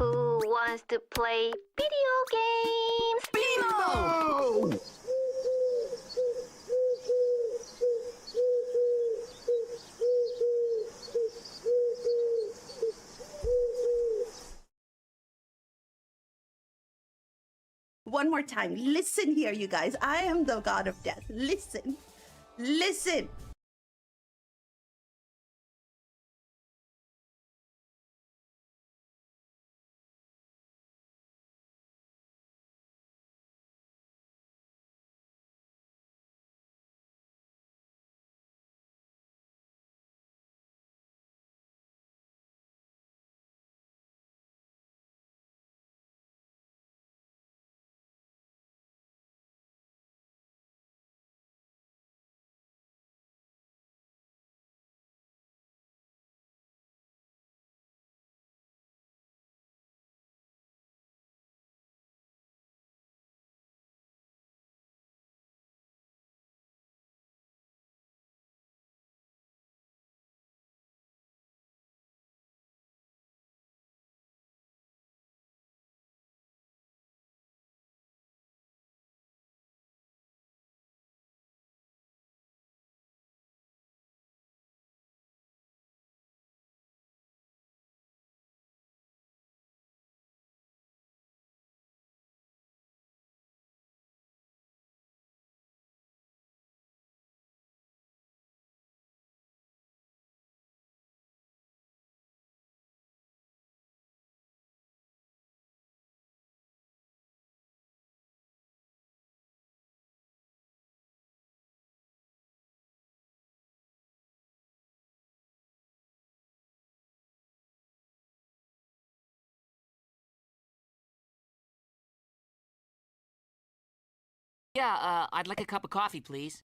Who wants to play video games? Bimo! One more time. Listen here, you guys. I am the god of death. Listen. Listen. Yeah, I'd like a cup of coffee, please.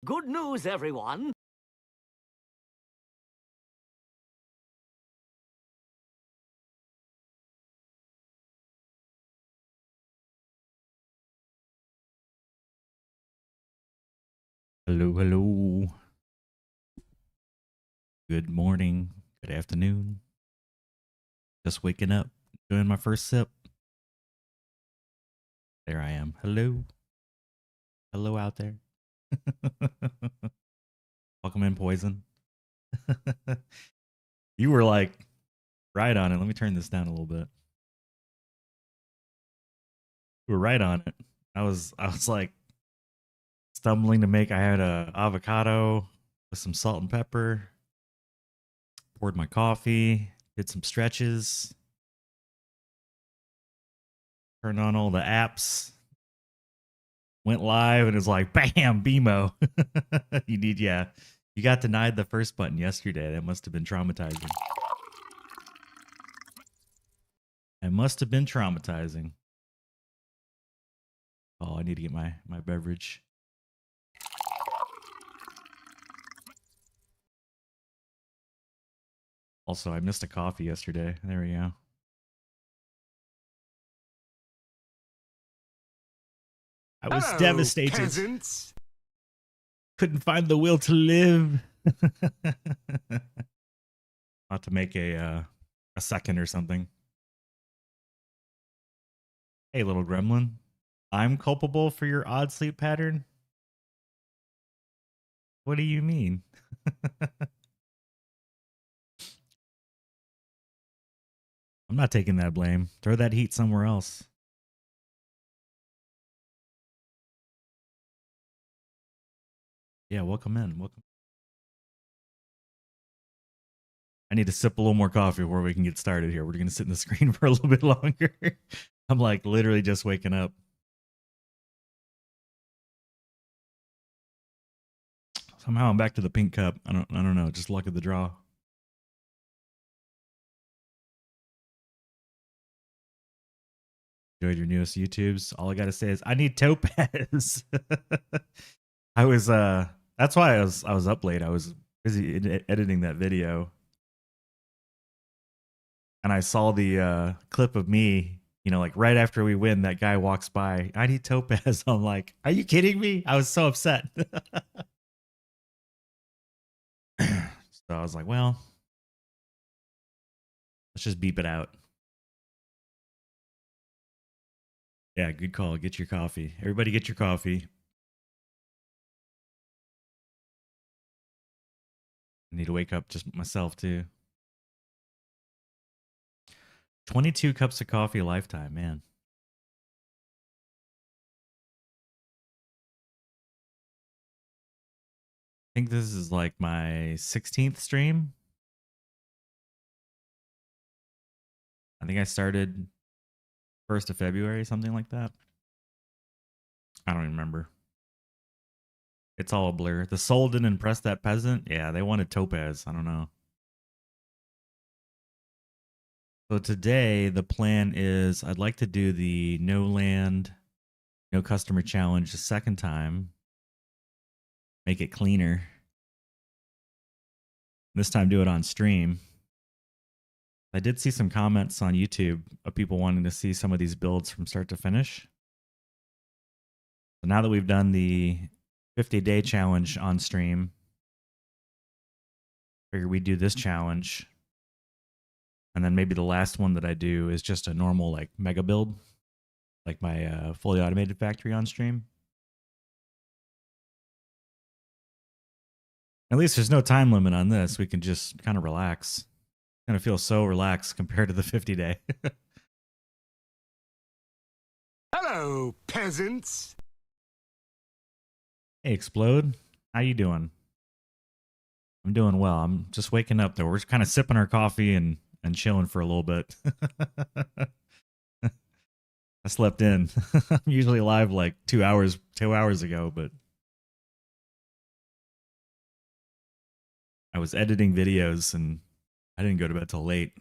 Good news, everyone. Hello, hello. Good morning. Good afternoon. Just waking up, doing my first sip. There I am. Hello. Hello out there. Welcome in, Poison. You were like right on it. Let me turn this down a little bit. You were right on it. I was like stumbling to make. I had a avocado with some salt and pepper. Poured my coffee. Did some stretches. Turned on all the apps. Went live and it was like, bam, BMO. You got denied the first button yesterday. That must have been traumatizing. It must have been traumatizing. Oh, I need to get my beverage. Also, I missed a coffee yesterday. There we go. I was devastated. Peasants. Couldn't find the will to live. Not to make a second or something. Hey, little gremlin. I'm culpable for your odd sleep pattern? What do you mean? I'm not taking that blame. Throw that heat somewhere else. Yeah, welcome in. Welcome. I need to sip a little more coffee before we can get started here. We're going to sit in the screen for a little bit longer. I'm like literally just waking up. Somehow I'm back to the pink cup. I don't know. Just luck of the draw. Enjoyed your newest YouTubes. All I gotta say is I need Topaz. I was that's why I was up late. I was busy editing that video. And I saw the clip of me, like right after we win, that guy walks by. I need Topaz. I'm like, are you kidding me? I was so upset. So I was like, well, let's just beep it out. Yeah, good call. Get your coffee. Everybody get your coffee. I need to wake up just myself too. 22 cups of coffee a lifetime, man. I think this is like my 16th stream. I think I started 1st of February, something like that. I don't even remember. It's all a blur. The soul didn't impress that peasant. Yeah, they wanted Topaz. I don't know. So today the plan is I'd like to do the no land, no customer challenge the second time. Make it cleaner. This time do it on stream. I did see some comments on YouTube of people wanting to see some of these builds from start to finish. So now that we've done the 50-day challenge on stream, figure we do this challenge. And then maybe the last one that I do is just a normal like mega build, like my fully automated factory on stream. At least there's no time limit on this. We can just kind of relax. Kind of feel so relaxed compared to the 50-day. Hello, peasants. Hey, Explode. How you doing? I'm doing well. I'm just waking up, though. We're just kind of sipping our coffee and chilling for a little bit. I slept in. I'm usually live like 2 hours ago, but I was editing videos and I didn't go to bed till late.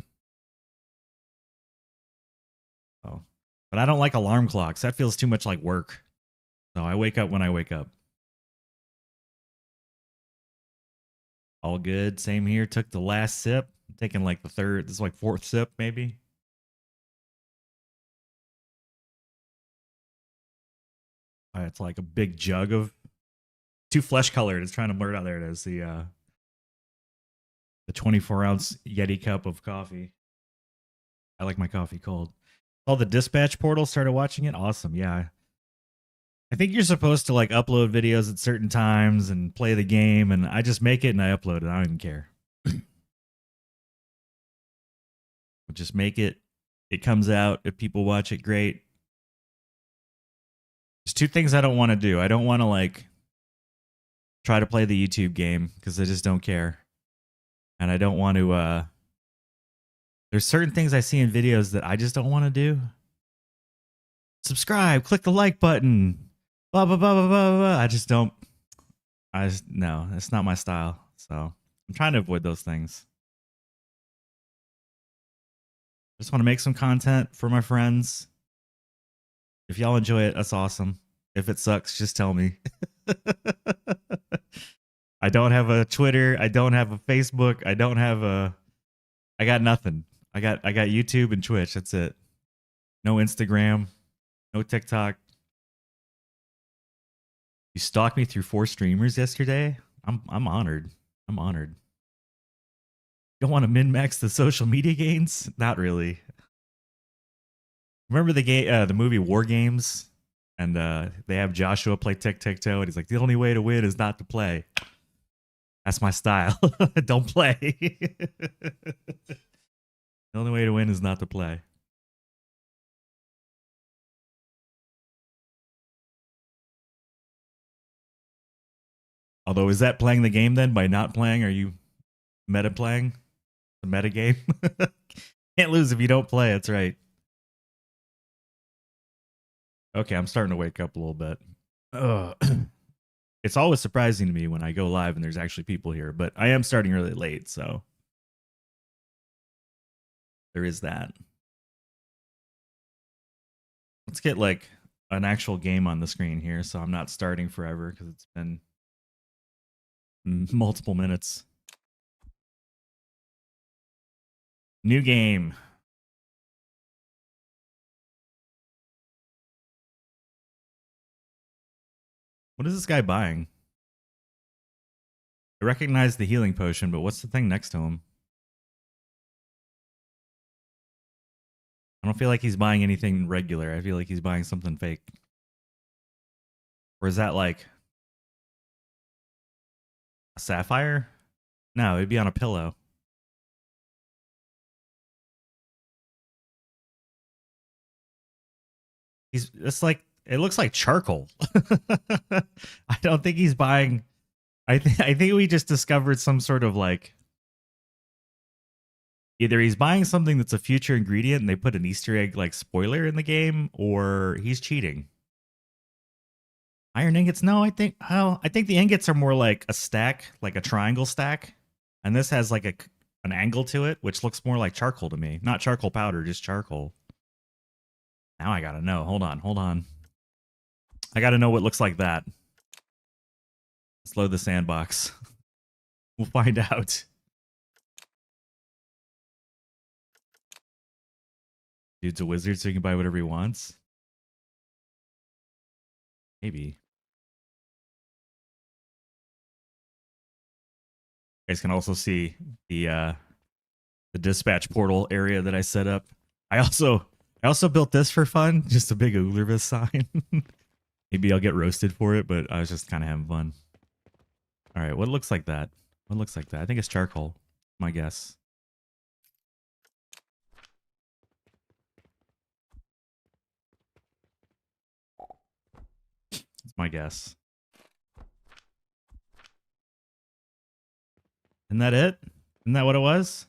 Oh, but I don't like alarm clocks. That feels too much like work. So I wake up when I wake up. All good. Same here. Took the last sip. I'm taking like the third. This is like fourth sip, maybe. It's like a big jug of too flesh colored. It's trying to blur it out. There it is. The 24-ounce Yeti cup of coffee. I like my coffee cold. Oh, the dispatch portal started watching it. Awesome. Yeah. I think you're supposed to like upload videos at certain times and play the game, and I just make it and I upload it. I don't even care. Just make it. It comes out. If people watch it, great. There's two things I don't want to do. I don't want to like try to play the YouTube game because I just don't care. And I don't want to there's certain things I see in videos that I just don't want to do. Subscribe, click the like button. Blah blah blah blah blah blah. I just don't no, it's not my style. So I'm trying to avoid those things. I just want to make some content for my friends. If y'all enjoy it, that's awesome. If it sucks, just tell me. I don't have a Twitter. I don't have a Facebook. I got nothing. I got YouTube and Twitch. That's it. No Instagram. No TikTok. You stalked me through 4 streamers yesterday. I'm honored. I'm honored. You don't want to min-max the social media gains? Not really. Remember the game, the movie War Games, and they have Joshua play tic-tac-toe, and he's like, the only way to win is not to play. That's my style. Don't play. The only way to win is not to play. Although, is that playing the game then? By not playing, are you meta playing? The meta game? Can't lose if you don't play, that's right. Okay, I'm starting to wake up a little bit. It's always surprising to me when I go live and there's actually people here, but I am starting really late, so there is that. Let's get like an actual game on the screen here so I'm not starting forever because it's been multiple minutes. New game. What is this guy buying? I recognize the healing potion, but what's the thing next to him? I don't feel like he's buying anything regular. I feel like he's buying something fake. Or is that like a sapphire? No, it'd be on a pillow. It's like, it looks like charcoal. I don't think he's buying. I think we just discovered some sort of like, either he's buying something that's a future ingredient and they put an Easter egg like spoiler in the game, or he's cheating. Iron ingots? No, I think the ingots are more like a stack, like a triangle stack, and this has like an angle to it, which looks more like charcoal to me. Not charcoal powder, just charcoal. Now I gotta know. Hold on. I gotta know what looks like that. Let's load the sandbox. We'll find out. Dude's a wizard, so he can buy whatever he wants. Maybe. You guys can also see the dispatch portal area that I set up. I also built this for fun, just a big Ulrvis sign. Maybe I'll get roasted for it, but I was just kind of having fun. All right, what looks like that? What looks like that? I think it's charcoal, my guess. That's my guess. Isn't that it? Isn't that what it was?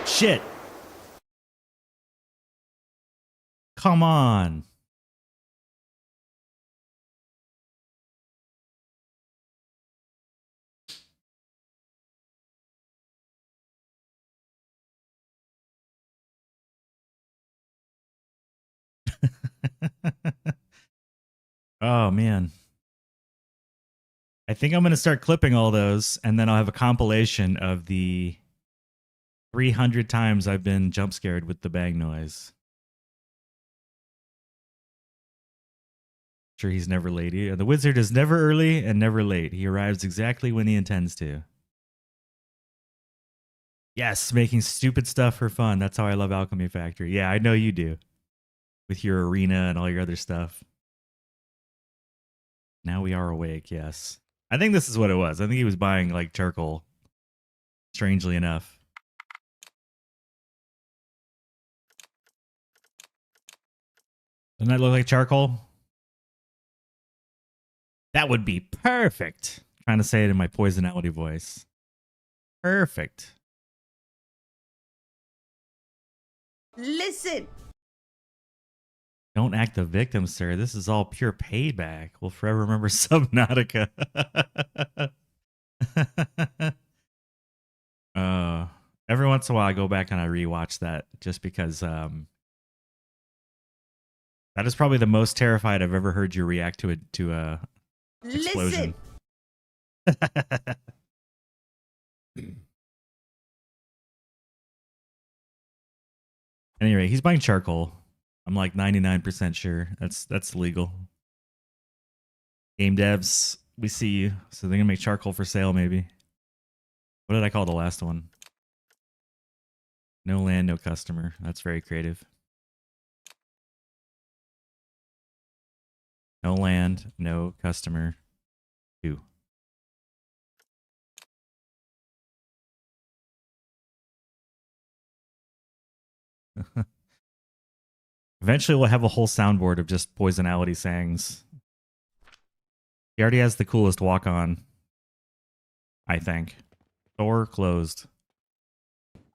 Shit. Come on. Oh man. I think I'm going to start clipping all those, and then I'll have a compilation of the 300 times I've been jump scared with the bang noise. Sure, he's never late. The wizard is never early and never late. He arrives exactly when he intends to. Yes, making stupid stuff for fun. That's how I love Alchemy Factory. Yeah, I know you do. With your arena and all your other stuff. Now we are awake, yes. I think this is what it was. I think he was buying like charcoal. Strangely enough. Doesn't that look like charcoal? That would be perfect. I'm trying to say it in my poisonality voice. Perfect. Listen. Don't act the victim, sir. This is all pure payback. We'll forever remember Subnautica. Every once in a while I go back and I rewatch that just because that is probably the most terrified I've ever heard you react to a explosion. Anyway, he's buying charcoal. I'm like 99% sure that's legal. Game devs, we see you. So they're gonna make charcoal for sale, maybe. What did I call the last one? No land, no customer. That's very creative. No land, no customer. 2. Eventually we'll have a whole soundboard of just poisonality sayings. He already has the coolest walk on, I think. Door closed.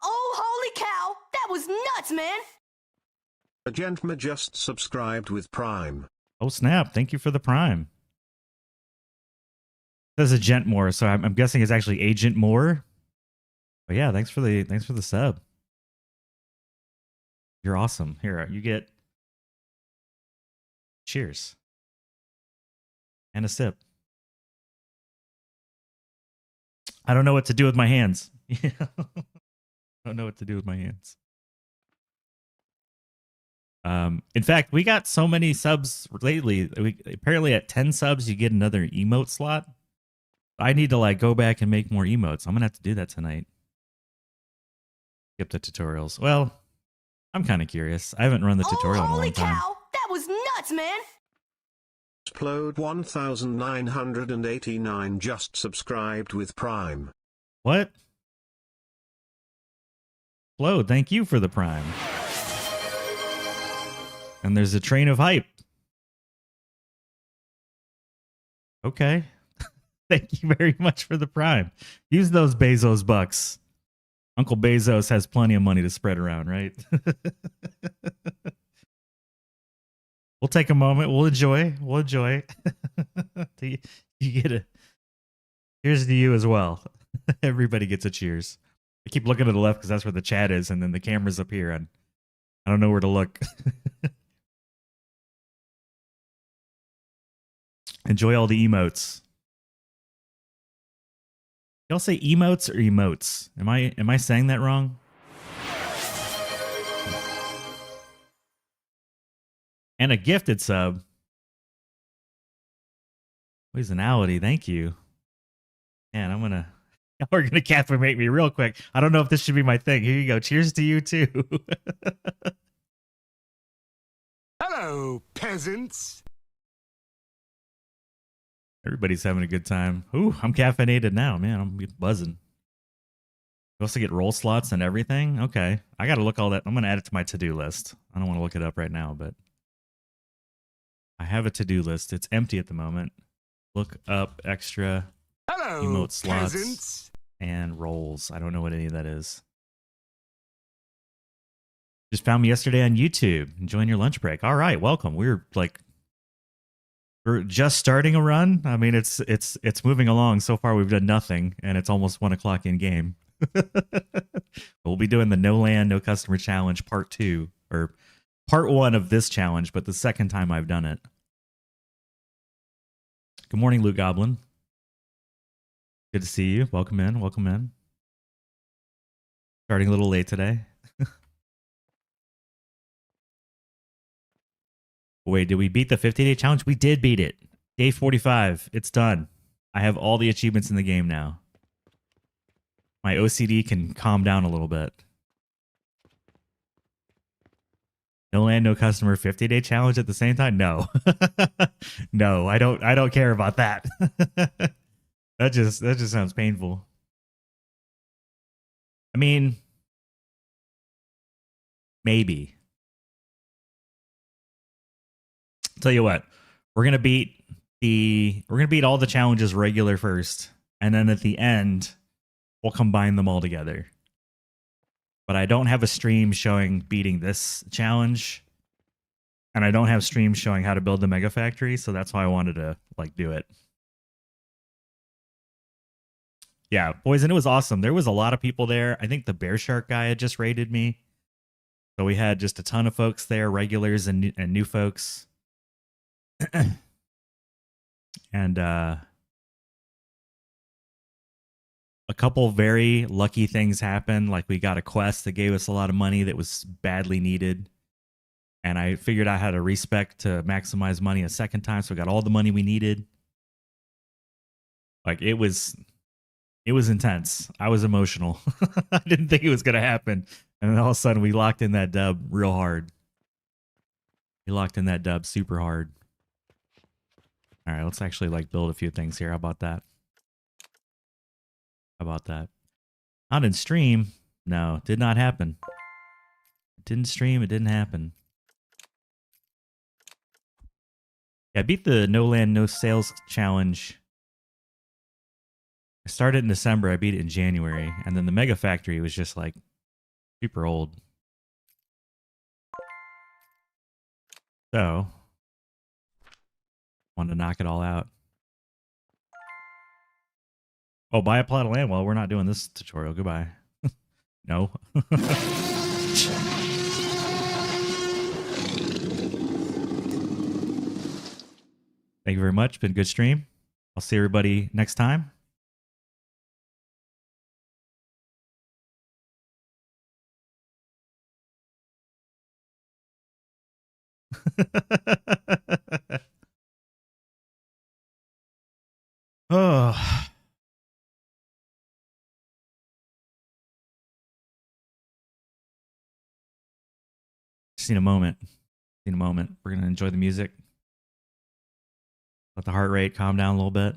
Oh, holy cow! That was nuts, man! Agentma just subscribed with Prime. Oh snap! Thank you for the Prime. It says Agent More, so I'm guessing it's actually Agent More. But yeah, thanks for the sub. You're awesome. Here, you get cheers and a sip. I don't know what to do with my hands. I don't know what to do with my hands. In fact, we got so many subs lately. Apparently at 10 subs, you get another emote slot. I need to like go back and make more emotes. I'm going to have to do that tonight. Skip the tutorials. Well, I'm kind of curious. I haven't run the tutorial in a long time. Cow! That was nuts, man! Explode 1989 just subscribed with Prime. What? Explode, thank you for the Prime. And there's a train of hype. Okay. Thank you very much for the Prime. Use those Bezos bucks. Uncle Bezos has plenty of money to spread around, right? We'll take a moment. We'll enjoy. You get a cheers to you as well. Everybody gets a cheers. I keep looking to the left because that's where the chat is, and then the camera's up here, and I don't know where to look. Enjoy all the emotes. Y'all say emotes or emotes? Am I saying that wrong? And a gifted sub. Poisonality, thank you. Man, we're gonna caffeinate me real quick. I don't know if this should be my thing. Here you go. Cheers to you too. Hello, peasants. Everybody's having a good time. Ooh, I'm caffeinated now, man. I'm buzzing. You also get roll slots and everything? Okay. I gotta look all that. I'm gonna add it to my to-do list. I don't want to look it up right now, but I have a to-do list. It's empty at the moment. Look up extra emote slots peasants. And rolls. I don't know what any of that is. Just found me yesterday on YouTube. Enjoying your lunch break. All right, welcome. We're just starting a run. I mean, it's moving along. So far, we've done nothing, and it's almost 1 o'clock in game. We'll be doing the No Land, No Customer Challenge Part 2, or Part 1 of this challenge, but the second time I've done it. Good morning, Luke Goblin. Good to see you. Welcome in. Welcome in. Starting a little late today. Wait, did we beat the 50-day challenge? We did beat it. Day 45. It's done. I have all the achievements in the game now. My OCD can calm down a little bit. No land, no customer, 50-day challenge at the same time? No. No, I don't care about that. That just sounds painful. I mean, maybe. Tell you what, we're gonna beat all the challenges regular first, and then at the end, we'll combine them all together. But I don't have a stream showing beating this challenge, and I don't have streams showing how to build the mega factory, so that's why I wanted to like do it. Yeah, boys, and it was awesome. There was a lot of people there. I think the Bear Shark guy had just raided me. So we had just a ton of folks there, regulars and new folks. And a couple very lucky things happened. Like we got a quest that gave us a lot of money that was badly needed. And I figured out how to respec to maximize money a second time. So we got all the money we needed. Like it was intense. I was emotional. I didn't think it was going to happen. And then all of a sudden we locked in that dub real hard. We locked in that dub super hard. All right, let's actually like build a few things here. How about that? How about that? Not in stream. No, did not happen. It didn't stream. It didn't happen. Yeah, I beat the No Land, No Sales challenge. I started in December. I beat it in January. And then the Mega Factory was just like super old. So, wanted to knock it all out. Oh, buy a plot of land? Well, we're not doing this tutorial. Goodbye. No. Thank you very much. Been a good stream. I'll see everybody next time. Oh. Just need a moment. Need a moment. We're gonna enjoy the music. Let the heart rate calm down a little bit.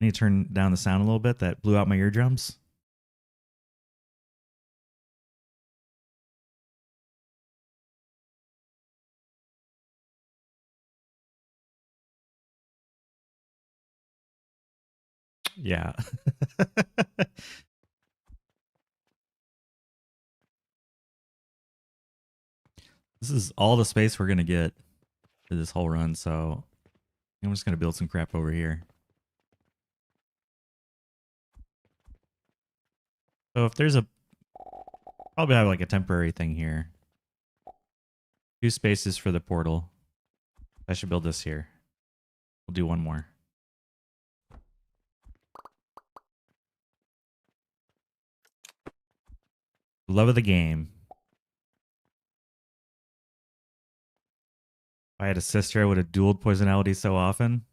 I need to turn down the sound a little bit. That blew out my eardrums. Yeah. This is all the space we're gonna get for this whole run, so I'm just gonna build some crap over here. So if there's probably have like a temporary thing here. 2 spaces for the portal. I should build this here. We'll do one more. Love of the game. If I had a sister, I would have dueled poisonality so often.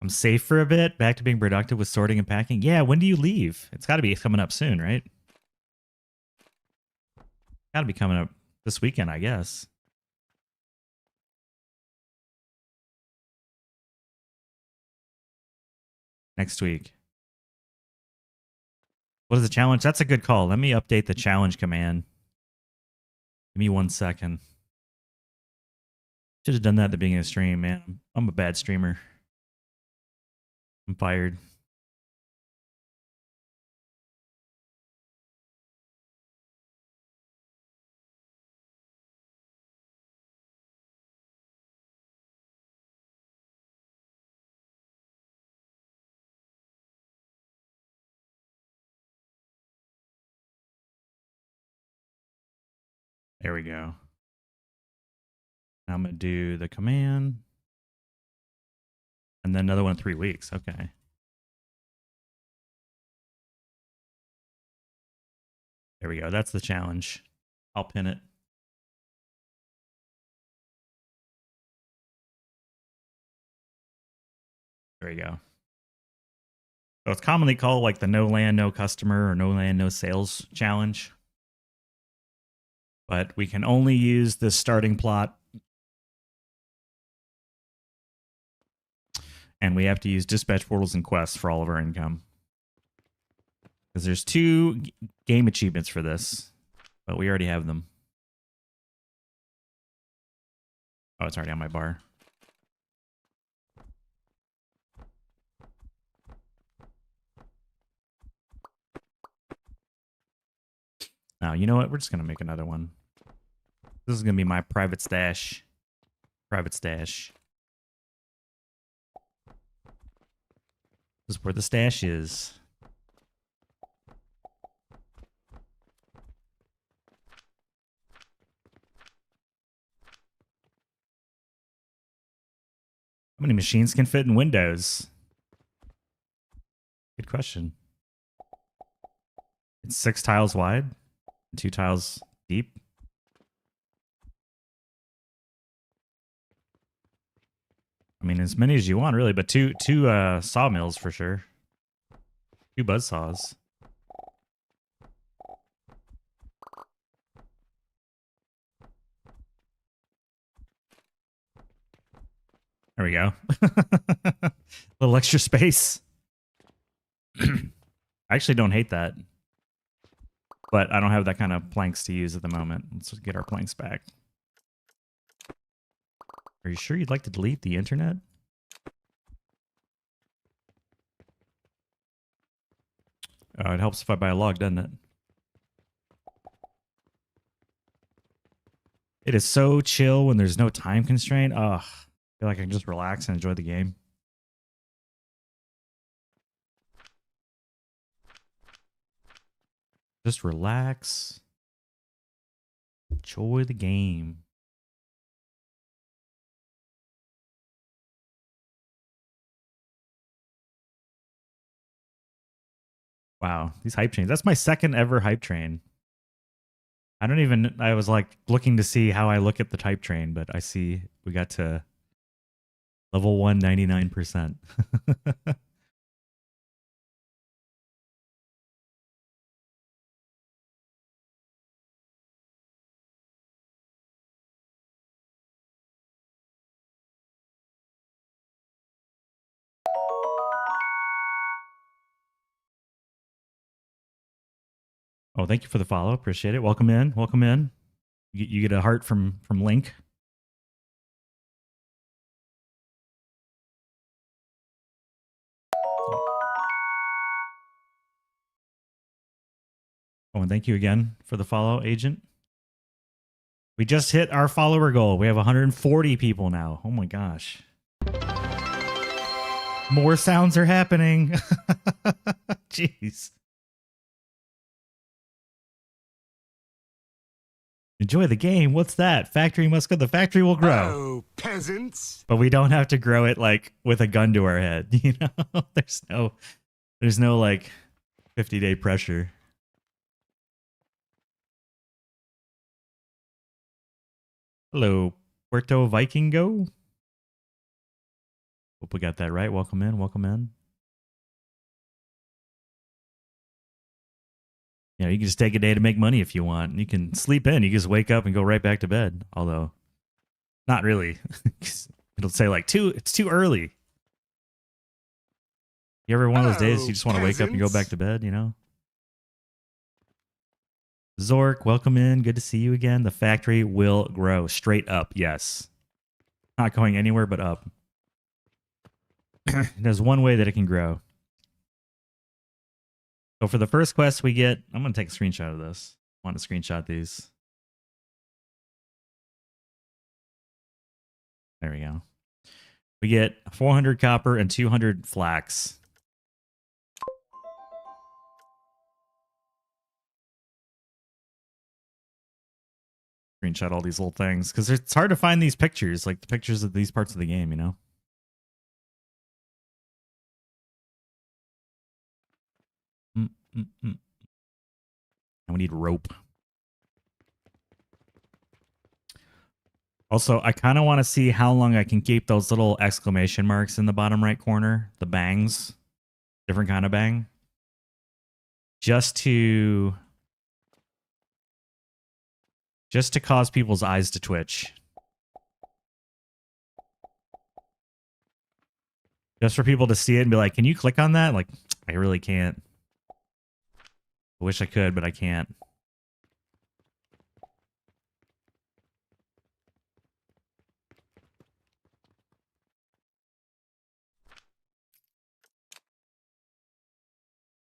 I'm safe for a bit. Back to being productive with sorting and packing. Yeah, when do you leave? It's got to be coming up soon, right? Got to be coming up this weekend, I guess. Next week. What is the challenge? That's a good call. Let me update the challenge command. Give me 1 second. Should have done that at the beginning of the stream, man. I'm a bad streamer. I'm fired. There we go. Now I'm going to do the command. And then another one in 3 weeks. Okay. There we go. That's the challenge. I'll pin it. There we go. So it's commonly called like the no land, no customer or no land, no sales challenge. But we can only use this starting plot. And we have to use dispatch portals and quests for all of our income. Because there's 2 game achievements for this, but we already have them. Oh, it's already on my bar. Now, you know what? We're just going to make another one. This is going to be my private stash. Private stash. This is where the stash is. How many machines can fit in Windows? Good question. It's 6 tiles wide, 2 tiles deep. I mean, as many as you want, really, but two sawmills for sure. 2 buzz saws. There we go. A little extra space. I actually don't hate that. But I don't have that kind of planks to use at the moment. Let's get our planks back. Are you sure you'd like to delete the internet? It helps if I buy a log, doesn't it? It is so chill when there's no time constraint. Ugh. I feel like I can just relax and enjoy the game. Just relax. Enjoy the game. Wow, these hype trains. That's my second ever hype train. I was like looking to see how I look at the type train, but I see we got to level 1, 99%. Oh, thank you for the follow. Appreciate it. Welcome in. Welcome in. You get a heart from Link. Oh, and thank you again for the follow, Agent. We just hit our follower goal. We have 140 people now. Oh my gosh. More sounds are happening. Jeez. Enjoy the game. What's that? Factory must go. The factory will grow. Oh, peasants. But we don't have to grow it like with a gun to our head. You know, there's no like 50-day pressure. Hello, Puerto Vikingo. Hope we got that right. Welcome in. Welcome in. You know, you can just take a day to make money if you want. You can sleep in. You can just wake up and go right back to bed. Although, not really. It'll say like it's too early. You ever one of those days you just want to wake up and go back to bed, you know? Zork, welcome in. Good to see you again. The factory will grow straight up. Yes. Not going anywhere but up. There's one way that it can grow. So for the first quest we get, I'm going to take a screenshot of this. I want to screenshot these. There we go. We get 400 copper and 200 flax. Screenshot all these little things because it's hard to find these pictures, like the pictures of these parts of the game, you know? And we need rope. Also, I kind of want to see how long I can keep those little exclamation marks in the bottom right corner. The bangs. Different kind of bang. Just to cause people's eyes to twitch. Just for people to see it and be like, can you click on that? Like, I really can't. I wish I could, but I can't.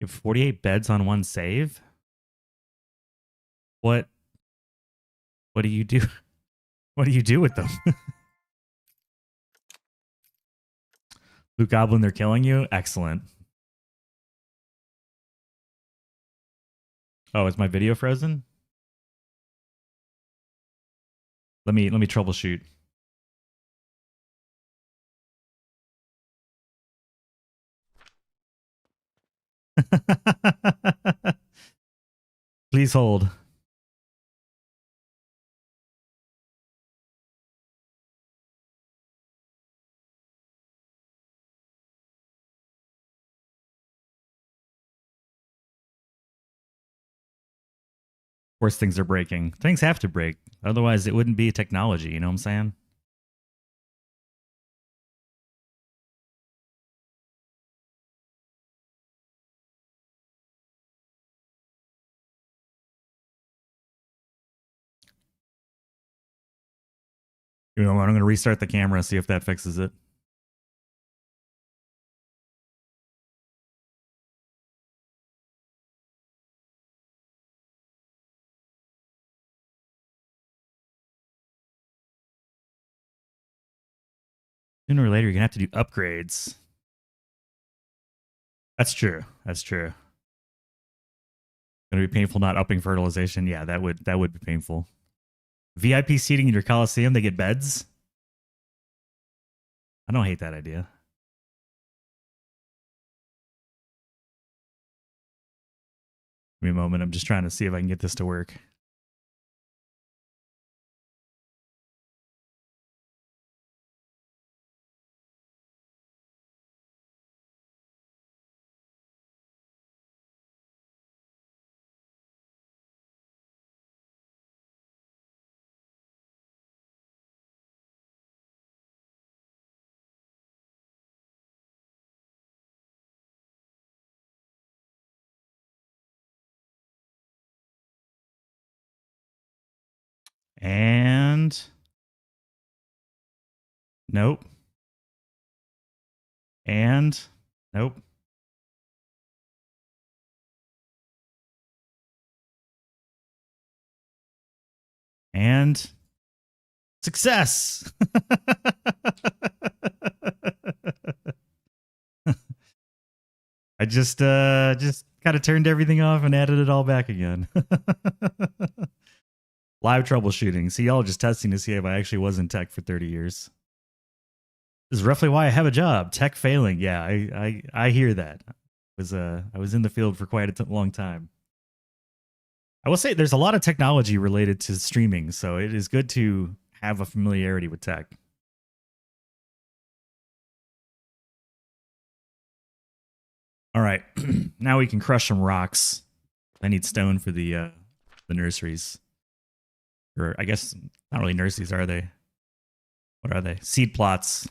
You have 48 beds on one save? What do you do? What do you do with them? Blue Goblin, they're killing you? Excellent. Oh, is my video frozen? Let me troubleshoot. Please hold. Of course, things are breaking. Things have to break. Otherwise, it wouldn't be technology. You know what I'm saying? You know what? I'm going to restart the camera, see if that fixes it. Sooner or later, you're going to have to do upgrades. That's true. That's true. Going to be painful not upping fertilization. Yeah, that would be painful. VIP seating in your Coliseum, they get beds. I don't hate that idea. Give me a moment. I'm just trying to see if I can get this to work. And nope. And nope. And success. I just kind of turned everything off and added it all back again. Live troubleshooting. See, y'all just testing to see if I actually was in tech for 30 years. This is roughly why I have a job. Tech failing. Yeah, I hear that. I was in the field for quite a long time. I will say there's a lot of technology related to streaming, so it is good to have a familiarity with tech. All right, now we can crush some rocks. I need stone for the nurseries. Or I guess not really nurseries, are they? What are they? Seed plots.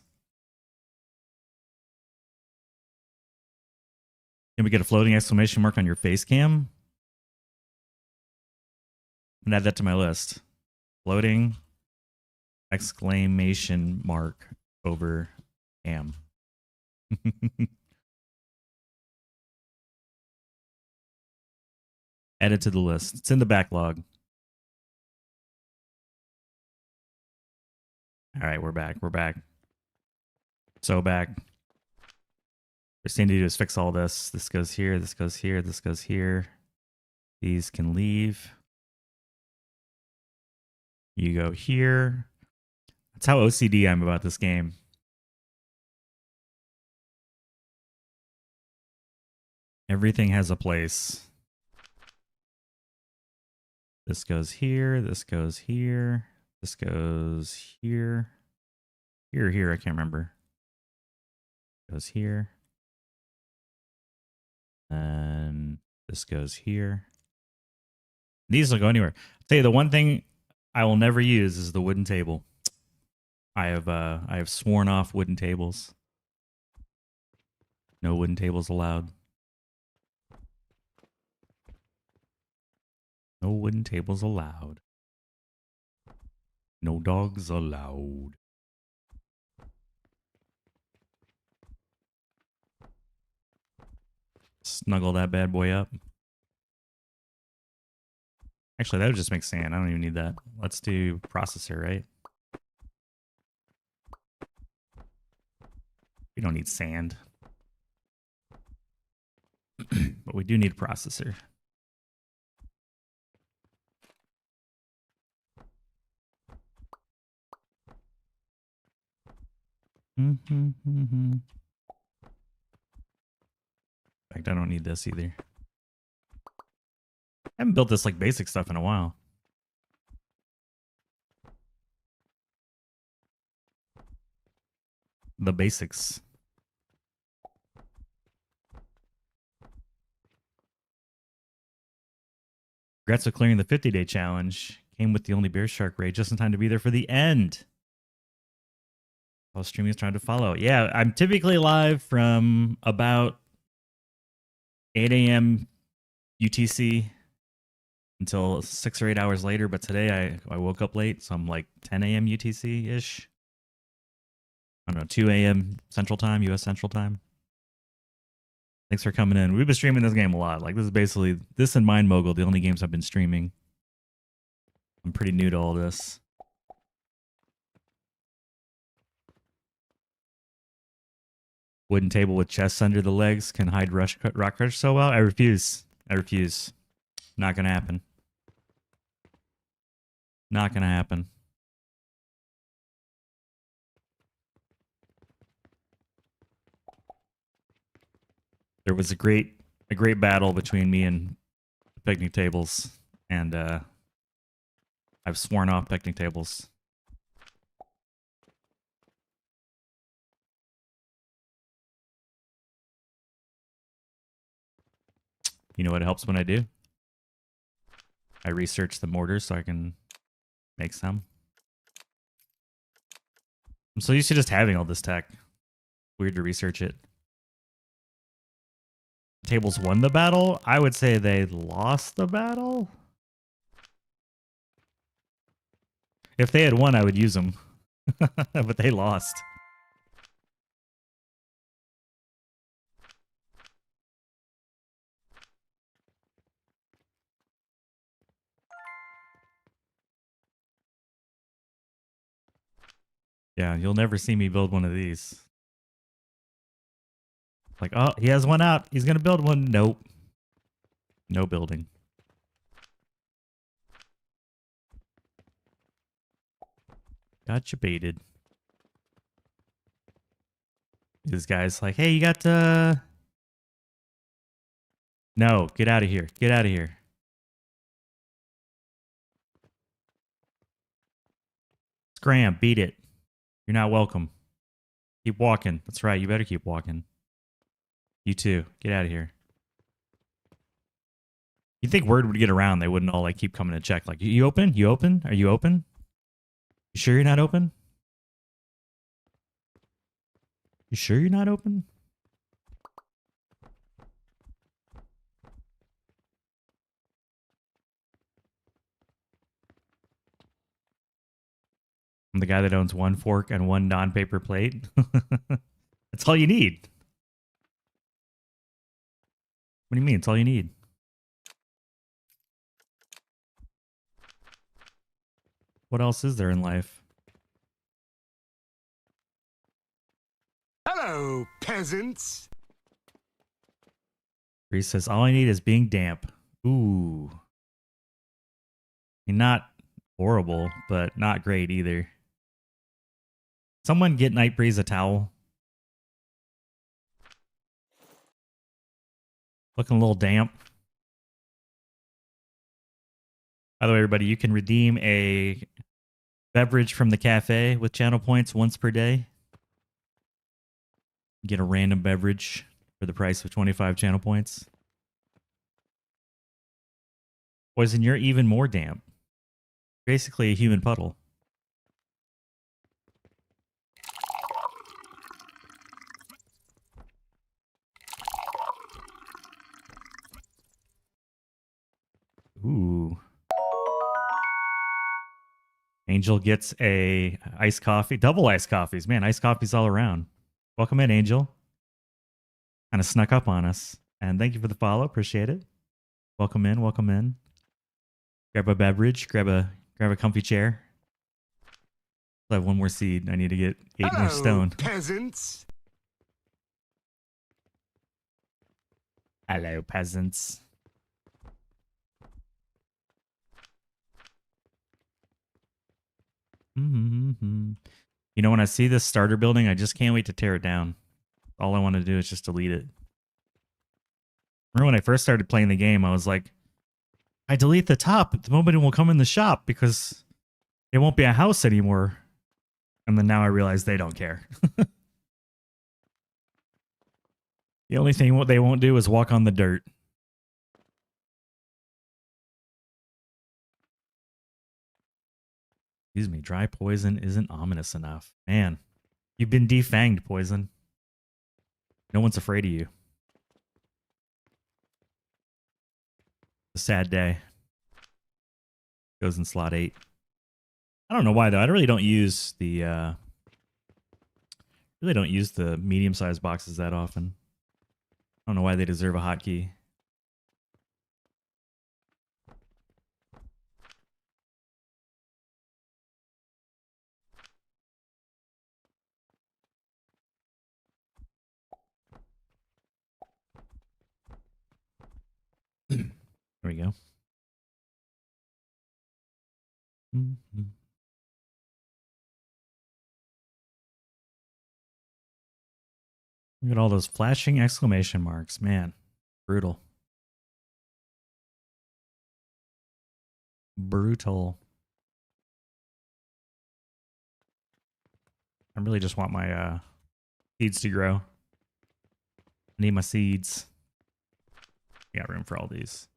Can we get a floating exclamation mark on your face cam? I'm gonna add that to my list. Floating exclamation mark over cam. Add it to the list. It's in the backlog. All right, we're back. We're back. So back. First thing to do is fix all this. This goes here. This goes here. This goes here. These can leave. You go here. That's how OCD I'm about this game. Everything has a place. This goes here. This goes here. This goes here. Here. I can't remember. Goes here. And this goes here. These will go anywhere. I'll tell you the one thing I will never use is the wooden table. I have sworn off wooden tables. No wooden tables allowed. No wooden tables allowed. No dogs allowed. Snuggle that bad boy up. Actually, that would just make sand. I don't even need that. Let's do processor, right? We don't need sand. But we do need processor. In fact, I don't need this either. I haven't built this like basic stuff in a while. The basics. Congrats for clearing the 50-day challenge. Came with the only bear shark raid just in time to be there for the end. While streaming is trying to follow. Yeah, I'm typically live from about 8 a.m. UTC until 6 or 8 hours later. But today I woke up late, so I'm like 10 a.m. UTC-ish. I don't know, 2 a.m. Central Time, U.S. Central Time. Thanks for coming in. We've been streaming this game a lot. Like, this is basically, this and Mind Mogul, the only games I've been streaming. I'm pretty new to all this. Wooden table with chests under the legs can hide rock crush so well. I refuse. I refuse. Not gonna happen. Not gonna happen. There was a great battle between me and the picnic tables, and I've sworn off picnic tables. You know what helps when I do? I research the mortars so I can make some. I'm so used to just having all this tech. Weird to research it. Tables won the battle? I would say they lost the battle. If they had won, I would use them. But they lost. Yeah, you'll never see me build one of these. Like, oh, he has one out. He's going to build one. Nope. No building. Gotcha baited. This guy's like, hey, you got No, get out of here. Get out of here. Scram, beat it. You're not welcome. Keep walking. That's right. You better keep walking. You too. Get out of here. You'd think word would get around. They wouldn't all like keep coming to check. Like, you open? You open? Are you open? You sure you're not open? You sure you're not open? I'm the guy that owns one fork and one non-paper plate. That's all you need. What do you mean? It's all you need. What else is there in life? Hello, peasants. Reese says, all I need is being damp. Ooh. I mean, not horrible, but not great either. Someone get Night, a towel. Looking a little damp. By the way, everybody, you can redeem a beverage from the cafe with channel points once per day. Get a random beverage for the price of 25 channel points. Poison, you're even more damp. Basically a human puddle. Ooh. Angel gets a iced coffee. Double iced coffees. Man, iced coffees all around. Welcome in, Angel. Kind of snuck up on us. And thank you for the follow. Appreciate it. Welcome in. Welcome in. Grab a beverage. Grab a comfy chair. I have one more seed. I need to get 8 more Hello, stone. peasants. Hello, peasants. Mm-hmm. You know, when I see this starter building, I just can't wait to tear it down. All I want to do is just delete it. Remember when I first started playing the game, I was like, I delete the top, nobody will come in the shop because it won't be a house anymore. And then now I realize they don't care. The only thing what they won't do is walk on the dirt. Excuse me, dry poison isn't ominous enough. Man, you've been defanged, poison. No one's afraid of you. A sad day. Goes in slot 8. I don't know why though. I really don't use the medium-sized boxes that often. I don't know why they deserve a hotkey. There we go. Mm-hmm. Look at all those flashing exclamation marks. Man, brutal. Brutal. I really just want my seeds to grow. I need my seeds. Got room for all these.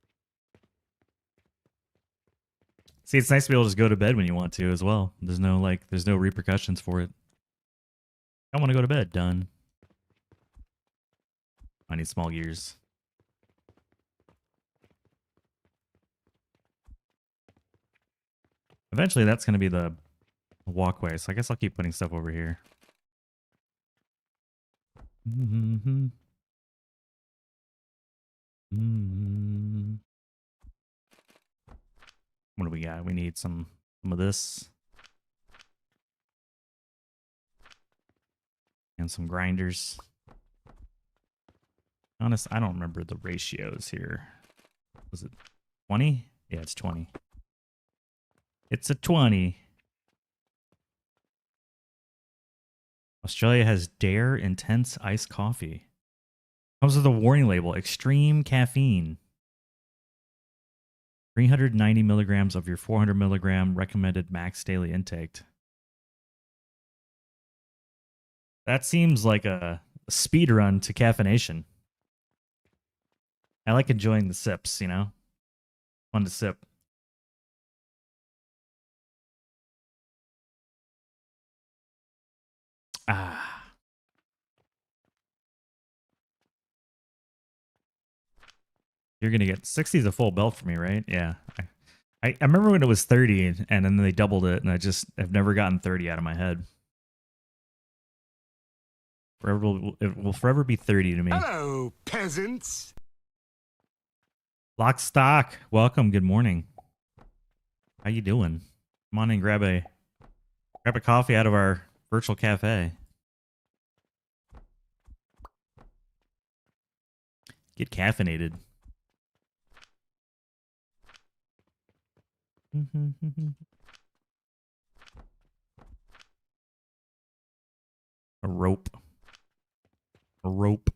See, it's nice to be able to just go to bed when you want to as well. There's no repercussions for it. I want to go to bed. Done. I need small gears. Eventually, that's going to be the walkway, so I guess I'll keep putting stuff over here. Mm-hmm. Mm-hmm. What do we got? We need some of this. And some grinders. Honest, I don't remember the ratios here. Was it 20? Yeah, it's 20. It's a 20. Australia has Dare Intense Iced Coffee. Comes with a warning label. Extreme caffeine. 390 milligrams of your 400 milligram recommended max daily intake. That seems like a speed run to caffeination. I like enjoying the sips, you know? Fun to sip. Ah. You're going to get 60 is a full belt for me, right? Yeah. I remember when it was 30 and then they doubled it and I've never gotten 30 out of my head. It will forever be 30 to me. Hello, peasants. Lock stock. Welcome. Good morning. How you doing? Come on and grab a coffee out of our virtual cafe. Get caffeinated. A rope. A rope.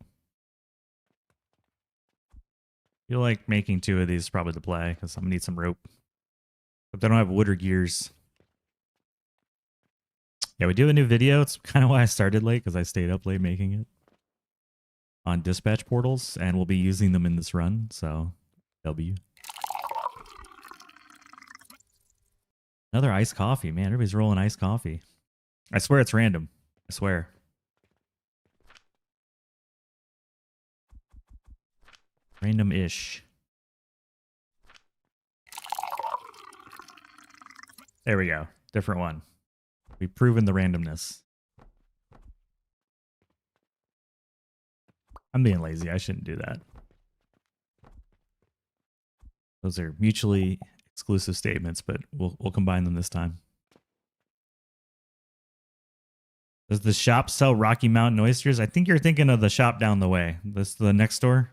Feel like making 2 of these is probably the play because I'm gonna need some rope. But they don't have wood or gears. Yeah, we do a new video. It's kind of why I started late because I stayed up late making it on dispatch portals, and we'll be using them in this run. So, W. Another iced coffee, man. Everybody's rolling iced coffee. I swear it's random. I swear. Random-ish. There we go. Different one. We've proven the randomness. I'm being lazy. I shouldn't do that. Those are mutually exclusive statements, but we'll combine them this time. Does the shop sell Rocky Mountain oysters? I think you're thinking of the shop down the way. This the next door.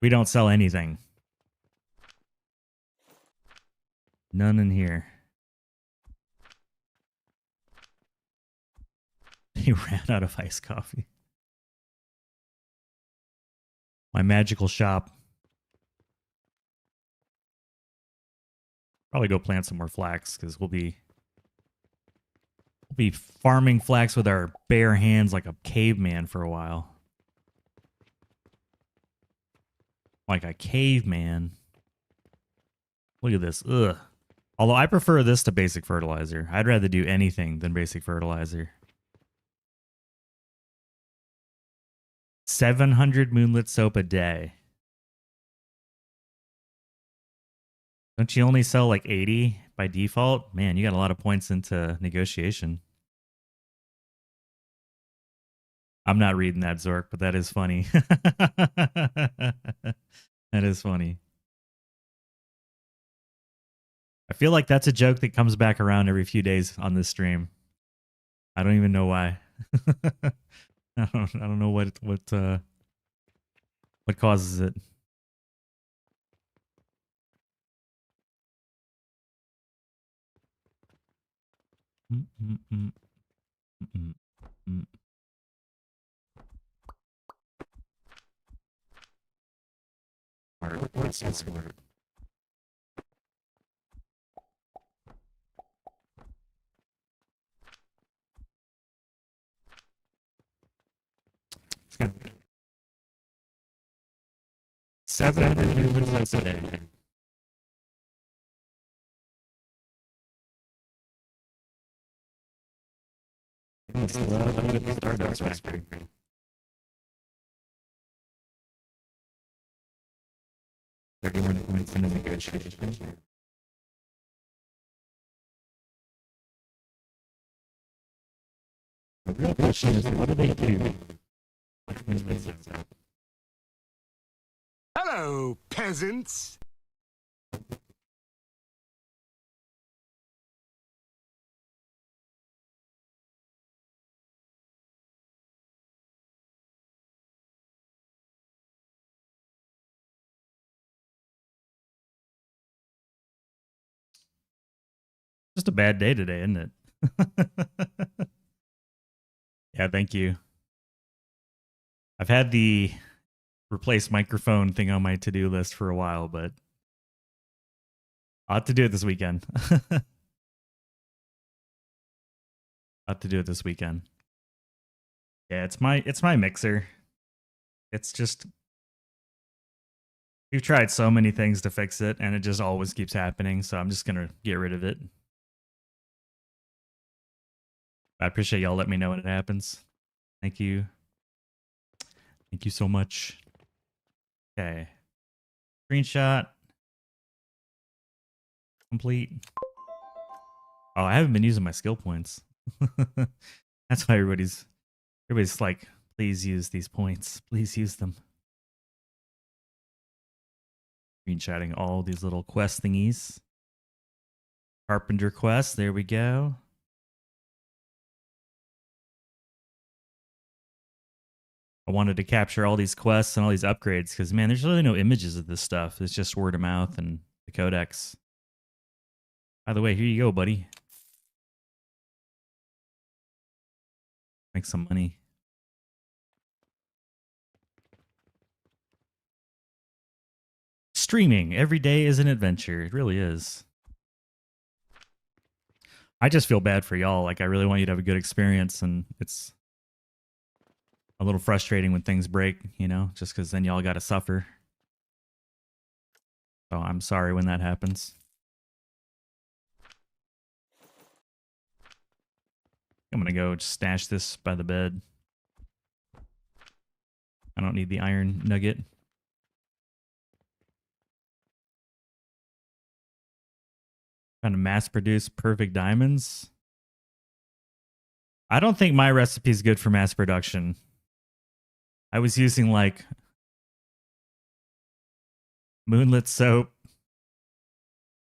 We don't sell anything. None in here. He ran out of iced coffee. My magical shop. Probably go plant some more flax because we'll be farming flax with our bare hands like a caveman for a while. Like a caveman. Look at this. Ugh. Although I prefer this to basic fertilizer. I'd rather do anything than basic fertilizer. 700 moonlit soap a day. Don't you only sell like 80 by default? Man, you got a lot of points into negotiation. I'm not reading that, Zork, but that is funny. That is funny. I feel like that's a joke that comes back around every few days on this stream. I don't even know why. I don't know what causes it. What's this word? It's got 700 new visits a day. It's a lot of Starbucks factory. Thirty-one points in a negotiation. The real question is, what do they do? Hello, peasants. Just a bad day today, isn't it? Yeah, thank you. I've had the replace microphone thing on my to-do list for a while, but I'll have to do it this weekend. I'll have to do it this weekend. Yeah, it's my mixer. It's just we've tried so many things to fix it, and it just always keeps happening. So I'm just gonna get rid of it. I appreciate y'all letting me know when it happens. Thank you. Thank you so much. Okay. Screenshot. Complete. Oh, I haven't been using my skill points. That's why everybody's like, please use these points. Please use them. Screenshotting all these little quest thingies. Carpenter quest. There we go. I wanted to capture all these quests and all these upgrades because, man, there's really no images of this stuff. It's just word of mouth and the codex. By the way, here you go, buddy. Make some money. streaming. Every day is an adventure. It really is. I just feel bad for y'all. Like, I really want you to have a good experience, and it's a little frustrating when things break, you know, just because then y'all got to suffer. So I'm sorry when that happens. I'm going to go just stash this by the bed. I don't need the iron nugget. Trying to mass produce perfect diamonds. I don't think my recipe is good for mass production. I was using like Moonlit Soap,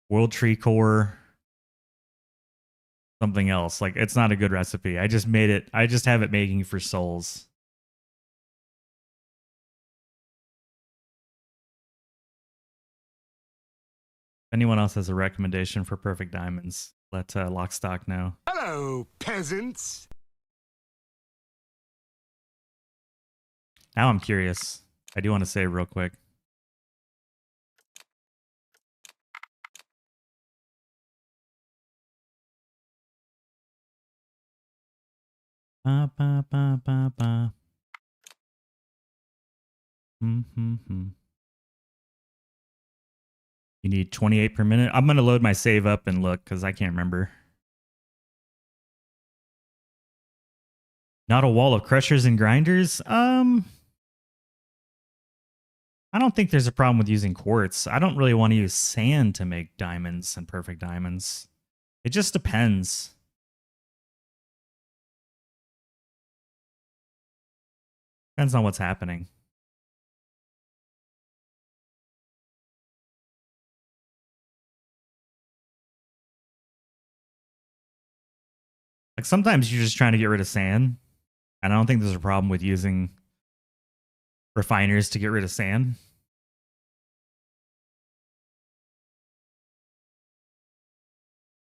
World Tree Core, something else. Like, it's not a good recipe. I just made it. I just have it making for souls. If anyone else has a recommendation for perfect diamonds, let Lockstock know. Hello, peasants. Now I'm curious. I do want to say real quick. Ba, ba, ba, ba, ba. You need 28 per minute. I'm going to load my save up and look because I can't remember. Not a wall of crushers and grinders? I don't think there's a problem with using quartz. I don't really want to use sand to make diamonds and perfect diamonds. It just depends. Depends on what's happening. Like, sometimes you're just trying to get rid of sand, and I don't think there's a problem with using refiners to get rid of sand.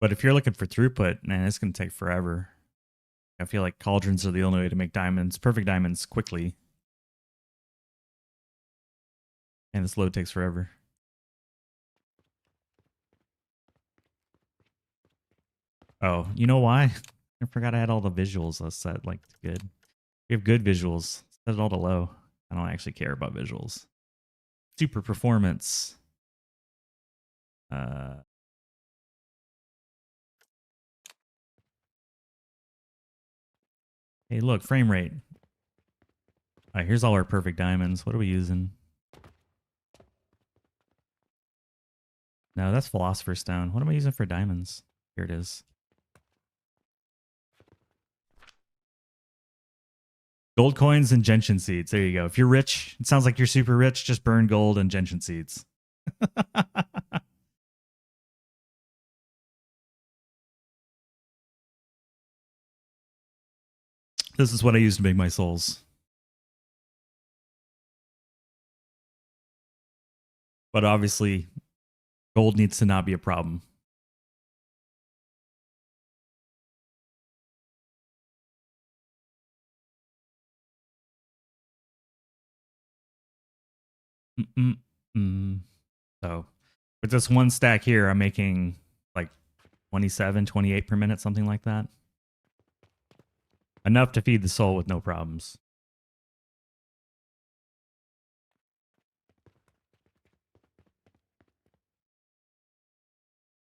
But if you're looking for throughput, man, it's going to take forever. I feel like cauldrons are the only way to make diamonds, perfect diamonds, quickly. And this load takes forever. Oh, you know why? I forgot I had all the visuals set like good. We have good visuals. Set it all to low. I don't actually care about visuals. Super performance. Hey, look, frame rate. All right, here's all our perfect diamonds. What are we using? No, that's Philosopher's Stone. What am I using for diamonds? Here it is. Gold coins and gentian seeds. There you go. If you're rich, it sounds like you're super rich, just burn gold and gentian seeds. This is what I use to make my souls. But obviously, gold needs to not be a problem. So with this one stack here, I'm making like 27, 28 per minute, something like that. Enough to feed the soul with no problems.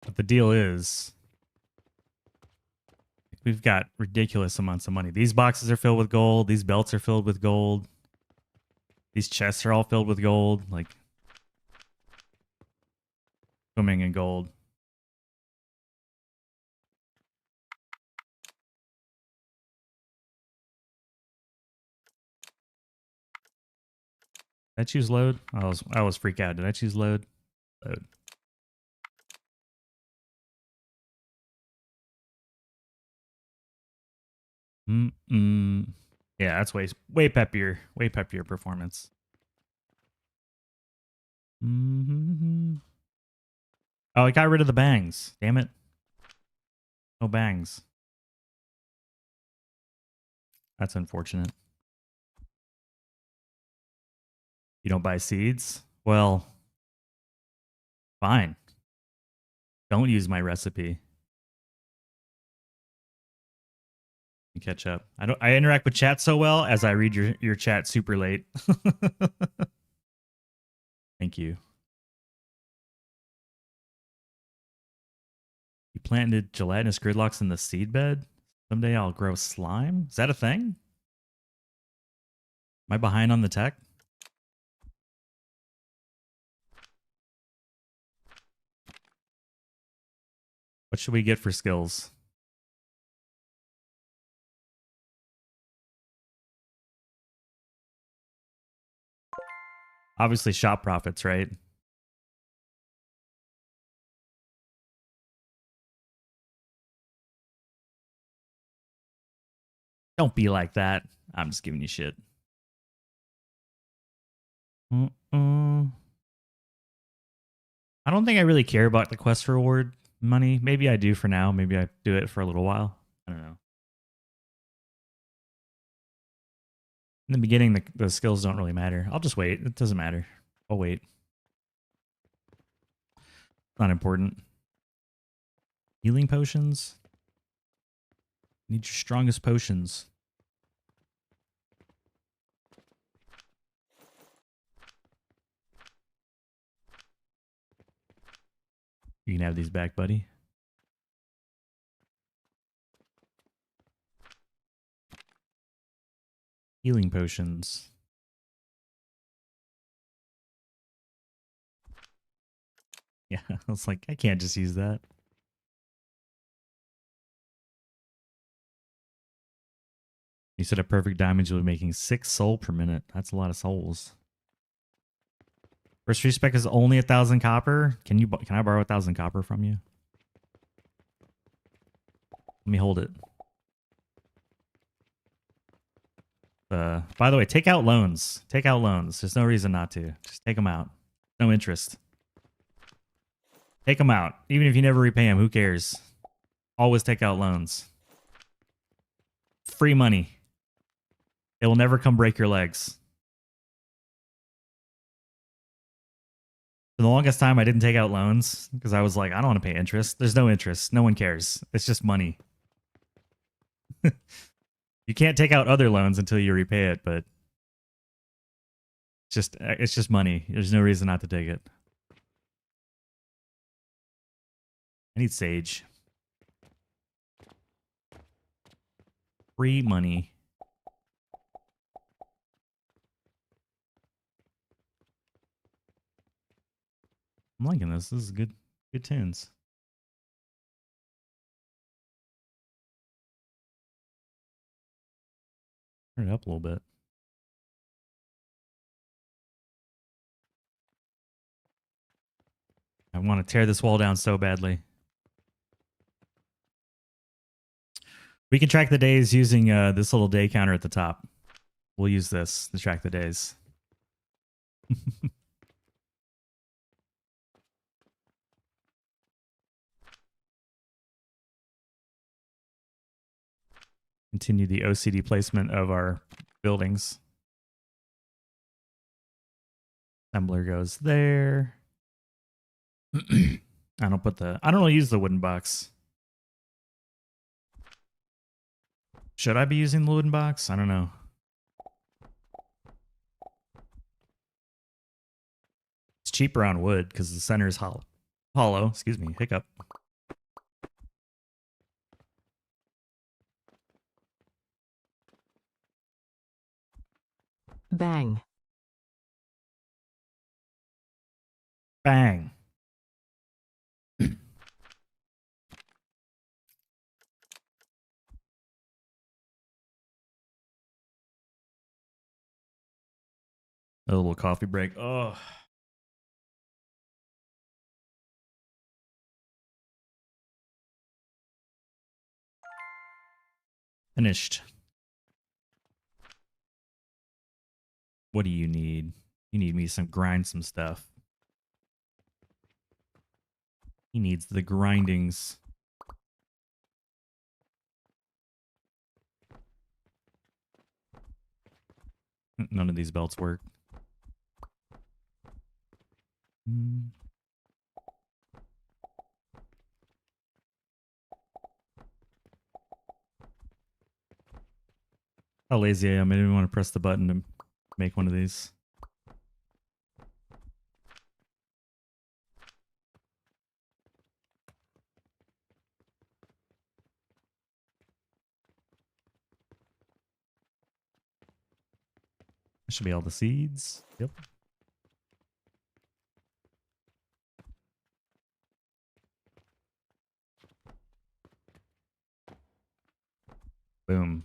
But the deal is, we've got ridiculous amounts of money. These boxes are filled with gold. These belts are filled with gold. These chests are all filled with gold. Like, swimming in gold. Did I choose load? I was freak out. Did I choose load? Load. Yeah, that's way peppier. Way peppier performance. Oh, I got rid of the bangs. Damn it. No bangs. That's unfortunate. You don't buy seeds? Well, Fine. Don't use my recipe. Catch up. I interact with chat so well as I read your chat super late. Thank you. You planted gelatinous gridlocks in the seed bed? Someday I'll grow slime? Is that a thing? Am I behind on the tech? What should we get for skills? Obviously shop profits, right? Don't be like that. I'm just giving you shit. I don't think I really care about the quest reward money. Maybe I do for now. Maybe I do it for a little while. I don't know. In the beginning, the skills don't really matter. I'll just wait. It doesn't matter. I'll wait. Not important. Healing potions. Need your strongest potions. You can have these back, buddy. Healing potions. Yeah, I was like, I can't just use that. You said at perfect damage you'll be making 6 soul per minute. That's a lot of souls. First respec is only 1,000 copper. Can I borrow 1,000 copper from you? Let me hold it. By the way, take out loans. Take out loans. There's no reason not to. Just take them out. No interest. Take them out. Even if you never repay them, who cares? Always take out loans. Free money. It will never come break your legs. For the longest time, I didn't take out loans because I was like, I don't want to pay interest. There's no interest. No one cares. It's just money. You can't take out other loans until you repay it, but it's just money. There's no reason not to take it. I need sage. Free money. I'm liking this. This is good tunes. Turn it up a little bit. I want to tear this wall down so badly. We can track the days using this little day counter at the top. We'll use this to track the days. Continue the OCD placement of our buildings. Assembler goes there. I don't really use the wooden box. Should I be using the wooden box? I don't know. It's cheaper on wood because the center is hollow. Excuse me, hiccup. Bang. Bang. A little coffee break. Oh. Finished. What do you need? You need me to grind some stuff. He needs the grindings. None of these belts work. How lazy I am. I didn't want to press the button to make one of these. That should be all the seeds. Yep. Boom.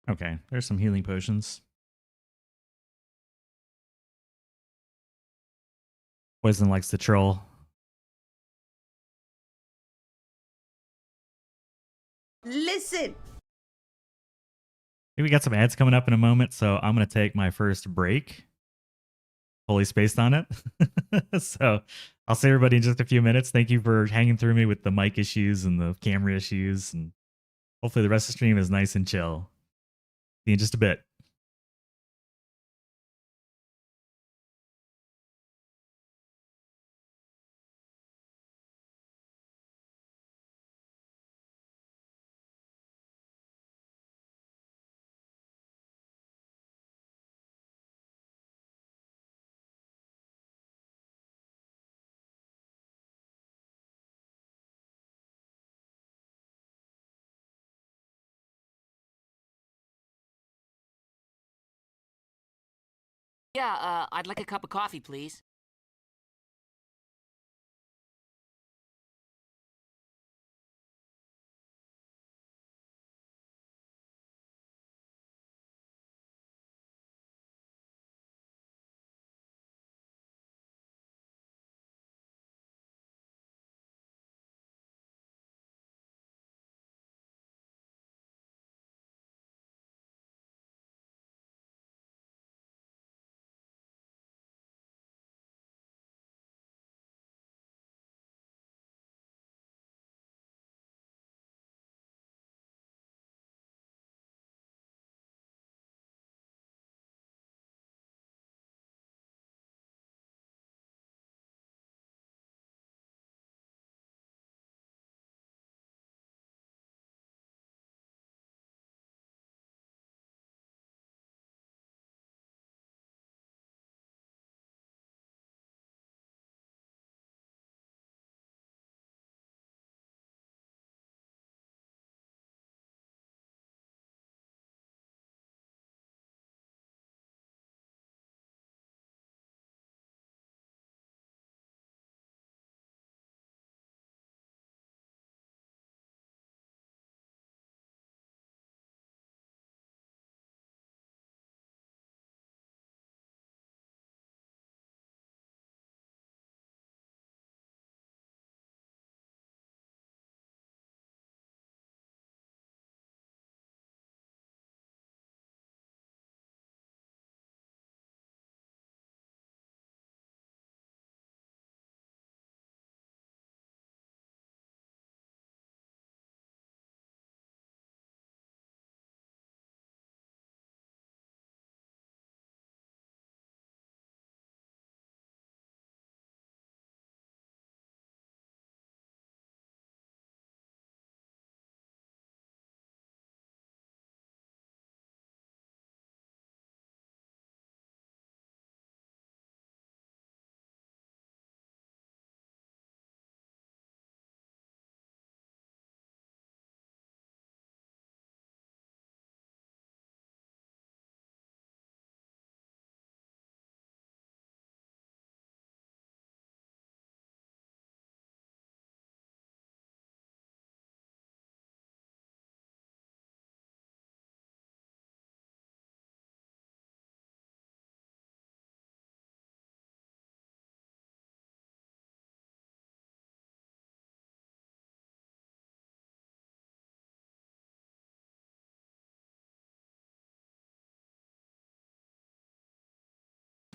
Okay, there's some healing potions. Poison likes to troll. Listen. We got some ads coming up in a moment, so I'm going to take my first break. Fully spaced on it. So I'll see everybody in just a few minutes. Thank you for hanging through me with the mic issues and the camera issues. And hopefully the rest of the stream is nice and chill. See you in just a bit. Yeah, I'd like a cup of coffee, please.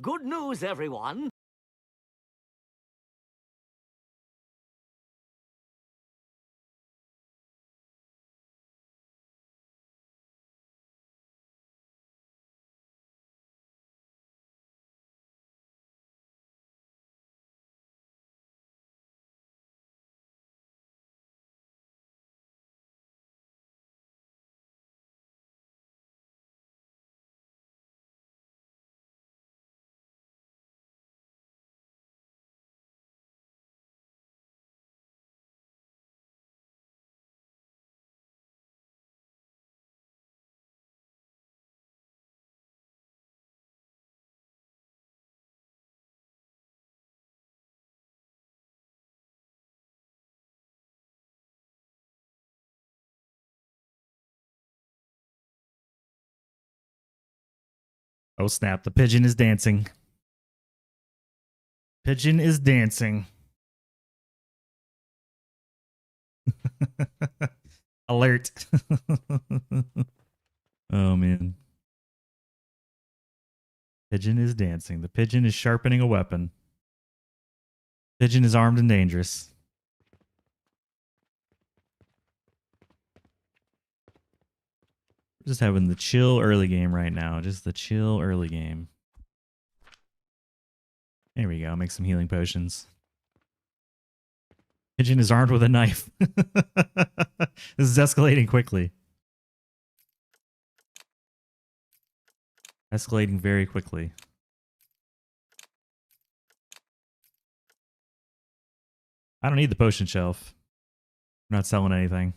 Good news, everyone. Oh snap, the pigeon is dancing. Pigeon is dancing. Alert. Oh man. Pigeon is dancing. The pigeon is sharpening a weapon. Pigeon is armed and dangerous. We're just having the chill early game right now. Just the chill early game. There we go. Make some healing potions. Pigeon is armed with a knife. This is escalating quickly. Escalating very quickly. I don't need the potion shelf. I'm not selling anything.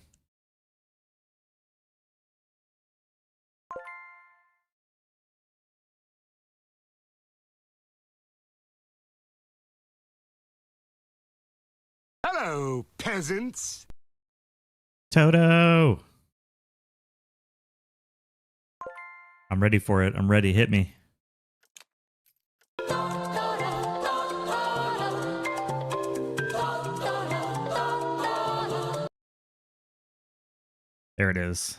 Hello, peasants. Toto! I'm ready for it. I'm ready. Hit me. There it is.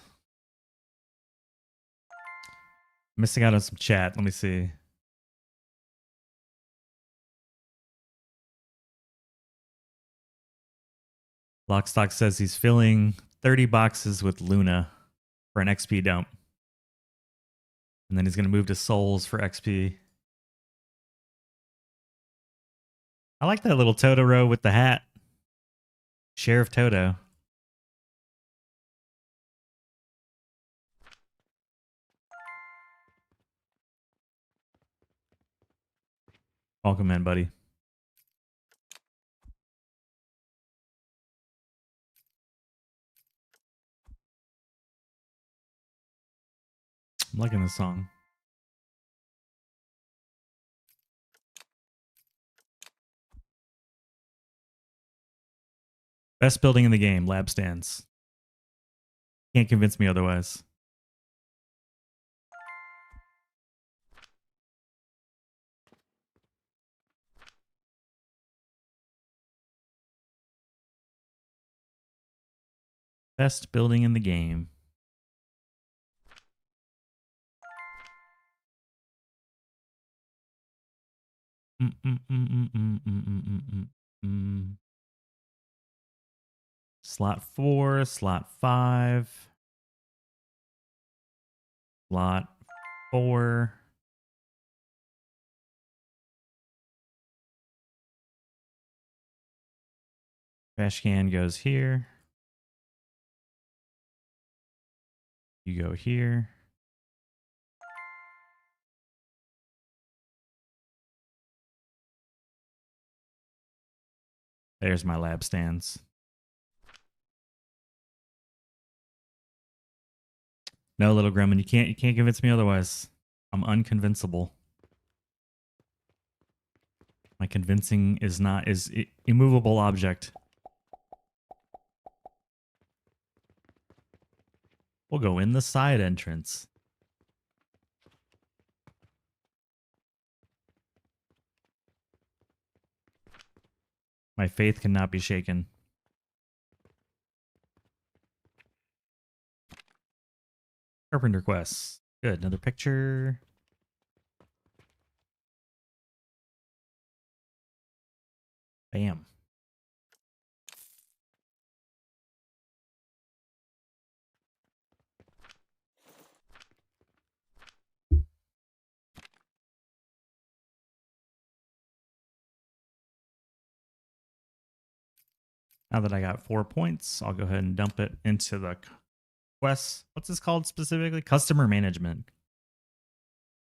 Missing out on some chat. Let me see. Lockstock says he's filling 30 boxes with Luna for an XP dump. And then he's going to move to Souls for XP. I like that little Totoro with the hat. Sheriff Toto. Welcome in, buddy. I'm liking this song. Best building in the game, lab stands. Can't convince me otherwise. Best building in the game. Slot 4, slot 5. Slot 4. Trash can goes here. You go here. There's my lab stands. No, little gremlin, you can't convince me otherwise. I'm unconvincible. My convincing is immovable object. We'll go in the side entrance. My faith cannot be shaken. Carpenter quests. Good. Another picture. Bam. Now that I got 4 points, I'll go ahead and dump it into the quests. What's this called specifically? Customer management.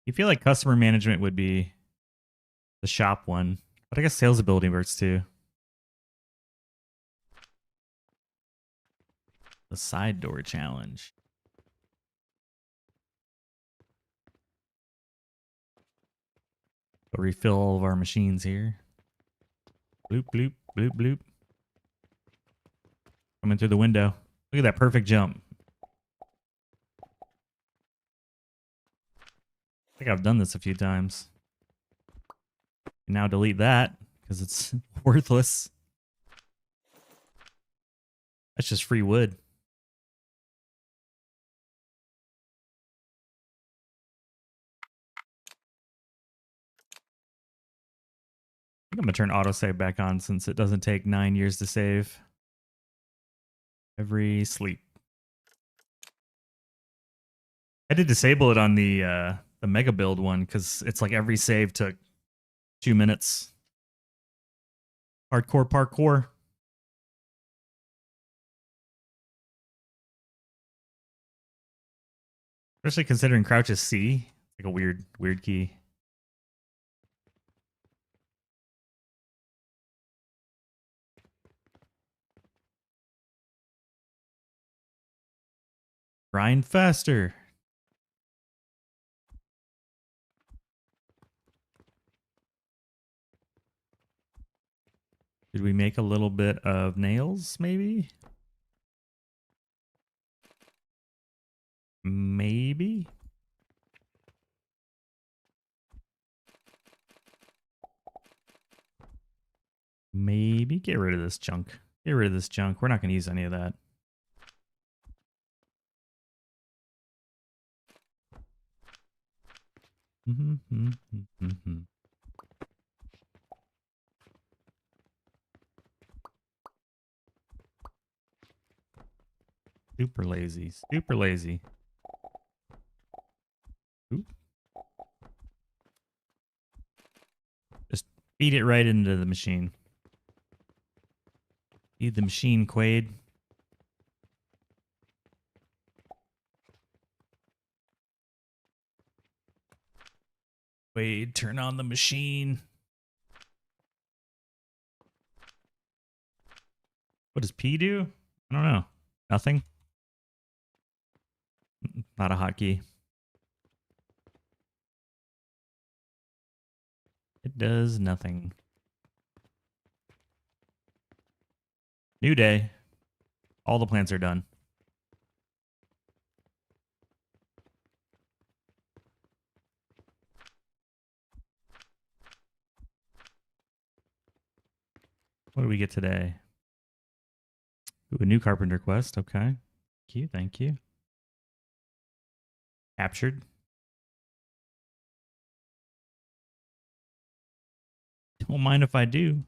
You feel like customer management would be the shop one, but I guess sales ability works too. The side door challenge. Go refill all of our machines here. Bloop, bloop, bloop, bloop. Coming through the window. Look at that perfect jump. think I've done this a few times. Now delete that because it's worthless. That's just free wood. I think I'm gonna turn autosave back on since it doesn't take 9 years to save. Every sleep. I did disable it on the mega build one because it's like every save took 2 minutes. Hardcore parkour. Especially considering crouch is C. It's like a weird key. Grind faster. Did we make a little bit of nails, maybe? Maybe? Maybe. Get rid of this junk. Get rid of this junk. We're not going to use any of that. Super lazy. Super lazy. Oop. Just feed it right into the machine. Feed the machine, Quaid. Quaid, turn on the machine. What does P do? I don't know. Nothing? Not a hotkey. It does nothing. New day. All the plants are done. What do we get today? Ooh, a new carpenter quest. Okay. Thank you. Thank you. Captured. Don't mind if I do.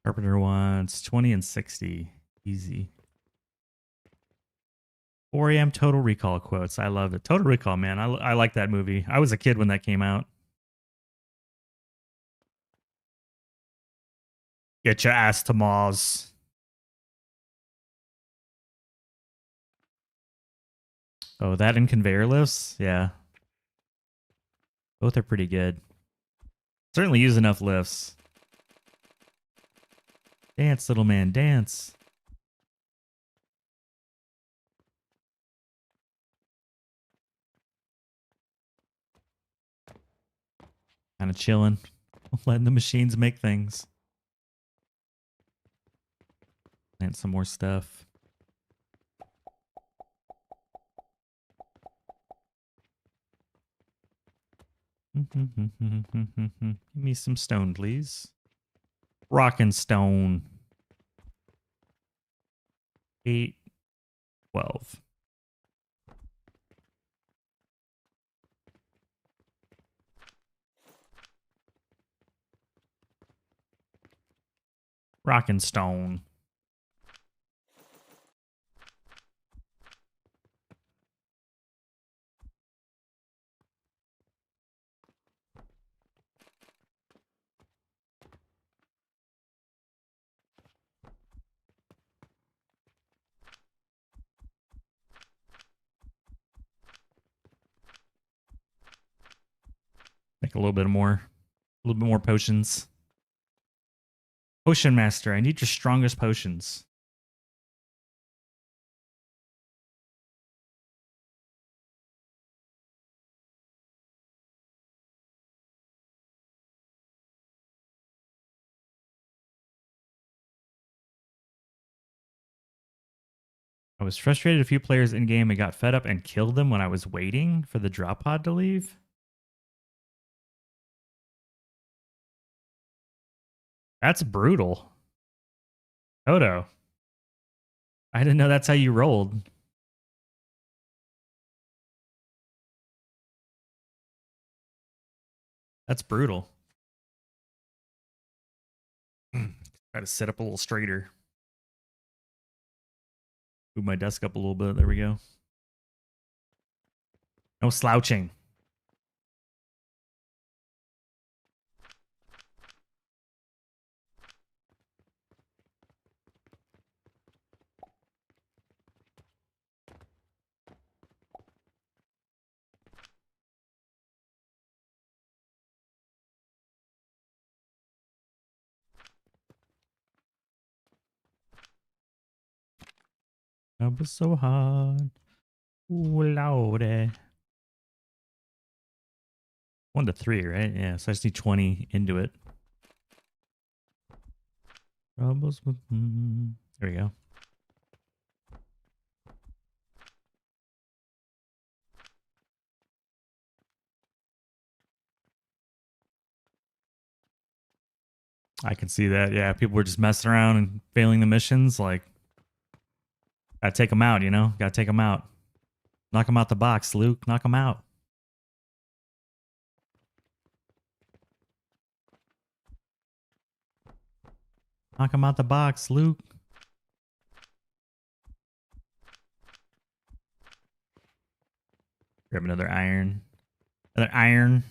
Carpenter wants 20 and 60. Easy. 4 a.m. Total Recall quotes. I love it. Total Recall, man. I like that movie. I was a kid when that came out. Get your ass to Mars. Oh, that and conveyor lifts? Yeah. Both are pretty good. Certainly use enough lifts. Dance, little man, dance. Kind of chilling. Letting the machines make things. Plant some more stuff. Give me some stone, please. Rock and stone. 8, 12. Rock and stone. Make a little bit more potions. Potion Master, I need your strongest potions. I was frustrated a few players in game and got fed up and killed them when I was waiting for the drop pod to leave. That's brutal. Toto. I didn't know that's how you rolled. That's brutal. Try to sit up a little straighter. Move my desk up a little bit. There we go. No slouching. That was so hard. Ooh, lordy. 1 to 3, right? Yeah, so I just need 20 into it. Troubles with... There we go. I can see that. Yeah, people were just messing around and failing the missions. Like, gotta take them out, you know? Gotta take them out. Knock them out the box, Luke. Knock them out. Knock them out the box, Luke. Grab another iron. Another iron.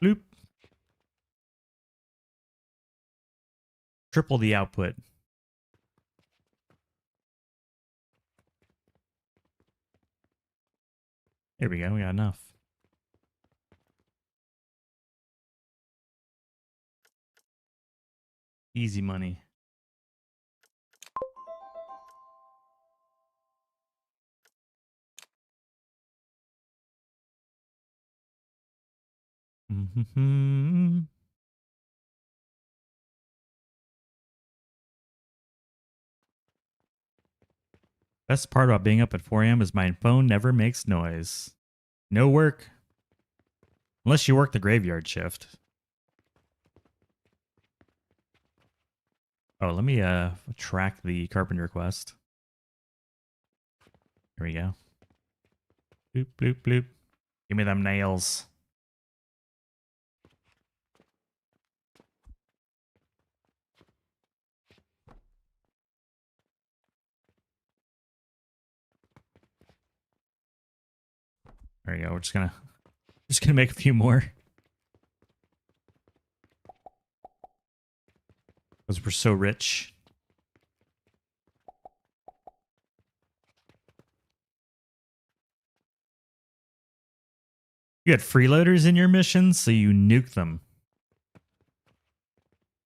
Bloop. Triple the output. There we go. We got enough. Easy money. Mm-hmm. Best part about being up at 4 a.m. is my phone never makes noise. No work. Unless you work the graveyard shift. Oh, let me track the carpenter quest. Here we go. Bloop, bloop, bloop. Give me them nails. There we go. We're just gonna make a few more. Because we're so rich. You had freeloaders in your missions, so you nuke them.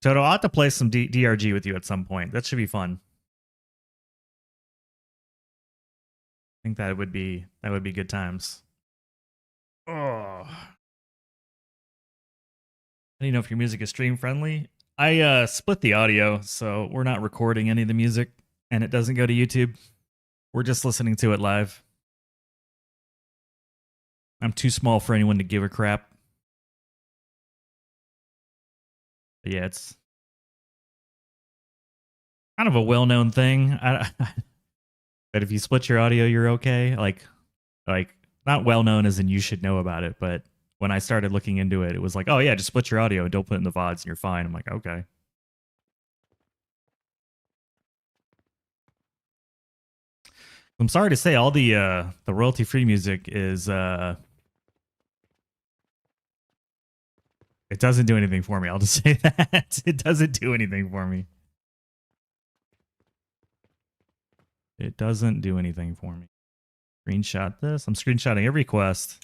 Toto, I'll have to play some DRG with you at some point. That should be fun. I think that would be good times. Oh. I don't know if your music is stream friendly. I split the audio, so we're not recording any of the music, and it doesn't go to YouTube. We're just listening to it live. I'm too small for anyone to give a crap. But yeah, it's kind of a well-known thing. But if you split your audio, you're okay. Like not well-known as in you should know about it, but when I started looking into it, it was like, oh yeah, just split your audio and don't put it in the VODs and you're fine. I'm like, okay. I'm sorry to say all the royalty-free music is it doesn't do anything for me. I'll just say that. It doesn't do anything for me. It doesn't do anything for me. Screenshot this. I'm screenshotting every quest.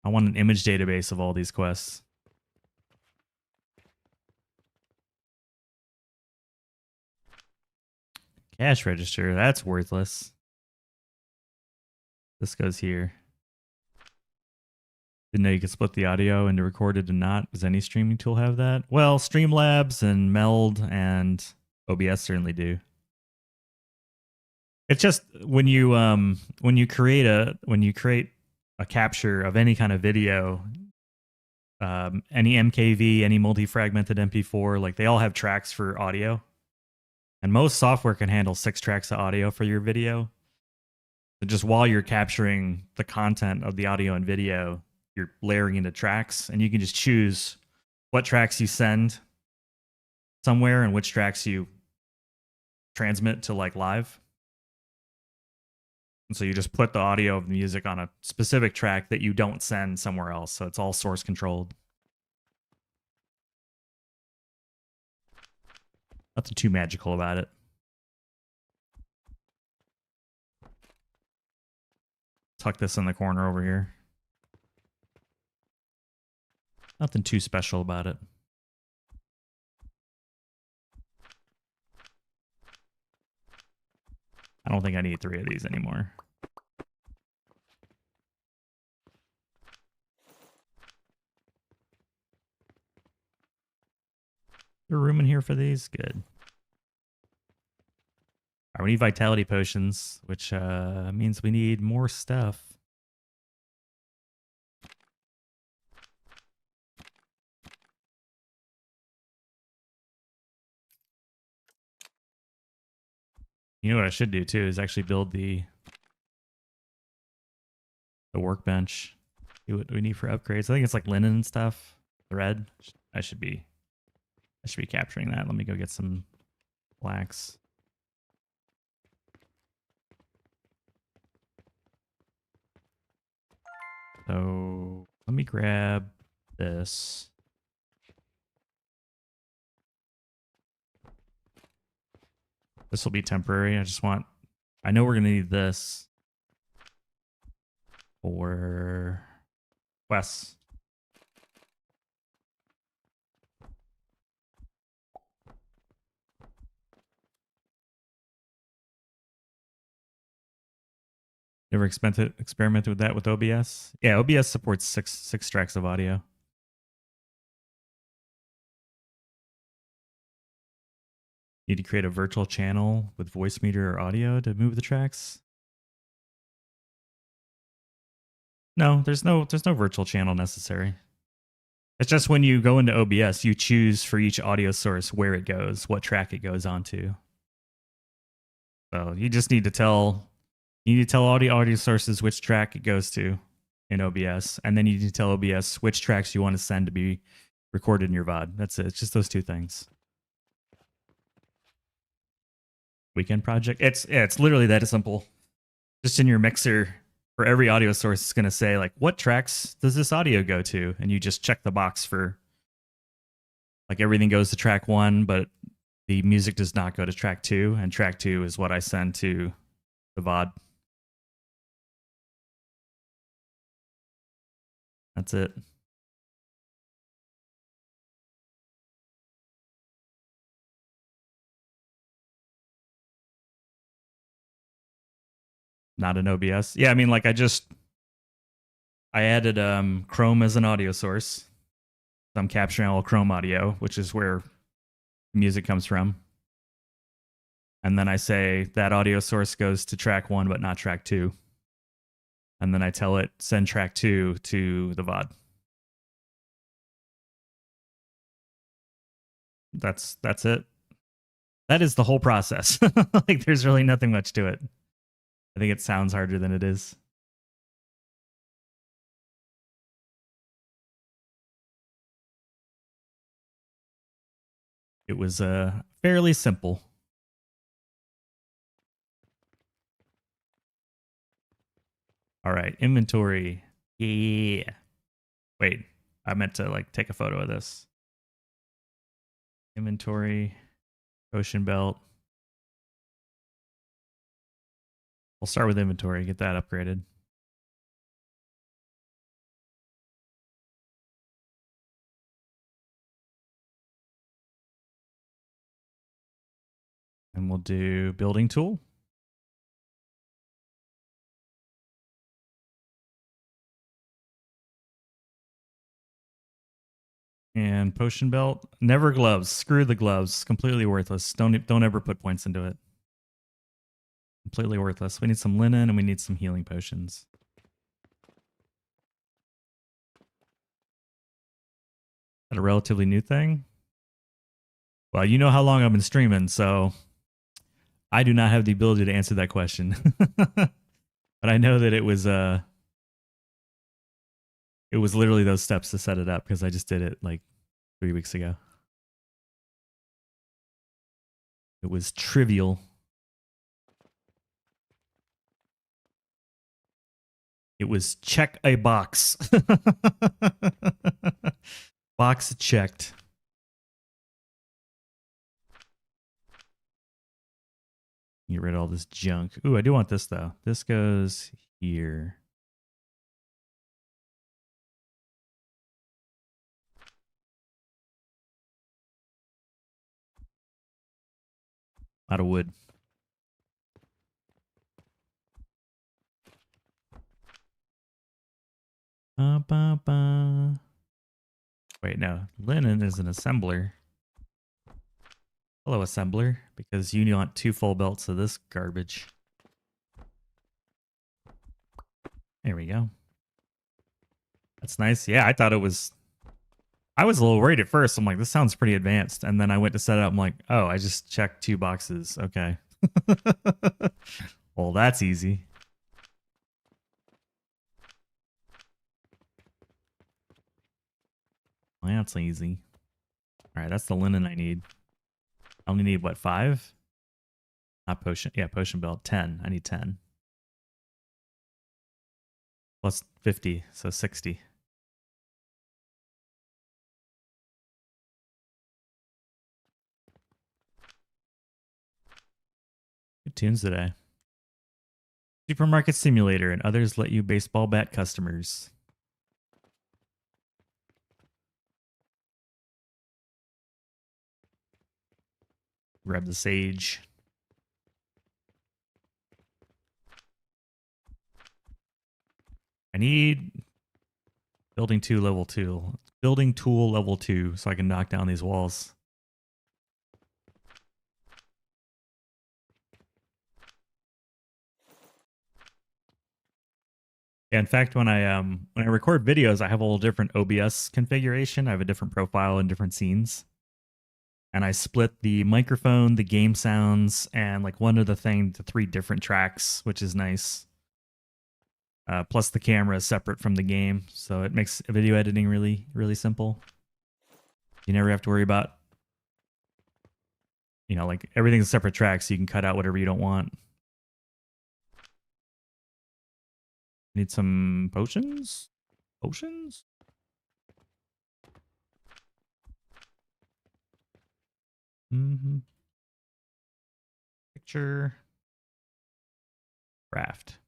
I want an image database of all these quests. Cash register. That's worthless. This goes here. Didn't know you could split the audio into recorded and not. Does any streaming tool have that? Well, Streamlabs and Meld and OBS certainly do. It's just when you create a capture of any kind of video, any MKV, any multi-fragmented MP4, like they all have tracks for audio, and most software can handle 6 tracks of audio for your video. So just while you're capturing the content of the audio and video, you're layering into tracks, and you can just choose what tracks you send somewhere and which tracks you transmit to like live. And so you just put the audio of the music on a specific track that you don't send somewhere else. So it's all source controlled. Nothing too magical about it. Tuck this in the corner over here. Nothing too special about it. I don't think I need 3 of these anymore. There room in here for these? Good. All right, we need vitality potions, which means we need more stuff. You know what I should do too is actually build the workbench. See what we need for upgrades. I think it's like linen and stuff. Thread. I should be capturing that. Let me go get some flax. So let me grab this. This will be temporary. I know we're going to need this for quests. Never experimented with that with OBS? Yeah, OBS supports six tracks of audio. Need to create a virtual channel with voice meter or audio to move the tracks? No, there's no virtual channel necessary. It's just when you go into OBS, you choose for each audio source where it goes, what track it goes onto. So you just need to tell all the audio sources which track it goes to in OBS, and then you need to tell OBS which tracks you want to send to be recorded in your VOD. That's it. It's just those 2 things. Weekend project. It's literally that simple. Just in your mixer, for every audio source, it's going to say like, what tracks does this audio go to? And you just check the box for like everything goes to track 1, but the music does not go to track 2, and track 2 is what I send to the VOD. That's it. Not an OBS. Yeah, I mean, like I added Chrome as an audio source. I'm capturing all Chrome audio, which is where music comes from. And then I say that audio source goes to track 1, but not track 2. And then I tell it, send track 2 to the VOD. That's it. That is the whole process. Like there's really nothing much to it. I think it sounds harder than it is. It was fairly simple. All right, inventory. Yeah. Wait, I meant to like take a photo of this. Inventory, ocean belt. We'll start with inventory, get that upgraded. And we'll do building tool. And potion belt. Never gloves. Screw the gloves. Completely worthless. Don't ever put points into it. Completely worthless. We need some linen and we need some healing potions. That a relatively new thing? Well, you know how long I've been streaming, so I do not have the ability to answer that question. But I know that it was literally those steps to set it up because I just did it like 3 weeks ago. It was trivial. It was check a box. Box checked. Get rid of all this junk. Ooh, I do want this though. This goes here. Out of wood. Wait, no. Linen is an assembler. Hello, assembler. Because you want 2 full belts of this garbage. There we go. That's nice. Yeah, I thought it was... I was a little worried at first. I'm like, this sounds pretty advanced. And then I went to set it up. I'm like, oh, I just checked 2 boxes. Okay. Well, that's easy. Well, that's easy. All right, that's the linen I need. I only need, what, 5? Not potion. Yeah, potion belt. 10. I need 10. Plus 50, so 60. Good tunes today. Supermarket Simulator and others let you baseball bat customers. Grab the sage. I need building 2 level 2. Building tool level 2 so I can knock down these walls. Yeah, in fact, when I record videos, I have a little different OBS configuration. I have a different profile and different scenes. And I split the microphone, the game sounds, and like one other thing to 3 different tracks, which is nice. Plus the camera is separate from the game, so it makes video editing really, really simple. You never have to worry about, you know, like everything's a separate track, so you can cut out whatever you don't want. Need some potions? Potions? Picture. Craft.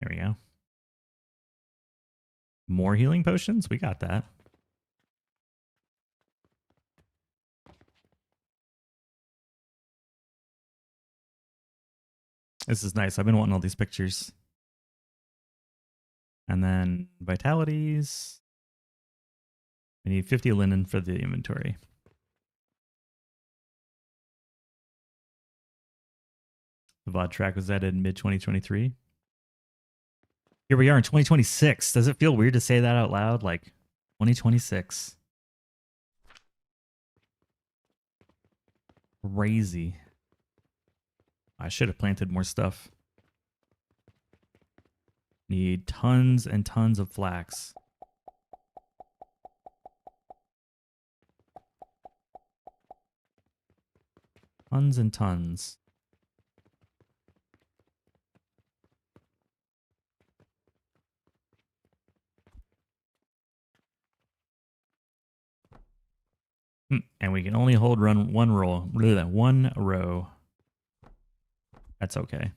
There we go. More healing potions? We got that. This is nice. I've been wanting all these pictures. And then vitalities. We need 50 linen for the inventory. The VOD track was added in mid-2023. Here we are in 2026. Does it feel weird to say that out loud? Like, 2026. Crazy. I should have planted more stuff. Need tons and tons of flax. Tons and tons. And we can only hold one row. That's okay.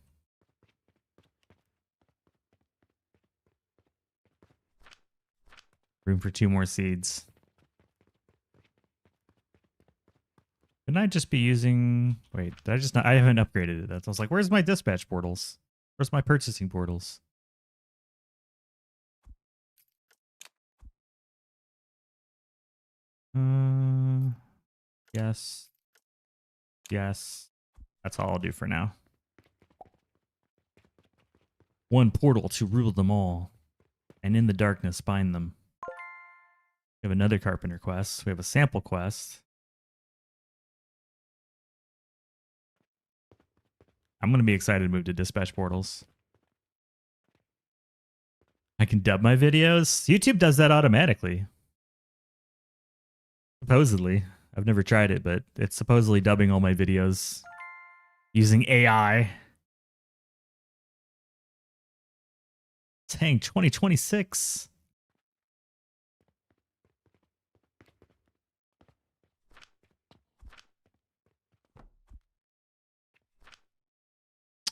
Room for 2 more seeds. Didn't I just be using... Wait, did I just not... I haven't upgraded it. I was like, where's my dispatch portals? Where's my purchasing portals? Yes. Yes. That's all I'll do for now. One portal to rule them all, and in the darkness bind them. We have another carpenter quest. We have a sample quest. I'm going to be excited to move to dispatch portals. I can dub my videos. YouTube does that automatically. Supposedly. I've never tried it, but it's supposedly dubbing all my videos using AI. Dang, 2026.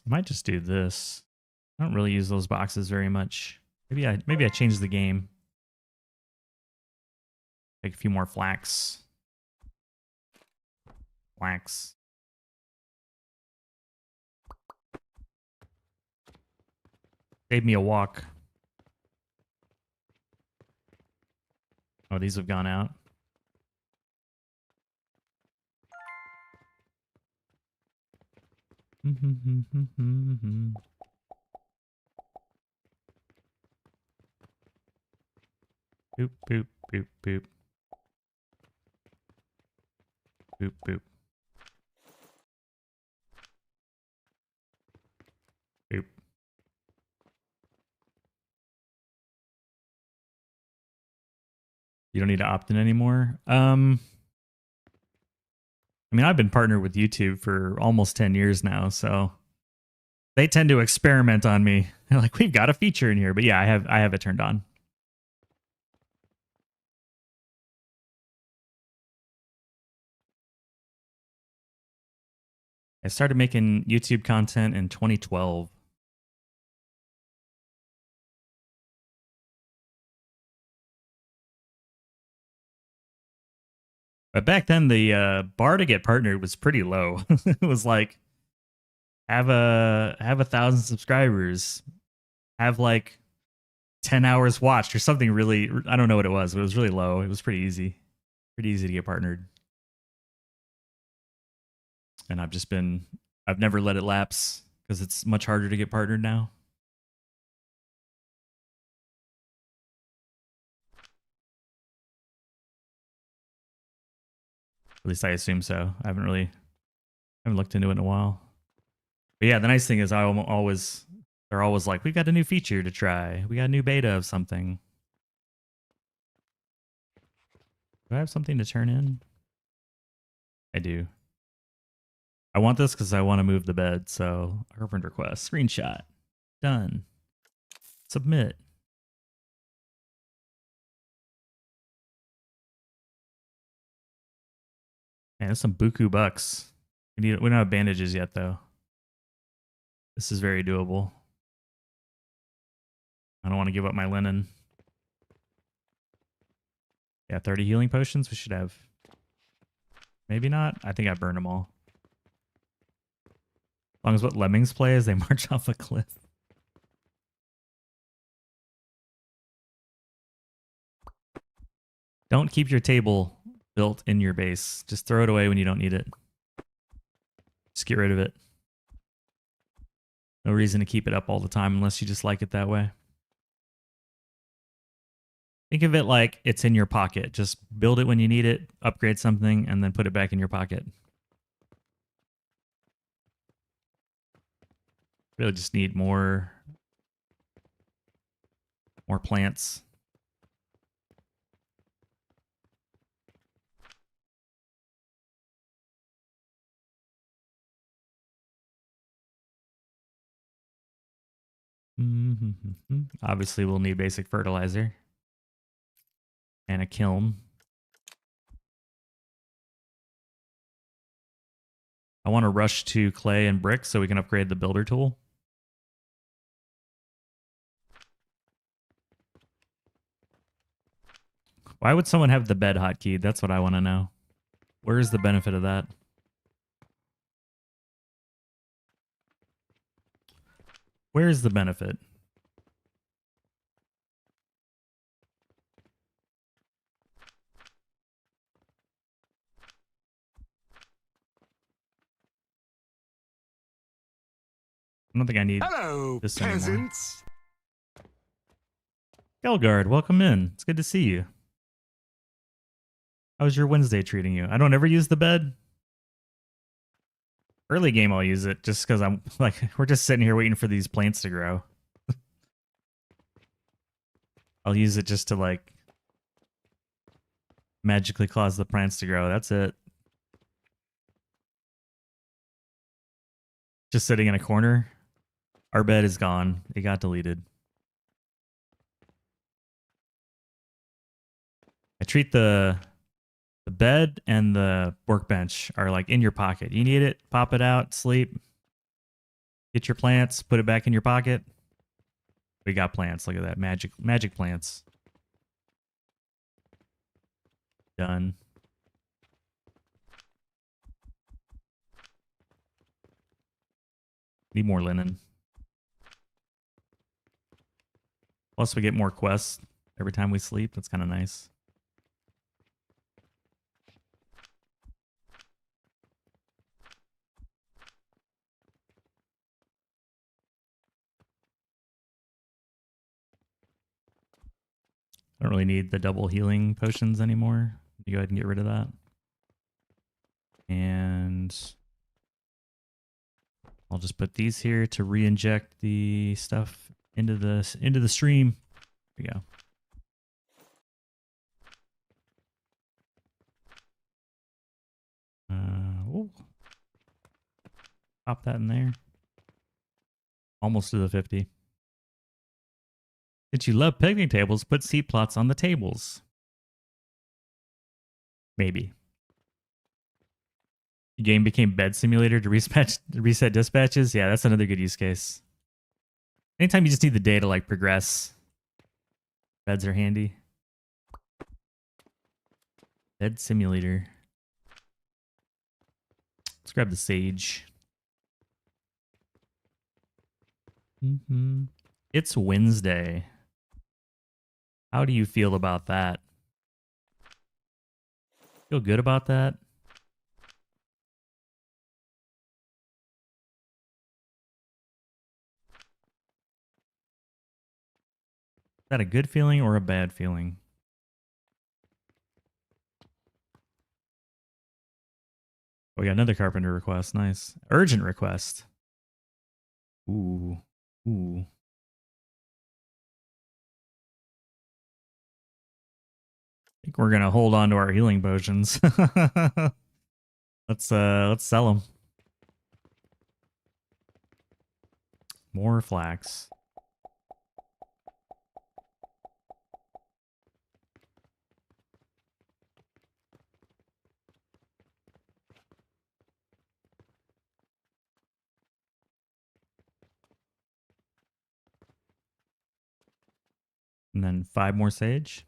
I might just do this. I don't really use those boxes very much. Maybe I change the game. Take a few more flax. Flax. Save me a walk. Oh, these have gone out. Boop, boop, boop, boop. Boop, boop. Boop. You don't need to opt in anymore. I mean, I've been partnered with YouTube for almost 10 years now, so they tend to experiment on me. They're like, we've got a feature in here, but yeah, I have it turned on. I started making YouTube content in 2012. But back then, the bar to get partnered was pretty low. It was like have 1,000 subscribers, have like 10 hours watched or something really. I don't know what it was, but it was really low. It was pretty easy to get partnered. And I've never let it lapse because it's much harder to get partnered now. At least I assume so. I haven't looked into it in a while. But yeah, the nice thing is they're always like, we've got a new feature to try. We got a new beta of something. Do I have something to turn in? I do. I want this because I want to move the bed. So urban request, screenshot, done. Submit. Man, there's some buku bucks. We don't have bandages yet though. This is very doable. I don't want to give up my linen. Yeah, 30 healing potions we should have. Maybe not. I think I burned them all. As long as what lemmings play is they march off a cliff. Don't keep your table built in your base. Just throw it away when you don't need it. Just get rid of it. No reason to keep it up all the time unless you just like it that way. Think of it like it's in your pocket. Just build it when you need it, upgrade something, and then put it back in your pocket. Really just need more plants. Obviously, we'll need basic fertilizer and a kiln. I want to rush to clay and brick so we can upgrade the builder tool. Why would someone have the bed hotkey? That's what I want to know. Where is the benefit of that? Where is the benefit? I don't think I need Hello, this anymore. peasants. Gelgard, welcome in. It's good to see you. How's your Wednesday treating you? I don't ever use the bed. Early game I'll use it just because I'm like, we're just sitting here waiting for these plants to grow. I'll use it just to like magically cause the plants to grow. That's it. Just sitting in a corner. Our bed is gone. It got deleted. I treat the bed and the workbench are like in your pocket. You need it, pop it out, sleep. Get your plants, put it back in your pocket. We got plants. Look at that. Magic plants. Done. Need more linen. Plus we get more quests every time we sleep. That's kind of nice. I don't really need the double healing potions anymore. You go ahead and get rid of that. And I'll just put these here to re-inject the stuff into the stream. There we go. Oh. Pop that in there. Almost to the 50. Since you love picnic tables, put seat plots on the tables. Maybe. The game became bed simulator to reset dispatches. Yeah, that's another good use case. Anytime you just need the day to like progress, beds are handy. Bed simulator. Let's grab the sage. It's Wednesday. How do you feel about that? Feel good about that? Is that a good feeling or a bad feeling? Oh, we got another carpenter request. Nice. Urgent request. Ooh. Ooh. I think we're gonna hold on to our healing potions. Let's sell them. More flax. And then 5 more sage.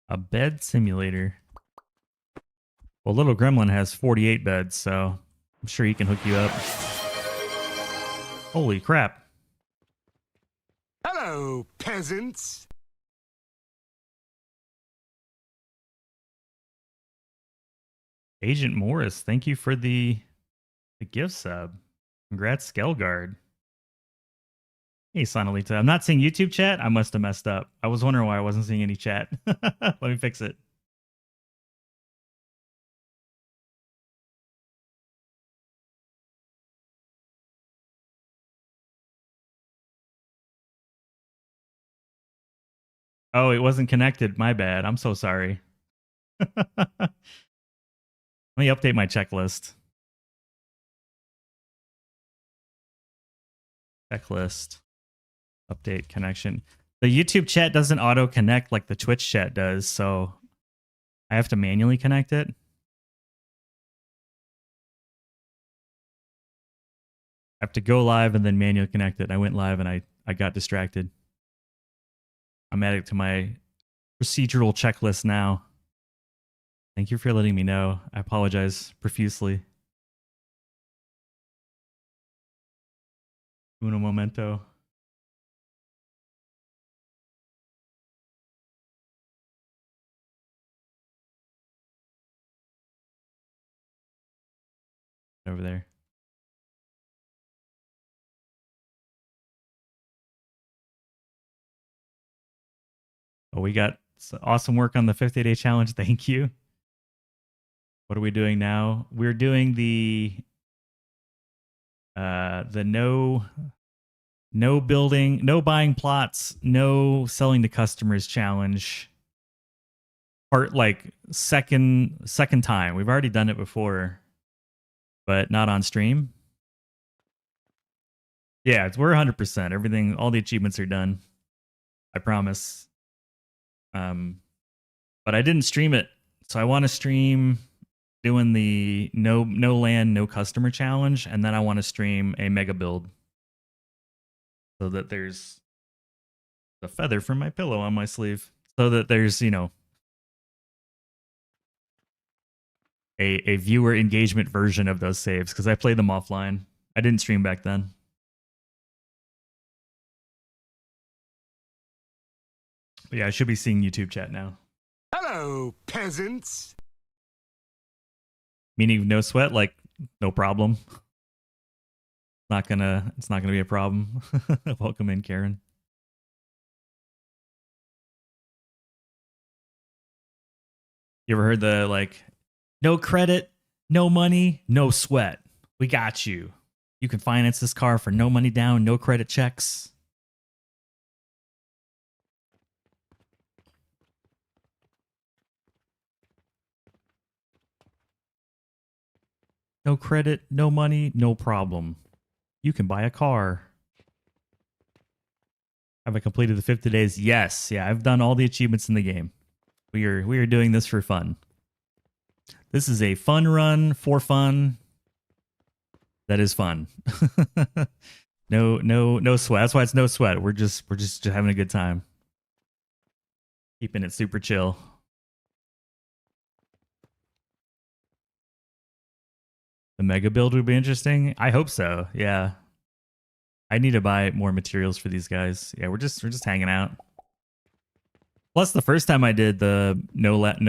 A bed simulator. Well, Little Gremlin has 48 beds, so I'm sure he can hook you up. Holy crap. Hello, peasants. Agent Morris, thank you for the gift sub. Congrats, Skelgard. Hey, Sonalita. I'm not seeing YouTube chat. I must have messed up. I was wondering why I wasn't seeing any chat. Let me fix it. Oh, it wasn't connected. My bad. I'm so sorry. Let me update my checklist. Checklist. Update connection. The YouTube chat doesn't auto connect like the Twitch chat does, so I have to manually connect it. I have to go live and then manually connect it. I went live and I got distracted. I'm adding it to my procedural checklist now. Thank you for letting me know. I apologize profusely. Uno momento. over there. Oh, we got awesome work on the 50-day challenge. Thank you. What are we doing now? We're doing the no building, no buying plots, no selling to customers challenge. Part like second time. We've already done it before, but not on stream. Yeah, we're 100%. Everything, all the achievements are done. I promise. But I didn't stream it, so I want to stream doing the no land, no customer challenge, and then I want to stream a mega build so that there's a feather from my pillow on my sleeve, so that there's, you know, a viewer engagement version of those saves, because I played them offline. I didn't stream back then. But yeah, I should be seeing YouTube chat now. Hello, peasants. Meaning no sweat, like no problem. It's not gonna be a problem. Welcome in, Karen. You ever heard the like, no credit, no money, no sweat. We got you. You can finance this car for no money down, no credit checks. No credit, no money, no problem. You can buy a car. Have I completed the 50 days? Yes. Yeah, I've done all the achievements in the game. We are doing this for fun. This is a fun run for fun. That is fun. No sweat. That's why it's no sweat. We're just having a good time. Keeping it super chill. The mega build would be interesting. I hope so. Yeah. I need to buy more materials for these guys. Yeah, we're just hanging out. Plus, the first time I did the no land,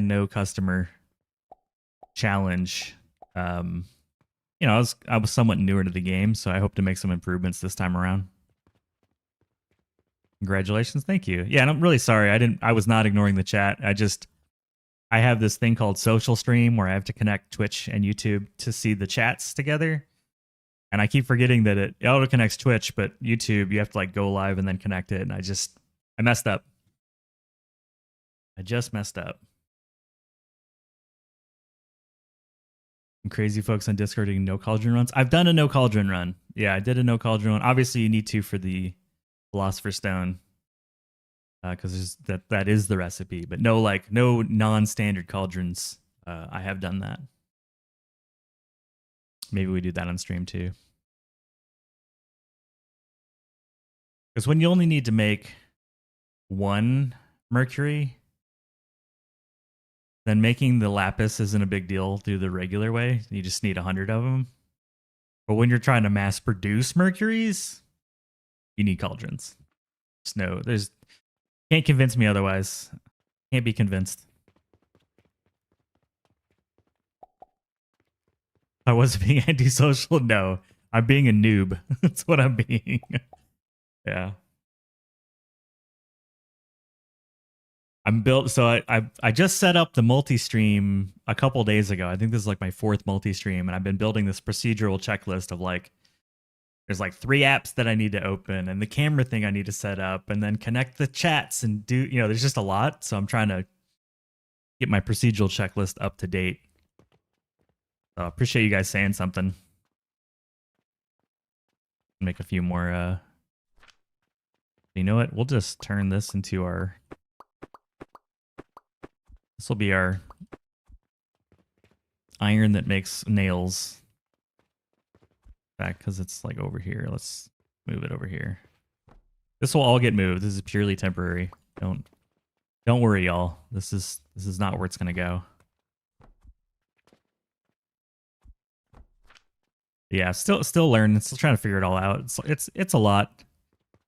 no customer challenge, you know, I was somewhat newer to the game, so I hope to make some improvements this time around. Congratulations, thank you. Yeah, and I'm really sorry. I was not ignoring the chat. I have this thing called social stream where I have to connect Twitch and YouTube to see the chats together. And I keep forgetting that it auto connects Twitch, but YouTube, you have to like go live and then connect it. And I messed up. I just messed up. Crazy folks on Discord doing no cauldron runs. I've done a no cauldron run. Yeah, I did a no cauldron run. Obviously, you need to for the Philosopher's Stone. Because that is the recipe, but no non-standard cauldrons. I have done that. Maybe we do that on stream too. Because when you only need to make one mercury, then making the lapis isn't a big deal through the regular way. You just need 100 of them. But when you're trying to mass produce mercuries, you need cauldrons. Can't convince me otherwise. Can't be convinced. I wasn't being antisocial. No, I'm being a noob. That's what I'm being. Yeah. I'm built. So I just set up the multi-stream a couple days ago. I think this is like my 4th multi-stream, and I've been building this procedural checklist of like, there's like 3 apps that I need to open and the camera thing I need to set up and then connect the chats and do, you know, there's just a lot. So I'm trying to get my procedural checklist up to date. So I appreciate you guys saying something. Make a few more, you know what? We'll just turn this into this will be our iron that makes nails. Back because it's like over here. Let's move it over here. This will all get moved. This is purely temporary. Don't worry, y'all. This is not where it's gonna go. Yeah, still learning. Still trying to figure it all out. It's a lot.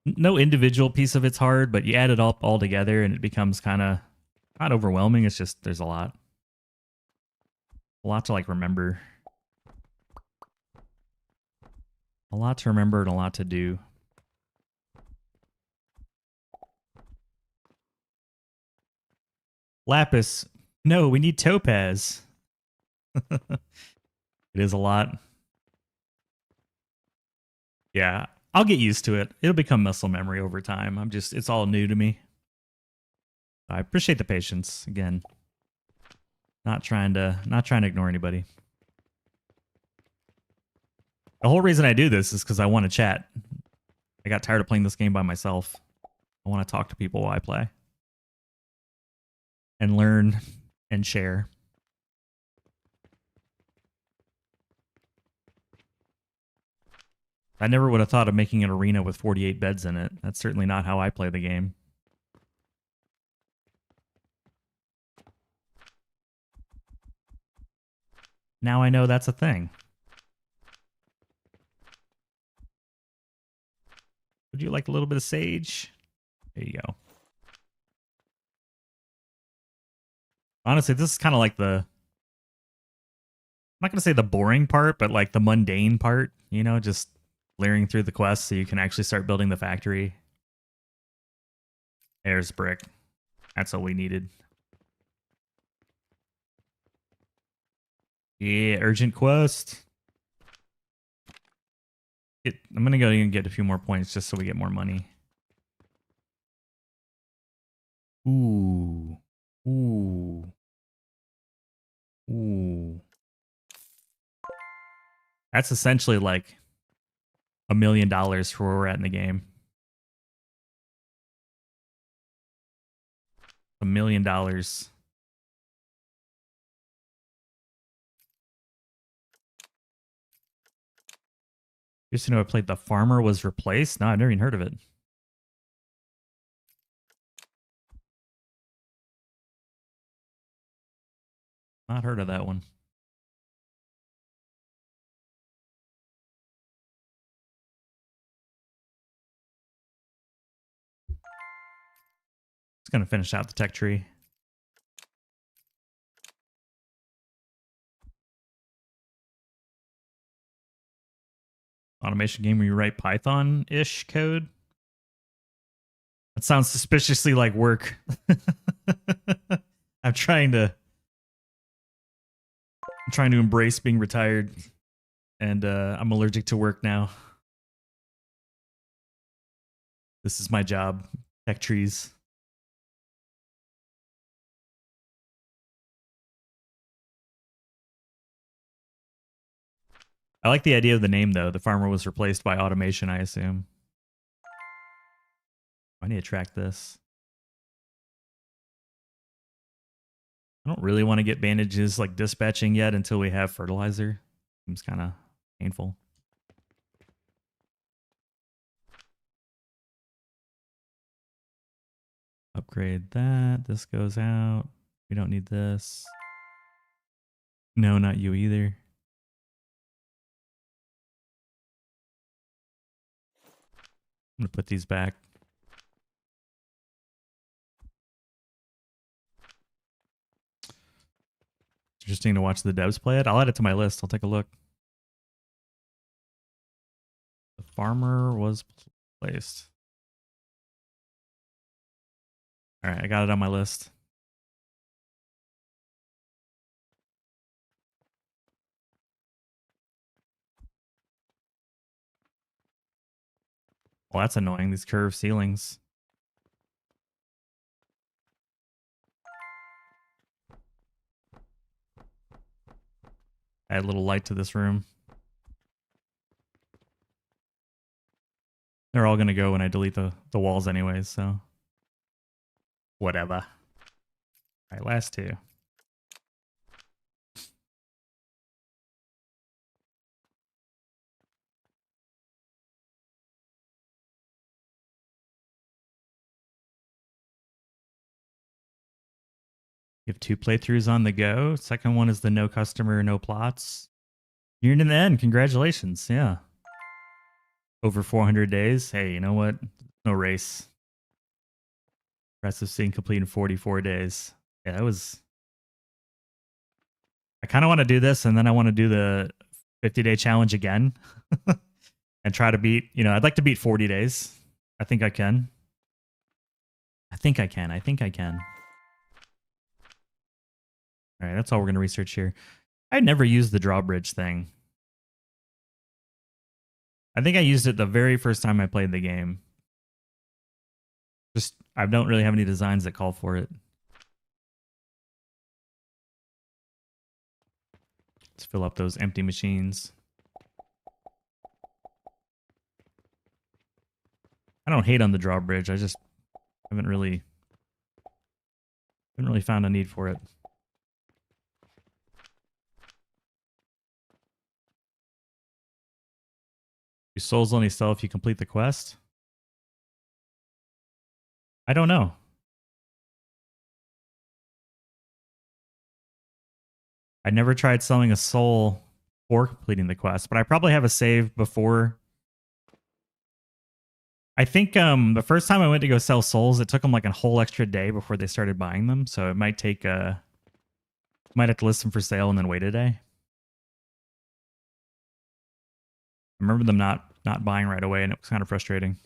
No individual piece of it's hard, but you add it all together and it becomes kind of not overwhelming. It's just there's a lot. A lot to like remember. A lot to remember and a lot to do. Lapis. No, we need topaz. It is a lot. Yeah, I'll get used to it. It'll become muscle memory over time. It's all new to me. I appreciate the patience again. Not trying to ignore anybody. The whole reason I do this is because I want to chat. I got tired of playing this game by myself. I want to talk to people while I play. And learn and share. I never would have thought of making an arena with 48 beds in it. That's certainly not how I play the game. Now I know that's a thing. Would you like a little bit of sage? There you go. Honestly, this is kind of like the... I'm not going to say the boring part, but like the mundane part. You know, just clearing through the quests so you can actually start building the factory. There's brick. That's all we needed. Yeah, urgent quest. I'm gonna go and get a few more points just so we get more money. Ooh. Ooh. Ooh. That's essentially like $1 million for where we're at in the game. $1 million. Used to know I played The Farmer was replaced. No, I've never even heard of it. Not heard of that one. Just gonna finish out the tech tree. Automation game where you write Python-ish code. That sounds suspiciously like work. I'm trying to embrace being retired, and I'm allergic to work now. This is my job. Tech trees. I like the idea of the name, though. The farmer was replaced by automation, I assume. I need to track this. I don't really want to get bandages like dispatching yet until we have fertilizer. Seems kind of painful. Upgrade that. This goes out. We don't need this. No, not you either. I'm going to put these back. It's interesting to watch the devs play it. I'll add it to my list. I'll take a look. The farmer was placed. All right, I got it on my list. Well, that's annoying, these curved ceilings. Add a little light to this room. They're all going to go when I delete the walls anyways, so... Whatever. All right, last two. You have 2 playthroughs on the go. Second one is the no customer, no plots. You're in the end. Congratulations. Yeah. Over 400 days. Hey, you know what? No race. Impressive seeing complete in 44 days. Yeah, that was... I kind of want to do this, and then I want to do the 50-day challenge again and try to beat, I'd like to beat 40 days. I think I can. I think I can. All right, that's all we're going to research here. I never used the drawbridge thing. I think I used it the very first time I played the game. Just, I don't really have any designs that call for it. Let's fill up those empty machines. I don't hate on the drawbridge. I just haven't really found a need for it. Do souls only sell if you complete the quest? I don't know. I never tried selling a soul for completing the quest, but I probably have a save before. I think the first time I went to go sell souls, it took them like a whole extra day before they started buying them. So it might take might have to list them for sale and then wait a day. I remember them not buying right away, and it was kind of frustrating.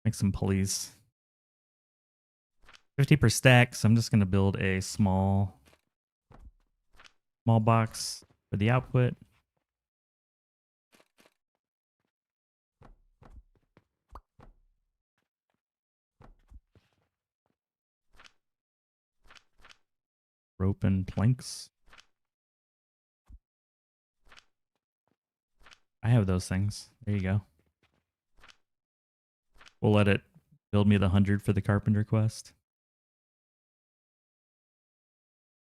Make some pulleys. 50 per stack, so I'm just going to build a small box for the output. Rope and planks. I have those things. There you go. We'll let it build me the 100 for the carpenter quest.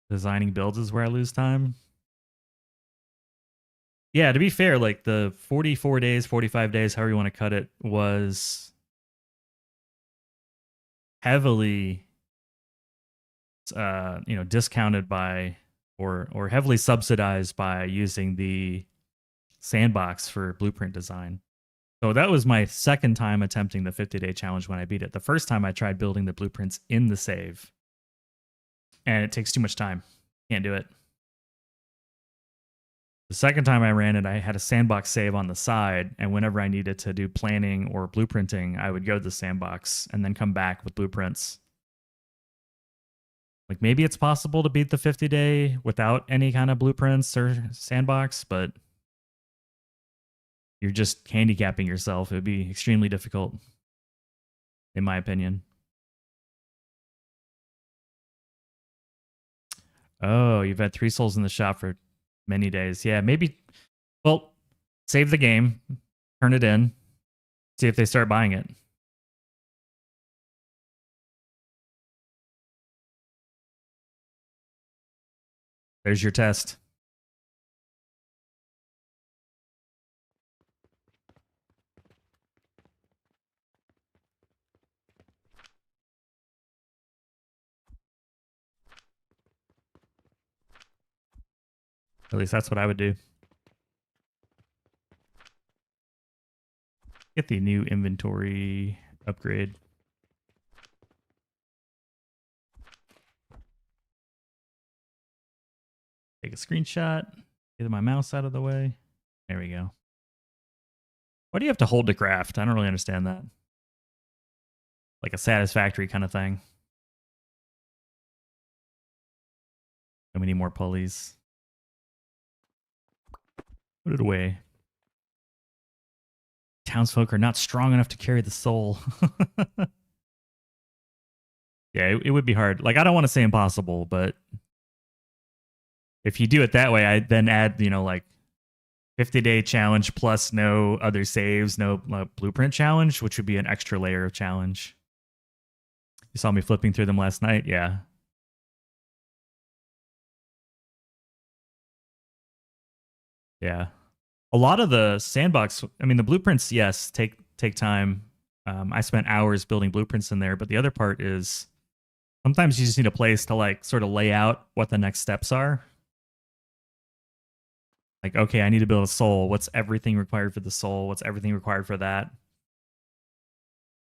Designing builds is where I lose time. Yeah, to be fair, like the 44 days, 45 days, however you want to cut it, was heavily discounted by or heavily subsidized by using the sandbox for blueprint design. So that was my second time attempting the 50-day challenge when I beat it. The first time I tried building the blueprints in the save, and it takes too much time. Can't do it. The second time I ran it, I had a sandbox save on the side, and whenever I needed to do planning or blueprinting, I would go to the sandbox and then come back with blueprints. Like maybe it's possible to beat the 50-day without any kind of blueprints or sandbox, but you're just handicapping yourself. It would be extremely difficult, in my opinion. Oh, you've had 3 souls in the shop for many days. Yeah, maybe. Well, save the game, turn it in, see if they start buying it. There's your test. At least that's what I would do. Get the new inventory upgrade. Take a screenshot. Get my mouse out of the way. There we go. Why do you have to hold to craft? I don't really understand that. Like a satisfactory kind of thing. And we need more pulleys. Put it away. Townsfolk are not strong enough to carry the soul. Yeah, it would be hard. Like, I don't want to say impossible, but if you do it that way, I then add, like 50-day challenge plus no other saves, no blueprint challenge, which would be an extra layer of challenge. You saw me flipping through them last night? Yeah. Yeah. A lot of the sandbox, I mean, the blueprints, yes, take time. I spent hours building blueprints in there, but the other part is sometimes you just need a place to like sort of lay out what the next steps are. Like, okay, I need to build a soul. What's everything required for the soul? What's everything required for that?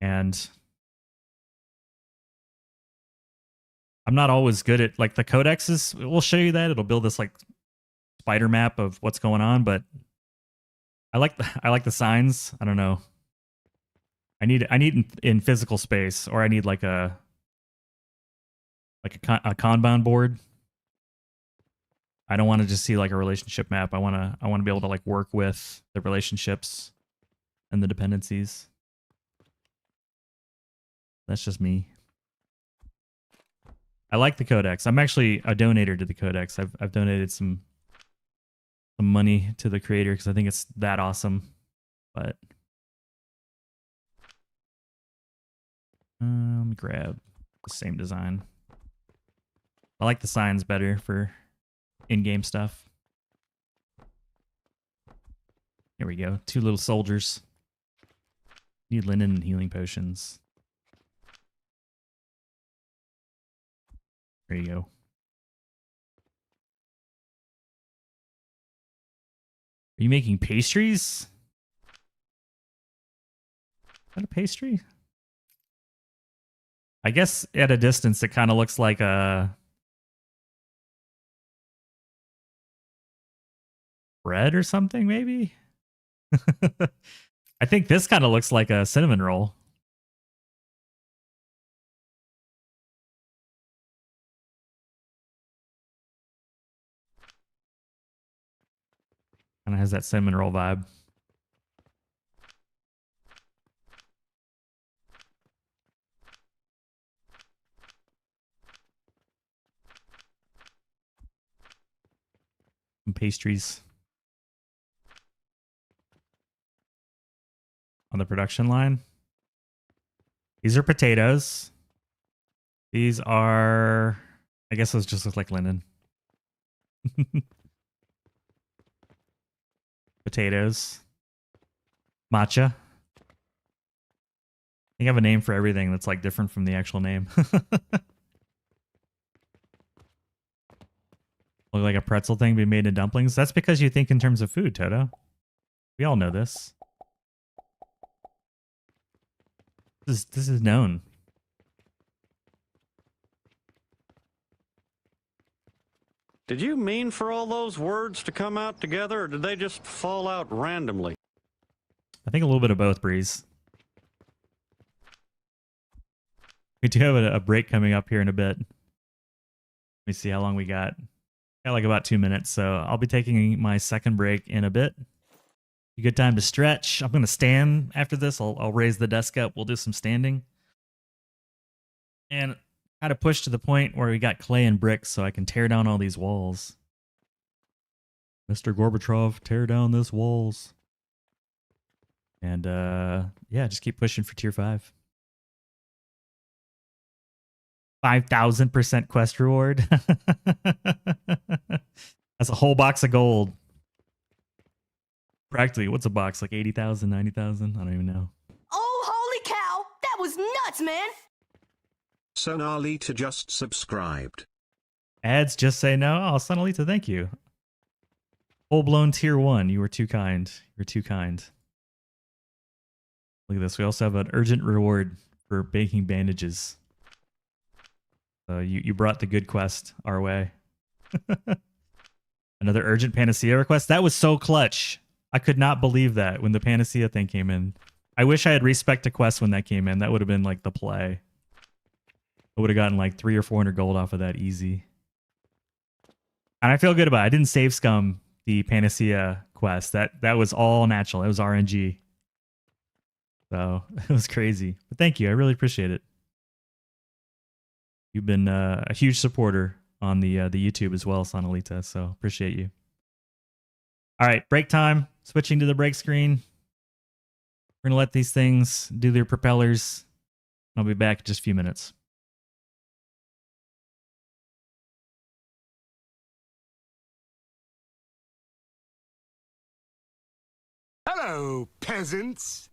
And I'm not always good at, like, the codexes will show you that. It'll build this like spider map of what's going on, but I like the signs. I don't know. I need in physical space, or I need like a Kanban board. I don't want to just see like a relationship map. I want to be able to like work with the relationships and the dependencies. That's just me. I like the codex. I'm actually a donator to the codex. I've donated some money to the creator because I think it's that awesome. But let me grab the same design. I like the signs better for in-game stuff. Here we go. 2 little soldiers. Need linen and healing potions. There you go. Are you making pastries? Is that a pastry? I guess at a distance it kind of looks like a bread or something, maybe? I think this kind of looks like a cinnamon roll. Kind of has that cinnamon roll vibe. Some pastries on the production line. These are potatoes. These are, I guess those just look like linen. Potatoes. Matcha. I think I have a name for everything that's like different from the actual name. Look like a pretzel thing being made in dumplings. That's because you think in terms of food, Toto. We all know this. This is known. Did you mean for all those words to come out together, or did they just fall out randomly? I think a little bit of both, Breeze. We do have a break coming up here in a bit. Let me see how long we got. Got like about 2 minutes, so I'll be taking my second break in a bit. A good time to stretch. I'm going to stand after this. I'll raise the desk up. We'll do some standing. And kind of push to the point where we got clay and bricks so I can tear down all these walls. Mr. Gorbachev, tear down this walls. And yeah, just keep pushing for tier 5. 5,000% quest reward. That's a whole box of gold. Practically, what's a box? Like 80,000, 90,000? I don't even know. Oh, holy cow! That was nuts, man! Sonalita just subscribed. Ads just say no. Oh, Sonalita, thank you. Full-blown tier 1. You were too kind. You're too kind. Look at this. We also have an urgent reward for baking bandages. So you brought the good quest our way. Another urgent panacea request. That was so clutch. I could not believe that when the panacea thing came in. I wish I had respect to quest when that came in. That would have been like the play. I would have gotten like 300 or 400 gold off of that easy. And I feel good about it. I didn't save scum the panacea quest. That was all natural. It was RNG. So it was crazy. But thank you. I really appreciate it. You've been a huge supporter on the YouTube as well, Sonalita. So appreciate you. All right, break time. Switching to the break screen. We're gonna let these things do their propellers. I'll be back in just a few minutes. Hello, peasants.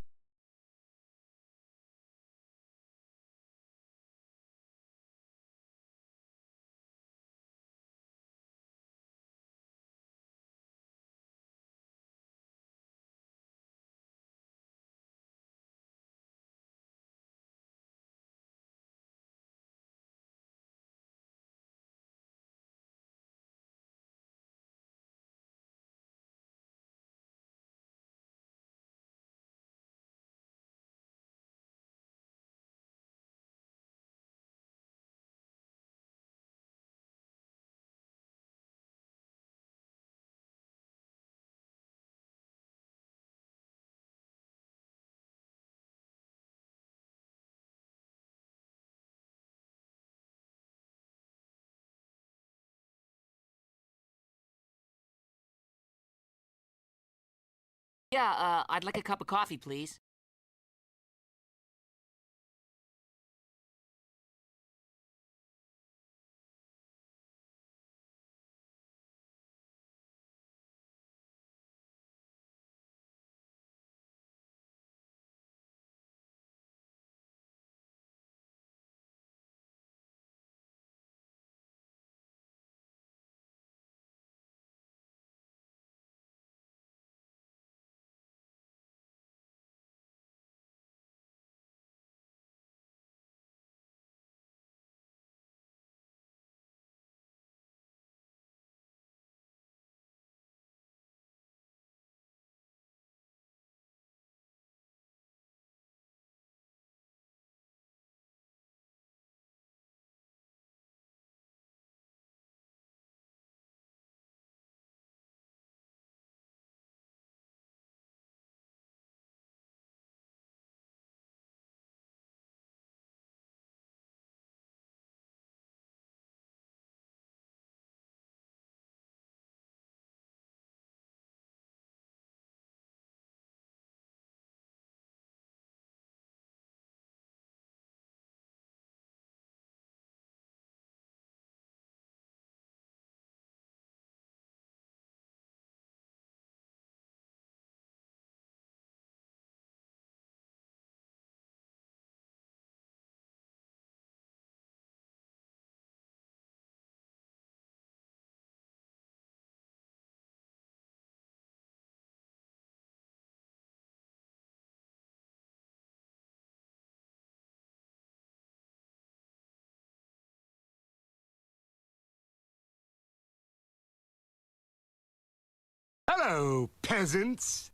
Yeah, I'd like a cup of coffee, please. Hello, peasants.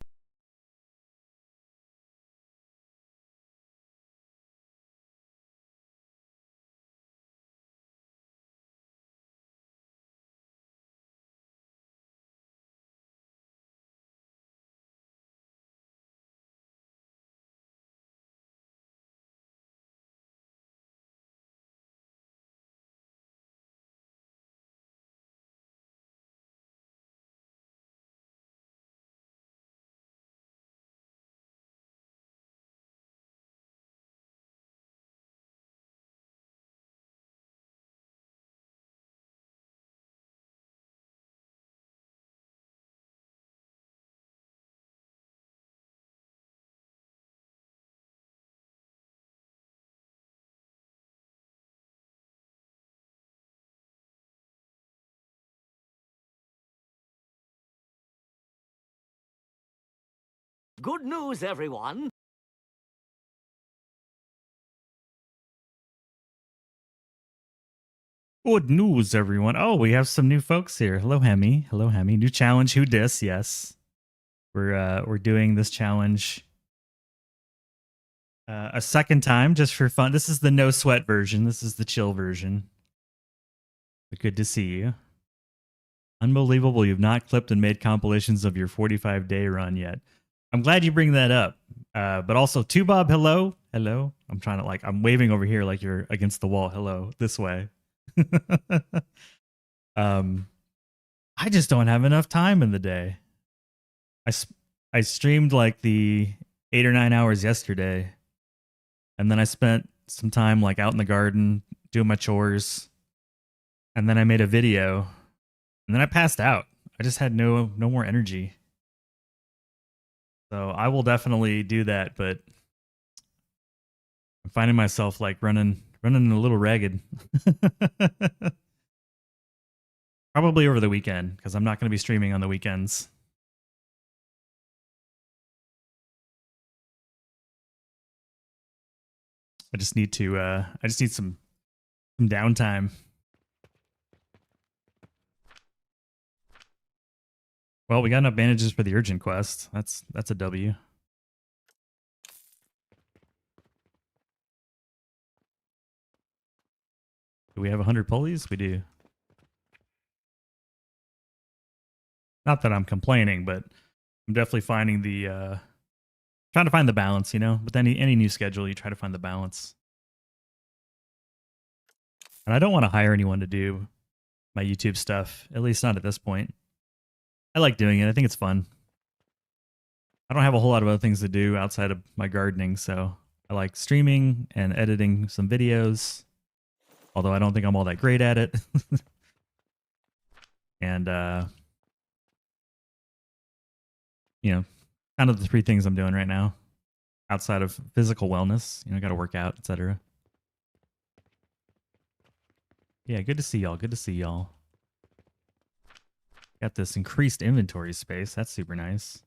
Good news, everyone. Good news, everyone. Oh, we have some new folks here. Hello, Hemi. Hello, Hemi. New challenge. Who dis? Yes, we're doing this challenge a second time just for fun. This is the no sweat version. This is the chill version. But good to see you. Unbelievable. You've not clipped and made compilations of your 45-day run yet. I'm glad you bring that up. But also, Bob, hello. Hello. I'm trying to I'm waving over here like you're against the wall. Hello. This way. I just don't have enough time in the day. I streamed like the 8 or 9 hours yesterday. And then I spent some time out in the garden doing my chores. And then I made a video. And then I passed out. I just had no more energy. So I will definitely do that, but I'm finding myself running a little ragged. Probably over the weekend, because I'm not going to be streaming on the weekends. I just need some downtime. Well, we got enough bandages for the urgent quest. That's a W. Do we have 100 pulleys? We do. Not that I'm complaining, but I'm definitely finding trying to find the balance, With any new schedule, you try to find the balance. And I don't want to hire anyone to do my YouTube stuff, at least not at this point. I like doing it. I think it's fun. I don't have a whole lot of other things to do outside of my gardening, so I like streaming and editing some videos, although I don't think I'm all that great at it. And, you know, kind of the three things I'm doing right now outside of physical wellness. You know, got to work out, etc. Yeah, good to see y'all. Good to see y'all. Got this increased inventory space. That's super nice.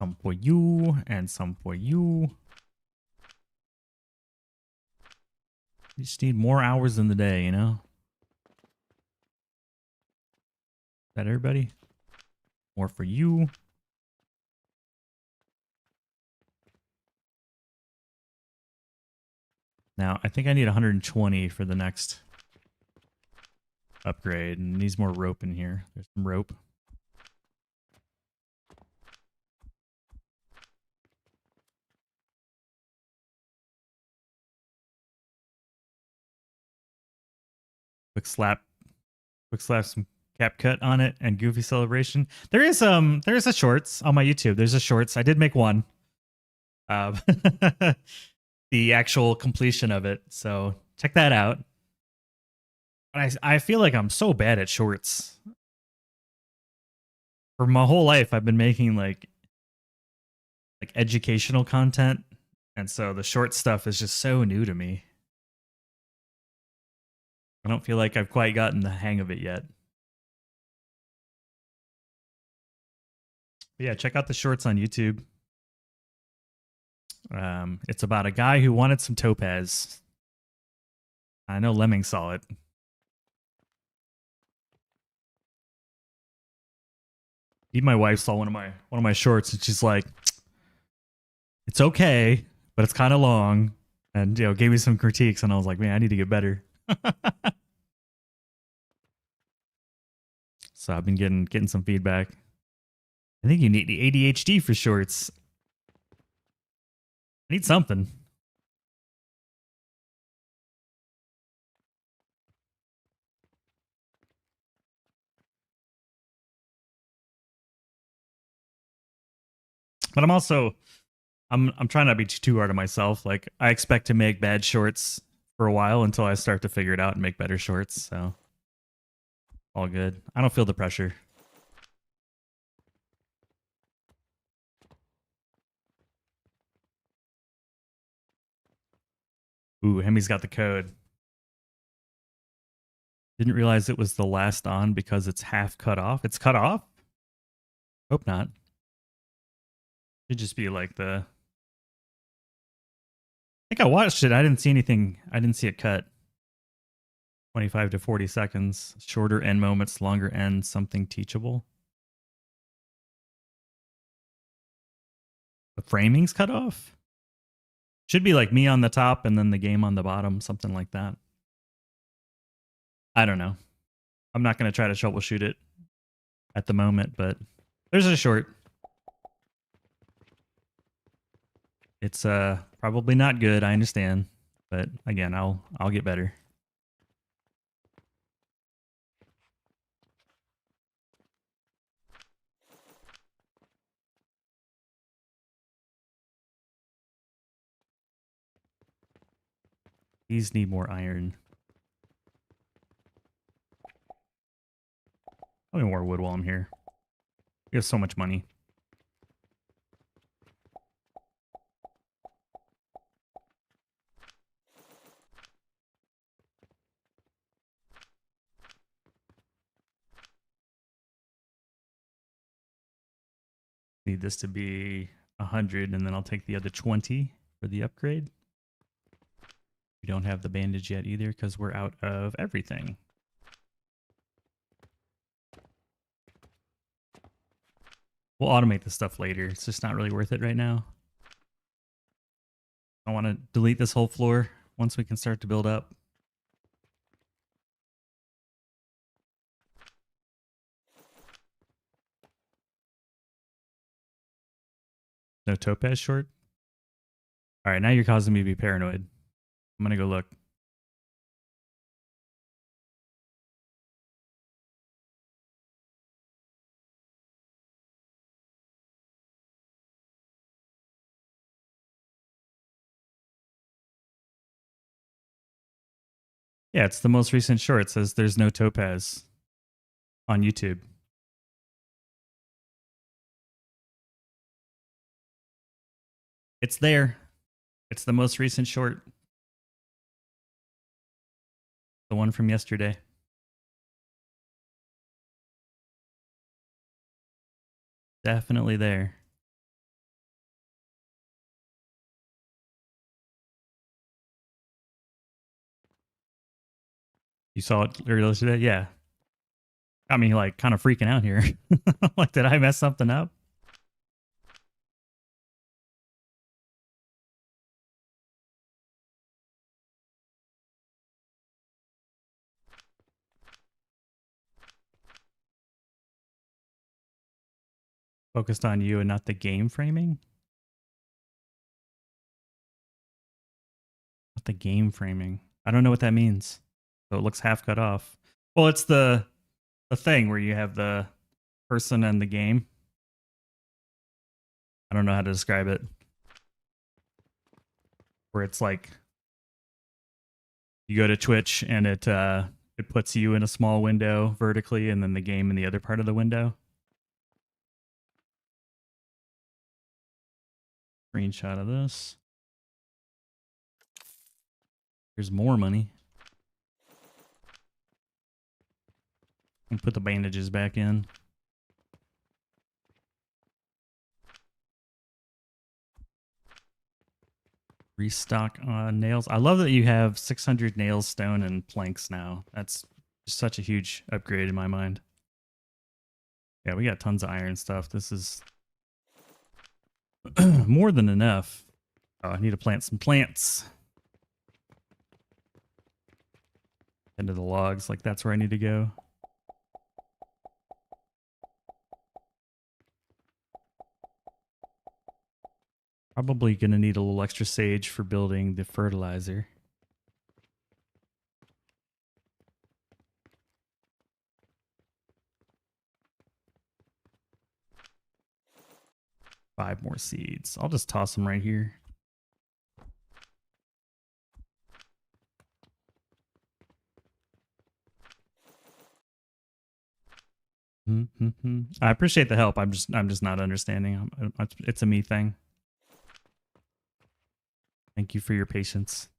Some for you and some for you. You just need more hours in the day, you know? Is that everybody? More for you. Now, I think I need 120 for the next upgrade. And needs more rope in here. There's some rope. Quick slap some cap cut on it and goofy celebration. There is a shorts on my YouTube. There's a shorts. I did make one. The actual completion of it. So check that out. I feel like I'm so bad at shorts. For my whole life I've been making like educational content, and so the short stuff is just so new to me. I don't feel like I've quite gotten the hang of it yet. But yeah, check out the shorts on YouTube. It's about a guy who wanted some topaz. I know Lemming saw it. Even my wife saw one of my shorts, and she's like, "It's okay, but it's kind of long," and gave me some critiques, and I was like, "Man, I need to get better." So I've been getting some feedback. I think you need the ADHD for shorts. I need something. But I'm trying not to be too hard on myself. Like, I expect to make bad shorts for a while until I start to figure it out and make better shorts. So all good. I don't feel the pressure. Ooh, Hemi's got the code. Didn't realize it was the last on because it's half cut off. It's cut off? Hope not. Should just be like I think I watched it. I didn't see anything. I didn't see it cut. 25 to 40 seconds. Shorter end moments, longer end, something teachable. The framing's cut off? Should be like me on the top and then the game on the bottom, something like that. I don't know. I'm not going to try to troubleshoot it at the moment, but there's a short. It's probably not good, I understand, but again, I'll get better. These need more iron. Probably more wood while I'm here. We have so much money. Need this to be 100, and then I'll take the other 20 for the upgrade. We don't have the bandage yet either because we're out of everything. We'll automate this stuff later. It's just not really worth it right now. I want to delete this whole floor once we can start to build up. No topaz short? All right, now you're causing me to be paranoid. I'm going to go look. Yeah, it's the most recent short. It says there's no topaz on YouTube. It's there. It's the most recent short. The one from yesterday. Definitely there. You saw it earlier today? Yeah. Got me like kind of freaking out here. Like, did I mess something up? Focused on you and not the game framing? Not the game framing. I don't know what that means. So it looks half cut off. Well, it's the thing where you have the person and the game. I don't know how to describe it. Where it's like you go to Twitch and it puts you in a small window vertically and then the game in the other part of the window. Screenshot of this. Here's more money. And put the bandages back in. Restock on nails. I love that you have 600 nails, stone, and planks now. That's such a huge upgrade in my mind. Yeah, we got tons of iron stuff. This is more than enough. Oh, I need to plant some plants. Into the logs, like that's where I need to go. Probably gonna need a little extra sage for building the fertilizer. Five more seeds. I'll just toss them right here. I appreciate the help. I'm just not understanding. It's a me thing. Thank you for your patience.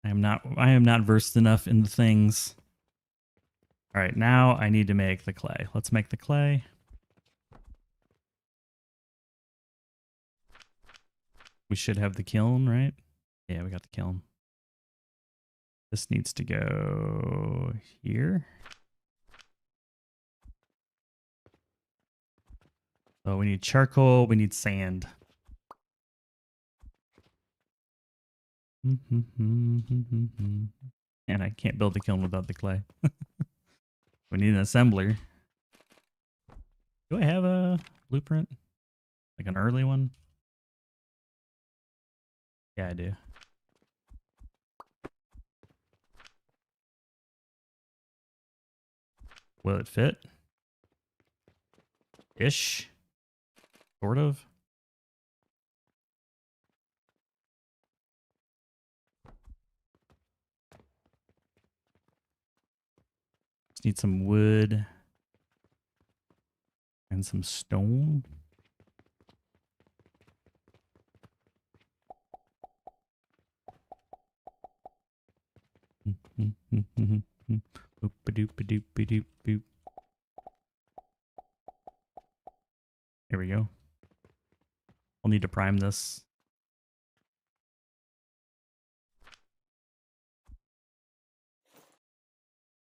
I am not versed enough in the things. All right, now I need to make the clay. Let's make the clay. We should have the kiln, right? Yeah, we got the kiln. This needs to go here. Oh, we need charcoal. We need sand. And I can't build the kiln without the clay. We need an assembler. Do I have a blueprint? Like an early one? Yeah, I do. Will it fit? Ish. Sort of. Just need some wood and some stone. Boop-a-doop-a-doop-a-doop-boop. Here we go. I'll need to prime this.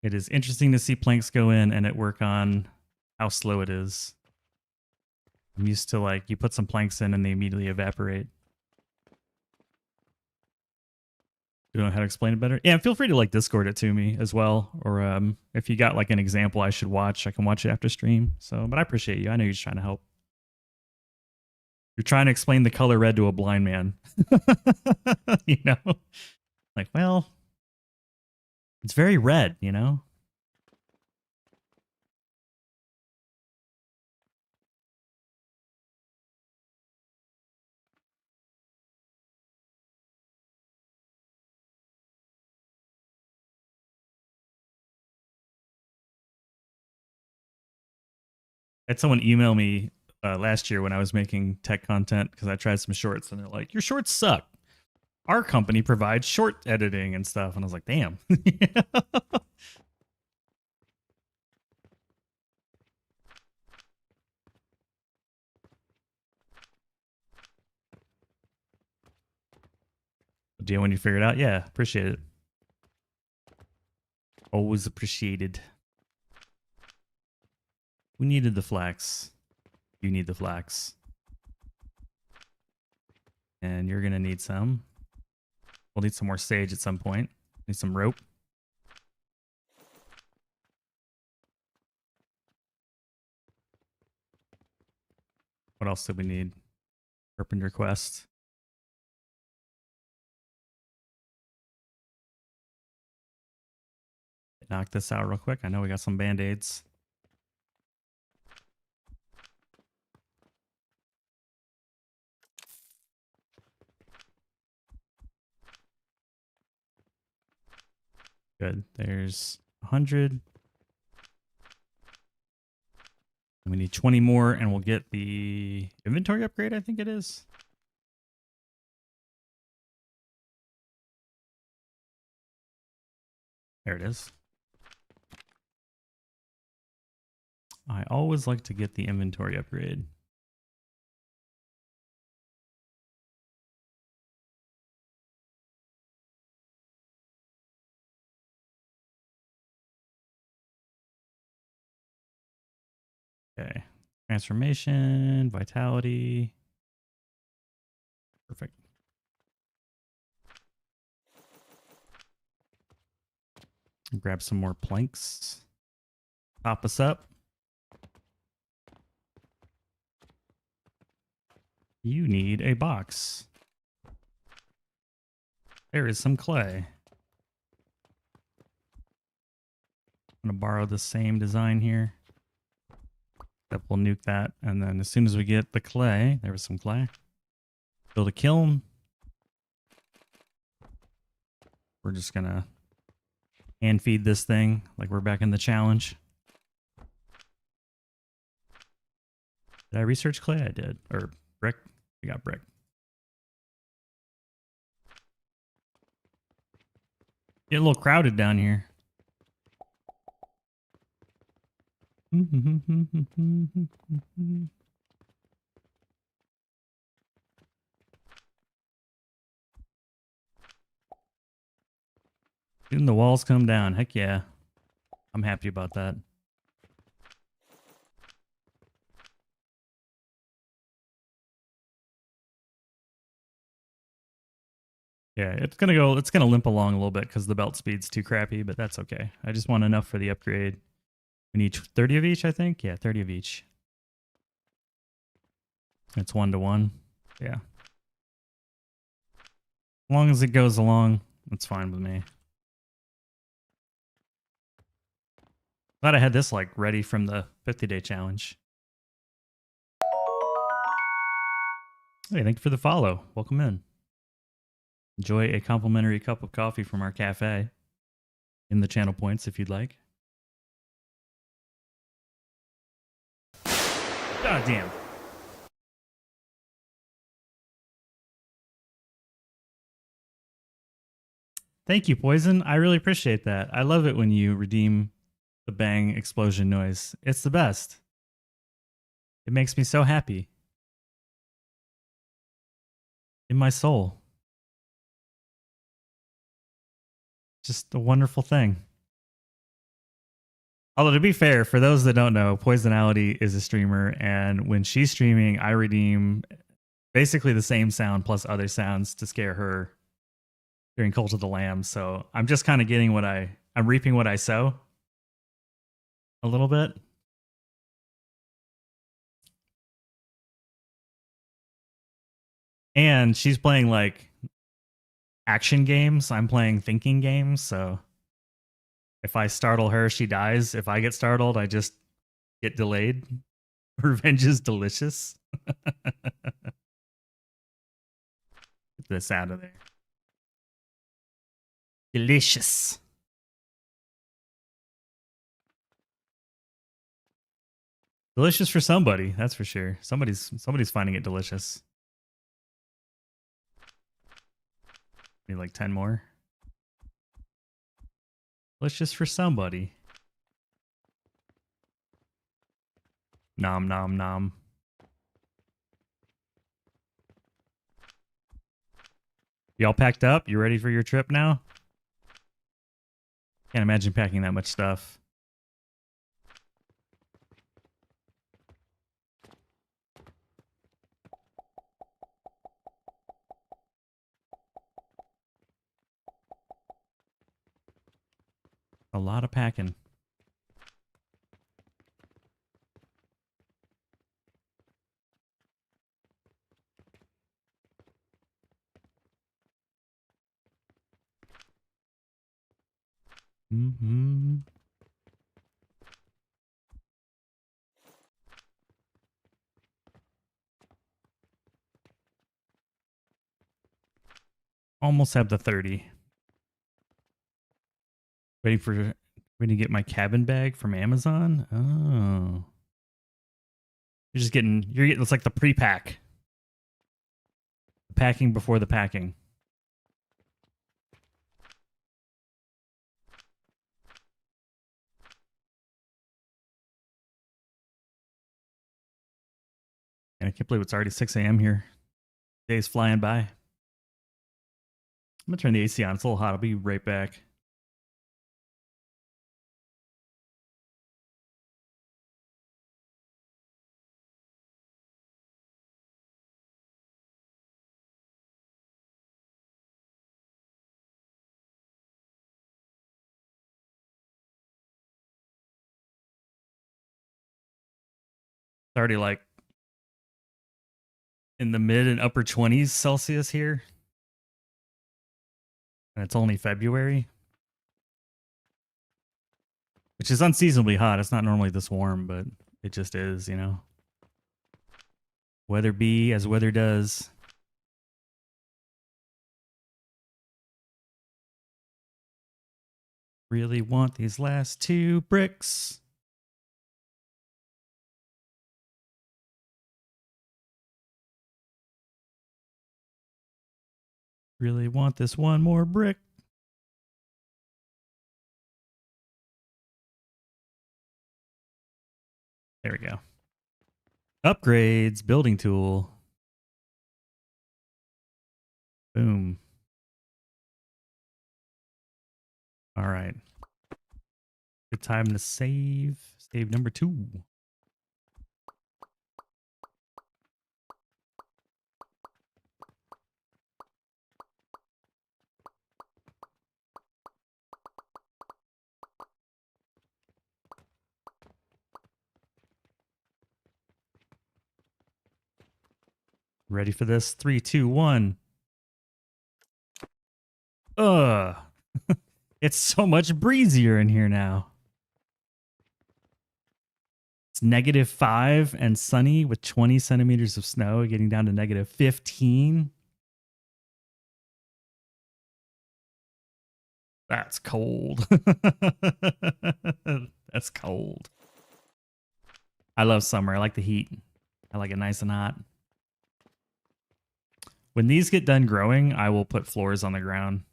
It is interesting to see planks go in and it work on how slow it is. I'm used to like, you put some planks in and they immediately evaporate. You don't know how to explain it better? Yeah, feel free to like Discord it to me as well. Or if you got like an example I should watch, I can watch it after stream. So, but I appreciate you. I know you're just trying to help. You're trying to explain the color red to a blind man. You know? Like, well, it's very red, you know? had someone email me last year when I was making tech content because I tried some shorts and they're like, your shorts suck. Our company provides short editing and stuff. And I was like, damn. Do you when you figure it out? Yeah, appreciate it. Always appreciated. Who needed the flax? You need the flax. And you're going to need some. We'll need some more sage at some point. Need some rope. What else did we need? Carpenter quest. Knock this out real quick. I know we got some band-aids. Good. There's 100. We need 20 more and we'll get the inventory upgrade, I think it is. There it is. I always like to get the inventory upgrade. Okay. Transformation, vitality. Perfect. Grab some more planks. Top us up. You need a box. There is some clay. I'm going to borrow the same design here. Except we'll nuke that. And then as soon as we get the clay, there was some clay. Build a kiln. We're just going to hand feed this thing like we're back in the challenge. Did I research clay? I did. Or brick. We got brick. Get a little crowded down here. Soon the walls come down. Heck yeah. I'm happy about that. Yeah, it's gonna limp along a little bit because the belt speed's too crappy, but that's okay. I just want enough for the upgrade. We need 30 of each, I think. Yeah, 30 of each. It's 1-to-1. Yeah. As long as it goes along, it's fine with me. Glad I had this like ready from the 50-day challenge. Hey, thank you for the follow. Welcome in. Enjoy a complimentary cup of coffee from our cafe in the channel points if you'd like. God damn. Thank you, Poison. I really appreciate that. I love it when you redeem the bang explosion noise. It's the best. It makes me so happy. In my soul. Just a wonderful thing. Although to be fair, for those that don't know, Poisonality is a streamer, and when she's streaming, I redeem basically the same sound plus other sounds to scare her during Cult of the Lamb. So I'm just kind of getting I'm reaping what I sow a little bit. And she's playing like action games. I'm playing thinking games. So if I startle her, she dies. If I get startled, I just get delayed. Revenge is delicious. Get this out of there. Delicious. Delicious for somebody, that's for sure. Somebody's finding it delicious. Need like 10 more. Delicious for somebody. Nom nom nom. Y'all packed up? You ready for your trip now? Can't imagine packing that much stuff. A lot of packing. Mm-hmm. Almost have the 30. Waiting to get my cabin bag from Amazon. Oh. You're getting it's like the pre-pack. The packing before the packing. And I can't believe it's already 6 a.m. here. Day's flying by. I'm gonna turn the AC on. It's a little hot. I'll be right back. It's already like in the mid and upper 20s Celsius here. And it's only February. Which is unseasonably hot. It's not normally this warm, but it just is, you know. Weather be as weather does. Really want these last 2 bricks. Really want this one more brick. There we go. Upgrades, building tool. Boom. All right. Good time to save. Save number 2. Ready for this? 3, 2, 1. Ugh. It's so much breezier in here now. It's -5 and sunny with 20 centimeters of snow, getting down to -15. That's cold. That's cold. I love summer. I like the heat. I like it nice and hot. When these get done growing, I will put floors on the ground.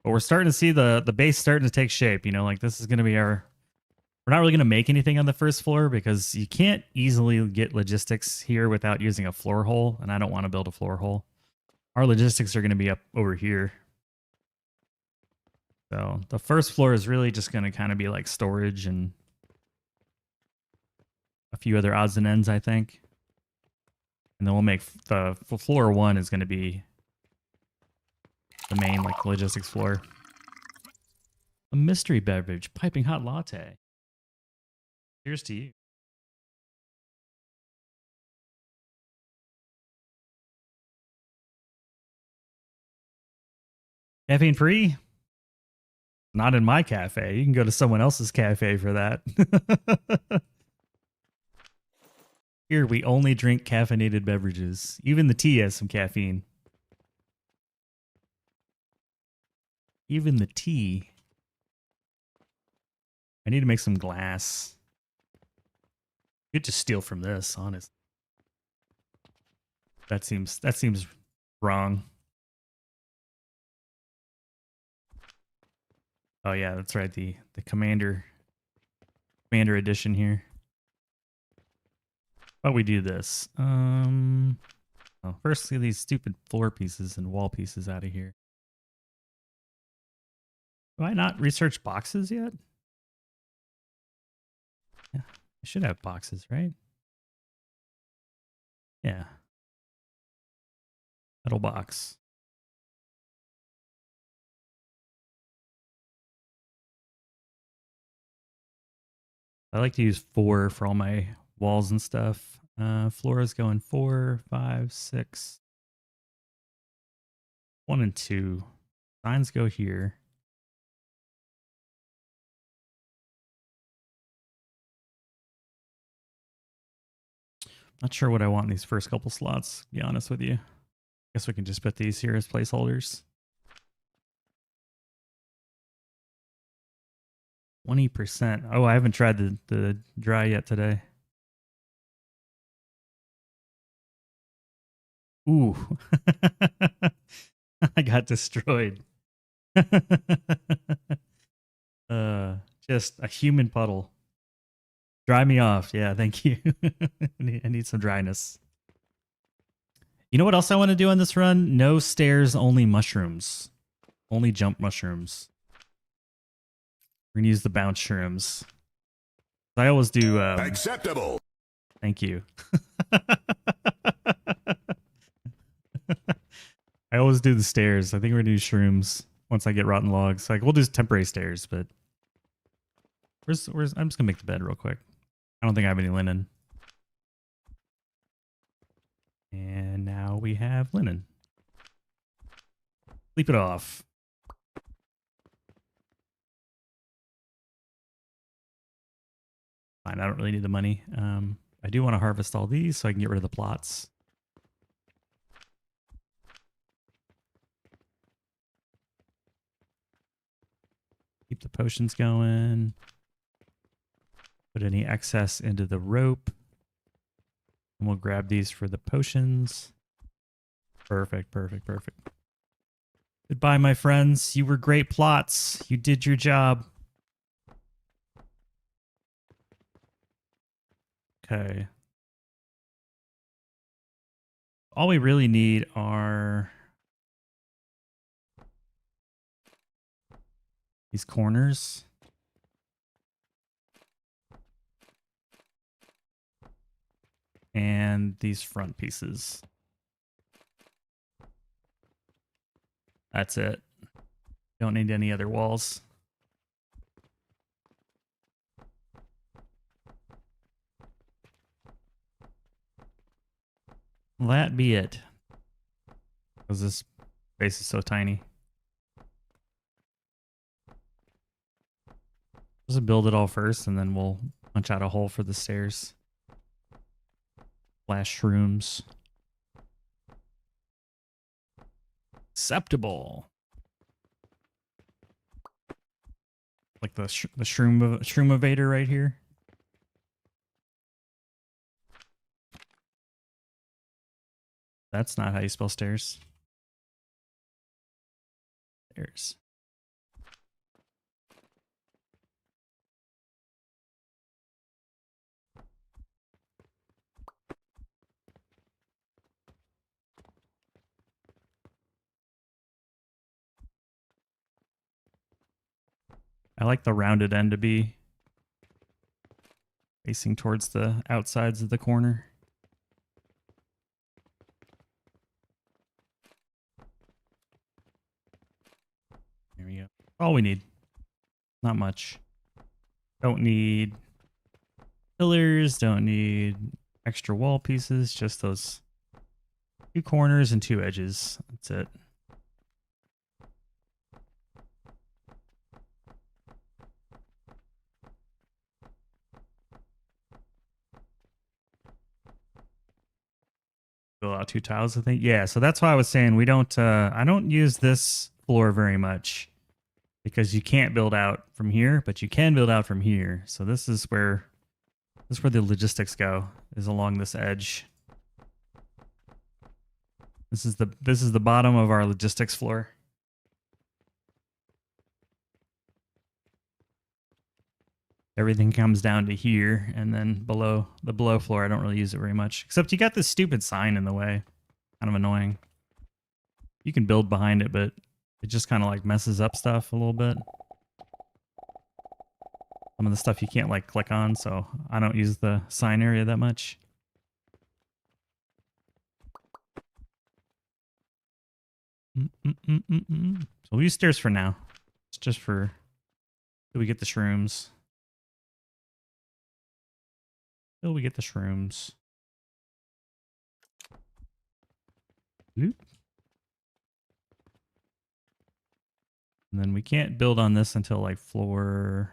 But we're starting to see the base starting to take shape. You know, like this is going to be our... We're not really going to make anything on the first floor because you can't easily get logistics here without using a floor hole. And I don't want to build a floor hole. Our logistics are going to be up over here. So the first floor is really just going to kind of be like storage and a few other odds and ends, I think. And then we'll make the floor 1 is going to be the main like logistics floor. A mystery beverage, piping hot latte. Cheers to you. Caffeine free? Not in my cafe. You can go to someone else's cafe for that. Here, we only drink caffeinated beverages. Even the tea has some caffeine. Even the tea. I need to make some glass. You could just steal from this, honest. That seems wrong. Oh yeah, that's right. The commander edition here. But we do this. Oh, first get these stupid floor pieces and wall pieces out of here. Do I not research boxes yet? Yeah, I should have boxes, right? Yeah. Metal box. I like to use 4 for all my walls and stuff. Floor is going 4, 5, 6. 1 and 2. Signs go here. Not sure what I want in these first couple slots, to be honest with you. Guess we can just put these here as placeholders. 20%. Oh, I haven't tried the dry yet today. Ooh. I got destroyed. Just a human puddle. Dry me off. Yeah, thank you. I need some dryness. You know what else I want to do on this run? No stairs, only mushrooms. Only jump mushrooms. We're going to use the bounce shrooms. I always do... Acceptable. Thank you. I always do the stairs. I think we're going to do shrooms once I get rotten logs. Like, we'll do temporary stairs, but... Where's I'm just going to make the bed real quick. I don't think I have any linen. And now we have linen. Sleep it off. Fine, I don't really need the money. I do want to harvest all these so I can get rid of the plots. Keep the potions going. Put any excess into the rope. And we'll grab these for the potions. Perfect, perfect, perfect. Goodbye, my friends. You were great plots. You did your job. Okay. All we really need are these corners. And these front pieces. That's it. Don't need any other walls. That be it. Because this base is so tiny. Just build it all first and then we'll punch out a hole for the stairs. Flash shrooms. Acceptable. Like the shroomovator right here. That's not how you spell stairs. Stairs. I like the rounded end to be facing towards the outsides of the corner. There we go. All we need. Not much. Don't need pillars, don't need extra wall pieces, just those 2 corners and 2 edges. That's it. Fill out 2 tiles, I think. Yeah, so that's why I was saying we don't I don't use this floor very much because you can't build out from here, but you can build out from here. So this is where That's where the logistics go, is along this edge. This is the bottom of our logistics floor. Everything comes down to here, and then below the below floor, I don't really use it very much. Except you got this stupid sign in the way. Kind of annoying. You can build behind it, but it just kind of like messes up stuff a little bit. Some of the stuff you can't like click on, so I don't use the sign area that much. So we'll use stairs for now. It's just for till we get the shrooms. Till we get the shrooms. Loop. And then we can't build on this until like floor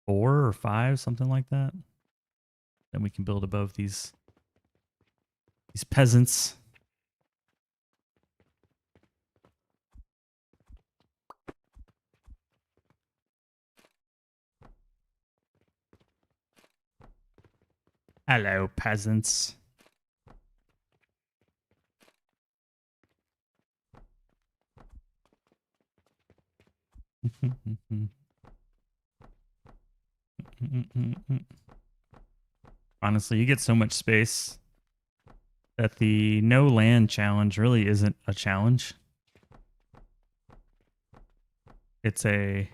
4 or 5, something like that. Then we can build above these peasants. Hello, peasants. Honestly, you get so much space that the no land challenge really isn't a challenge. It's a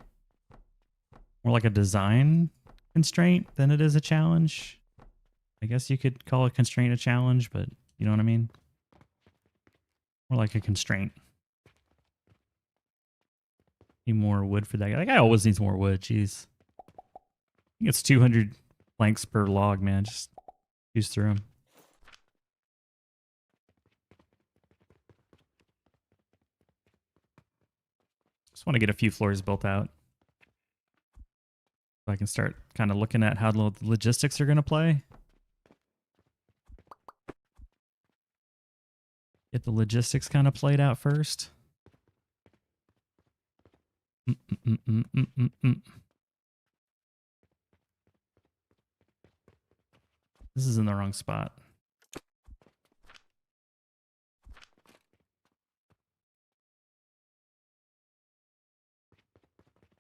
more like a design constraint than it is a challenge. I guess you could call a constraint a challenge, but you know what I mean? More like a constraint. Need more wood for that guy. That guy always needs more wood, jeez. I think it's 200 planks per log, man. Just use through them. Just want to get a few floors built out. So I can start kind of looking at how the logistics are going to play. Get the logistics kind of played out first. This is in the wrong spot.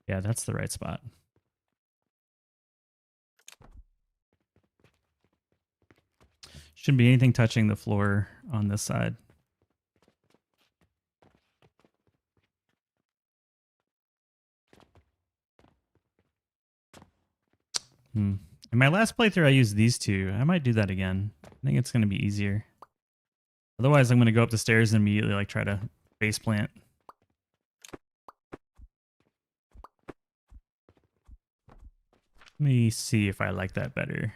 Yeah, that's the right spot. Shouldn't be anything touching the floor on this side. In my last playthrough, I used these two. I might do that again. I think it's going to be easier. Otherwise, I'm going to go up the stairs and immediately like try to base plant. Let me see if I like that better.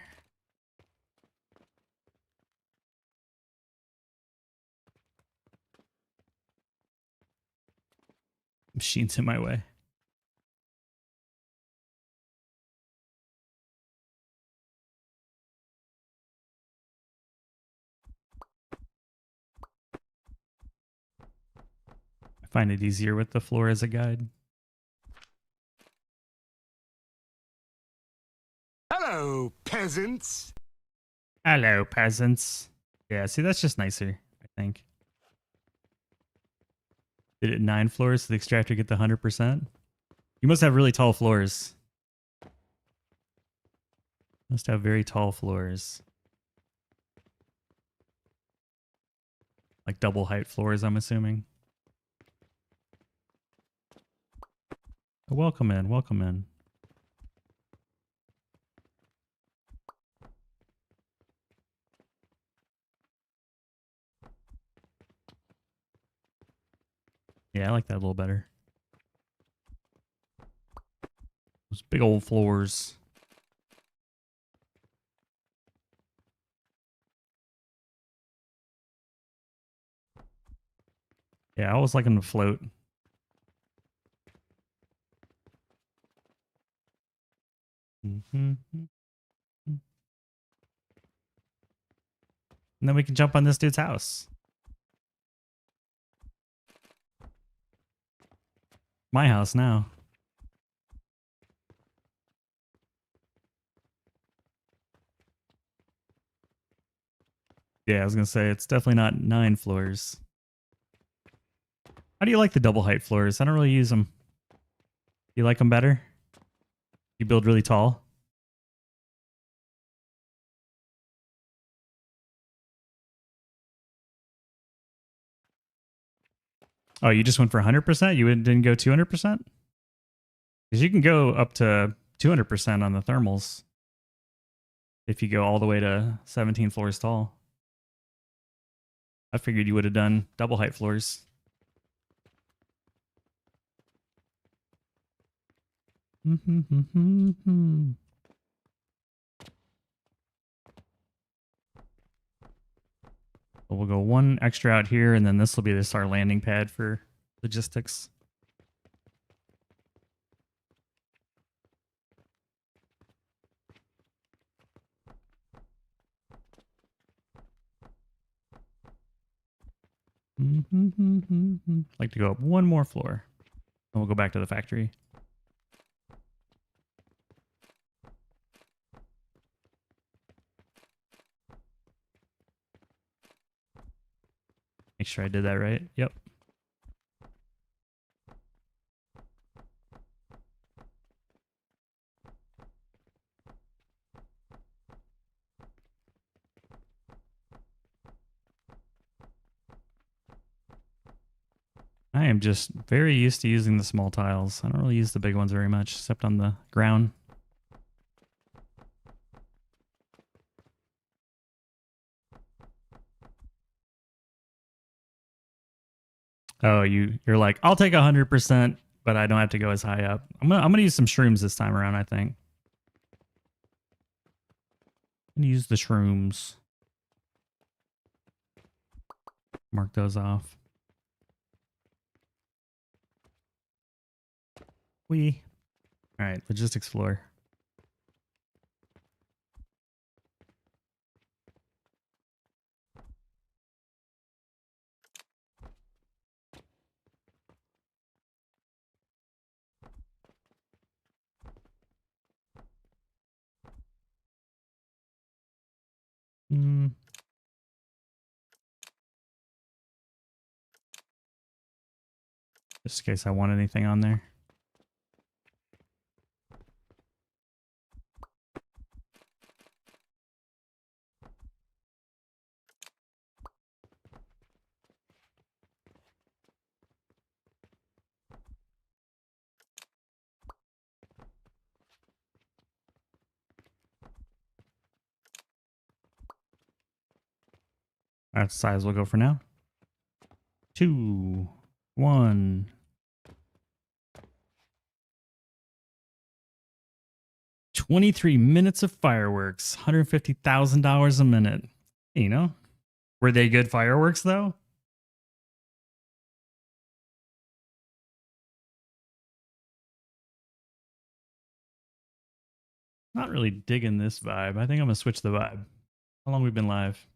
Machine's in my way. I find it easier with the floor as a guide. Hello, peasants. Hello, peasants. Yeah, see, that's just nicer, I think. Did it 9 floors so the extractor get the 100%? You must have really tall floors. Must have very tall floors. Like double height floors, I'm assuming. Oh, welcome in, welcome in. Yeah, I like that a little better. Those big old floors. Yeah, I always like them to float. And then we can jump on this dude's house. My house now. Yeah, I was gonna say it's definitely not 9 floors. How do you like the double height floors? I don't really use them. You like them better? You build really tall? Oh, you just went for 100%? You didn't go 200%? Because you can go up to 200% on the thermals if you go all the way to 17 floors tall. I figured you would have done double height floors. We'll go one extra out here, and then this will be our landing pad for logistics. Like to go up one more floor, and we'll go back to the factory. Make sure I did that right. Yep. I am just very used to using the small tiles. I don't really use the big ones very much, except on the ground. Oh, you're like, I'll take 100%, but I don't have to go as high up. I'm gonna use some shrooms this time around, I think. I'm gonna use the shrooms. Mark those off. All right, logistics floor. Just in case I want anything on there. That's the size we'll go for now. 2, 1. $23 minutes of fireworks, $150,000 a minute. You know, were they good fireworks though? Not really digging this vibe. I think I'm gonna switch the vibe. How long we've been live?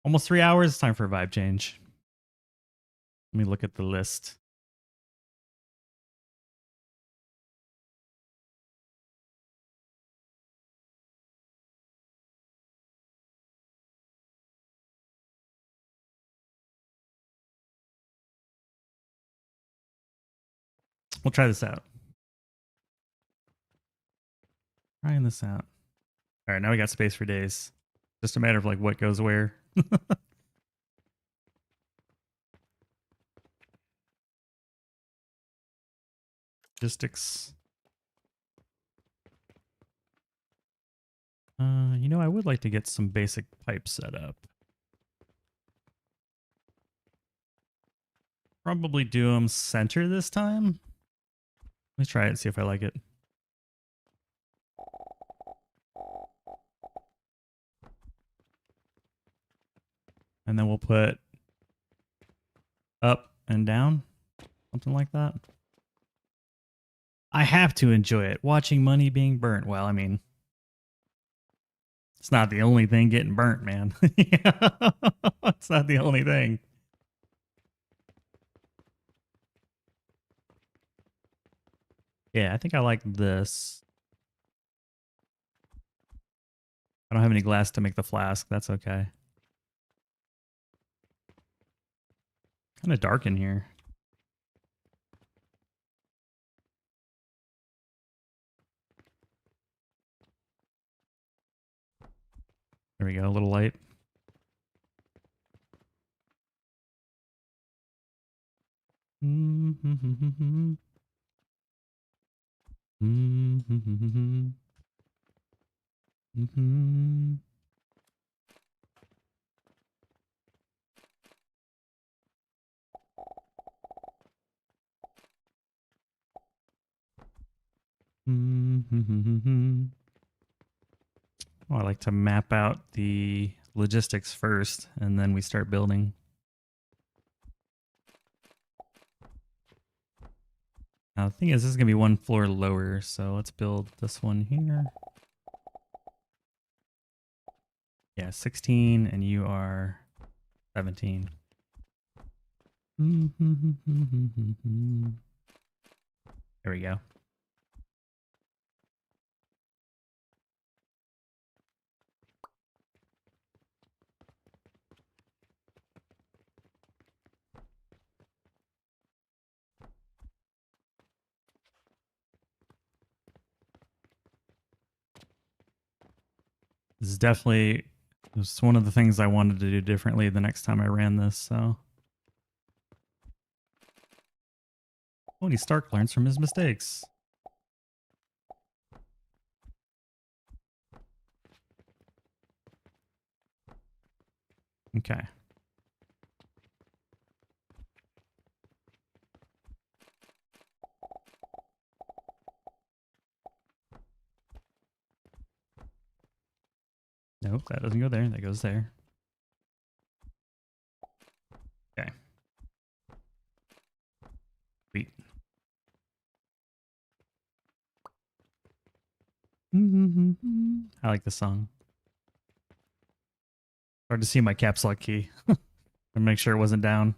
Almost 3 hours. It's time for a vibe change. Let me look at the list. We'll try this out. Trying this out. All right, now we got space for days. Just a matter of like what goes where. Logistics. You know, I would like to get some basic pipes set up. Probably do them center this time. Let me try it and see if I like it. And then we'll put up and down, something like that. I have to enjoy it, watching money being burnt. Well, I mean, it's not the only thing getting burnt, man. It's not the only thing. Yeah, I think I like this. I don't have any glass to make the flask. That's okay. Kind of dark in here. There we go, a little light. Mm-hmm. Mm-hmm. Mm-hmm. Mm-hmm. Well, I like to map out the logistics first, and then we start building. Now, the thing is, this is going to be one floor lower, so let's build this one here. Yeah, 16, and you are 17. There we go. This is definitely it's one of the things I wanted to do differently the next time I ran this, so. Tony Stark learns from his mistakes. Okay. Nope, that doesn't go there. That goes there. Okay. Sweet. I like the song. Hard to see my caps lock key. And make sure it wasn't down.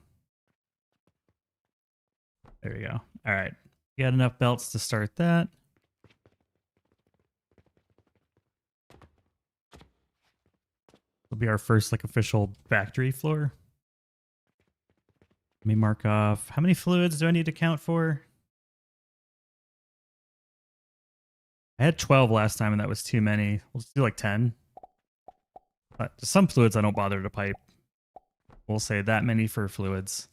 There we go. All right. Got enough belts to start that. Will be our first like official factory floor. Let me mark off. How many fluids do I need to count for? I had 12 last time and that was too many. Let's do like 10. Some fluids I don't bother to pipe. We'll say that many for fluids.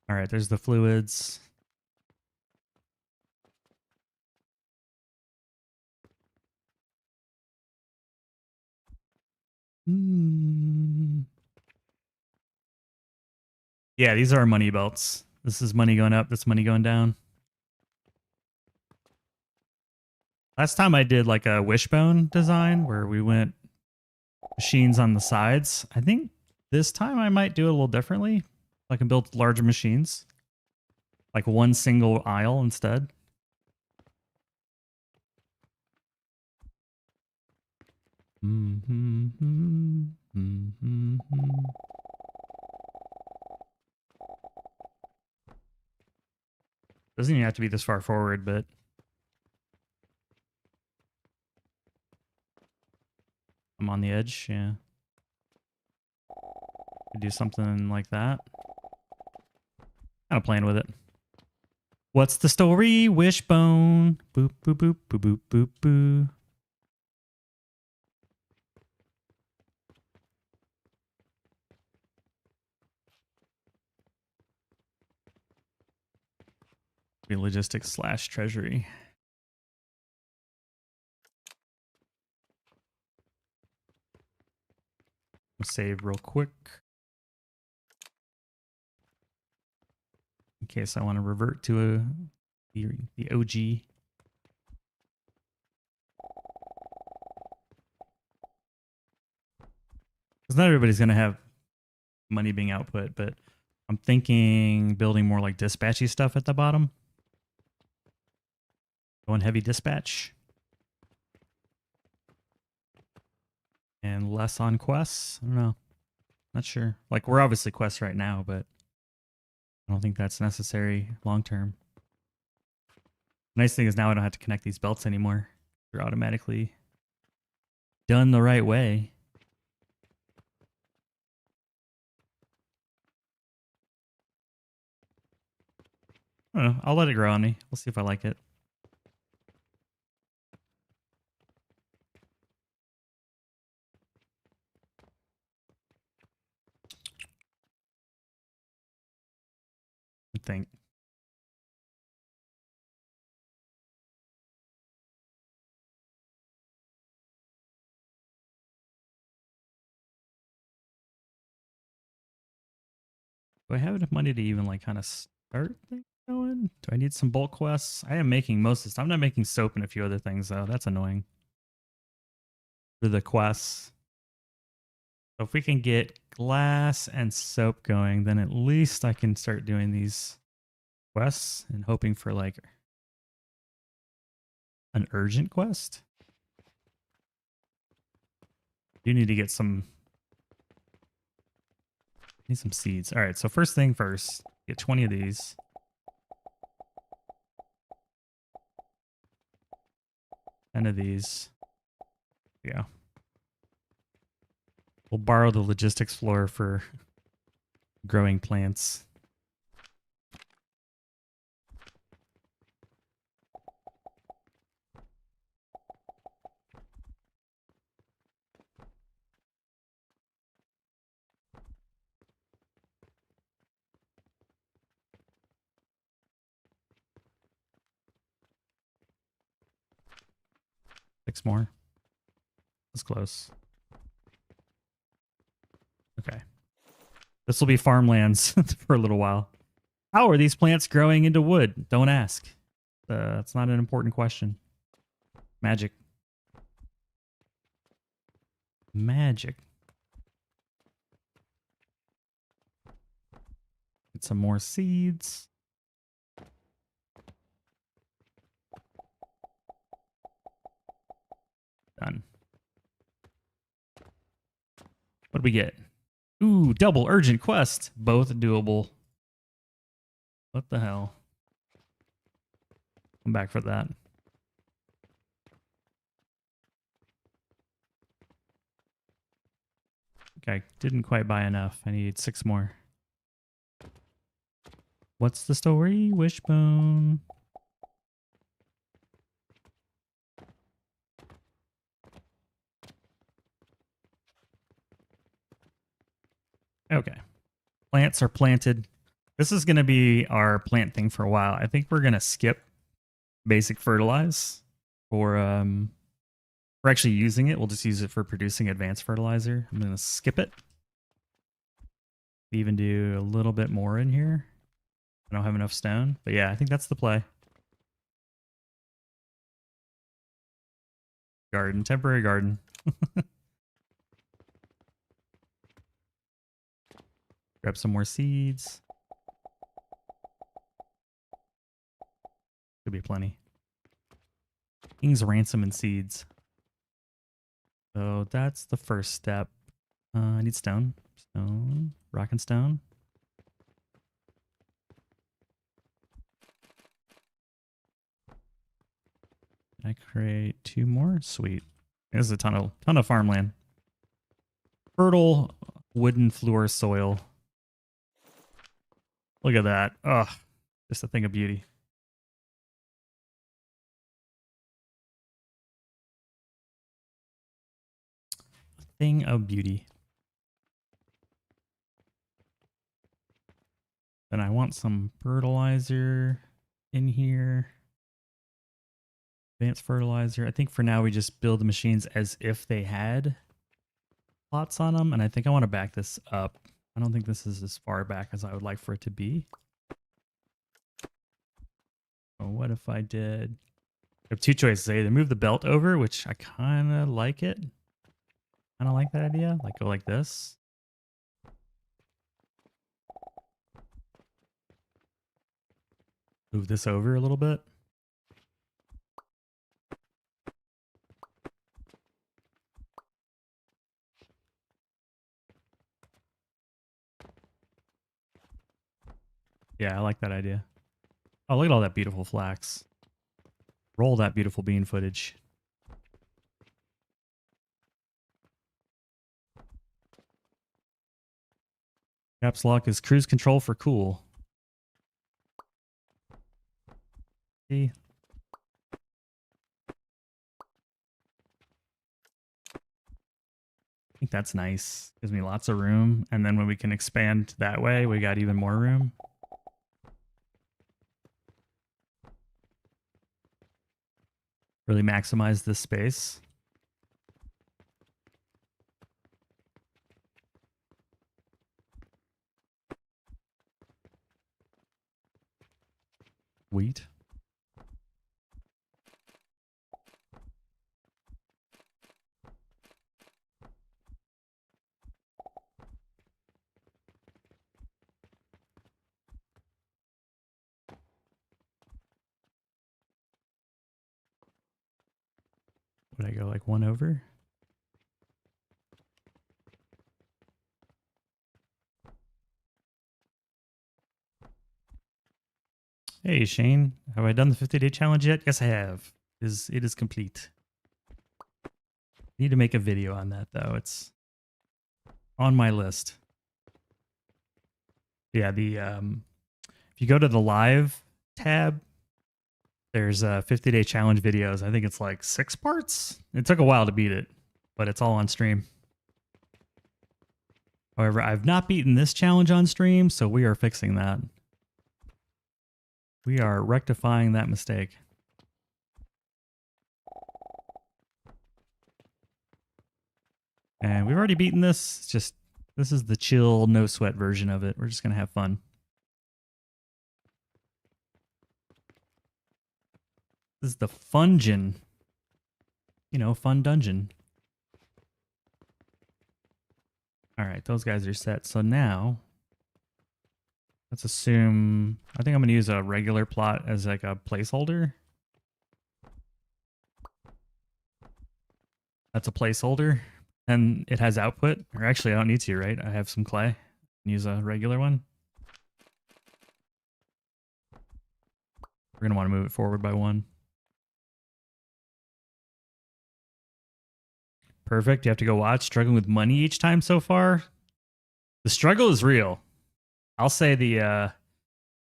All right, there's the fluids. Yeah, these are our money belts. This is money going up. This money going down. Last time I did like a wishbone design where we went machines on the sides. I think this time I might do it a little differently. I can build larger machines. Like one single aisle instead. Doesn't even have to be this far forward, but I'm on the edge, yeah. Could do something like that. Kind of playing with it. What's the story? Wishbone. Boop, boop, boop, boop, boop, boop, boop. Logistics / treasury. Save real quick. In case I want to revert to the OG. Because not everybody's going to have money being output, but I'm thinking building more like dispatchy stuff at the bottom. Going heavy dispatch. And less on quests. I don't know. Not sure. Like, we're obviously quests right now, but I don't think that's necessary long term. Nice thing is now I don't have to connect these belts anymore. They're automatically done the right way. I don't know. I'll let it grow on me. We'll see if I like it. I think. Do I have enough money to even like kind of start things going? Do I need some bulk quests? I am making most of this. I'm not making soap and a few other things though. That's annoying. For the quests. So if we can get glass and soap going, then at least I can start doing these quests and hoping for like an urgent quest. You need to get some. Need some seeds. All right, so first thing first, get 20 of these. 10 of these. Yeah. We'll borrow the logistics floor for growing plants. Six more. That's close. Okay. This will be farmlands for a little while. How are these plants growing into wood? Don't ask. It's not an important question. Magic. Magic. Get some more seeds. Done. What do we get? Ooh, double urgent quest. Both doable. What the hell? I'm back for that. Okay, didn't quite buy enough. I need 6 more. What's the story, Wishbone? Okay. Plants are planted. This is going to be our plant thing for a while. I think we're going to skip basic fertilize for we're actually using it. We'll just use it for producing advanced fertilizer. I'm going to skip it. Even do a little bit more in here. I don't have enough stone, but yeah, I think that's the play. Garden, temporary garden. Grab some more seeds. Could be plenty. King's ransom and seeds. So that's the first step. I need stone. Stone. Rock and stone. Can I create 2 more? Sweet. This is a ton of farmland. Fertile wooden floor soil. Look at that. Ugh. Just a thing of beauty. A thing of beauty. Then I want some fertilizer in here. Advanced fertilizer. I think for now we just build the machines as if they had plots on them. And I think I want to back this up. I don't think this is as far back as I would like for it to be. Oh, what if I did? I have 2 choices. I either move the belt over, which I kind of like it. Kind of like that idea. Like go like this. Move this over a little bit. Yeah, I like that idea. Oh, look at all that beautiful flax. Roll that beautiful bean footage. Caps lock is cruise control for cool. See? I think that's nice. Gives me lots of room. And then when we can expand that way, we got even more room. Really maximize this space. Wheat. Would I go like 1 over? Hey Shane, have I done the 50-day challenge yet? Yes, I have. It is complete. Need to make a video on that though. It's on my list. Yeah, the if you go to the live tab, there's 50-day challenge videos. I think it's like 6 parts. It took a while to beat it, but it's all on stream. However, I've not beaten this challenge on stream, so we are fixing that. We are rectifying that mistake. And we've already beaten this. It's just, this is the chill, no sweat version of it. We're just going to have fun. This is the Fungeon. You know, fun dungeon. All right, those guys are set. So now, let's assume, I think I'm going to use a regular plot as like a placeholder. That's a placeholder. And it has output. Or actually, I don't need to, right? I have some clay. Use a regular one. We're going to want to move it forward by 1. Perfect. You have to go watch. Struggling with money each time so far. The struggle is real. I'll say the,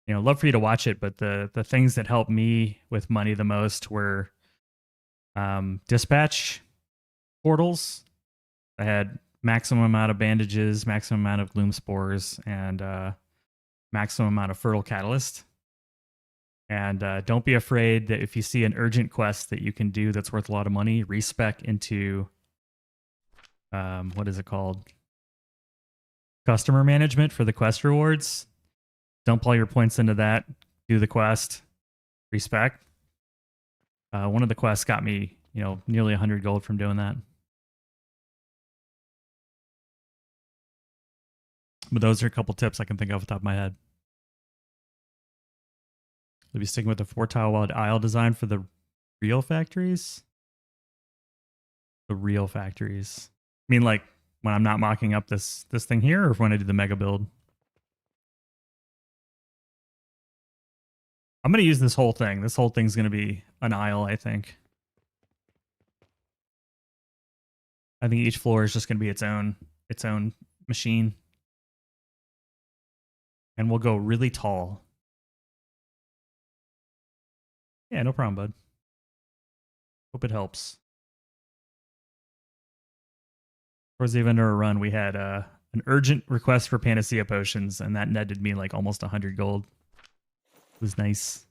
love for you to watch it, but the things that helped me with money the most were dispatch portals. I had maximum amount of bandages, maximum amount of gloom spores, and maximum amount of fertile catalyst. And don't be afraid that if you see an urgent quest that you can do that's worth a lot of money, respec into what is it called? Customer management for the quest rewards. Dump all your points into that. Do the quest. Respec. One of the quests got me, nearly 100 gold from doing that. But those are a couple tips I can think of off the top of my head. We'll be sticking with the 4-tile wild isle design for the real factories. The real factories. I mean, like when I'm not mocking up this thing here, or when I do the mega build. I'm going to use this whole thing. This whole thing's going to be an isle, I think. I think each floor is just going to be its own machine. And we'll go really tall. Yeah, no problem, bud. Hope it helps. Towards the end of our run, we had an urgent request for Panacea potions, and that netted me like almost 100 gold. It was nice.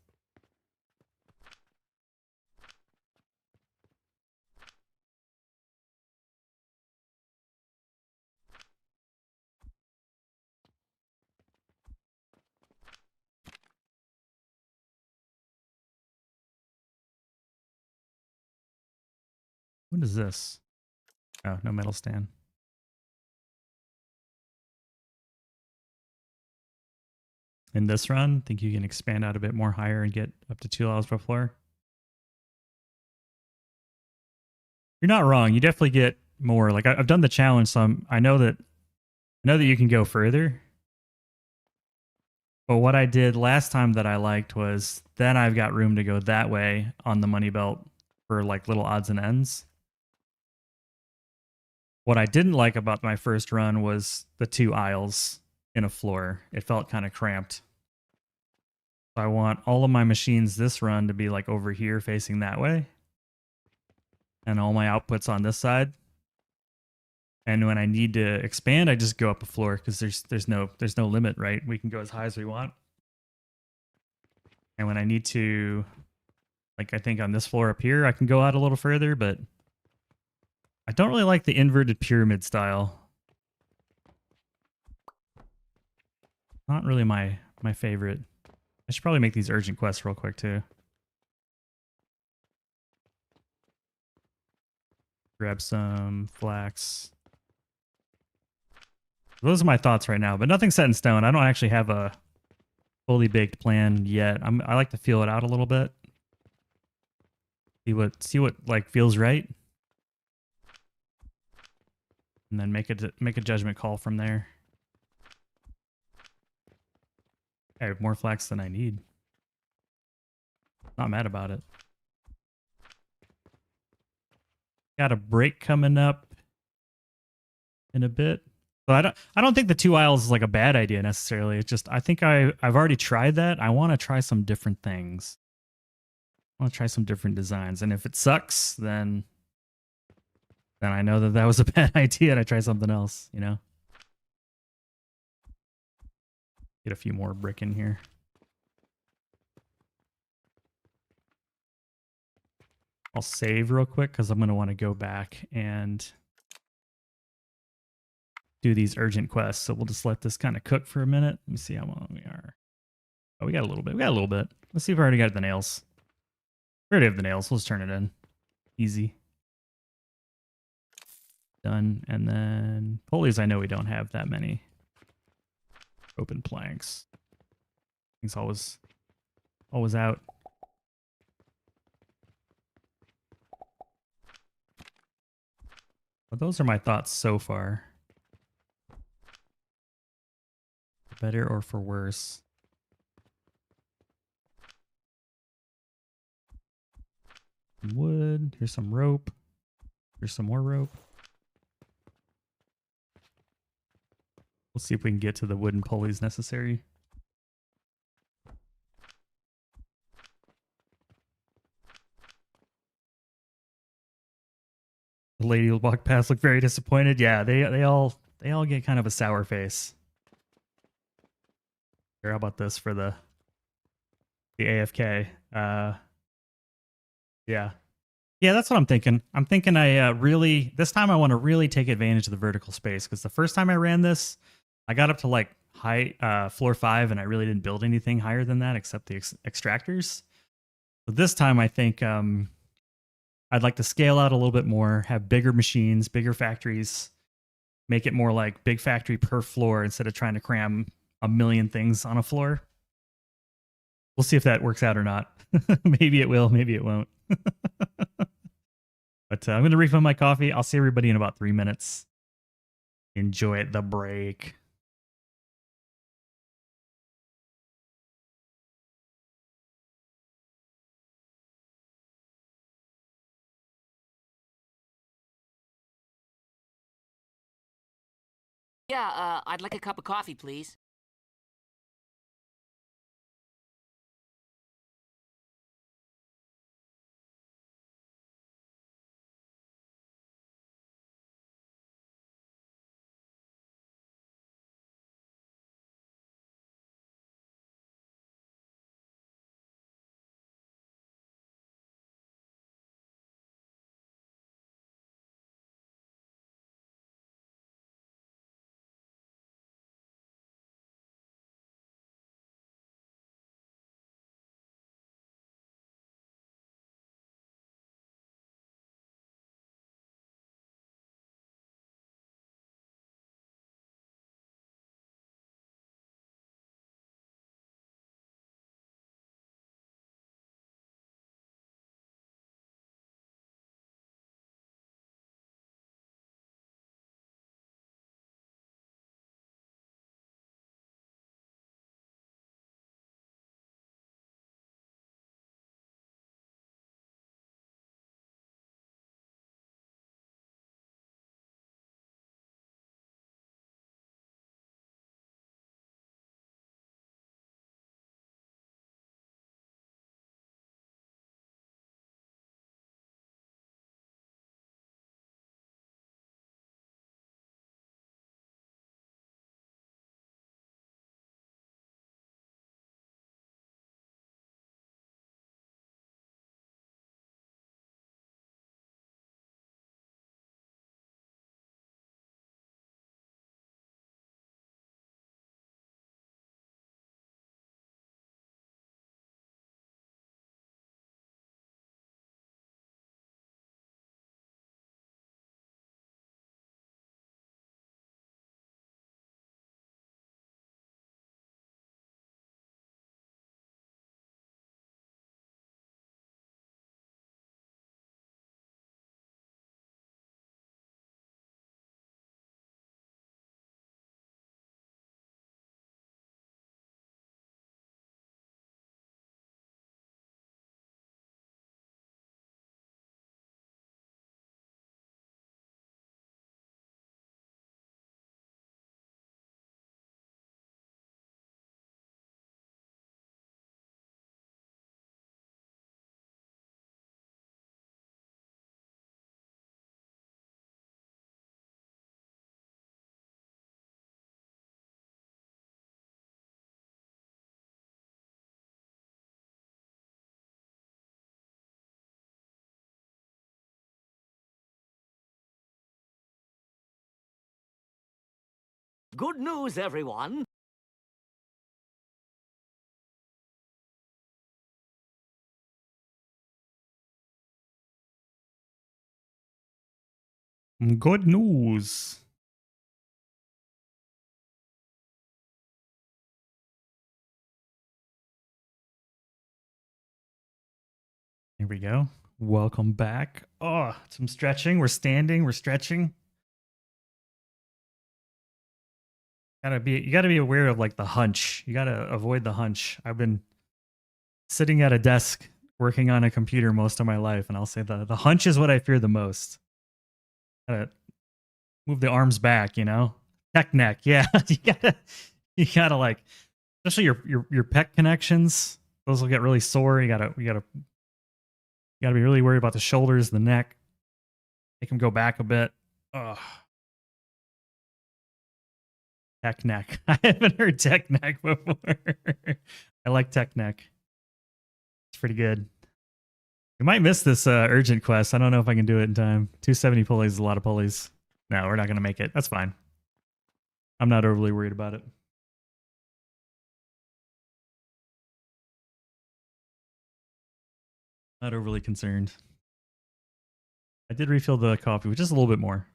What is this? Oh, no metal stand. In this run, I think you can expand out a bit more higher and get up to 2 levels per floor. You're not wrong. You definitely get more. Like I've done the challenge, so I know that you can go further. But what I did last time that I liked was then I've got room to go that way on the money belt for like little odds and ends. What I didn't like about my first run was the 2 aisles in a floor. It felt kind of cramped. I want all of my machines this run to be like over here facing that way. And all my outputs on this side. And when I need to expand, I just go up a floor because there's no limit, right? We can go as high as we want. And when I need to, like I think on this floor up here, I can go out a little further, but I don't really like the inverted pyramid style. Not really my favorite. I should probably make these urgent quests real quick too. Grab some flax. Those are my thoughts right now, but nothing's set in stone. I don't actually have a fully baked plan yet. I like to feel it out a little bit. See what like feels right. And then make a judgment call from there. I have more flax than I need. Not mad about it. Got a break coming up in a bit. So I don't think the 2 aisles is like a bad idea necessarily. It's just I think I've already tried that. I want to try some different things. I want to try some different designs, and if it sucks, then I know that was a bad idea and I try something else, you know? Get a few more brick in here. I'll save real quick because I'm going to want to go back and do these urgent quests. So we'll just let this kind of cook for a minute. Let me see how long we are. Oh, we got a little bit. We got a little bit. Let's see if I already got the nails. We already have the nails. We'll just turn it in. Easy. Done. And then pulleys, I know we don't have that many. Open planks. Things always out. But those are my thoughts so far. For better or for worse. Some wood. Here's some rope. Here's some more rope. We'll see if we can get to the wooden pulleys necessary. The lady who walked past looked very disappointed. Yeah, they all get kind of a sour face. Here, how about this for the AFK? Yeah. Yeah, that's what I'm thinking. I'm thinking this time I want to really take advantage of the vertical space, because the first time I ran this, I got up to like floor 5 and I really didn't build anything higher than that except the extractors. But this time I think I'd like to scale out a little bit more, have bigger machines, bigger factories, make it more like big factory per floor instead of trying to cram a million things on a floor. We'll see if that works out or not. Maybe it will, maybe it won't. But I'm going to refill my coffee. I'll see everybody in about 3 minutes. Enjoy the break. Yeah, I'd like a cup of coffee, please. Good news, everyone. Good news. Here we go. Welcome back. Oh, some stretching. We're standing. We're stretching. You gotta be aware of like the hunch. You gotta avoid the hunch. I've been sitting at a desk working on a computer most of my life, and I'll say that the hunch is what I fear the most. Gotta move the arms back, you know? Tech neck, yeah. you gotta like, especially your pec connections. Those will get really sore. You gotta be really worried about the shoulders, the neck. Make them go back a bit. Ugh. Tech neck. I haven't heard tech neck before. I like tech neck. It's pretty good. We might miss this urgent quest. I don't know if I can do it in time. 270 pulleys is a lot of pulleys. No, we're not going to make it. That's fine. I'm not overly worried about it. Not overly concerned. I did refill the coffee with just a little bit more.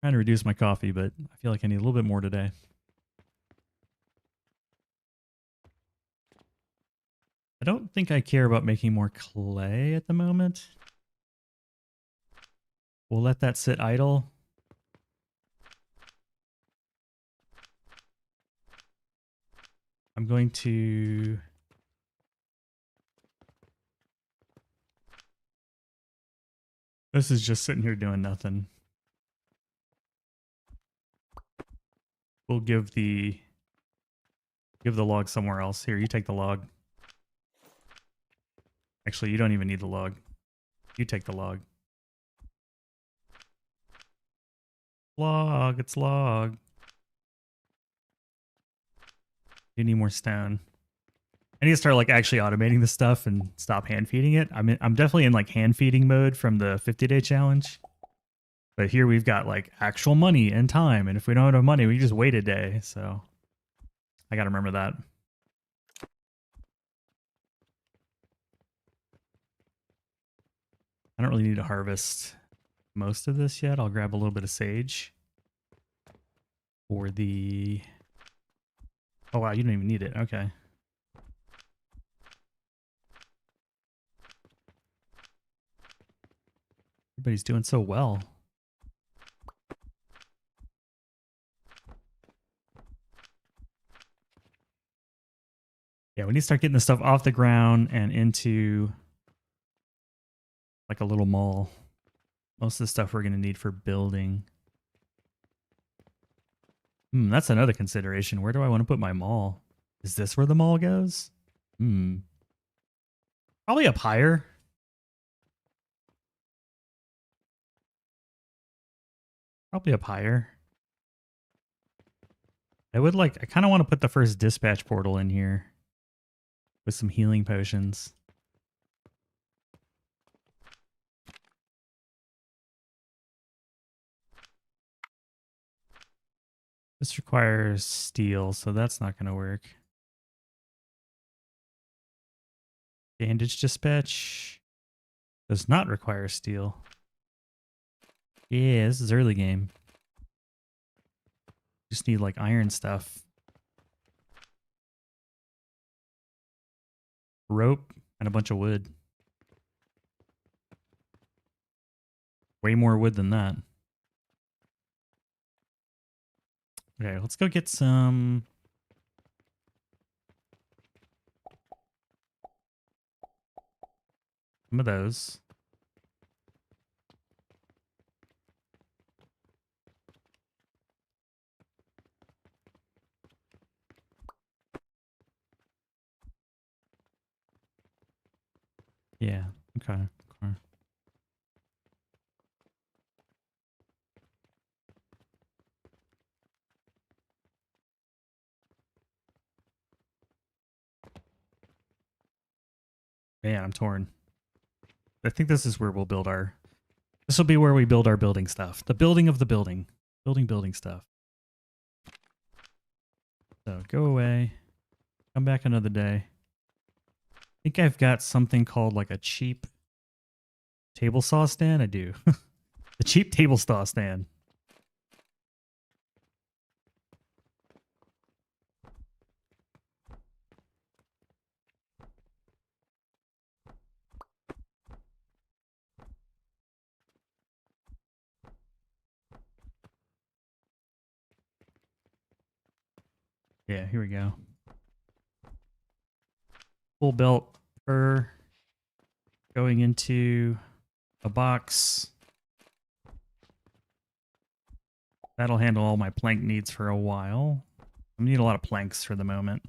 Trying to reduce my coffee, but I feel like I need a little bit more today. I don't think I care about making more clay at the moment. We'll let that sit idle. I'm going to... This is just sitting here doing nothing. We'll give the log somewhere else. Here, you take the log. Actually, you don't even need the log. You take the log. Log, it's log. You need more stone. I need to start like actually automating this stuff and stop hand feeding it. I'm definitely in like hand feeding mode from the 50-day challenge. But here we've got like actual money and time, and if we don't have money, we just wait a day. So I gotta remember that. I don't really need to harvest most of this yet. I'll grab a little bit of sage for the... Oh wow, you don't even need it. Okay. Everybody's doing so well. Yeah, we need to start getting this stuff off the ground and into like a little mall. Most of the stuff we're going to need for building. That's another consideration. Where do I want to put my mall? Is this where the mall goes? Probably up higher. Probably up higher. I kind of want to put the first dispatch portal in here with some healing potions. This requires steel, so that's not going to work. Bandage dispatch does not require steel. Yeah, this is early game. Just need like iron stuff. Rope and a bunch of wood. Way more wood than that. Okay, let's go get some... Some of those. Yeah, okay. Man, I'm torn. I think this is where we'll build our... This will be where we build our building stuff. The building of the building. Building stuff. So go away. Come back another day. I think I've got something called like a cheap table saw stand. I do. The cheap table saw stand. Yeah, here we go. Full belt fur going into a box. That'll handle all my plank needs for a while. I need a lot of planks for the moment.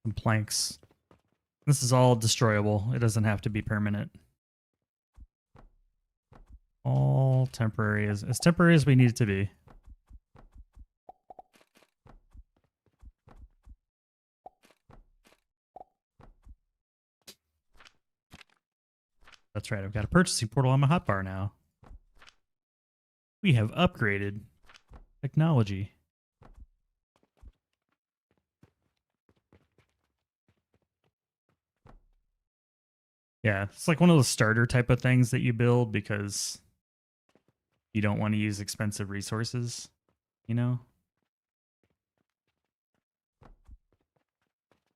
Some planks. This is all destroyable. It doesn't have to be permanent. All temporary, as temporary as we need it to be. That's right, I've got a purchasing portal on my hotbar now. We have upgraded technology. Yeah, it's like one of those starter type of things that you build because you don't want to use expensive resources, you know?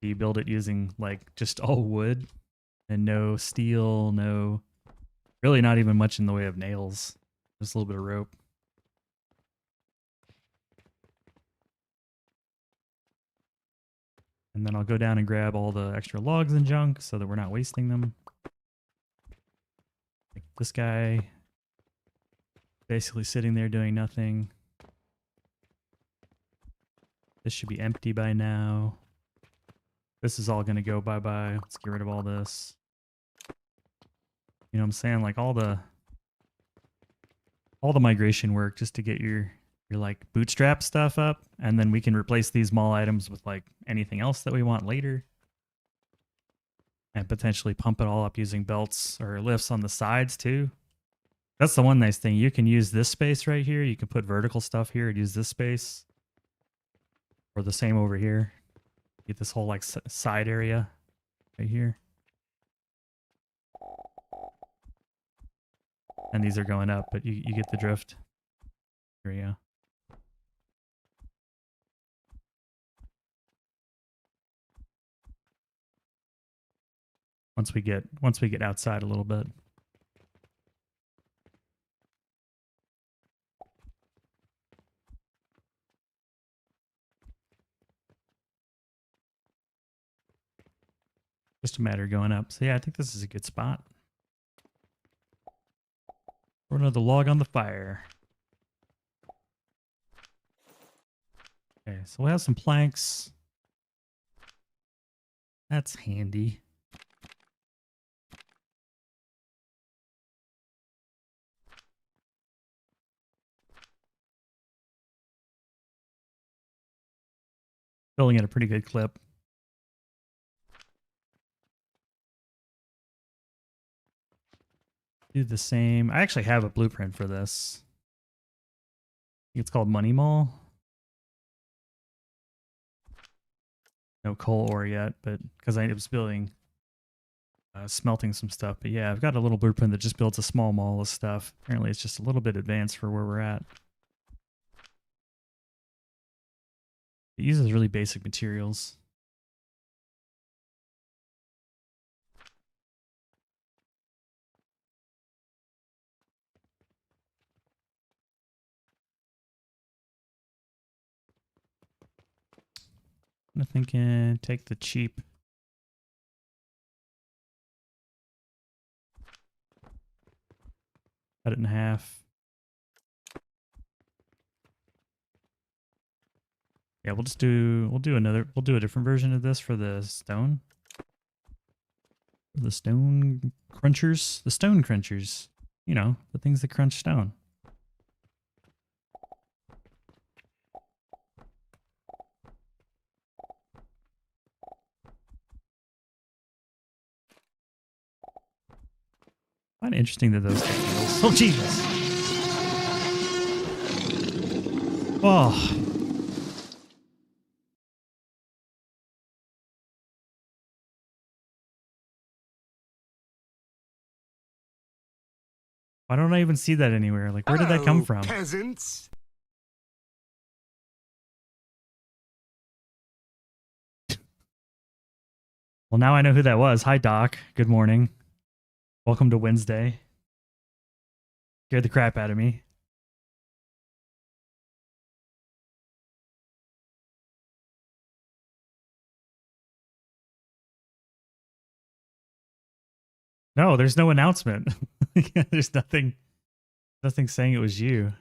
You build it using like just all wood and no steel, no, really not even much in the way of nails, just a little bit of rope. And then I'll go down and grab all the extra logs and junk so that we're not wasting them. Like this guy basically sitting there doing nothing. This should be empty by now. This is all going to go bye-bye. Let's get rid of all this. You know what I'm saying? Like all the migration work just to get your like bootstrap stuff up, and then we can replace these mall items with like anything else that we want later. And potentially pump it all up using belts or lifts on the sides too. That's the one nice thing. You can use this space right here. You can put vertical stuff here and use this space. Or the same over here. Get this whole like side area right here. And these are going up, but you get the drift. Here we go. Once we get outside a little bit. Just a matter of going up. So yeah, I think this is a good spot. Throw another log on the fire. Okay, so we'll have some planks. That's handy. Filling at a pretty good clip. Do the same. I actually have a blueprint for this. I think it's called Money Mall. No coal ore yet, but because I was building, smelting some stuff. But yeah, I've got a little blueprint that just builds a small mall of stuff. Apparently it's just a little bit advanced for where we're at. It uses really basic materials. I'm thinking take the cheap. Cut it in half. Yeah, we'll do a different version of this for the stone. The stone crunchers. The stone crunchers. You know, the things that crunch stone. I find it interesting that those take heals. Oh, Jesus. Oh. Why don't I even see that anywhere? Like, where did that come Hello, from? peasants. Well, now I know who that was. Hi, Doc. Good morning. Welcome to Wednesday. Scared the crap out of me. No, there's no announcement. There's nothing saying it was you.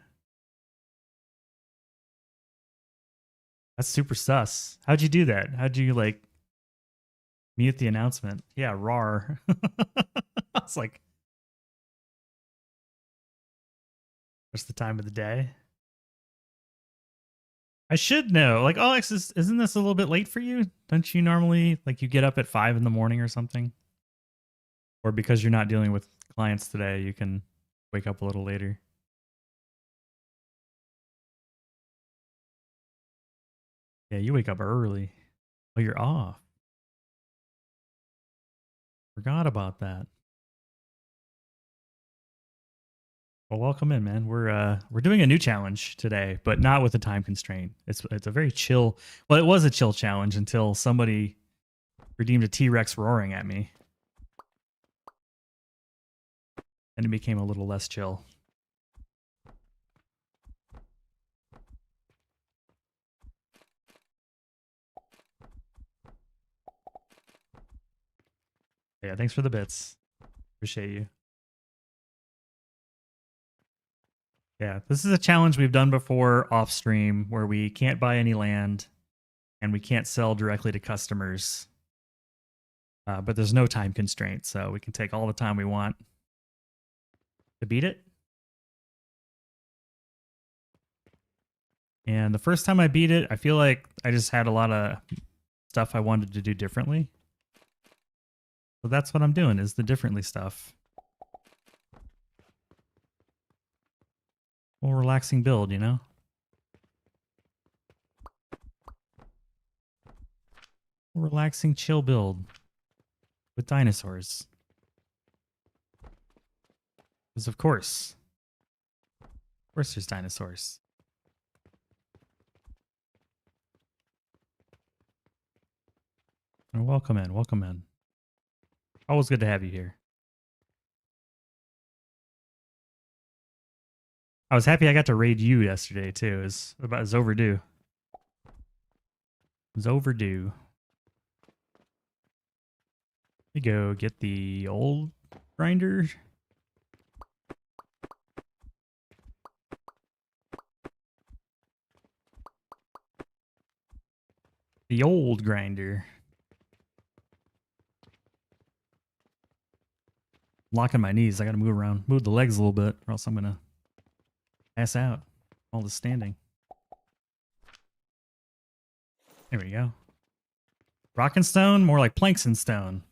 That's super sus. How'd you do that? How'd you like mute the announcement? Yeah, rar. I was like, what's the time of the day? I should know. Like, Alex, isn't this a little bit late for you? Don't you normally like you get up at 5 in the morning or something? Or because you're not dealing with clients today, you can wake up a little later. Yeah, you wake up early. Oh, you're off. Forgot about that. Well, welcome in, man. We're doing a new challenge today, but not with a time constraint. It's a very chill. Well, it was a chill challenge until somebody redeemed a T-Rex roaring at me, and it became a little less chill. Yeah, thanks for the bits. Appreciate you. Yeah, this is a challenge we've done before off stream where we can't buy any land and we can't sell directly to customers. But there's no time constraint, so we can take all the time we want to beat it. And the first time I beat it, I feel like I just had a lot of stuff I wanted to do differently. So that's what I'm doing, is the differently stuff. Well, relaxing build, you know? Relaxing, chill build with dinosaurs. Because of course there's dinosaurs. Oh, welcome in, welcome in. Always good to have you here. I was happy I got to raid you yesterday too. It was overdue. It was overdue. Let me go get the old grinder. The old grinder. Locking my knees. I gotta move around. Move the legs a little bit, or else I'm gonna pass out. All the standing. There we go. Rock and stone? More like planks and stone.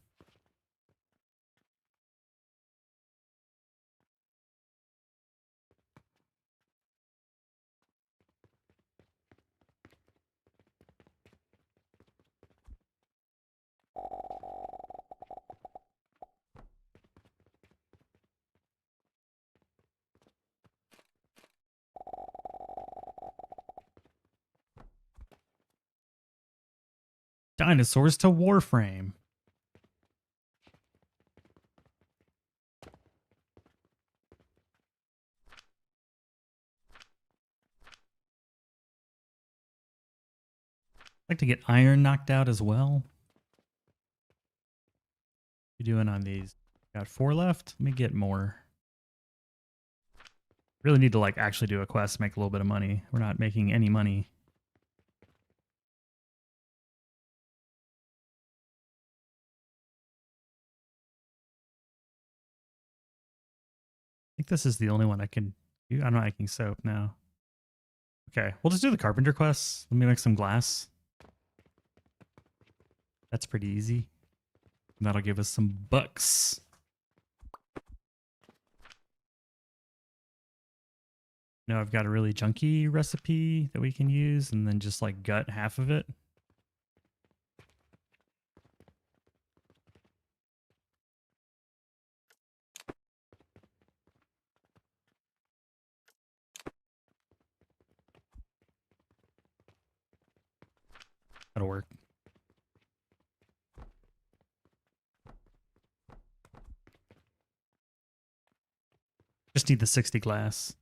Dinosaurs to Warframe. I'd like to get iron knocked out as well. What you doing on these? Got 4 left? Let me get more. Really need to like actually do a quest to make a little bit of money. We're not making any money. I think this is the only one I can do. I'm not making soap now. Okay, we'll just do the carpenter quests. Let me make some glass. That's pretty easy. And that'll give us some bucks. know, I've got a really junky recipe that we can use and then just like gut half of it. That'll work. Just need the 60 glass.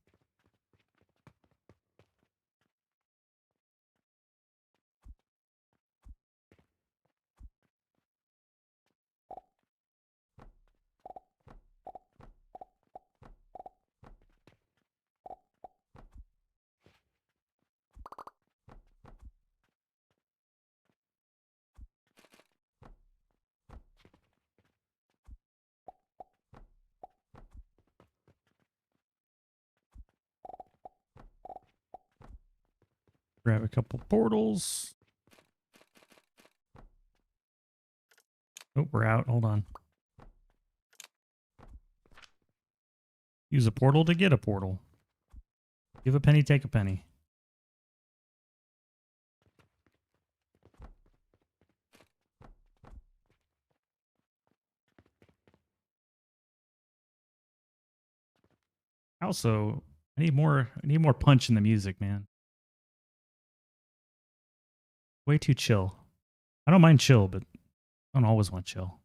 Grab a couple portals. Oh, we're out. Hold on. Use a portal to get a portal. Give a penny, take a penny. Also, I need more punch in the music, man. Way too chill. I don't mind chill, but I don't always want chill.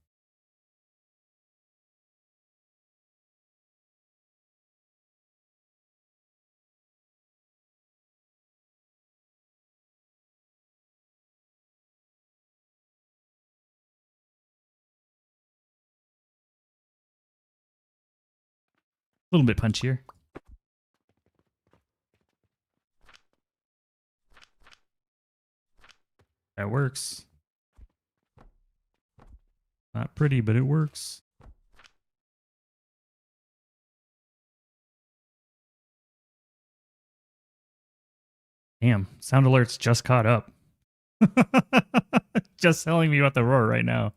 A little bit punchier. That works. Not pretty, but it works. Damn, sound alerts just caught up. Just telling me about the roar right now.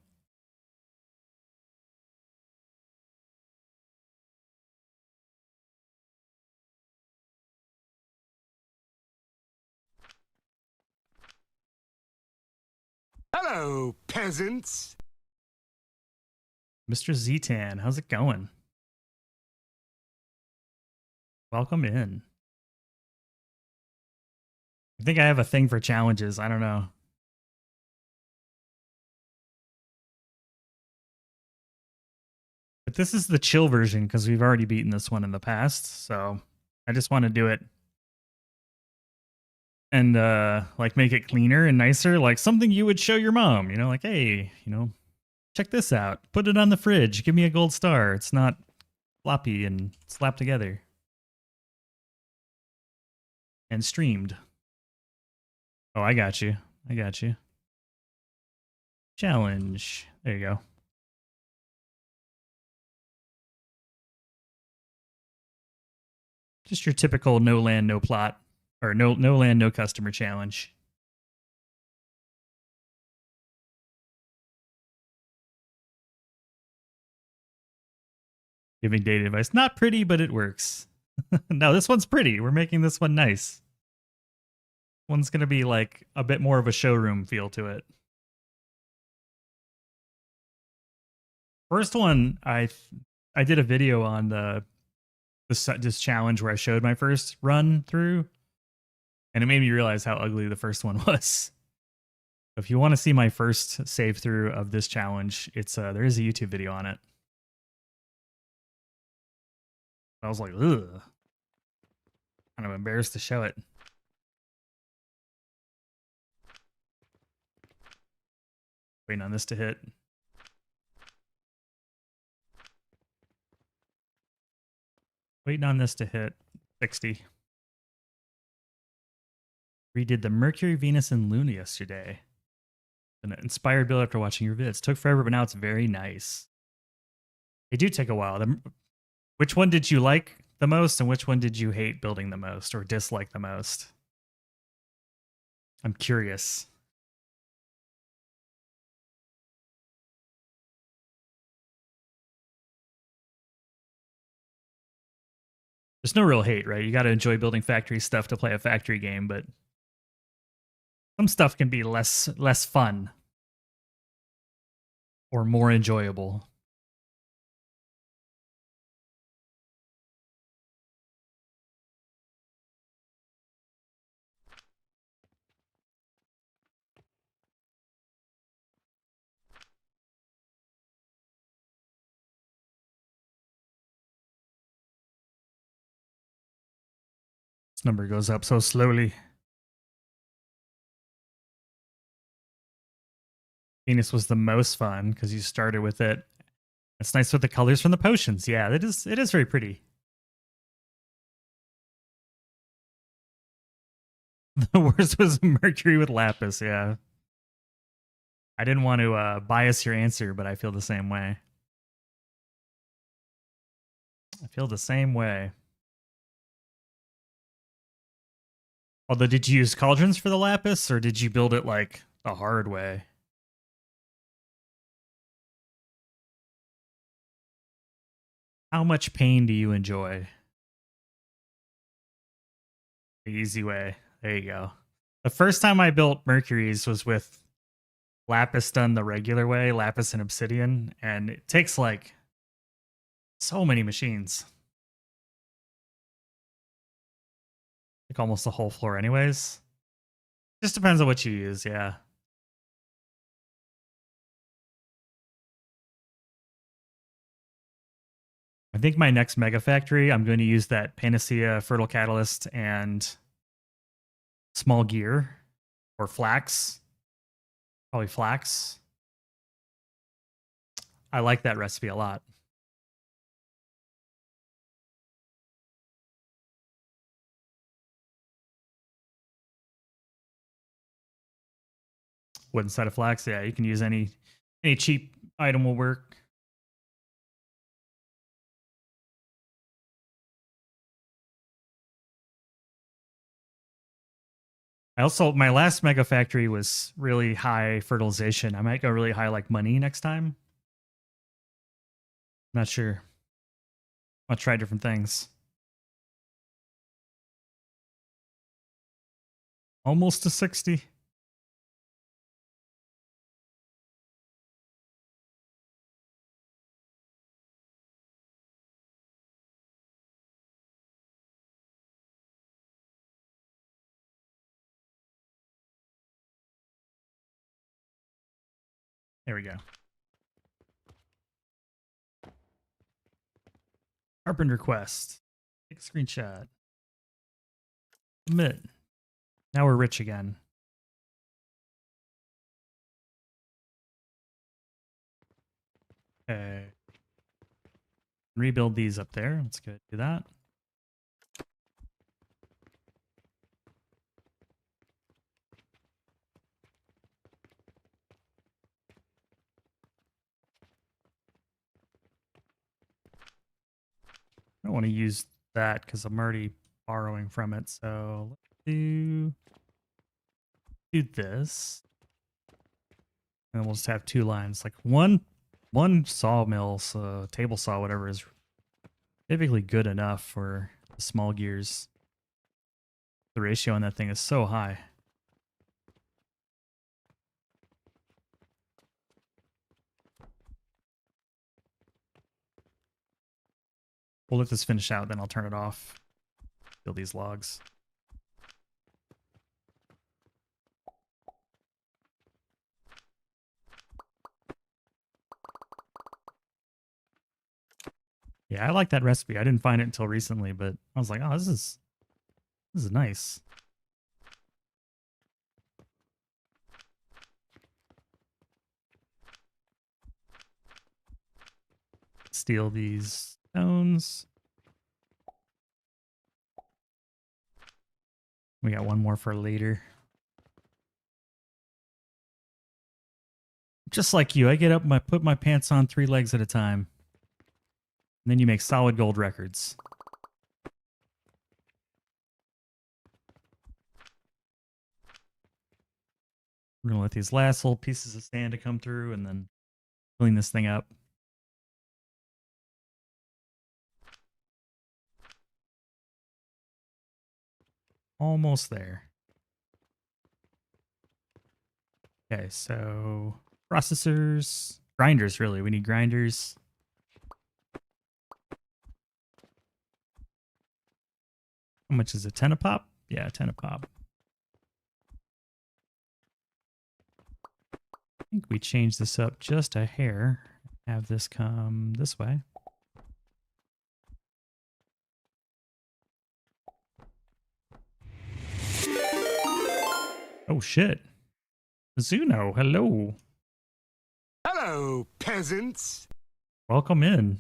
Hello, peasants. Mr. Zetan, how's it going? Welcome in. I think I have a thing for challenges. I don't know. But this is the chill version because we've already beaten this one in the past. So I just want to do it and like make it cleaner and nicer, like something you would show your mom, you know, like, hey, you know, check this out. Put it on the fridge. Give me a gold star. It's not floppy and slapped together. And streamed. Oh, I got you. I got you. Challenge. There you go. Just your typical no land, no plot, or no land, no customer challenge. Giving data advice. Not pretty, but it works. No, this one's pretty. We're making this one nice. One's going to be like a bit more of a showroom feel to it. First one, I did a video on this challenge where I showed my first run through, and it made me realize how ugly the first one was. If you want to see my first save through of this challenge, it's there is a YouTube video on it. I was like, ugh. Kind of embarrassed to show it. Waiting on this to hit. Waiting on this to hit 60. Redid the Mercury, Venus, and Luna yesterday. An inspired build after watching your vids. Took forever, but now it's very nice. They do take a while. Which one did you like the most, and which one did you hate building the most or dislike the most? I'm curious. There's no real hate, right? You got to enjoy building factory stuff to play a factory game, but some stuff can be less fun or more enjoyable. This number goes up so slowly. Venus was the most fun because you started with it. It's nice with the colors from the potions. Yeah, it is very pretty. The worst was Mercury with Lapis, yeah. I didn't want to bias your answer, but I feel the same way. I feel the same way. Although, did you use cauldrons for the Lapis, or did you build it like the hard way? How much pain do you enjoy? The easy way. There you go. The first time I built Mercury's was with Lapis done the regular way, Lapis and Obsidian, and it takes like so many machines. Like almost the whole floor anyways. Just depends on what you use, yeah. I think my next Mega Factory, I'm going to use that Panacea, Fertile Catalyst, and Small Gear, or Flax. Probably Flax. I like that recipe a lot. Wood inside of Flax, yeah, you can use any cheap item will work. I also, my last Mega Factory was really high fertilization. I might go really high like money next time. Not sure. I'll try different things. Almost to 60. There we go. Carpenter quest. Take a screenshot. Submit. Now we're rich again. Okay. Rebuild these up there. Let's go do that. I don't want to use that because I'm already borrowing from it. So let's do this. And we'll just have two lines. Like one sawmill, so table saw, whatever, is typically good enough for the small gears. The ratio on that thing is so high. We'll let this finish out, then I'll turn it off. Build these logs. Yeah, I like that recipe. I didn't find it until recently, but I was like, oh, this is nice. Steal these stones. We got one more for later. Just like you, I get up and I put my pants on 3 legs at a time. And then you make solid gold records. We're going to let these last little pieces of sand to come through and then clean this thing up. Almost there. Okay, so processors, grinders, really. We need grinders. How much is it? 10 a pop? Yeah, 10 a pop. I think we change this up just a hair. Have this come this way. Oh shit. Zuno, hello. Hello, peasants. Welcome in.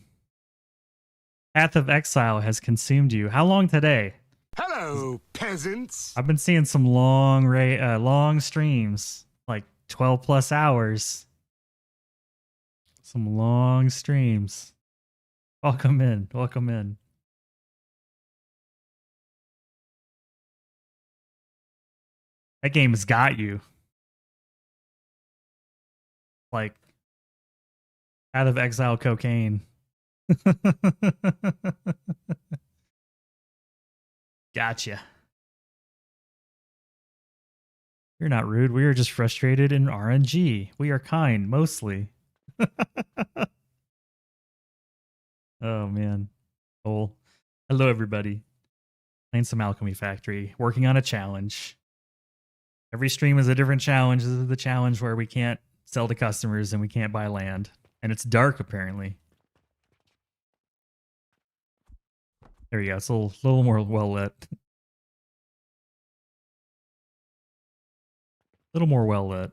Path of Exile has consumed you. How long today? Hello, peasants. I've been seeing some long streams, like 12 plus hours. Some long streams. Welcome in. Welcome in. That game has got you. Like Path of Exile cocaine. Gotcha. You're not rude. We are just frustrated in RNG. We are kind, mostly. Oh, man. Oh. Hello, everybody. Playing some Alchemy Factory. Working on a challenge. Every stream is a different challenge. This is the challenge where we can't sell to customers and we can't buy land. And it's dark, apparently. There you go. It's a little more well lit. A little more well lit.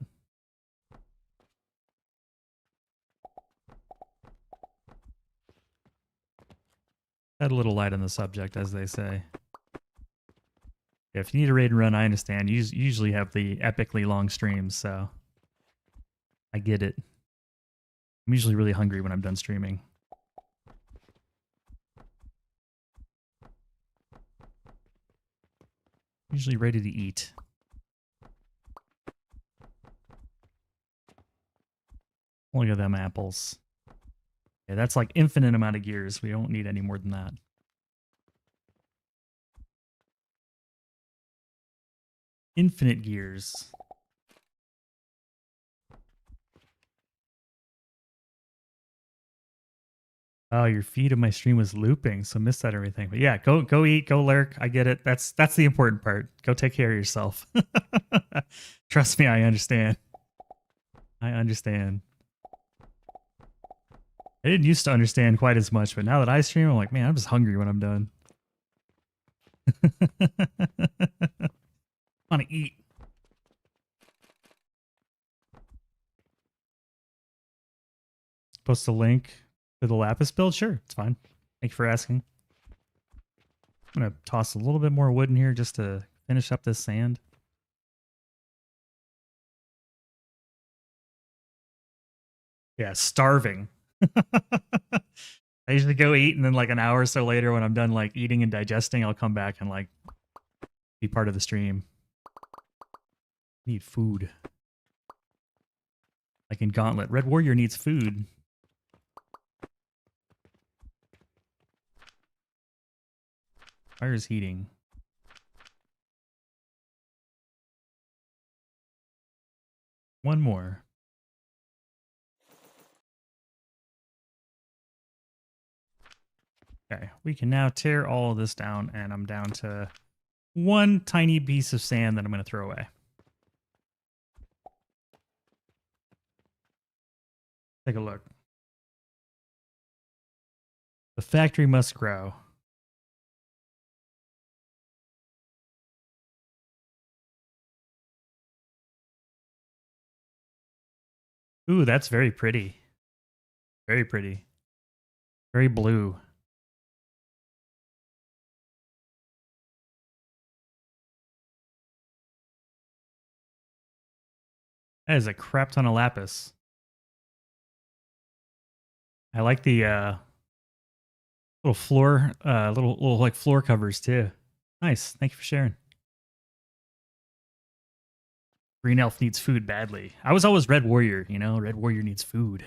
Add a little light on the subject, as they say. If you need a raid and run, I understand. You usually have the epically long streams, so I get it. I'm usually really hungry when I'm done streaming. Usually ready to eat. Look at them apples. Yeah, that's like infinite amount of gears. We don't need any more than that. Infinite gears. Oh, your feed of my stream was looping, so missed that everything. But yeah, go eat, go lurk. I get it. That's the important part. Go take care of yourself. Trust me, I understand. I understand. I didn't used to understand quite as much, but now that I stream, I'm like, man, I'm just hungry when I'm done. Want to eat. Post a link to the lapis build? Sure, it's fine. Thank you for asking. I'm going to toss a little bit more wood in here just to finish up this sand. Yeah, starving. I usually go eat, and then like an hour or so later when I'm done like eating and digesting, I'll come back and like be part of the stream. Need food. Like in Gauntlet. Red Warrior needs food. Fire's heating. One more. Okay, we can now tear all of this down, and I'm down to one tiny piece of sand that I'm going to throw away. Take a look. The factory must grow. Ooh, that's very pretty. Very pretty. Very blue. That is a crap ton of lapis. I like the little floor, little like floor covers too. Nice. Thank you for sharing. Green Elf needs food badly. I was always Red Warrior, you know? Red Warrior needs food.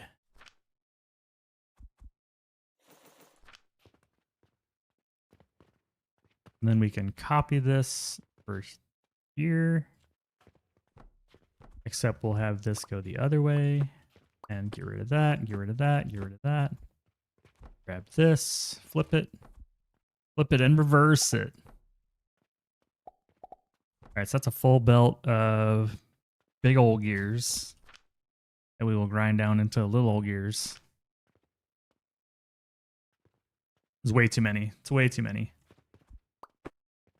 And then we can copy this for here. Except we'll have this go the other way. And get rid of that, get rid of that, get rid of that. Grab this, flip it, and reverse it. Alright, so that's a full belt of big old gears. And we will grind down into little old gears. It's way too many. It's way too many.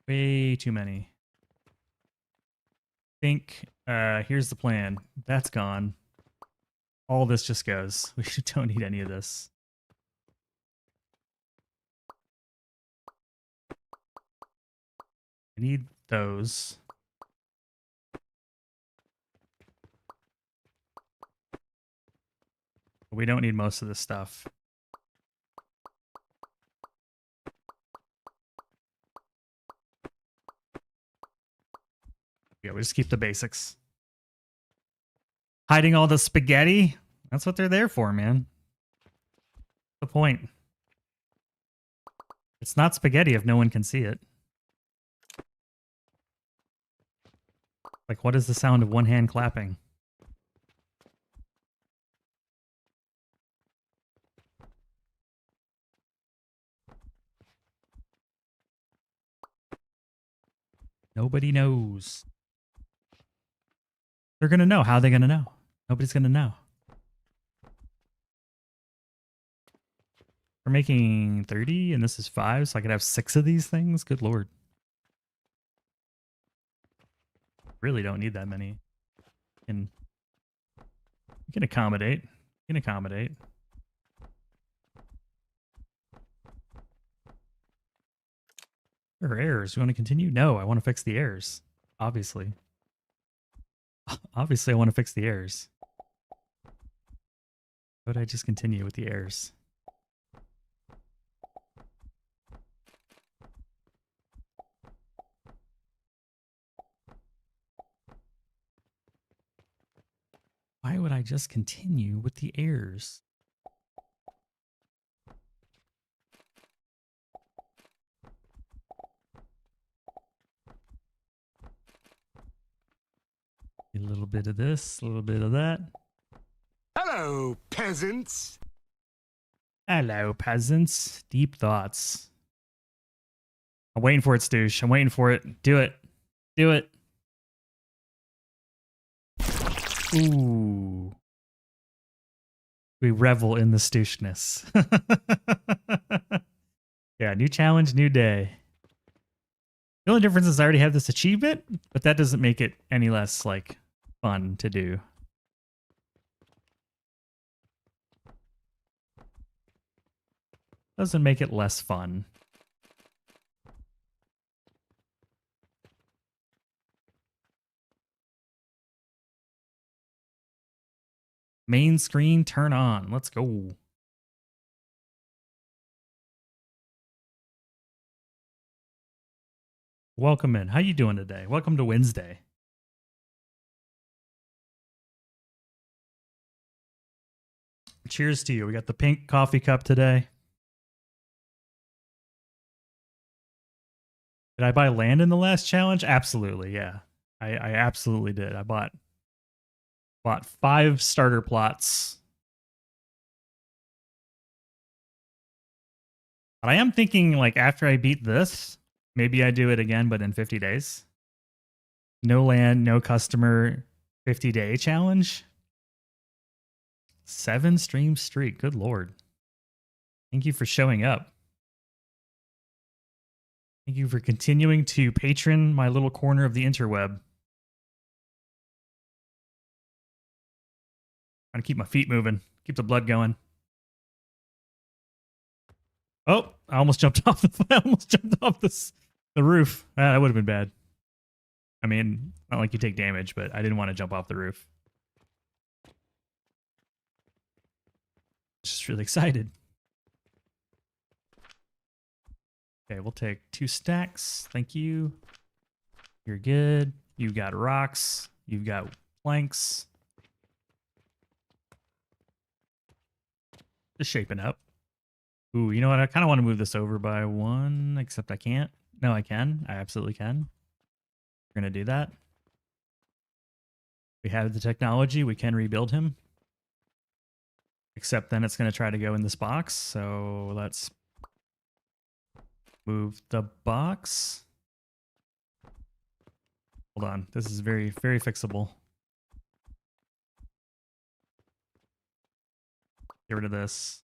Way too many. I think here's the plan. That's gone. All this just goes. We don't need any of this. I need those. We don't need most of this stuff. Yeah, we just keep the basics. Hiding all the spaghetti? That's what they're there for, man. What's the point? It's not spaghetti if no one can see it. Like, what is the sound of one hand clapping? Nobody knows. They're gonna know. How are they gonna know? Nobody's gonna know. We're making 30 and this is 5, so I could have 6 of these things? Good lord. Really don't need that many. You can accommodate. You can accommodate. There are errors. You want to continue? No, I want to fix the errors. Obviously. Obviously, I want to fix the errors. Why would I just continue with the errors? Why would I just continue with the errors? A little bit of this, a little bit of that. Hello, peasants. Hello, peasants. Deep thoughts. I'm waiting for it, Stoosh. I'm waiting for it. Do it. Do it. Ooh. We revel in the stooshness. Yeah, new challenge, new day. The only difference is I already have this achievement, but that doesn't make it any less, like, fun to do. Doesn't make it less fun. Main screen turn on. Let's go. Welcome in. How you doing today? Welcome to Wednesday. Cheers to you. We got the pink coffee cup today. Did I buy land in the last challenge? Absolutely, yeah. I absolutely did. I bought 5 starter plots. But I am thinking, like, after I beat this, maybe I do it again, but in 50 days. No land, no customer, 50-day challenge. 7 stream streak. Good lord. Thank you for showing up. Thank you for continuing to patron my little corner of the interweb. Trying to keep my feet moving. Keep the blood going. Oh, I almost jumped off the roof. That would have been bad. I mean, not like you take damage, but I didn't want to jump off the roof. Just really excited. Okay, we'll take 2 stacks. Thank you. You're good. You've got rocks. You've got planks. Just shaping up. Ooh, you know what? I kind of want to move this over by 1, except I can't. No, I can. I absolutely can. We're going to do that. We have the technology. We can rebuild him. Except then it's going to try to go in this box. So let's move the box. Hold on. This is very, very fixable. Get rid of this.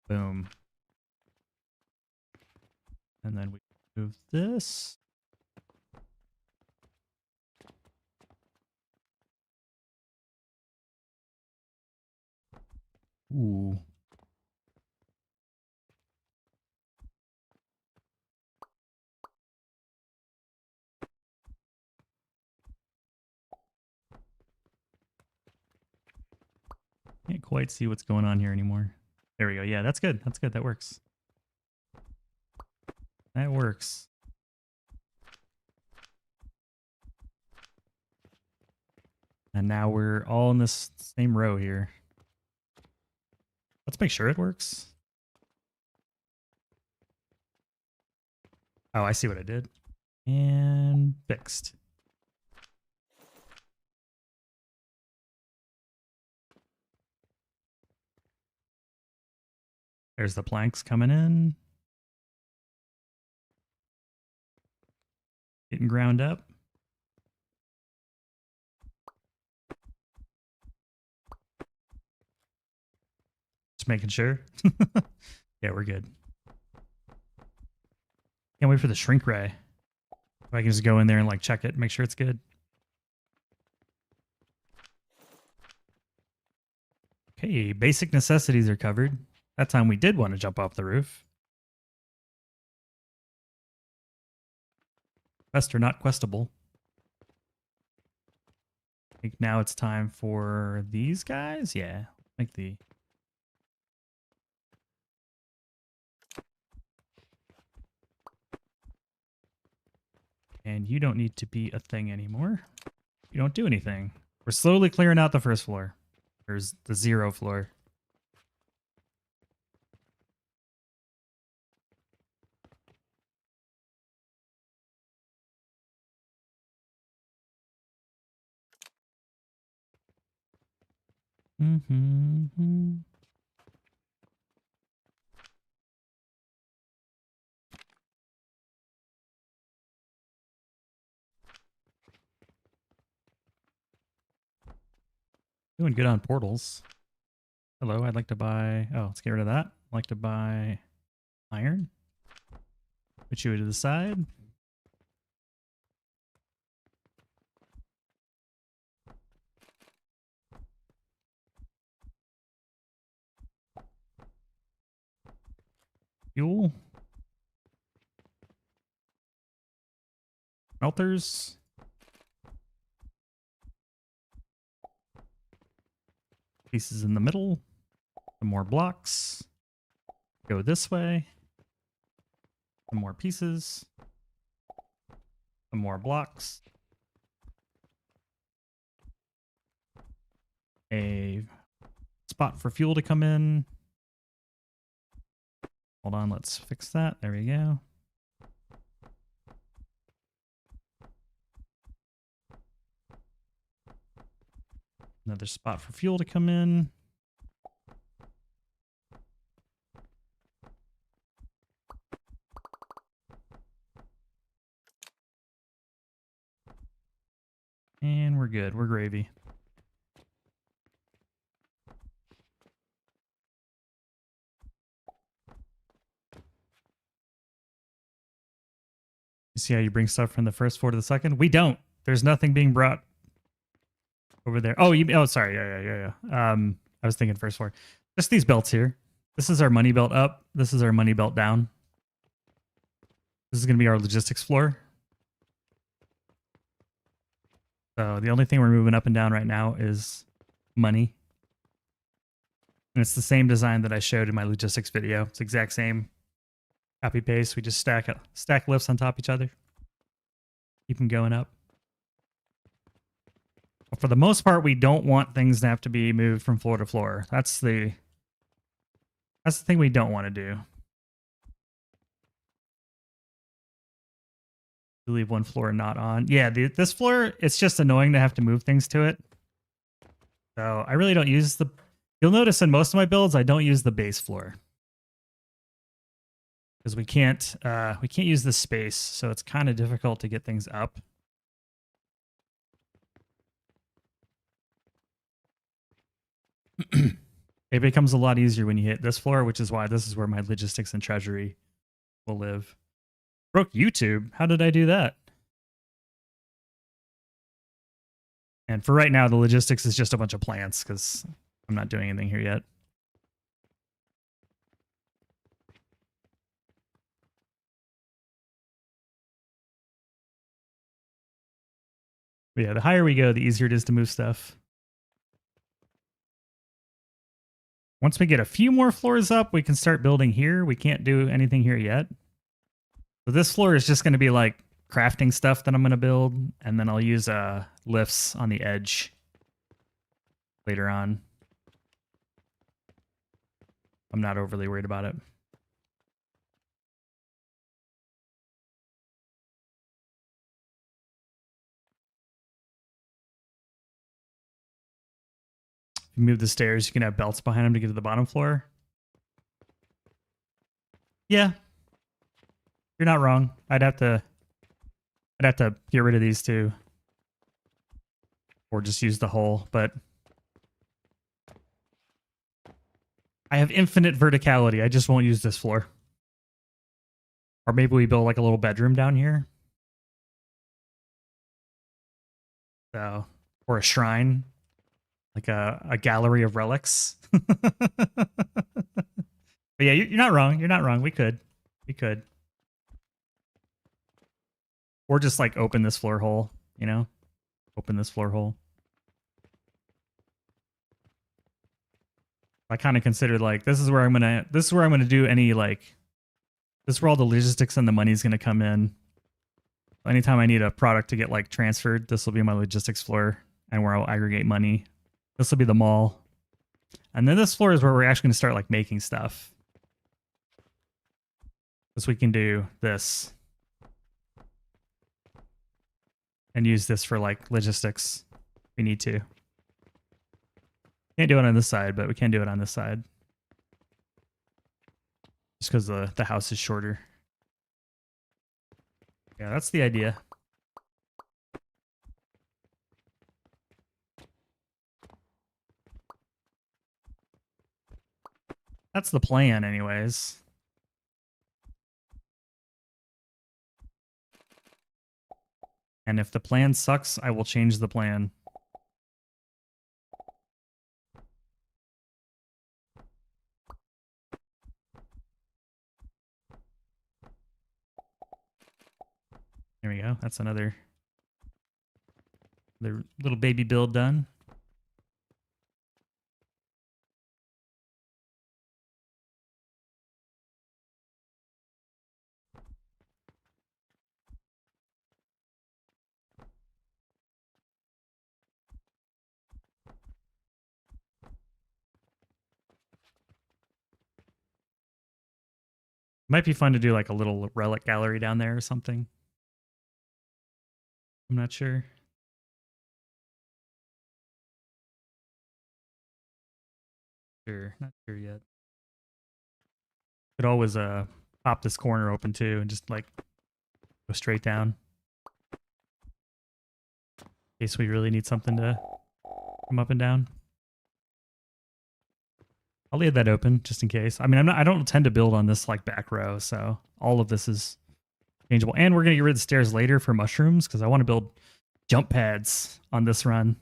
Boom. And then we move this. Ooh. Can't quite see what's going on here anymore. There we go. Yeah, that's good. That's good. That works. That works. And now we're all in this same row here. Let's make sure it works. Oh, I see what I did. And fixed. There's the planks coming in. Getting ground up. Just making sure. Yeah, we're good. Can't wait for the shrink ray. If I can just go in there and like check it, make sure it's good. Okay, basic necessities are covered. That time we did want to jump off the roof. Quest or not questable. I think now it's time for these guys. Yeah, make the... And you don't need to be a thing anymore. You don't do anything. We're slowly clearing out the first floor. There's the 0 floor. Mm-hmm. Doing good on portals. Hello, I'd like to buy... Oh, let's get rid of that. I'd like to buy iron. Put you to the side. Fuel. Smelters. Pieces in the middle. Some more blocks. Go this way. Some more pieces. Some more blocks. A spot for fuel to come in. Hold on, let's fix that. There we go. Another spot for fuel to come in. And we're good. We're gravy. You see how you bring stuff from the first floor to the second? We don't. There's nothing being brought over there. Oh, oh, sorry. Yeah. I was thinking first floor. Just these belts here. This is our money belt up. This is our money belt down. This is going to be our logistics floor. So the only thing we're moving up and down right now is money. And it's the same design that I showed in my logistics video. It's the exact same. Copy paste. We just stack lifts on top of each other. Keep them going up. For the most part, we don't want things to have to be moved from floor to floor. That's the That's the thing we don't want to do. Leave one floor not on. Yeah, this floor, it's just annoying to have to move things to it. So I really don't use the... You'll notice in most of my builds, I don't use the base floor. Because we can't use the space, so it's kind of difficult to get things up. It becomes a lot easier when you hit this floor, which is why this is where my logistics and treasury will live. Broke YouTube? How did I do that? And for right now, the logistics is just a bunch of plants because I'm not doing anything here yet. But yeah, the higher we go, the easier it is to move stuff. Once we get a few more floors up, we can start building here. We can't do anything here yet. So this floor is just going to be like crafting stuff that I'm going to build, and then I'll use lifts on the edge later on. I'm not overly worried about it. If you move the stairs, you can have belts behind them to get to the bottom floor. Yeah. You're not wrong. I'd have to get rid of these two. Or just use the hole, but I have infinite verticality. I just won't use this floor. Or maybe we build like a little bedroom down here. So, or a shrine. Like a gallery of relics. But yeah, you're not wrong. You're not wrong. We could. We could. Or just like open this floor hole, you know? Open this floor hole. I kind of considered like this is where I'm gonna do any like this is where all the logistics and the money's gonna come in. Anytime I need a product to get like transferred, this will be my logistics floor and where I'll aggregate money. This will be the mall. And then this floor is where we're actually gonna start like making stuff. Because we can do this. And use this for like logistics if we need to. Can't do it on this side, but we can do it on this side. Just because the house is shorter. Yeah, that's the idea. That's the plan anyways. And if the plan sucks, I will change the plan. There we go. That's another little baby build done. Might be fun to do like a little relic gallery down there or something. I'm not sure. Not sure yet. Could always pop this corner open too and just like go straight down. In case we really need something to come up and down. I'll leave that open just in case. I mean, I don't tend to build on this like back row, so all of this is changeable. And we're gonna get rid of the stairs later for mushrooms because I want to build jump pads on this run.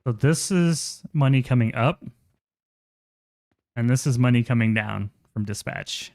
So this is money coming up, and this is money coming down from dispatch.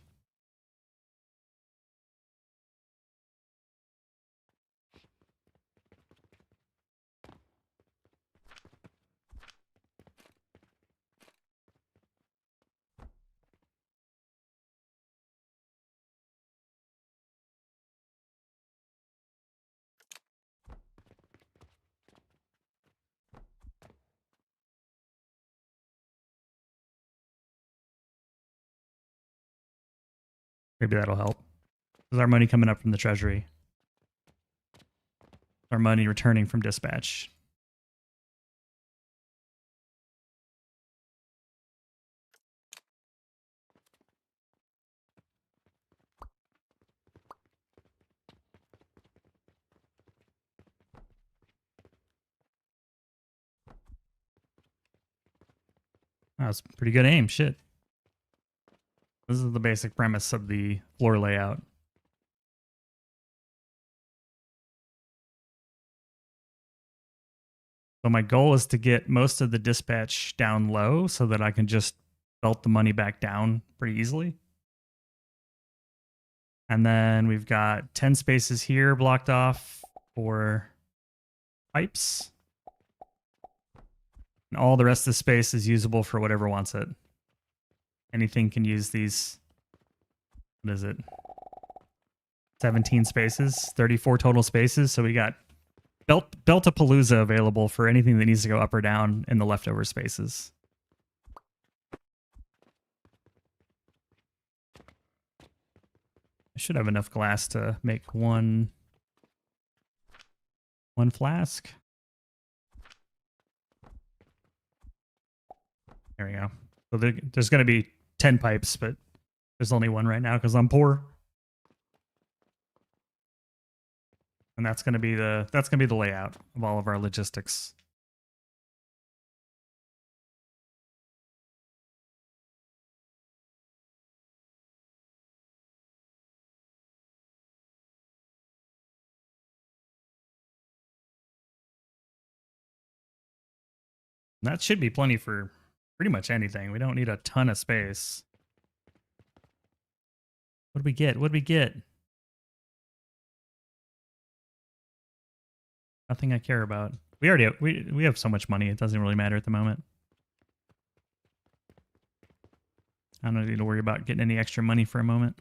Maybe that'll help. This is our money coming up from the treasury. Our money returning from dispatch. That was pretty good aim. Shit. This is the basic premise of the floor layout. So my goal is to get most of the dispatch down low so that I can just belt the money back down pretty easily. And then we've got 10 spaces here blocked off for pipes. And all the rest of the space is usable for whatever wants it. Anything can use these. What is it? 17 spaces, 34 total spaces. So we got Beltapalooza available for anything that needs to go up or down in the leftover spaces. I should have enough glass to make one flask. There we go. So there's going to be 10 pipes, but there's only one right now because I'm poor. And that's going to be the layout of all of our logistics. And that should be plenty for pretty much anything. We don't need a ton of space. What do we get? What do we get? Nothing I care about. We already have, we have so much money. It doesn't really matter at the moment. I don't need to worry about getting any extra money for a moment.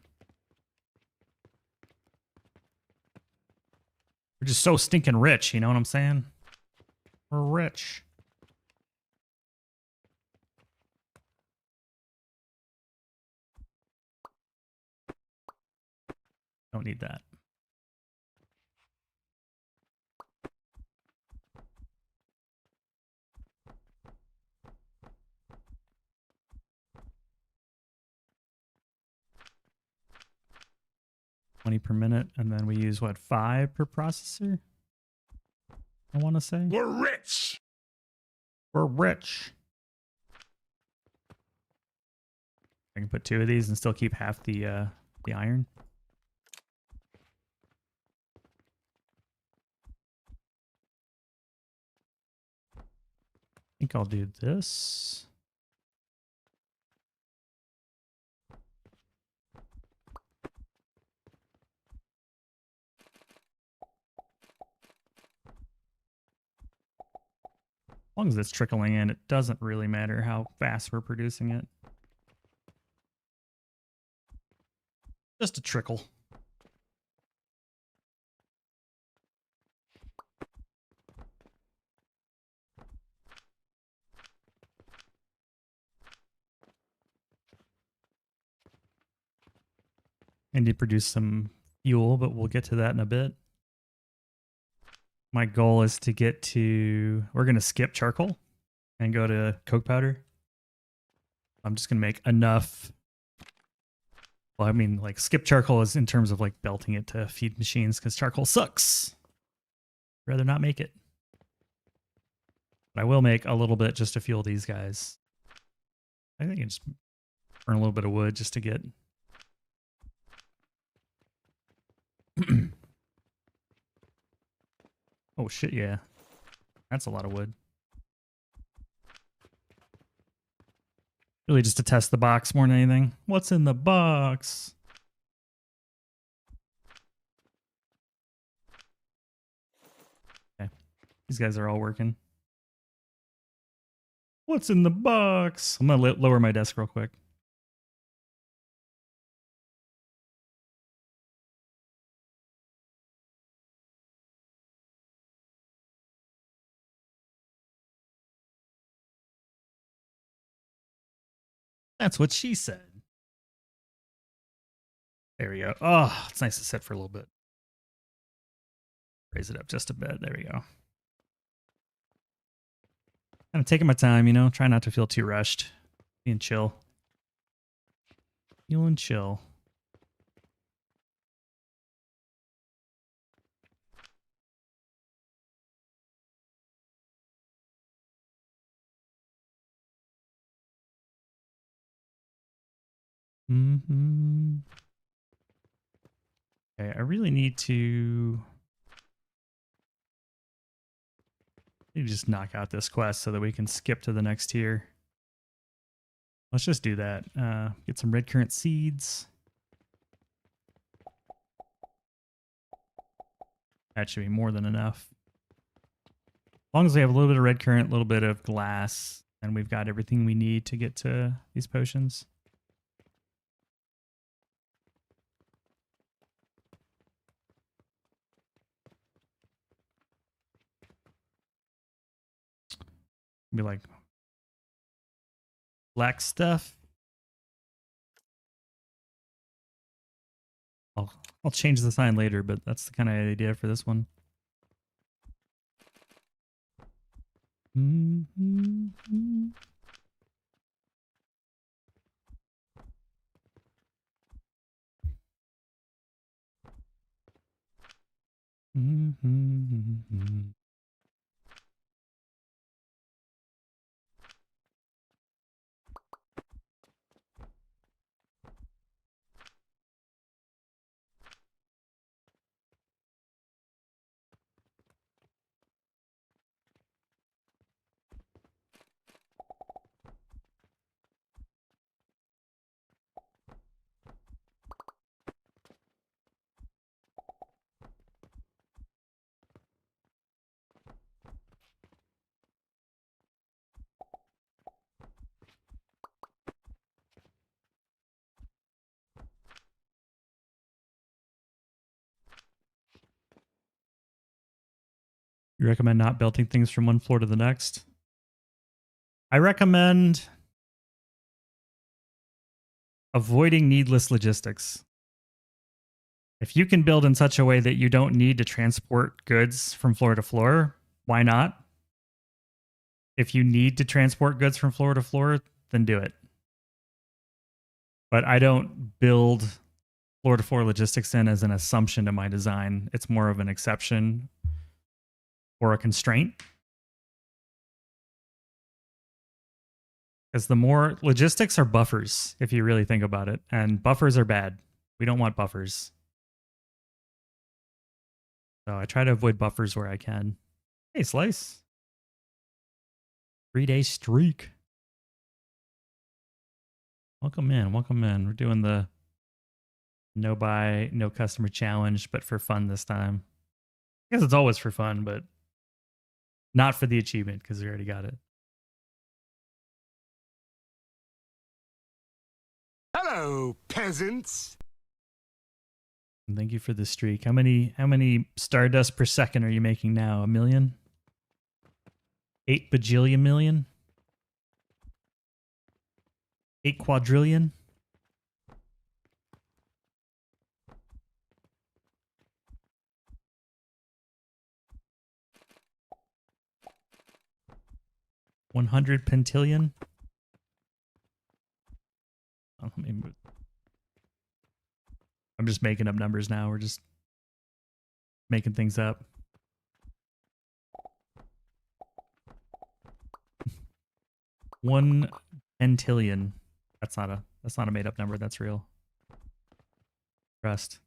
We're just so stinking rich, you know what I'm saying? We're rich. Don't need that. $20 per minute, and then we use what, 5 per processor? I want to say. We're rich. We're rich. I can put 2 of these and still keep half the iron. I think I'll do this. As long as it's trickling in, it doesn't really matter how fast we're producing it. Just a trickle. I need to produce some fuel, but we'll get to that in a bit. My goal is to get to... We're going to skip charcoal and go to coke powder. I'm just going to make enough... Well, I mean, like, skip charcoal is in terms of, like, belting it to feed machines, because charcoal sucks. I'd rather not make it. But I will make a little bit just to fuel these guys. I think I just burn a little bit of wood just to get... Oh, shit, yeah. That's a lot of wood. Really just to test the box more than anything. What's in the box? Okay. These guys are all working. What's in the box? I'm going to lower my desk real quick. That's what she said. There we go. Oh, it's nice to sit for a little bit. Raise it up just a bit. There we go. Kind of taking my time, you know, try not to feel too rushed. Being chill. Feeling chill. Mm-hmm. Okay, I really need to just knock out this quest so that we can skip to the next tier. Let's just do that. Get some red currant seeds. That should be more than enough. As long as we have a little bit of red currant, a little bit of glass, and we've got everything we need to get to these potions. Be like black stuff. I'll change the sign later, but that's the kind of idea for this one. Mm-hmm. Mm-hmm. You recommend not belting things from one floor to the next? I recommend avoiding needless logistics. If you can build in such a way that you don't need to transport goods from floor to floor, why not? If you need to transport goods from floor to floor, then do it. But I don't build floor to floor logistics in as an assumption to my design. It's more of an exception or a constraint. Because the more logistics are buffers, if you really think about it, and buffers are bad. We don't want buffers. So I try to avoid buffers where I can. Hey, Slice. 3-day streak. Welcome in, welcome in. We're doing the no buy, no customer challenge, but for fun this time. I guess it's always for fun, but not for the achievement because we already got it. Hello, peasants. And thank you for the streak. How many stardust per second are you making now? 1 million? 8 bajillion million? 8 quadrillion? $100 pentillion? Oh, let me move. I'm just making up numbers now. We're just making things up. $1 pentillion. That's not a made up number. That's real. Trust.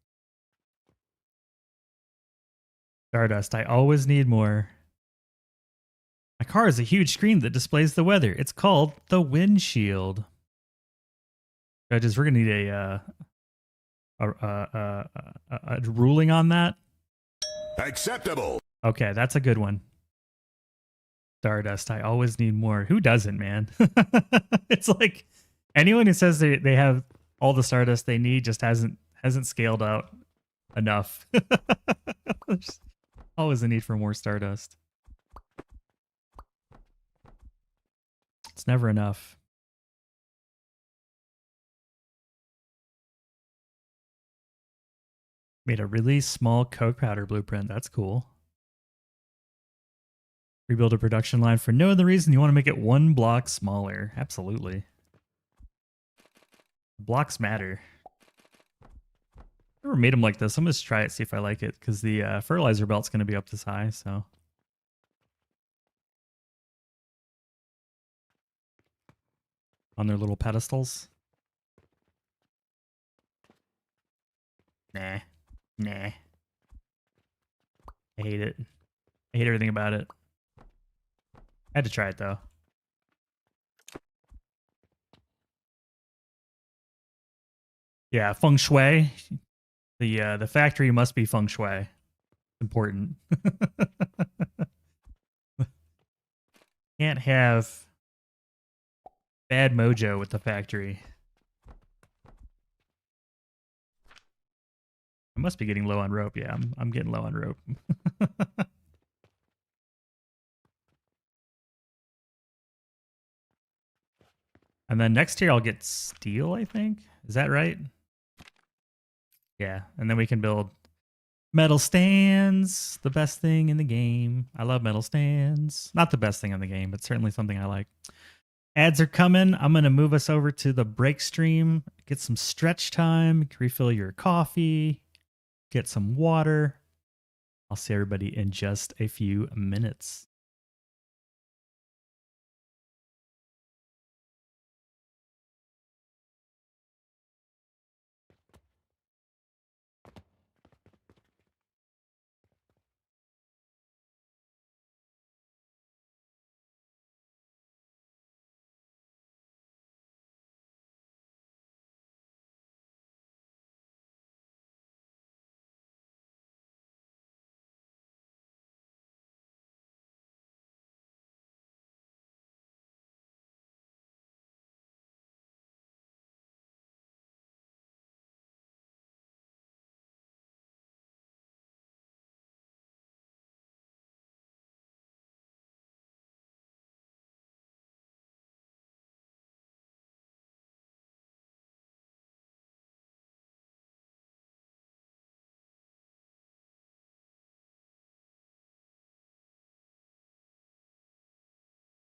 Stardust. I always need more. My car has a huge screen that displays the weather. It's called the windshield. Judges, we're gonna need a ruling on that. Acceptable. Okay, that's a good one. Stardust. I always need more. Who doesn't, man? It's like anyone who says they have all the stardust they need just hasn't scaled out enough. There's always a need for more stardust. It's never enough. Made a really small coke powder blueprint. That's cool. Rebuild a production line for no other reason. You want to make it 1 block smaller. Absolutely. Blocks matter. Never made them like this. I'm going to try it, see if I like it, because the fertilizer belt's going to be up this high, so. On their little pedestals. Nah. Nah. I hate it. I hate everything about it. I had to try it, though. Yeah, feng shui. The factory must be feng shui. Important. Can't have bad mojo with the factory. I must be getting low on rope. Yeah, I'm getting low on rope. And then next year I'll get steel, I think. Is that right? Yeah, and then we can build metal stands, the best thing in the game. I love metal stands. Not the best thing in the game, but certainly something I like. Ads are coming. I'm going to move us over to the break stream, get some stretch time, refill your coffee, get some water. I'll see everybody in just a few minutes.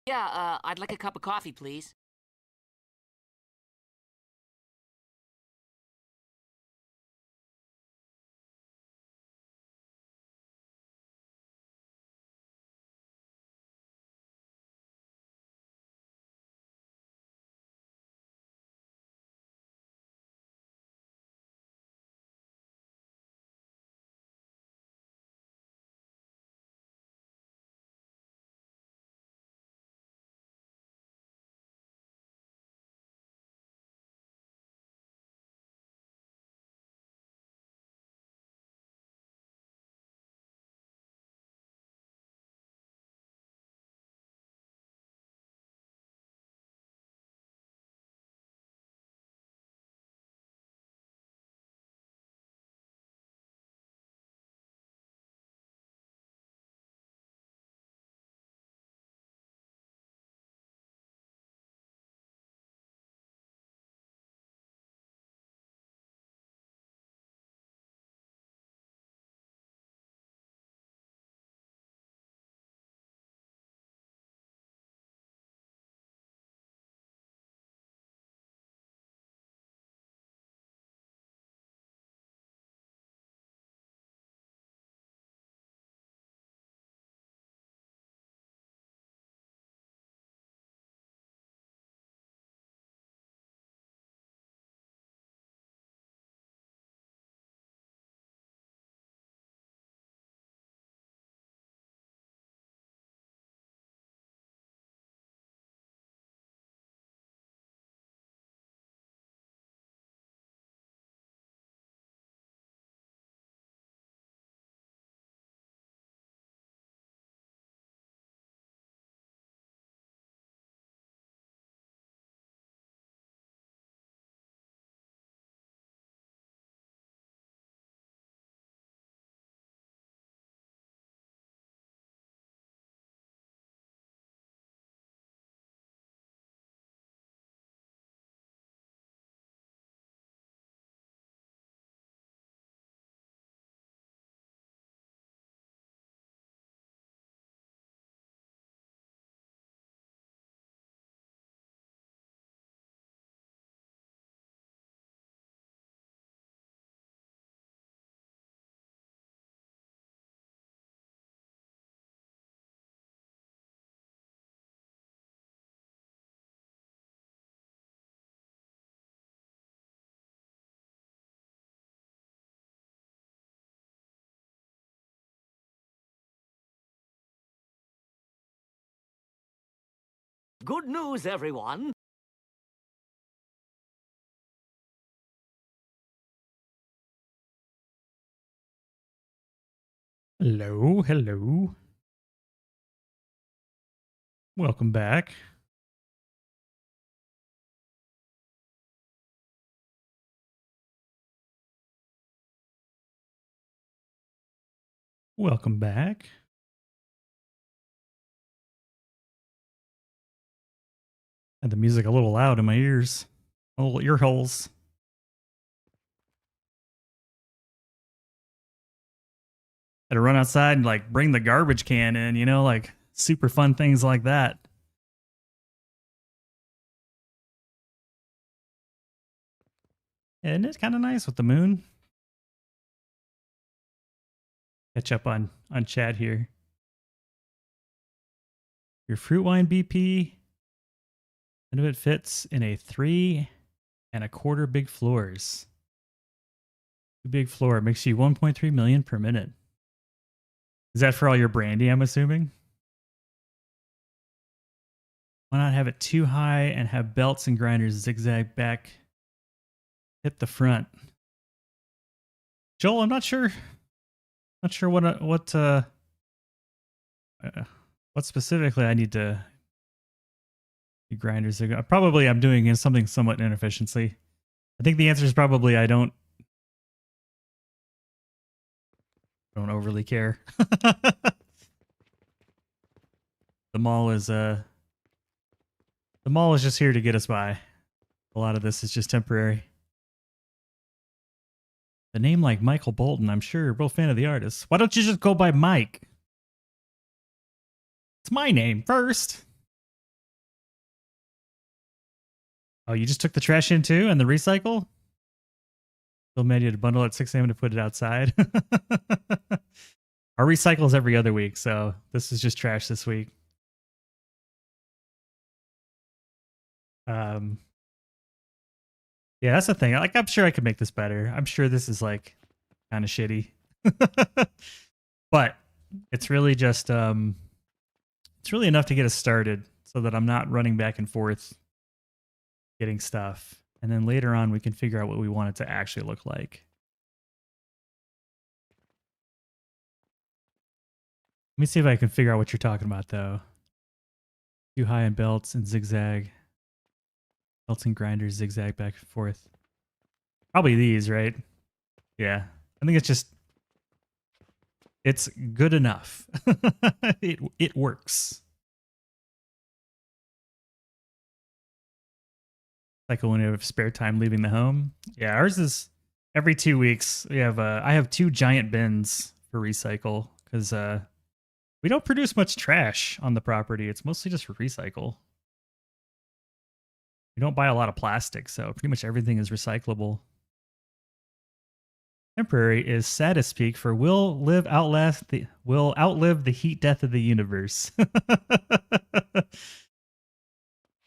Yeah, I'd like a cup of coffee, please. Good news, everyone. Hello, hello. Welcome back. Welcome back. Had the music a little loud in my ears. Little ear holes. Had to run outside and like bring the garbage can in, you know, like super fun things like that. And it's kind of nice with the moon. Catch up on chat here. Your fruit wine BP, and if it fits in a 3 1/4 big floors. Big floor makes you 1.3 million per minute. Is that for all your brandy, I'm assuming? Why not have it too high and have belts and grinders zigzag back, hit the front? Joel, I'm not sure. Not sure what specifically I need to. The grinders are probably I'm doing something somewhat inefficiently. I think the answer is probably I don't overly care. The mall is just here to get us by. A lot of this is just temporary. The name like Michael Bolton, I'm sure you're both fan of the artist. Why don't you just go by Mike? It's my name first. Oh, you just took the trash in too and the recycle? Still made you to bundle at 6 a.m. to put it outside. Our recycle is every other week, so this is just trash this week. Yeah, that's the thing. Like, I'm sure I could make this better. I'm sure this is like kind of shitty, but it's really just it's really enough to get us started, so that I'm not running back and forth getting stuff, and then later on we can figure out what we want it to actually look like. Let me see if I can figure out what you're talking about, though. Too high in belts and zigzag. Belts and grinders zigzag back and forth. Probably these, right? Yeah. I think it's good enough. It works. Like when you have spare time leaving the home. Yeah, ours is every 2 weeks. We have I have 2 giant bins for recycle because we don't produce much trash on the property. It's mostly just for recycle. We don't buy a lot of plastic, so pretty much everything is recyclable. Temporary is saddest peak for will outlive the heat death of the universe.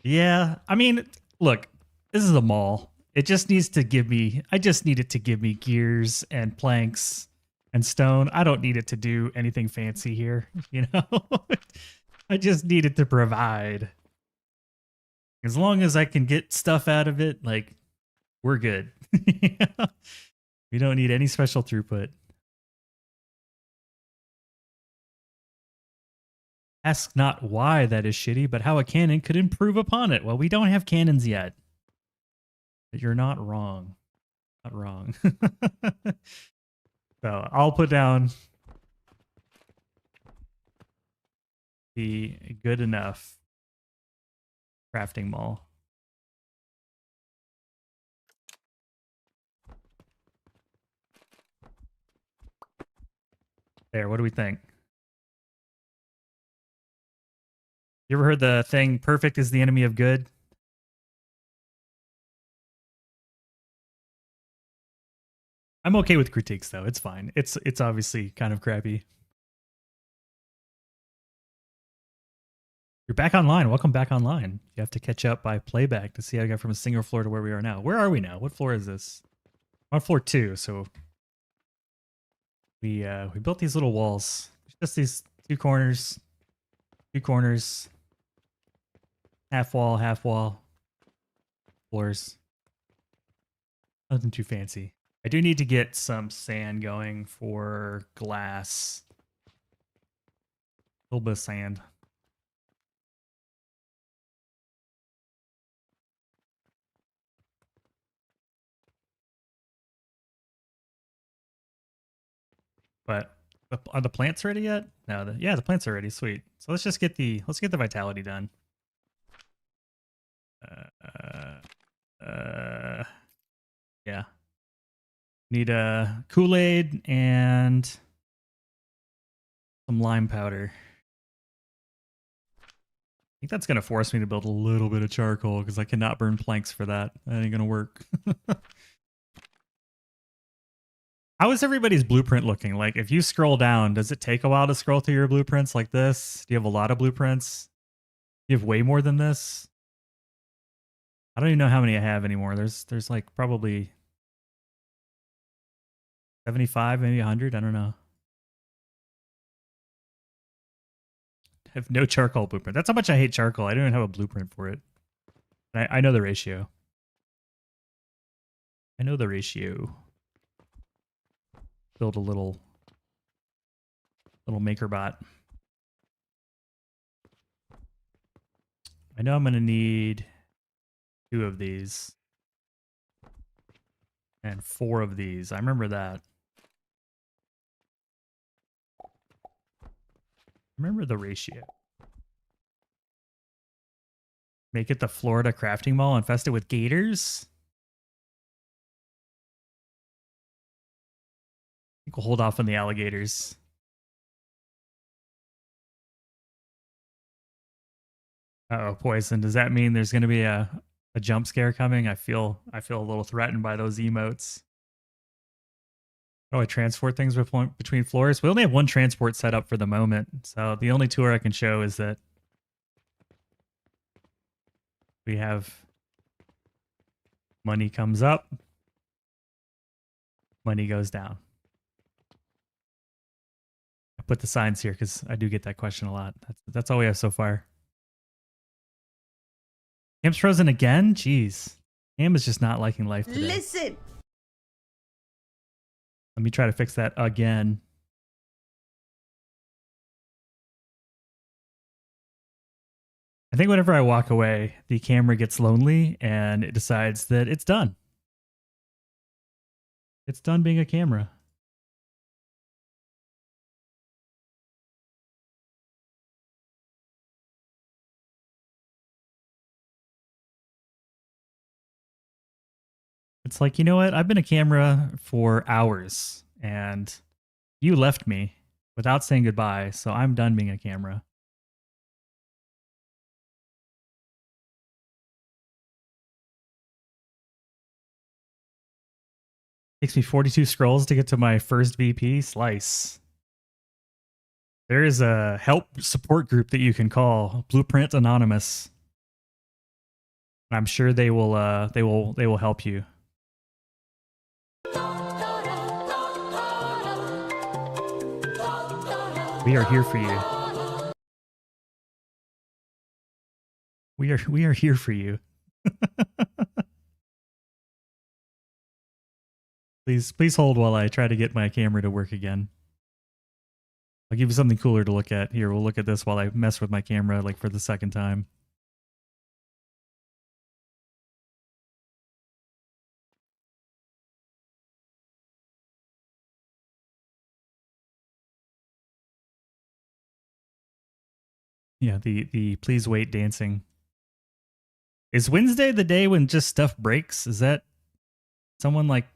Yeah, I mean, look, this is a mall. It just needs to give me. I just need it to give me gears and planks and stone. I don't need it to do anything fancy here, you know. I just need it to provide. As long as I can get stuff out of it, like, we're good. We don't need any special throughput. Ask not why that is shitty, but how a cannon could improve upon it. Well, we don't have cannons yet. But you're not wrong. Not wrong. So I'll put down the good enough crafting mall. There, what do we think? You ever heard the thing, perfect is the enemy of good? I'm okay with critiques though. It's fine. It's obviously kind of crappy. You're back online. Welcome back online. You have to catch up by playback to see how I got from a single floor to where we are now. Where are we now? What floor is this? On floor 2. So we built these little walls. Just these 2 corners. 2 corners. Half wall. Floors. Nothing too fancy. I do need to get some sand going for glass. A little bit of sand. But are the plants ready yet? No, the plants are ready. Sweet. So let's just get the vitality done. Yeah. Need a Kool-Aid and some lime powder. I think that's gonna force me to build a little bit of charcoal because I cannot burn planks for that. That ain't gonna work. How is everybody's blueprint looking? Like, if you scroll down, does it take a while to scroll through your blueprints like this? Do you have a lot of blueprints? Do you have way more than this? I don't even know how many I have anymore. There's like probably 75, maybe 100. I don't know. I have no charcoal blueprint. That's how much I hate charcoal. I don't even have a blueprint for it. I know the ratio. I know the ratio. Build a little maker bot. I know I'm gonna need 2 of these and 4 of these. I remember that. Remember the ratio. Make it the Florida crafting mall infested with gators. I think we'll hold off on the alligators. Uh-oh, poison. Does that mean there's going to be a jump scare coming? I feel a little threatened by those emotes. How do I transport things between floors? We only have one transport set up for the moment, so the only tour I can show is that we have money comes up, money goes down. I put the signs here because I do get that question a lot. That's all we have so far. Cam's frozen again? Jeez. Cam is just not liking life today. Listen. Let me try to fix that again. I think whenever I walk away, the camera gets lonely and it decides that it's done. It's done being a camera. It's like, you know what? I've been a camera for hours and you left me without saying goodbye, so I'm done being a camera. Takes me 42 scrolls to get to my first VP. Slice. There is a help support group that you can call, Blueprint Anonymous. I'm sure they will help you. We are here for you. We are here for you. Please hold while I try to get my camera to work again. I'll give you something cooler to look at. Here, we'll look at this while I mess with my camera like for the second time. Yeah, the please wait dancing. Is Wednesday the day when just stuff breaks? Is that someone like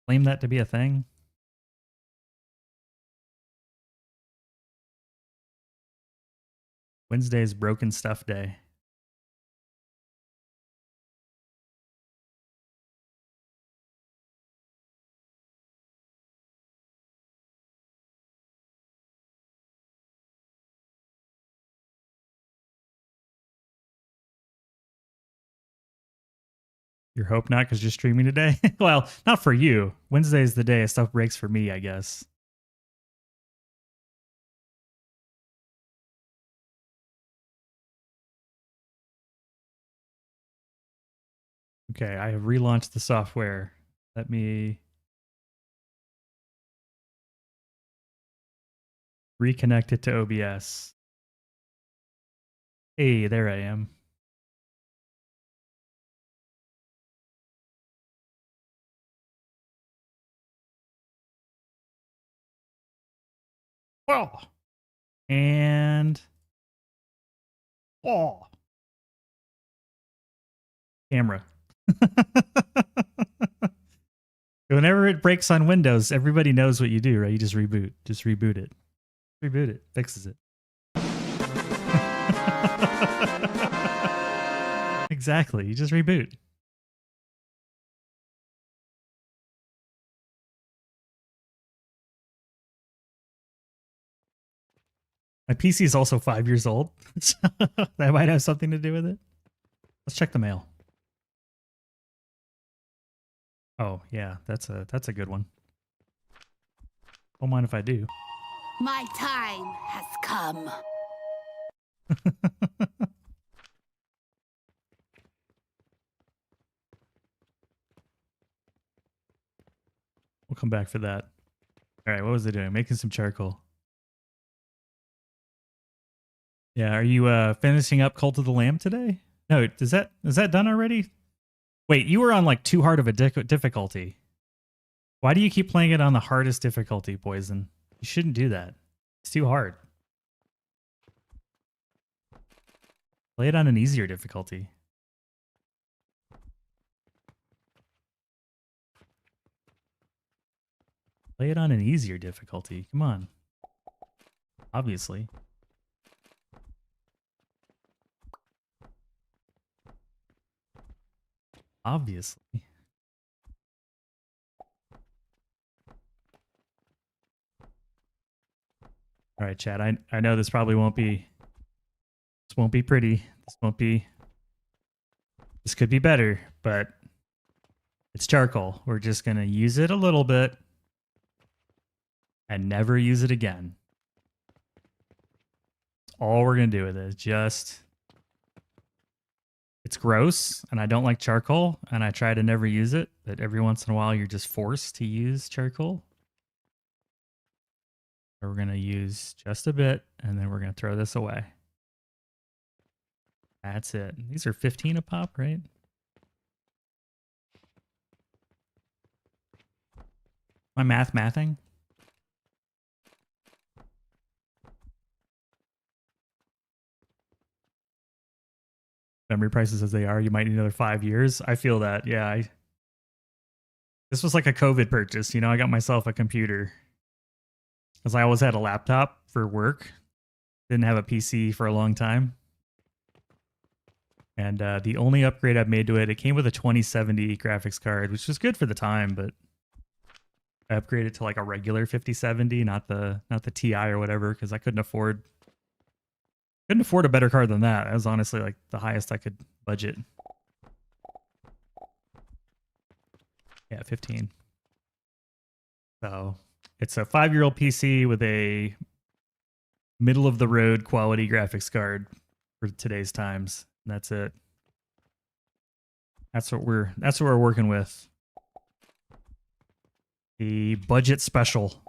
claim that to be a thing? Wednesday is broken stuff day. Your hope not because you're streaming today? Well, not for you. Wednesday is the day stuff breaks for me, I guess. Okay, I have relaunched the software. Let me reconnect it to OBS. Hey, there I am. Oh, and oh, camera. Whenever it breaks on Windows, everybody knows what you do, right? You just reboot. Just reboot it. Reboot it. Fixes it. Exactly. You just reboot. My PC is also 5 years old. So that might have something to do with it. Let's check the mail. Oh, yeah, that's a good one. Don't mind if I do. My time has come. We'll come back for that. All right, what was I doing? Making some charcoal. Yeah, are you finishing up Cult of the Lamb today? No, is that done already? Wait, you were on like too hard of a difficulty. Why do you keep playing it on the hardest difficulty, Poison? You shouldn't do that. It's too hard. Play it on an easier difficulty. Play it on an easier difficulty. Come on. Obviously. Obviously. All right, chat. I know this probably won't be. This won't be pretty. This won't be. This could be better, but it's charcoal. We're just gonna use it a little bit and never use it again. That's all we're gonna do with it. Just. It's gross, and I don't like charcoal, and I try to never use it, but every once in a while you're just forced to use charcoal. So we're going to use just a bit, and then we're going to throw this away. That's it. These are 15 a pop, right? My mathing? Memory prices as they are, you might need another 5 years. I feel that. Yeah. This was like a COVID purchase. You know, I got myself a computer because I always had a laptop for work. Didn't have a PC for a long time. And the only upgrade I've made to it, it came with a 2070 graphics card, which was good for the time, but I upgraded to like a regular 5070, not the TI or whatever, because I couldn't afford a better card than that. That was honestly like the highest I could budget. Yeah, 15. So it's a 5-year-old PC with a middle of the road quality graphics card for today's times. And that's it. That's what we're working with. The budget special.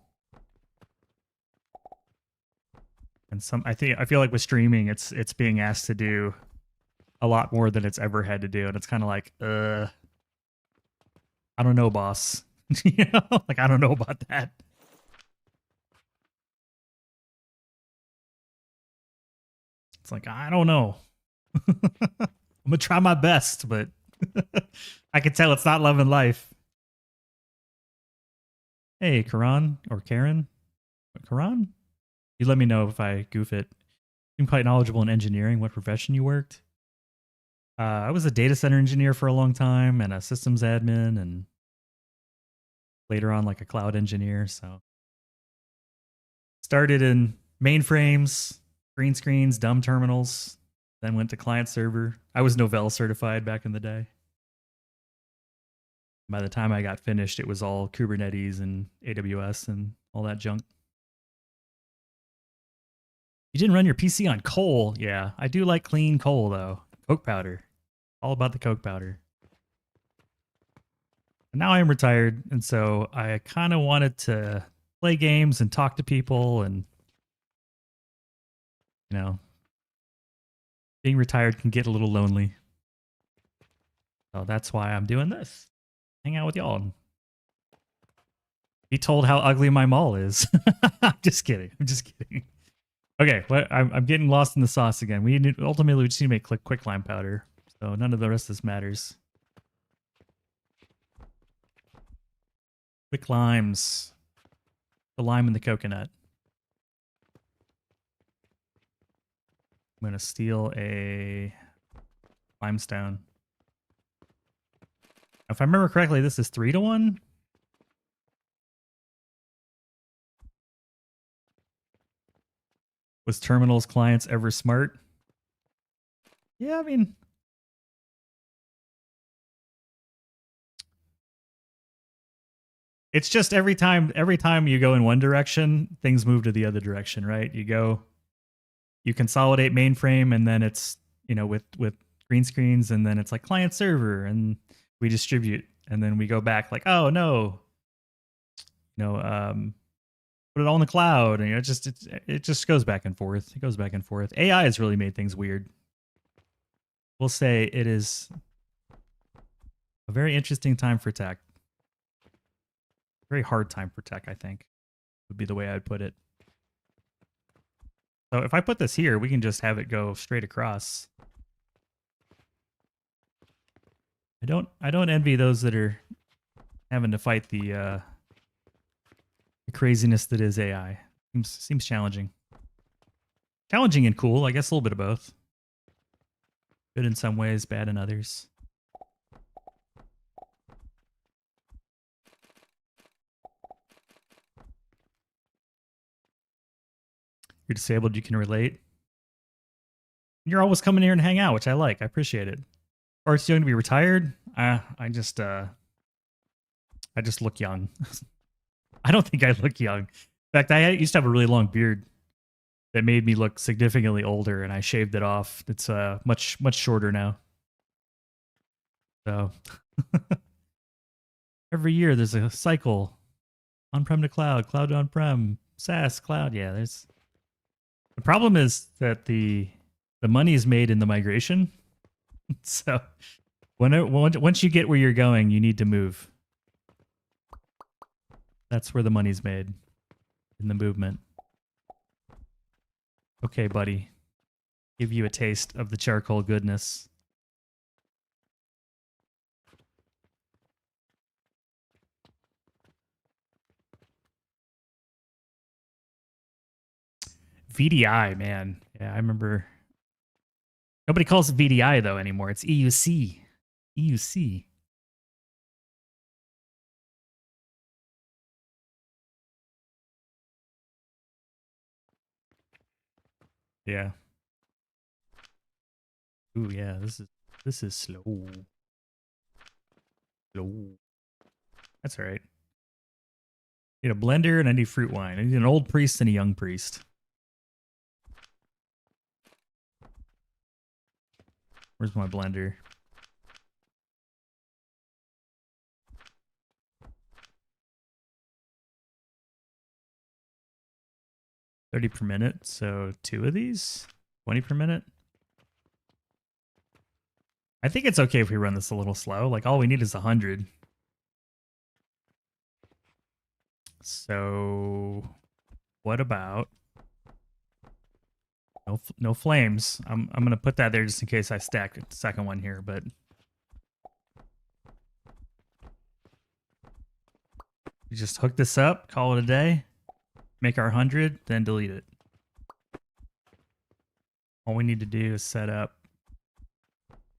And I feel like with streaming, it's being asked to do a lot more than it's ever had to do, and it's kind of like, I don't know, boss. You know, like I don't know about that. It's like I don't know. I'm gonna try my best, but I can tell it's not love and life. Hey, Karan or Karen, Karan. You let me know if I goof it. I'm quite knowledgeable in engineering. What profession you worked? I was a data center engineer for a long time and a systems admin, and later on like a cloud engineer. So started in mainframes, green screens, dumb terminals, then went to client server. I was Novell certified back in the day. By the time I got finished, it was all Kubernetes and AWS and all that junk. You didn't run your PC on coal. Yeah, I do like clean coal, though. Coke powder. All about the Coke powder. Now I'm retired, and so I kind of wanted to play games and talk to people, and you know, being retired can get a little lonely. So that's why I'm doing this. Hang out with y'all and be told how ugly my mall is. I'm just kidding. I'm just kidding. Okay, I'm getting lost in the sauce again. Ultimately we just need to make quick lime powder, so none of the rest of this matters. Quick limes, the lime and the coconut. I'm gonna steal a limestone. If I remember correctly, this is 3-to-1. Was terminals clients ever smart? Yeah, I mean, it's just every time you go in one direction, things move to the other direction, right? You consolidate mainframe, and then it's, you know, with green screens, and then it's like client server, and we distribute, and then we go back like, oh no, put it all in the cloud, and it just goes back and forth. It goes back and forth. AI has really made things weird. We'll say it is a very interesting time for tech. Very hard time for tech, I think, would be the way I'd put it. So if I put this here, we can just have it go straight across. I don't envy those that are having to fight the craziness that is AI. Seems challenging. Challenging and cool, I guess a little bit of both. Good in some ways, bad in others. You're disabled, you can relate. You're always coming here and hang out, which I like. I appreciate it. Or it's going to be retired. I just look young. I don't think I look young. In fact, I used to have a really long beard that made me look significantly older, and I shaved it off. It's much shorter now. So every year there's a cycle. On-prem to cloud, cloud to on-prem, SaaS, cloud. Yeah, there's the problem is that the money is made in the migration. So once you get where you're going, you need to move. That's where the money's made, in the movement. Okay, buddy. Give you a taste of the charcoal goodness. VDI, man. Yeah, I remember. Nobody calls it VDI, though, anymore. It's EUC. EUC. Yeah. Ooh, yeah, this is slow. Slow. That's all right. Need a blender and I need fruit wine. I need an old priest and a young priest. Where's my blender? $30 per minute, so 2 of these? 20 per minute? I think it's okay if we run this a little slow. Like, all we need is 100. So, what about... No flames. I'm going to put that there just in case I stack the second one here, but... You just hook this up, call it a day, make our 100, then delete it. All we need to do is set up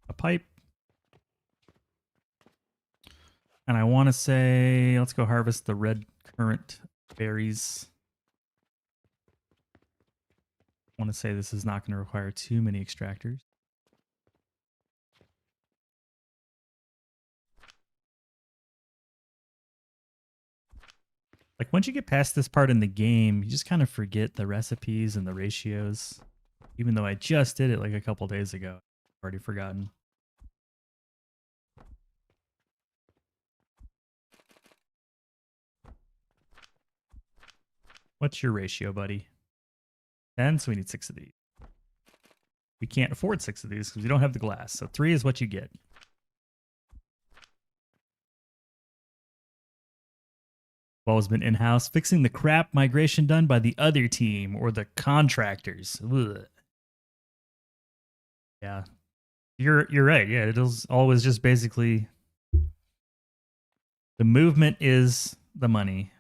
a pipe. And I want to say, let's go harvest the red currant berries. I want to say this is not going to require too many extractors. Like, once you get past this part in the game, you just kind of forget the recipes and the ratios. Even though I just did it like a couple days ago. I've already forgotten. What's your ratio, buddy? 10, so we need 6 of these. We can't afford 6 of these because we don't have the glass. So 3 is what you get. Always been in-house, fixing the crap migration done by the other team or the contractors. Ugh. Yeah, you're right. Yeah, it is always just basically the movement is the money.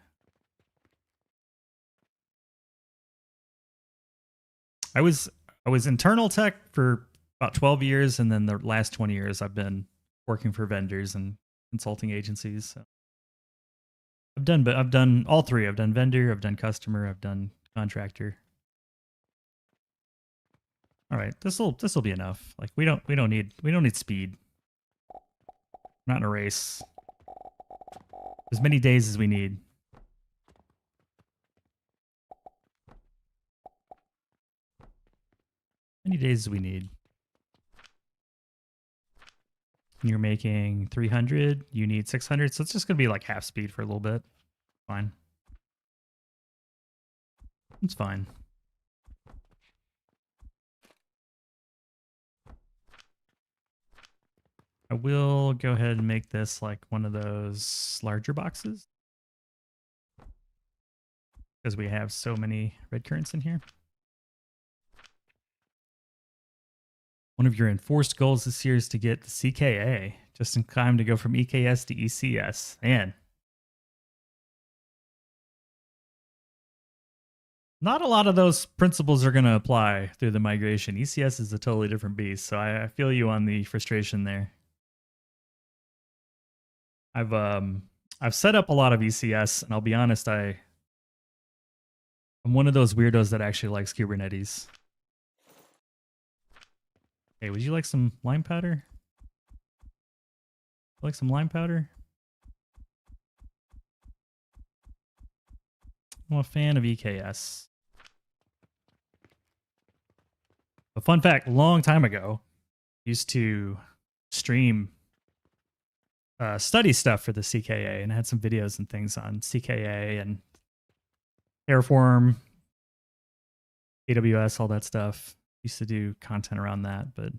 I was internal tech for about 12 years, and then the last 20 years I've been working for vendors and consulting agencies. So. I've done all 3. I've done vendor, I've done customer, I've done contractor. All right, this'll be enough. Like we don't need speed. We're not in a race. As many days as we need. Many days as we need. You're making 300, you need 600, so it's just gonna be like half speed for a little bit. Fine. It's fine. I will go ahead and make this like one of those larger boxes. Because we have so many red currents in here. One of your enforced goals this year is to get the CKA, just in time to go from EKS to ECS. Man. Not a lot of those principles are going to apply through the migration. ECS is a totally different beast, so I feel you on the frustration there. I've set up a lot of ECS, and I'll be honest, I'm one of those weirdos that actually likes Kubernetes. Hey, would you like some lime powder? Like some lime powder? I'm a fan of EKS. A fun fact, long time ago, used to stream study stuff for the CKA, and I had some videos and things on CKA and Terraform, AWS, all that stuff. Used to do content around that, but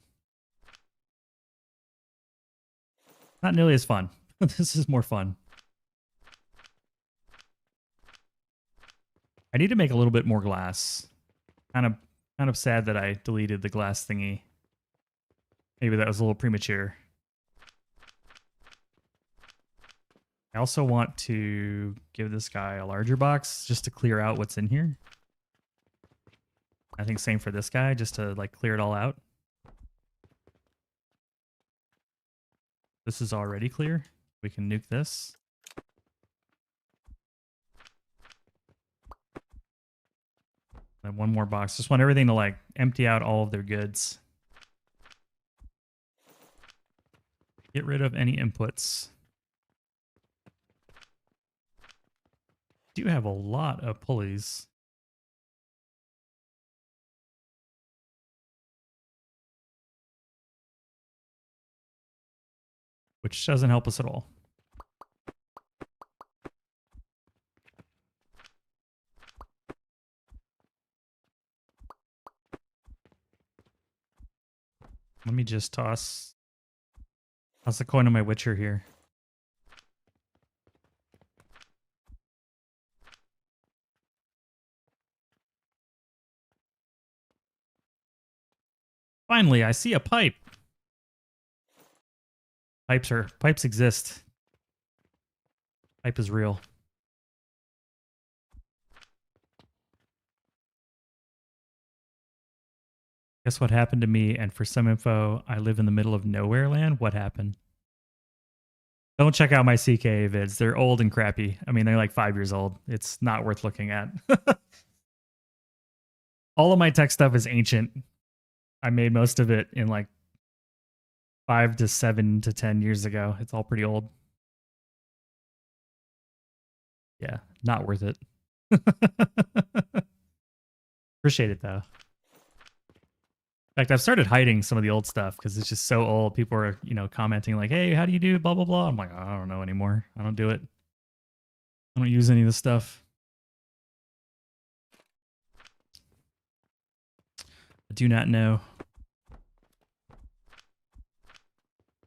not nearly as fun. This is more fun. I need to make a little bit more glass. Kind of sad that I deleted the glass thingy. Maybe that was a little premature. I also want to give this guy a larger box just to clear out what's in here. I think same for this guy, just to like clear it all out. This is already clear. We can nuke this. And one more box. Just want everything to like empty out all of their goods. Get rid of any inputs. Do have a lot of pulleys. Which doesn't help us at all. Let me just toss a coin on my Witcher here. Finally, I see a pipe. Pipes exist. Pipe is real. Guess what happened to me? And for some info, I live in the middle of nowhere land. What happened? Don't check out my CKA vids. They're old and crappy. I mean, they're like 5 years old. It's not worth looking at. All of my tech stuff is ancient. I made most of it in like 5 to 7 to 10 years ago. It's all pretty old. Yeah, not worth it. Appreciate it though. In fact, I've started hiding some of the old stuff because it's just so old. People are, commenting like, "Hey, how do you do blah blah blah?" I'm like, I don't know anymore. I don't do it. I don't use any of this stuff. I do not know.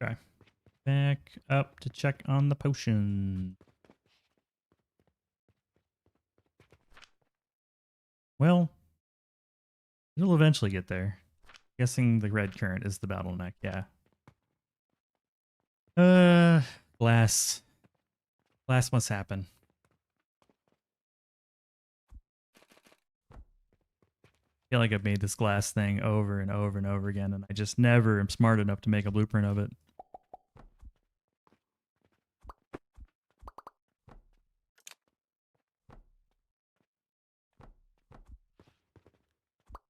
Okay. Back up to check on the potion. Well, it'll eventually get there. Guessing the red current is the bottleneck, yeah. Glass. Glass must happen. I feel like I've made this glass thing over and over and over again, and I just never am smart enough to make a blueprint of it.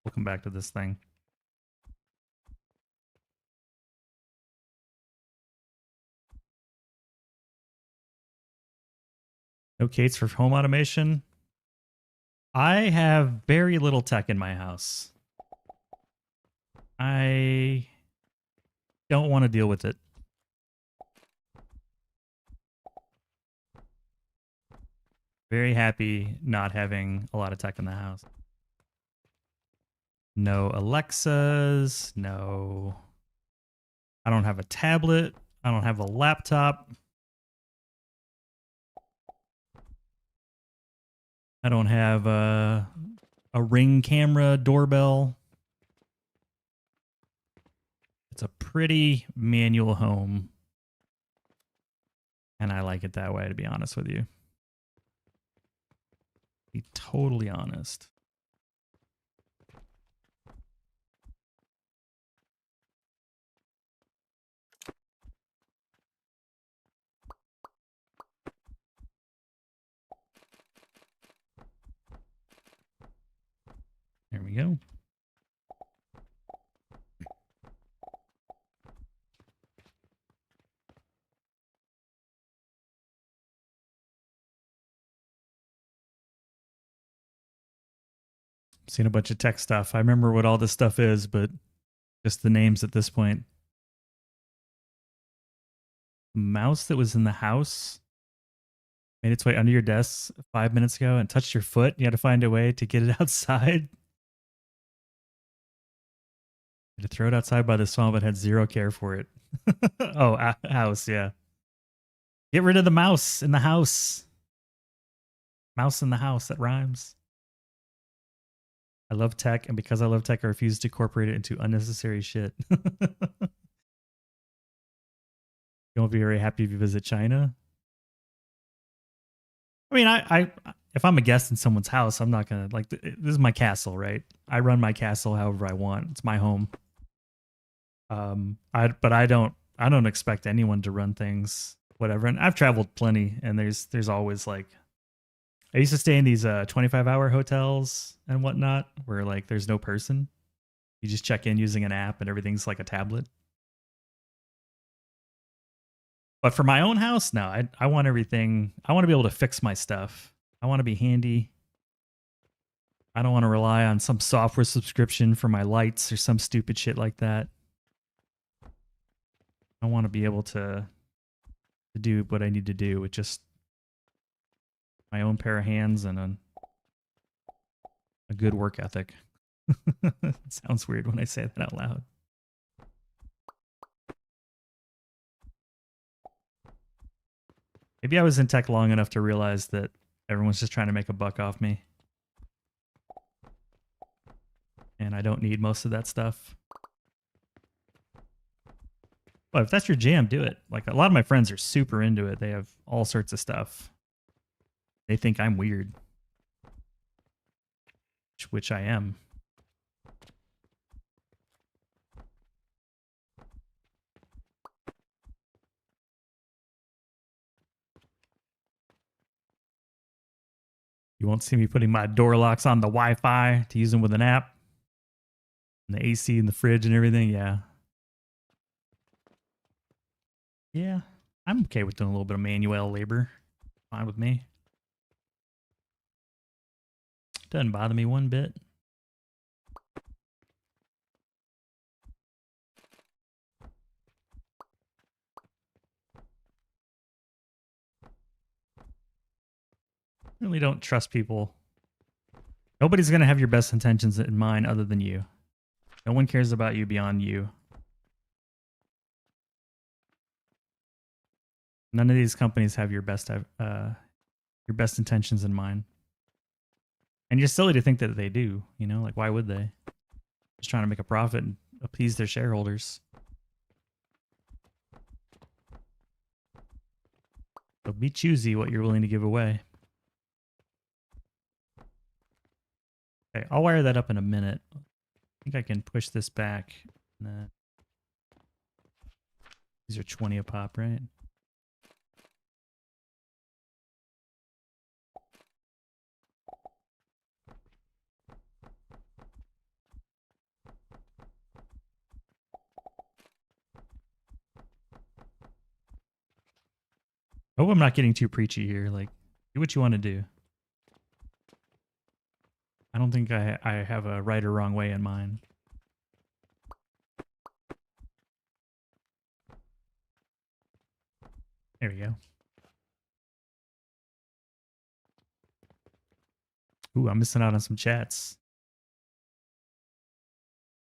We'll come back to this thing. No Kates for home automation. I have very little tech in my house. I don't want to deal with it. Very happy not having a lot of tech in the house. No Alexas, no. I don't have a tablet. I don't have a laptop. I don't have a Ring camera doorbell. It's a pretty manual home. And I like it that way, to be honest with you. Be totally honest. There we go. Seen a bunch of tech stuff. I remember what all this stuff is, but just the names at this point. Mouse that was in the house made its way under your desk 5 minutes ago and touched your foot. You had to find a way to get it outside. You had to throw it outside by the swamp, but had zero care for it. Oh, house, yeah. Get rid of the mouse in the house. Mouse in the house, that rhymes. I love tech, and because I love tech, I refuse to incorporate it into unnecessary shit. You won't be very happy if you visit China. I mean, I if I'm a guest in someone's house, I'm not gonna like. This is my castle, right? I run my castle however I want. It's my home. But I don't expect anyone to run things whatever. And I've traveled plenty, and there's always like. I used to stay in these 25-hour hotels and whatnot, where like there's no person. You just check in using an app, and everything's like a tablet. But for my own house, no, I want everything. I want to be able to fix my stuff. I want to be handy. I don't want to rely on some software subscription for my lights or some stupid shit like that. I want to be able to do what I need to do with just my own pair of hands and a good work ethic. It sounds weird when I say that out loud. Maybe I was in tech long enough to realize that everyone's just trying to make a buck off me. And I don't need most of that stuff. But if that's your jam, do it. Like a lot of my friends are super into it. They have all sorts of stuff. They think I'm weird. Which I am. You won't see me putting my door locks on the Wi-Fi to use them with an app. And the AC and the fridge and everything, yeah. Yeah, I'm okay with doing a little bit of manual labor. Fine with me. Doesn't bother me one bit. Really don't trust people. Nobody's going to have your best intentions in mind other than you. No one cares about you beyond you. None of these companies have your best intentions in mind. And you're silly to think that they do, you know? Like, why would they? Just trying to make a profit and appease their shareholders. So be choosy what you're willing to give away. Okay, I'll wire that up in a minute. I think I can push this back. These are 20 a pop, right? I hope I'm not getting too preachy here. Like, do what you want to do. I don't think I have a right or wrong way in mind. There we go. Ooh, I'm missing out on some chats.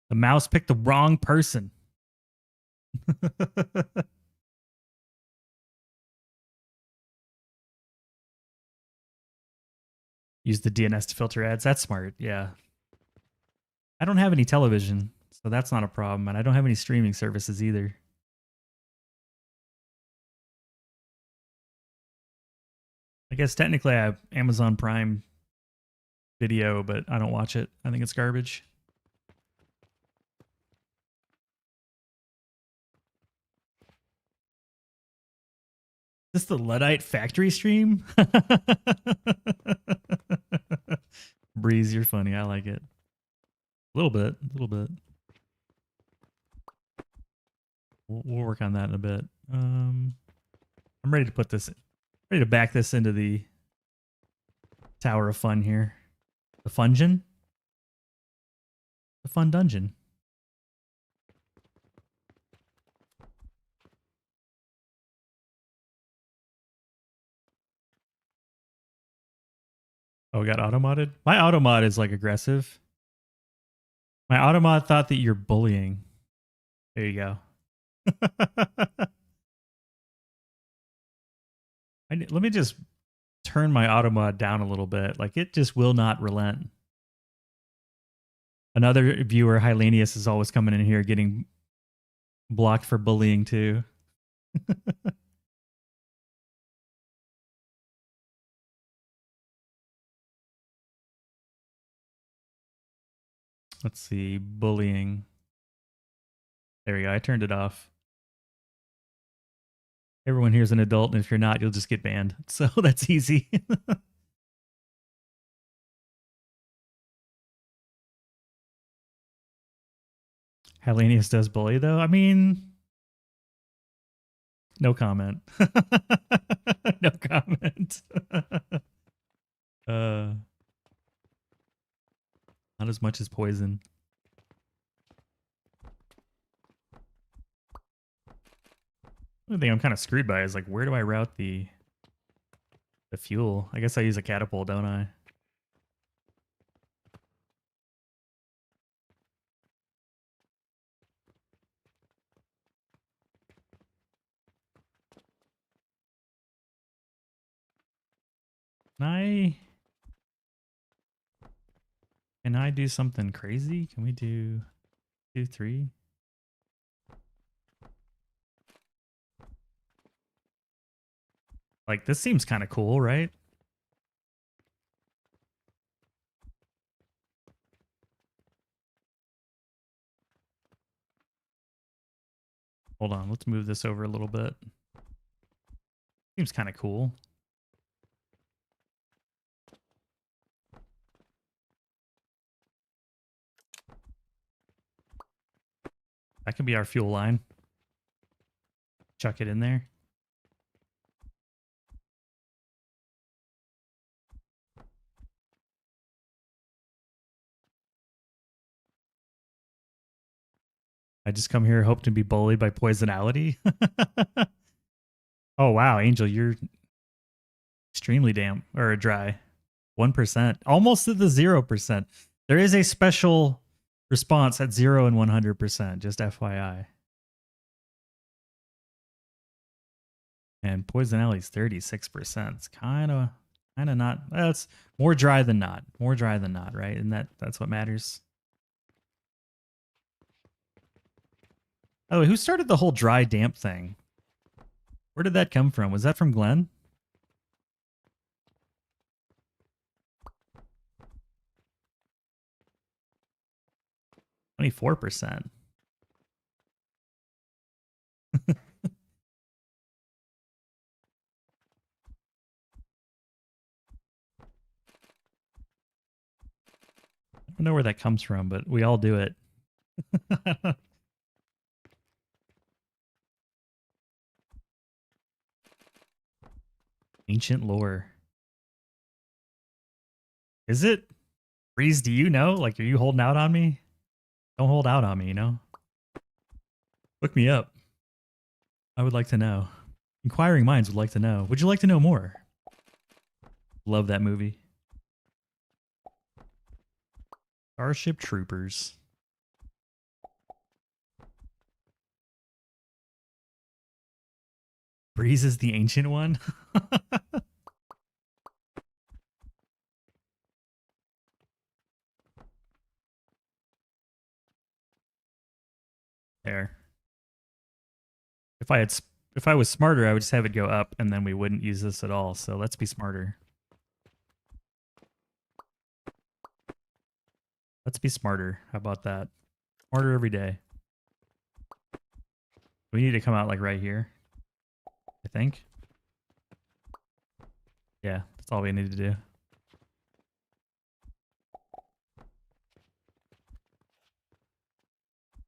The mouse picked the wrong person. Use the DNS to filter ads. That's smart. Yeah. I don't have any television, so that's not a problem. And I don't have any streaming services either. I guess technically I have Amazon Prime Video, but I don't watch it. I think it's garbage. Is this the Luddite factory stream? Breeze, you're funny. I like it. A little bit. We'll work on that in a bit. I'm ready to put this, ready to back this into the Tower of Fun here. The Fungeon? The Fun Dungeon. Oh, we got auto-modded? My auto-mod is like aggressive. My auto-mod thought that you're bullying. There you go. Let me just turn my auto-mod down a little bit. Like, it just will not relent. Another viewer, Hylanius, is always coming in here getting blocked for bullying too. Let's see, bullying. There we go. I turned it off. Everyone here's an adult, and if you're not, you'll just get banned. So that's easy. Hellenius does bully, though. I mean, no comment. No comment. Not as much as poison. The thing I'm kind of screwed by is like, where do I route the fuel? I guess I use a catapult, don't I? Can I do something crazy? Can we do 2, 3? Like, this seems kind of cool, right? Hold on, let's move this over a little bit. Seems kind of cool. That can be our fuel line. Chuck it in there. I just come here hope to be bullied by poisonality. Oh wow, Angel, you're extremely damp or dry. 1%. Almost to the 0%. There is a special Response at 0 and 100%, just FYI. And Poison Alley's 36%. It's kind of not. That's more dry than not. More dry than not, right? And that's what matters. By the way, who started the whole dry damp thing? Where did that come from? Was that from Glenn? 24%. I don't know where that comes from, but we all do it. Ancient lore. Is it? Breeze, do you know? Like, are you holding out on me? Don't hold out on me, you know? Look me up. I would like to know. Inquiring minds would like to know. Would you like to know more? Love that movie. Starship Troopers. Breeze is the ancient one? There. If I was smarter, I would just have it go up and then we wouldn't use this at all. So let's be smarter. Let's be smarter. How about that? Smarter every day. We need to come out like right here, I think. Yeah, that's all we need to do.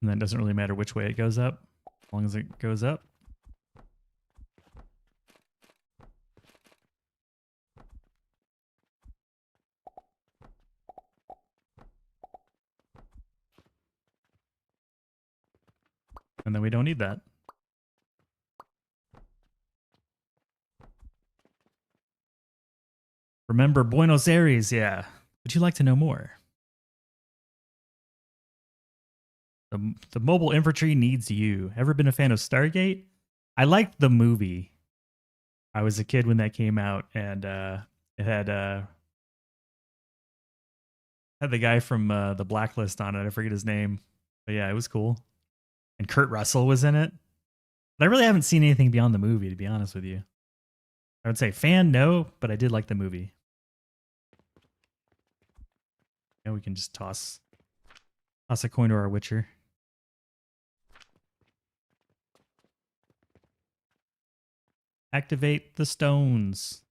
And then it doesn't really matter which way it goes up, as long as it goes up. And then we don't need that. Remember Buenos Aires, yeah. Would you like to know more? The mobile infantry needs you. Ever been a fan of Stargate? I liked the movie. I was a kid when that came out, and it had the guy from the Blacklist on it. I forget his name, but yeah, it was cool. And Kurt Russell was in it. But I really haven't seen anything beyond the movie, to be honest with you. I would say fan, no, but I did like the movie. And we can just toss a coin to our Witcher. Activate the stones.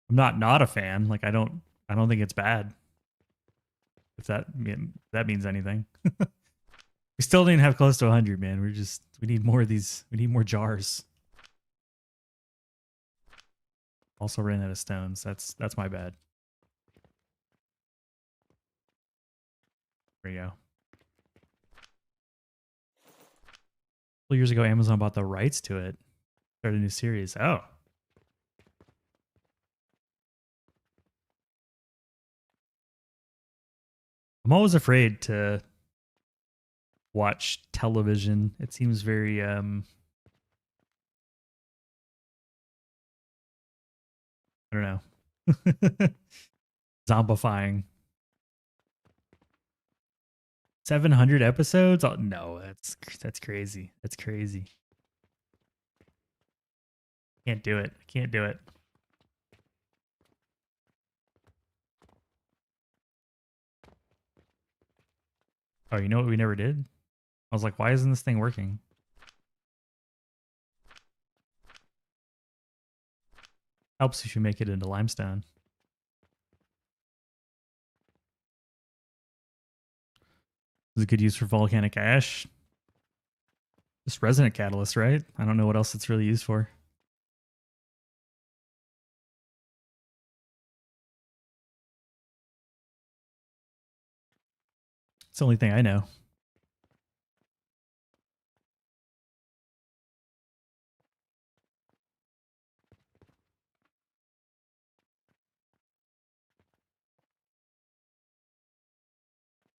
I'm not a fan. Like I don't think it's bad. If that means anything. We still didn't have close to 100, man. We need more of these. We need more jars. Also ran out of stones. That's my bad. There you go. A couple years ago, Amazon bought the rights to it. Started a new series. Oh. I'm always afraid to watch television. It seems very I don't know. Zombifying. 700 episodes? Oh no, that's crazy. That's crazy. Can't do it. Can't do it. Oh, you know what we never did? I was like, why isn't this thing working? Helps if you make it into limestone. Is a good use for volcanic ash. Just resonant catalyst, right? I don't know what else it's really used for. It's the only thing I know.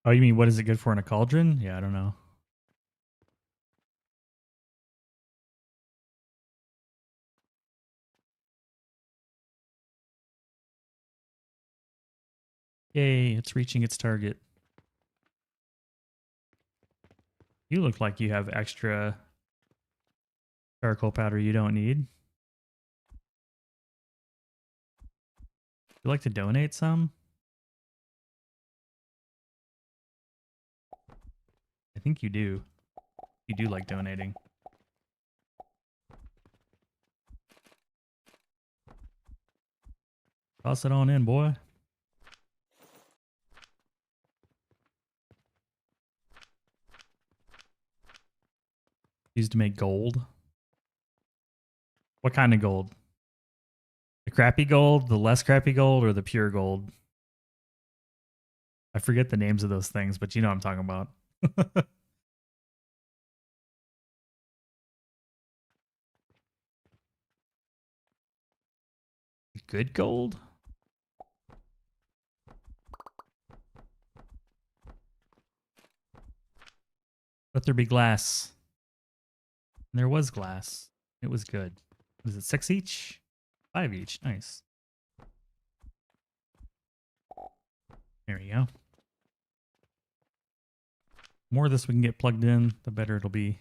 Oh, you mean what is it good for in a cauldron? Yeah, I don't know. Yay, it's reaching its target. You look like you have extra charcoal powder you don't need. Would you like to donate some? I think you do. You do like donating. Toss it on in, boy. Used to make gold. What kind of gold? The crappy gold, the less crappy gold, or the pure gold? I forget the names of those things, but you know what I'm talking about. Good gold? Let there be glass. And there was glass. It was good. Was it 6 each? 5 each. Nice. There you go. More of this we can get plugged in, the better it'll be.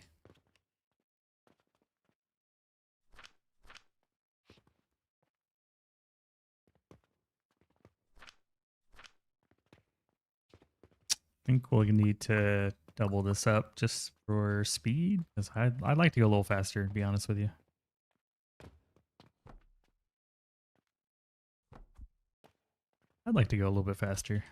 I think we'll need to double this up just for speed, because I'd like to go a little faster, to be honest with you. I'd like to go a little bit faster.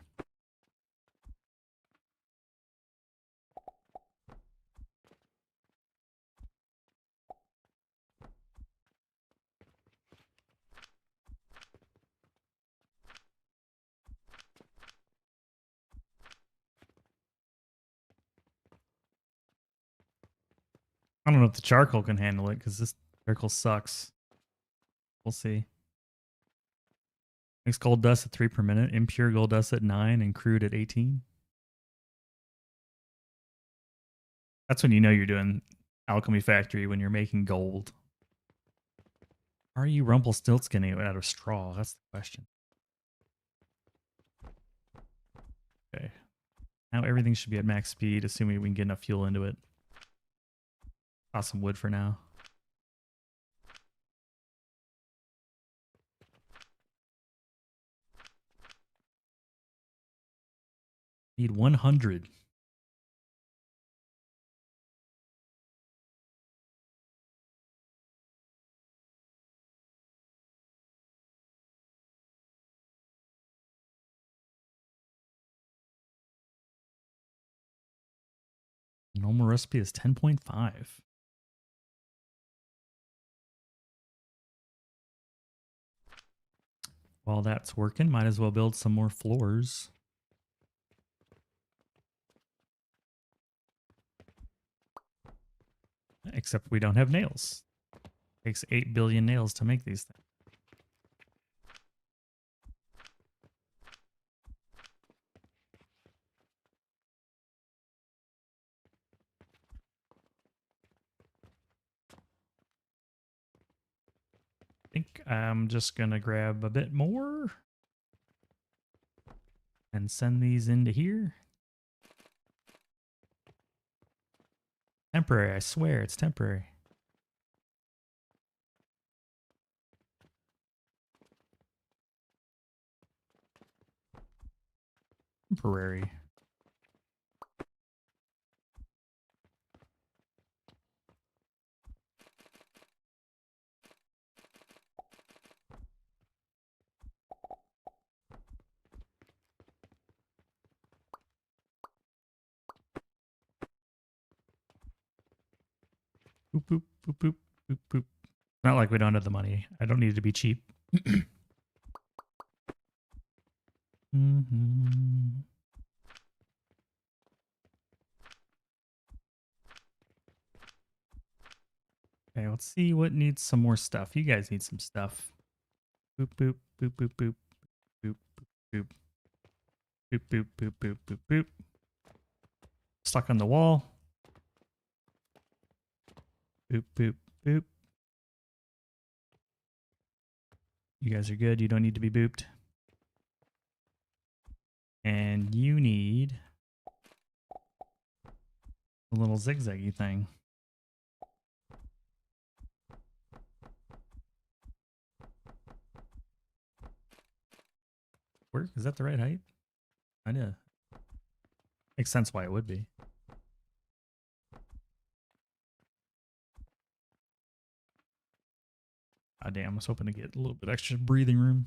I don't know if the charcoal can handle it, because this charcoal sucks. We'll see. Makes gold dust at 3 per minute, impure gold dust at 9, and crude at 18. That's when you know you're doing Alchemy Factory, when you're making gold. Are you Rumpelstiltskin out of straw? That's the question. Okay. Now everything should be at max speed, assuming we can get enough fuel into it. Toss some wood for now. Need 100. Normal recipe is 10.5. While that's working, might as well build some more floors. Except we don't have nails. Takes 8 billion nails to make these things. I think I'm just gonna grab a bit more and send these into here. Temporary, I swear, it's temporary. Temporary. Boop, boop, boop, boop, boop, boop. Not like we don't have the money. I don't need it to be cheap. Mm-hmm. Okay, let's see what needs some more stuff. You guys need some stuff. Boop, boop, boop, boop, boop, boop, boop, boop, boop, boop, boop, boop, boop, boop. Stuck on the wall. Boop, boop, boop. You guys are good. You don't need to be booped. And you need a little zigzaggy thing. Work? Is that the right height? I know. Makes sense why it would be. Ah, damn. I was hoping to get a little bit extra breathing room.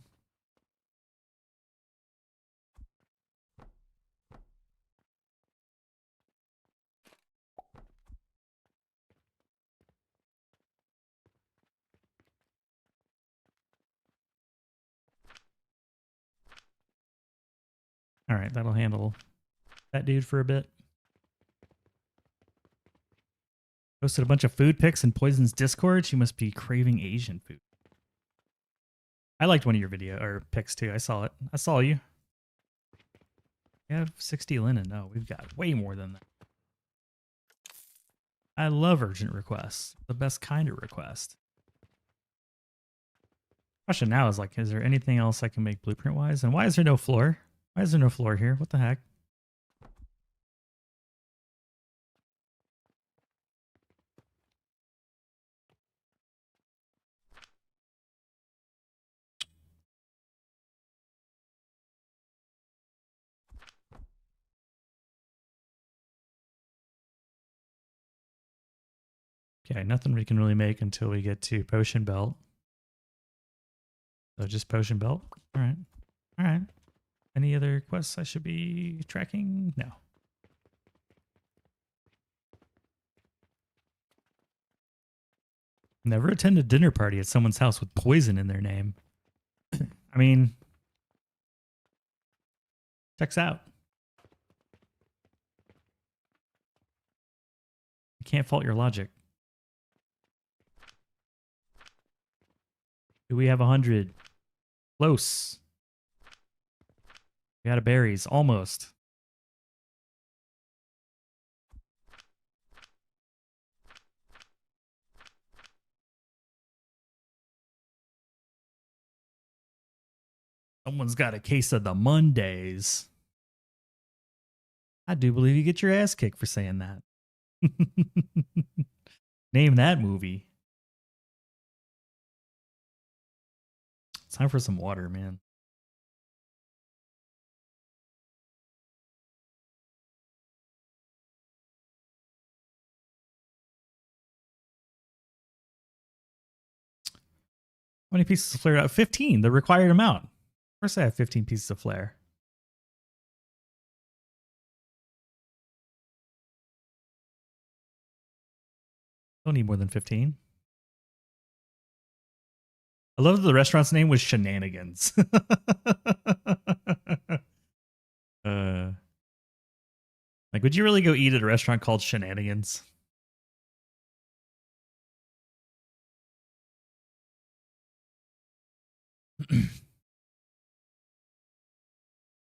All right, that'll handle that dude for a bit. Posted a bunch of food pics in Poison's Discord. She must be craving Asian food. I liked one of your video or pics too. I saw it. I saw you. You have 60 linen. No, we've got way more than that. I love urgent requests. The best kind of request. Question now is like, is there anything else I can make blueprint wise? And why is there no floor? Why is there no floor here? What the heck? Okay, nothing we can really make until we get to Potion Belt. So just Potion Belt? Alright. Alright. Any other quests I should be tracking? No. Never attend a dinner party at someone's house with poison in their name. I mean, checks out. I can't fault your logic. Do we have 100? Close. We got a berries. Almost. Someone's got a case of the Mondays. I do believe you get your ass kicked for saying that. Name that movie. It's time for some water, man. How many pieces of flare? 15, the required amount. Of course I have 15 pieces of flare. Don't need more than 15. I love that the restaurant's name was Shenanigans. Like, would you really go eat at a restaurant called Shenanigans?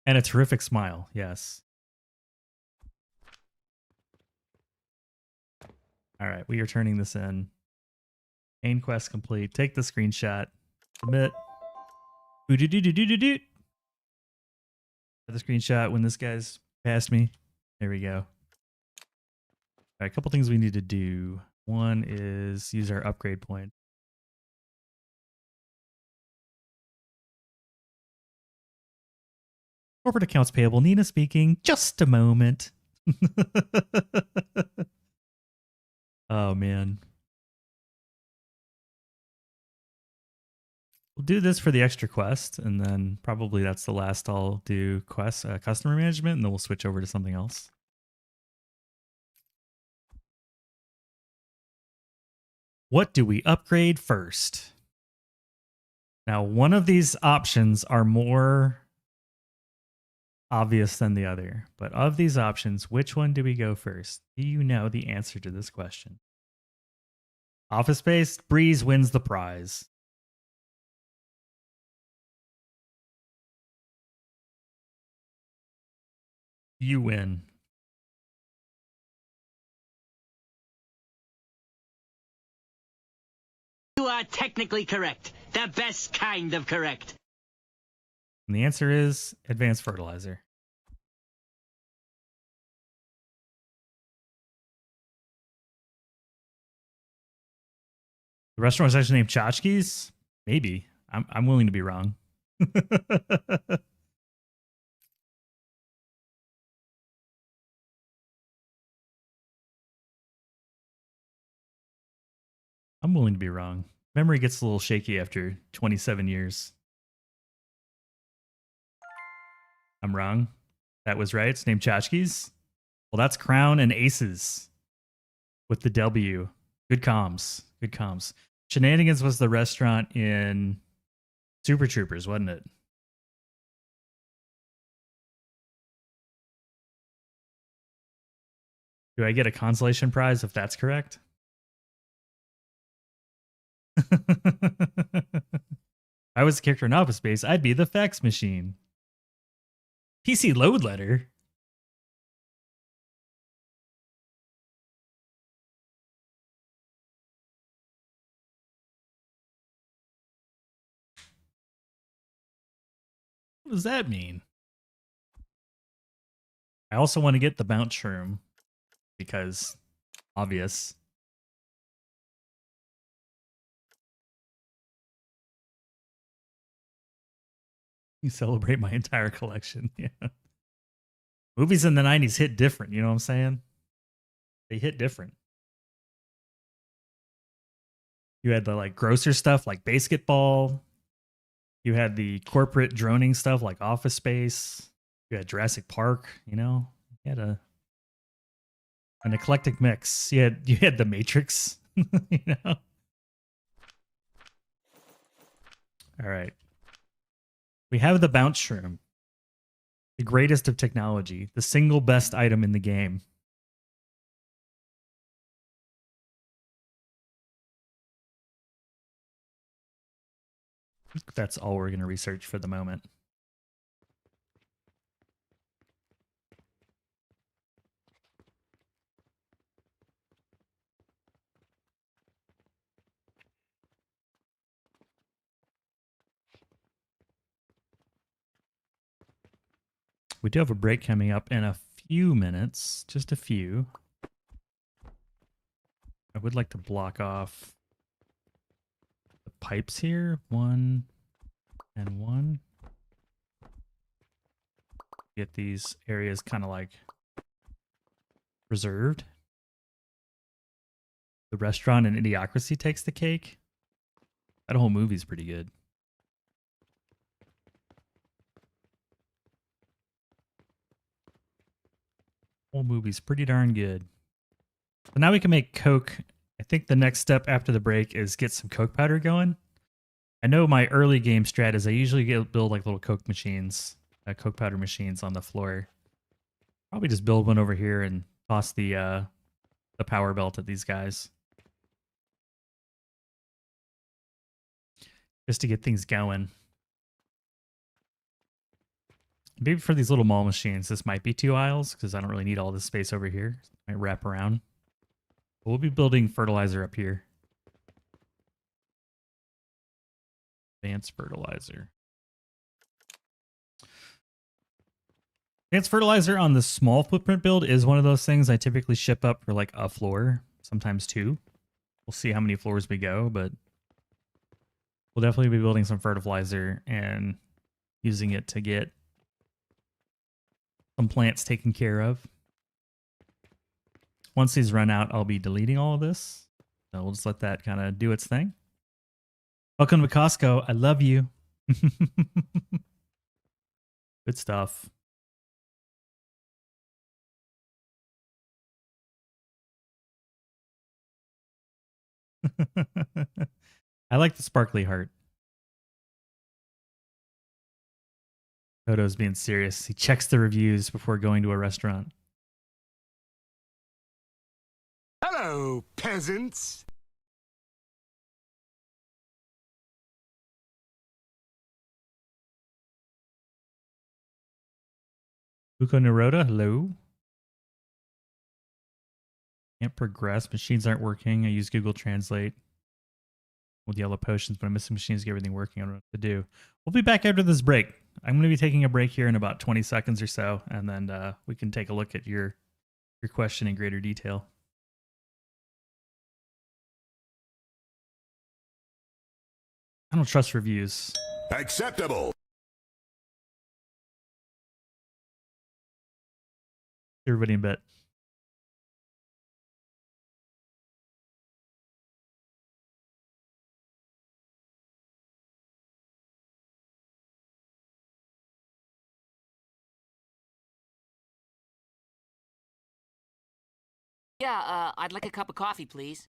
And a terrific smile, yes. All right, we are turning this in. Main quest complete. Take the screenshot. Submit. The screenshot when this guy's past me. There we go. All right, a couple things we need to do. One is use our upgrade point. Corporate accounts payable. Nina speaking. Just a moment. Oh, man. We'll do this for the extra quest, and then probably that's the last I'll do quest customer management, and then we'll switch over to something else. What do we upgrade first? Now, one of these options are more obvious than the other, but of these options, which one do we go first? Do you know the answer to this question? Office Space, Breeze wins the prize. You win. You are technically correct. The best kind of correct. And the answer is advanced fertilizer. The restaurant was actually named Tchotchkes? Maybe. I'm willing to be wrong. I'm willing to be wrong. Memory gets a little shaky after 27 years. I'm wrong. That was right. It's named Tchotchkes. Well, that's Crown and Aces with the W. Good comms. Good comms. Shenanigans was the restaurant in Super Troopers, wasn't it? Do I get a consolation prize if that's correct? If I was a character in Office Space, I'd be the fax machine. PC load letter? What does that mean? I also want to get the bounce shroom because obvious. You celebrate my entire collection. Yeah. Movies in the 90s hit different, you know what I'm saying? They hit different. You had the like grosser stuff like Basketball. You had the corporate droning stuff like Office Space. You had Jurassic Park, you know? You had an eclectic mix. You had The Matrix, you know? All right. We have the bounce shroom. The greatest of technology, the single best item in the game. That's all we're going to research for the moment. We do have a break coming up in a few minutes, just a few. I would like to block off the pipes here, 1 and 1. Get these areas kind of like reserved. The restaurant in Idiocracy takes the cake. That whole movie's pretty good. Whole movie's pretty darn good. So now we can make Coke. I think the next step after the break is get some Coke powder going. I know my early game strat is I usually build like little Coke machines, Coke powder machines on the floor. Probably just build one over here and toss the power belt at these guys. Just to get things going. Maybe for these little mall machines, this might be 2 aisles because I don't really need all this space over here. Might wrap around. But we'll be building fertilizer up here. Advanced fertilizer. Advanced fertilizer on the small footprint build is one of those things I typically ship up for like a floor, sometimes 2. We'll see how many floors we go, but we'll definitely be building some fertilizer and using it to get some plants taken care of. Once these run out, I'll be deleting all of this. So we'll just let that kind of do its thing. Welcome to Costco. I love you. Good stuff. I like the sparkly heart. Toto's being serious. He checks the reviews before going to a restaurant. Hello, peasants. Buko Naroda, hello. Can't progress. Machines aren't working. I use Google Translate. with yellow potions, but I'm missing machines to get everything working. I don't know what to do. We'll be back after this break. I'm going to be taking a break here in about 20 seconds or so, and then we can take a look at your question in greater detail. I don't trust reviews. Acceptable. Everybody in bed. Yeah, I'd like a cup of coffee, please.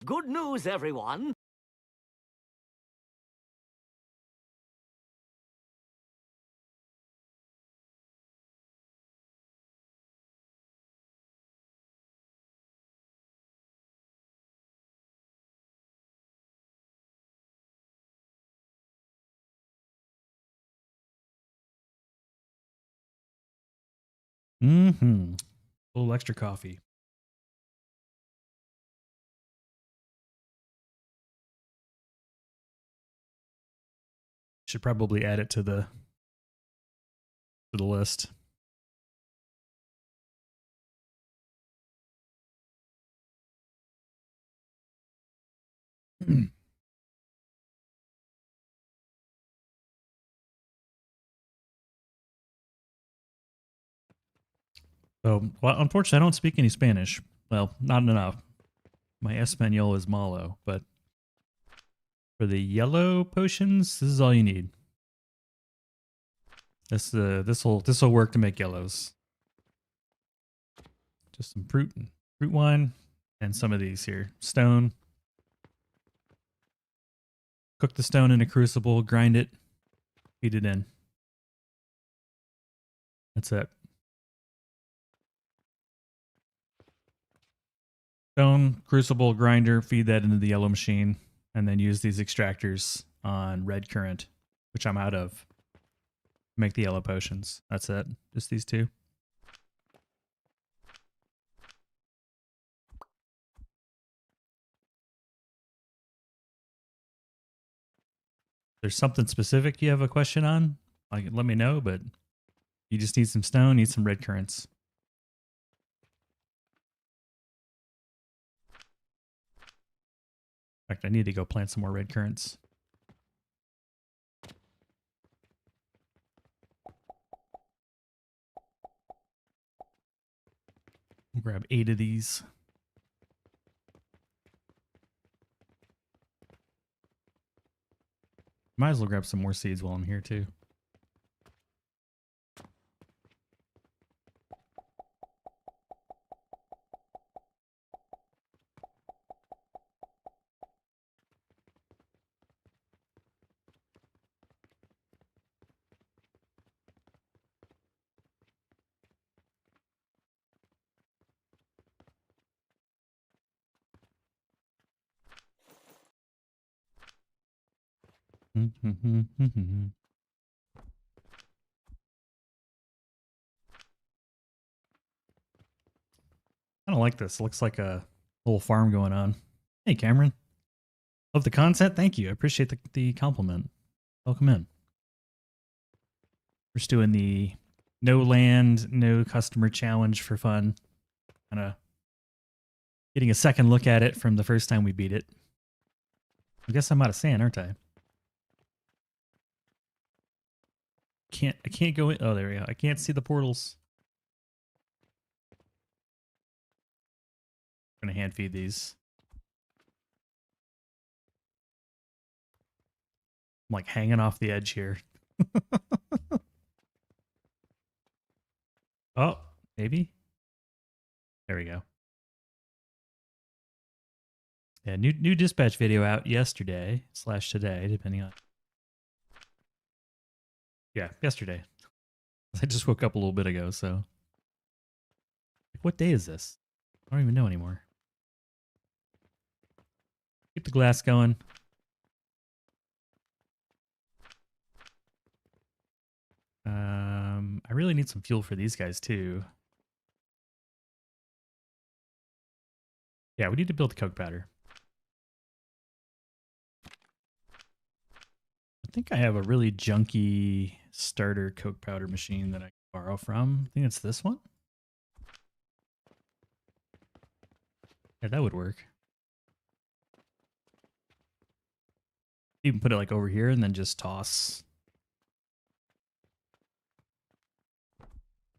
Good news, everyone. Mm-hmm. A little extra coffee. Should probably add it to the list. So, well, unfortunately, I don't speak any Spanish. Well, not enough. My Espanol is malo, but for the yellow potions, this is all you need. This will work to make yellows. Just some fruit wine and some of these here. Stone. Cook the stone in a crucible, grind it, feed it in. That's it. Stone, crucible, grinder, feed that into the yellow machine, and then use these extractors on red current, which I'm out of, to make the yellow potions. That's it. Just these two. There's something specific you have a question on, like let me know, but you just need some stone, need some red currants. In fact, I need to go plant some more red currants. We'll grab 8 of these. Might as well grab some more seeds while I'm here too. I don't like this. It looks like a little farm going on. Hey, Cameron. Love the content. Thank you. I appreciate the compliment. Welcome in. We're just doing the no land, no customer challenge for fun. Kind of getting a second look at it from the first time we beat it. I guess I'm out of sand, aren't I? I can't go in. Oh, there we go. I can't see the portals. I'm gonna hand feed these. I'm like hanging off the edge here. Oh, maybe. There we go. Yeah, new dispatch video out yesterday / today, depending on. Yeah, yesterday. I just woke up a little bit ago, so. What day is this? I don't even know anymore. Keep the glass going. I really need some fuel for these guys too. Yeah, we need to build coke powder. I think I have a really junky starter coke powder machine that I can borrow from. I think it's this one. Yeah, that would work. You can put it like over here and then just toss.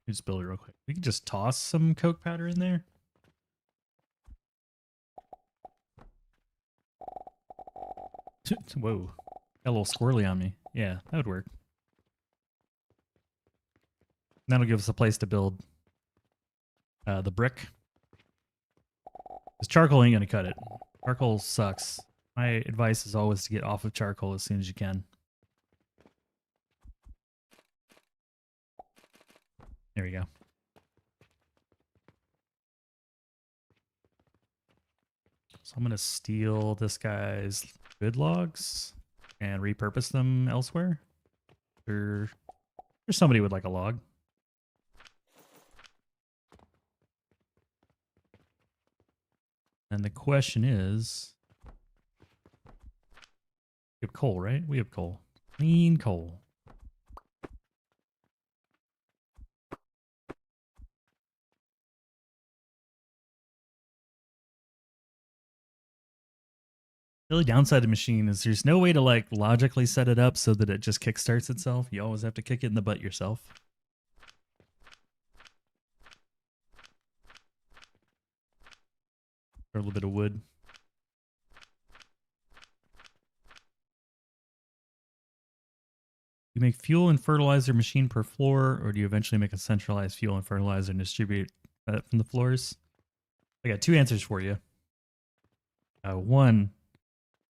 Just build it real quick. We can just toss some coke powder in there. Whoa. Got a little squirrely on me. Yeah, that would work. That'll give us a place to build the brick. Because charcoal ain't going to cut it. Charcoal sucks. My advice is always to get off of charcoal as soon as you can. There we go. So I'm going to steal this guy's good logs and repurpose them elsewhere. Or somebody would like a log. And the question is, we have coal, right? We have coal. Clean coal. The only downside of the machine is there's no way to like logically set it up so that it just kickstarts itself. You always have to kick it in the butt yourself. Or a little bit of wood. You make fuel and fertilizer machine per floor, or do you eventually make a centralized fuel and fertilizer and distribute that from the floors? I got 2 answers for you. One,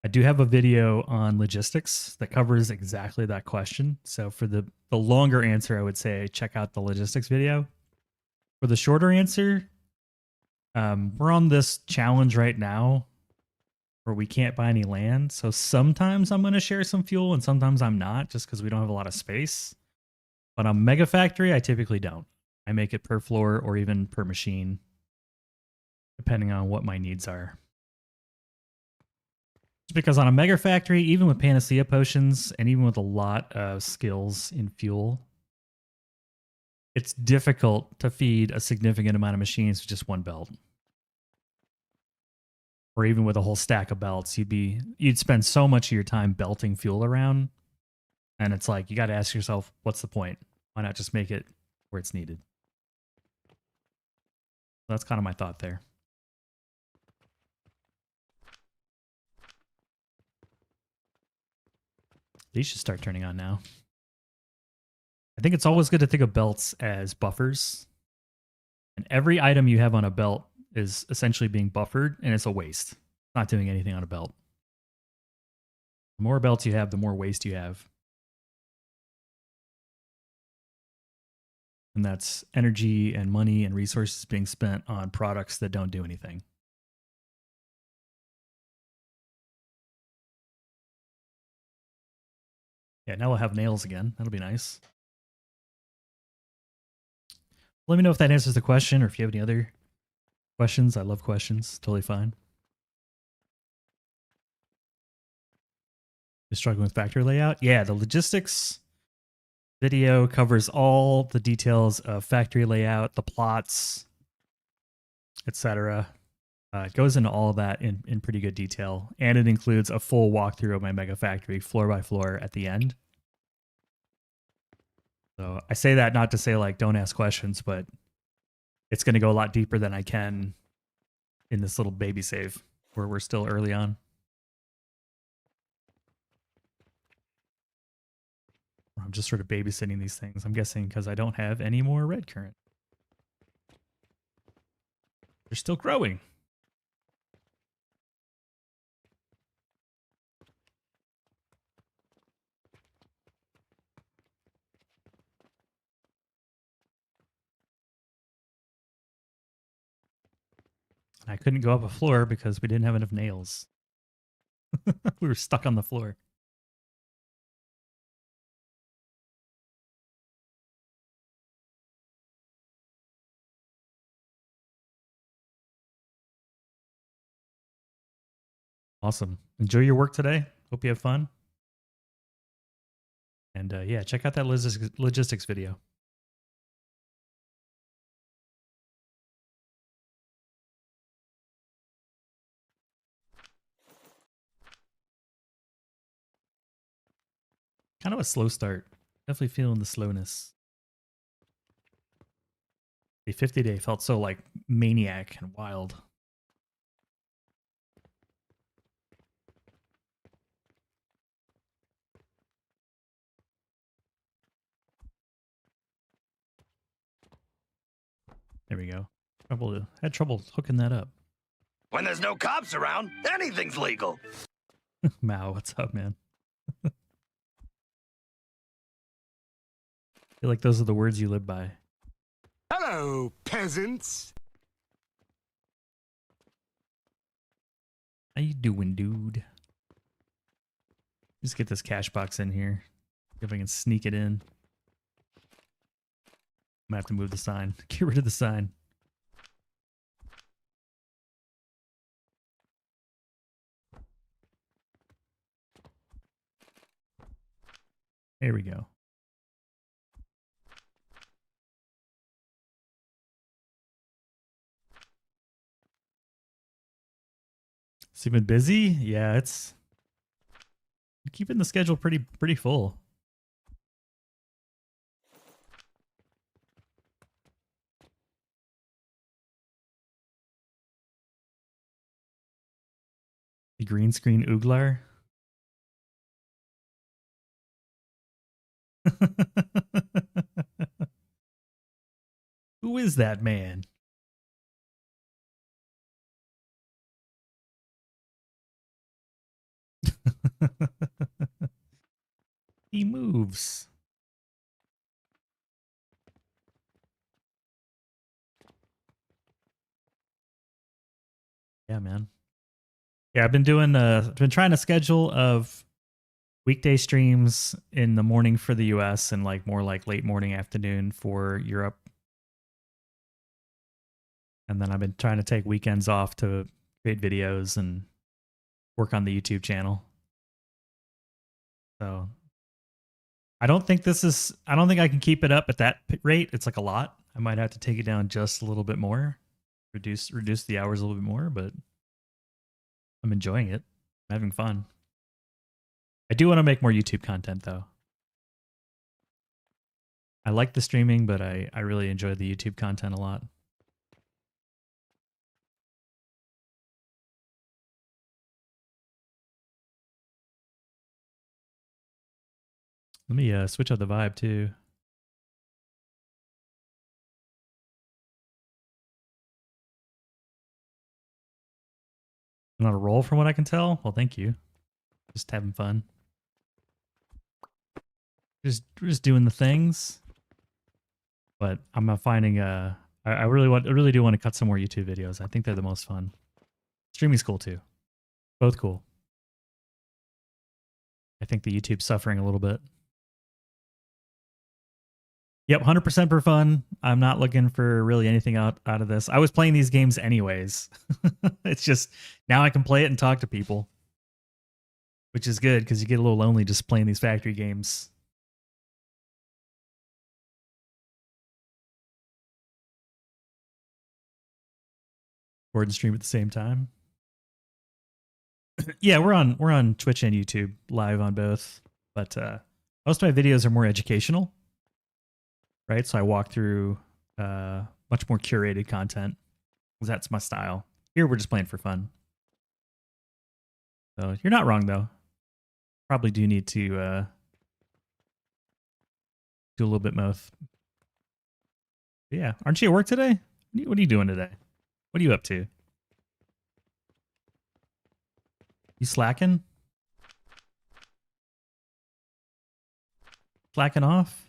I do have a video on logistics that covers exactly that question. So for the longer answer, I would say check out the logistics video. For the shorter answer, we're on this challenge right now where we can't buy any land. So sometimes I'm going to share some fuel and sometimes I'm not, just because we don't have a lot of space. But on Mega Factory, I typically don't. I make it per floor or even per machine, depending on what my needs are. Just because on a Mega Factory, even with Panacea potions and even with a lot of skills in fuel, it's difficult to feed a significant amount of machines with just one belt. Or even with a whole stack of belts, you'd spend so much of your time belting fuel around, and it's like you got to ask yourself, what's the point? Why not just make it where it's needed? That's kind of my thought there. These should start turning on now. I think it's always good to think of belts as buffers. And every item you have on a belt is essentially being buffered, and it's a waste. Not doing anything on a belt. The more belts you have, the more waste you have. And that's energy and money and resources being spent on products that don't do anything. Yeah, now we'll have nails again. That'll be nice. Let me know if that answers the question or if you have any other questions. I love questions. Totally fine. You're struggling with factory layout? Yeah, the logistics video covers all the details of factory layout, the plots, etc. It goes into all of that in pretty good detail. And it includes a full walkthrough of my Mega Factory floor by floor at the end. So I say that not to say like don't ask questions, but it's going to go a lot deeper than I can in this little baby save where we're still early on. I'm just sort of babysitting these things. I'm guessing because I don't have any more red current. They're still growing. I couldn't go up a floor because we didn't have enough nails. We were stuck on the floor. Awesome. Enjoy your work today. Hope you have fun. And yeah, check out that logistics video. Kind of a slow start. Definitely feeling the slowness. The 50 day felt so like maniac and wild. There we go. Had trouble hooking that up. When there's no cops around, anything's legal. Mao, what's up, man? I feel like those are the words you live by. Hello, peasants. How you doing, dude? Just get this cash box in here. See if I can sneak it in. I'm gonna have to move the sign. Get rid of the sign. There we go. It's been busy? Yeah, it's keeping the schedule pretty full. The green screen ooglar. Who is that man? He moves. Yeah, man. Yeah, I've been trying to schedule of weekday streams in the morning for the US and like more like late morning afternoon for Europe. And then I've been trying to take weekends off to create videos and work on the YouTube channel. So I don't think I can keep it up at that rate. It's like a lot. I might have to take it down just a little bit more, reduce the hours a little bit more, but I'm enjoying it. I'm having fun. I do want to make more YouTube content though. I like the streaming, but I really enjoy the YouTube content a lot. Let me switch up the vibe too. I'm on a roll from what I can tell. Well, thank you. Just having fun. Just doing the things. But I'm not finding I really do want to cut some more YouTube videos. I think they're the most fun. Streaming's cool too. Both cool. I think the YouTube's suffering a little bit. Yep, 100% for fun. I'm not looking for really anything out of this. I was playing these games anyways. It's just now I can play it and talk to people, which is good because you get a little lonely just playing these factory games. Record and stream at the same time. Yeah, we're on Twitch and YouTube live on both, but most of my videos are more educational. Right, so I walk through much more curated content because that's my style. Here we're just playing for fun. So you're not wrong though. Probably do need to do a little bit both. But yeah, aren't you at work today? What are you doing today? What are you up to? You slacking? Slacking off?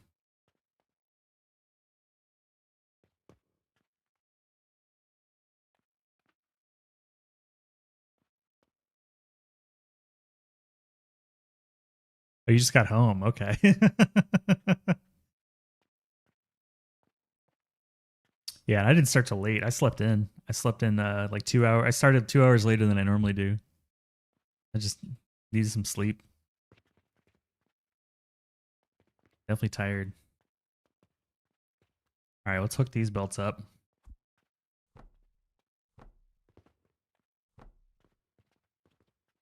Oh, you just got home. Okay. Yeah, I didn't start till late. I slept in like 2 hours. I started 2 hours later than I normally do. I just needed some sleep. Definitely tired. All right, let's hook these belts up.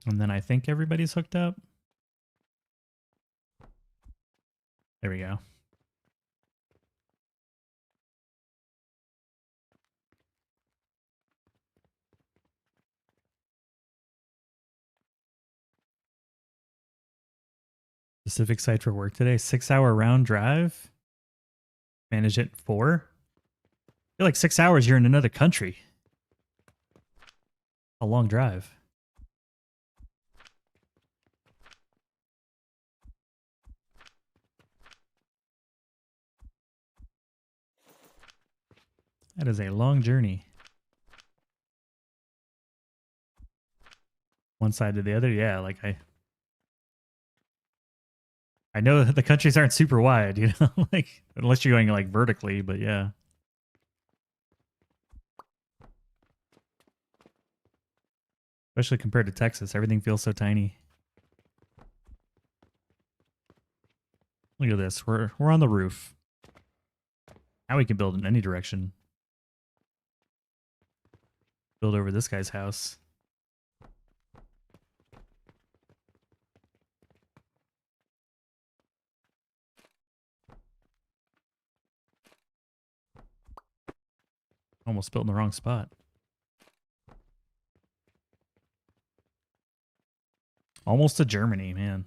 And then I think everybody's hooked up. There we go. Specific site for work today. 6-hour round drive. Manage it 4. I feel like 6 hours you're in another country. A long drive. That is a long journey. One side to the other, yeah, like I know that the countries aren't super wide, you know, like unless you're going like vertically, but yeah. Especially compared to Texas, everything feels so tiny. Look at this. We're on the roof. Now we can build in any direction. Build over this guy's house. Almost built in the wrong spot. Almost to Germany, man.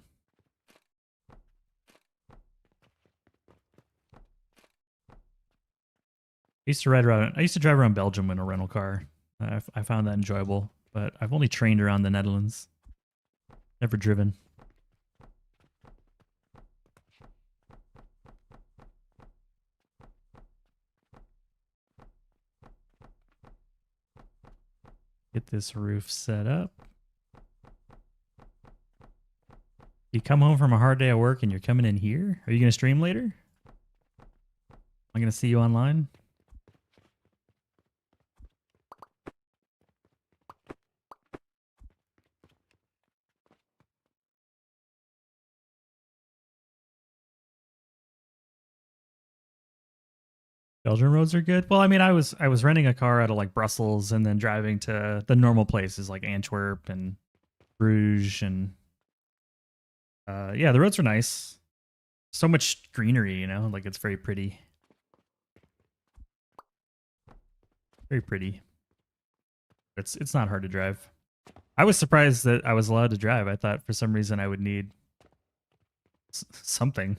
I used to drive around Belgium in a rental car. I found that enjoyable, but I've only trained around the Netherlands. Never driven. Get this roof set up. You come home from a hard day at work and you're coming in here? Are you going to stream later? I'm going to see you online. Belgian roads are good. Well, I mean, I was renting a car out of like Brussels and then driving to the normal places like Antwerp and Bruges and yeah, the roads are nice. So much greenery, you know, like it's very pretty. Very pretty. It's not hard to drive. I was surprised that I was allowed to drive. I thought for some reason I would need something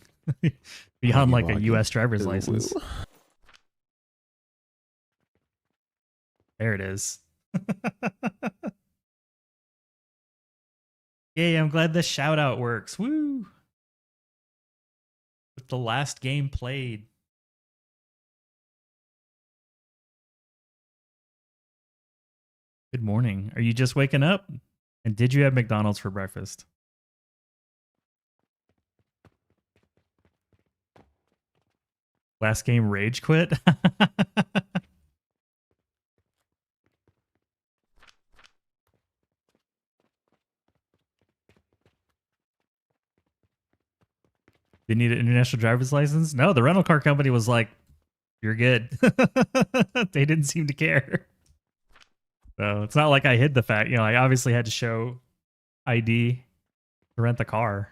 beyond like a US driver's license. There it is. Yay, I'm glad the shout out works. Woo! With the last game played. Good morning. Are you just waking up? And did you have McDonald's for breakfast? Last game rage quit? They need an international driver's license? No, the rental car company was like, you're good. They didn't seem to care. So it's not like I hid the fact, you know, I obviously had to show ID to rent the car.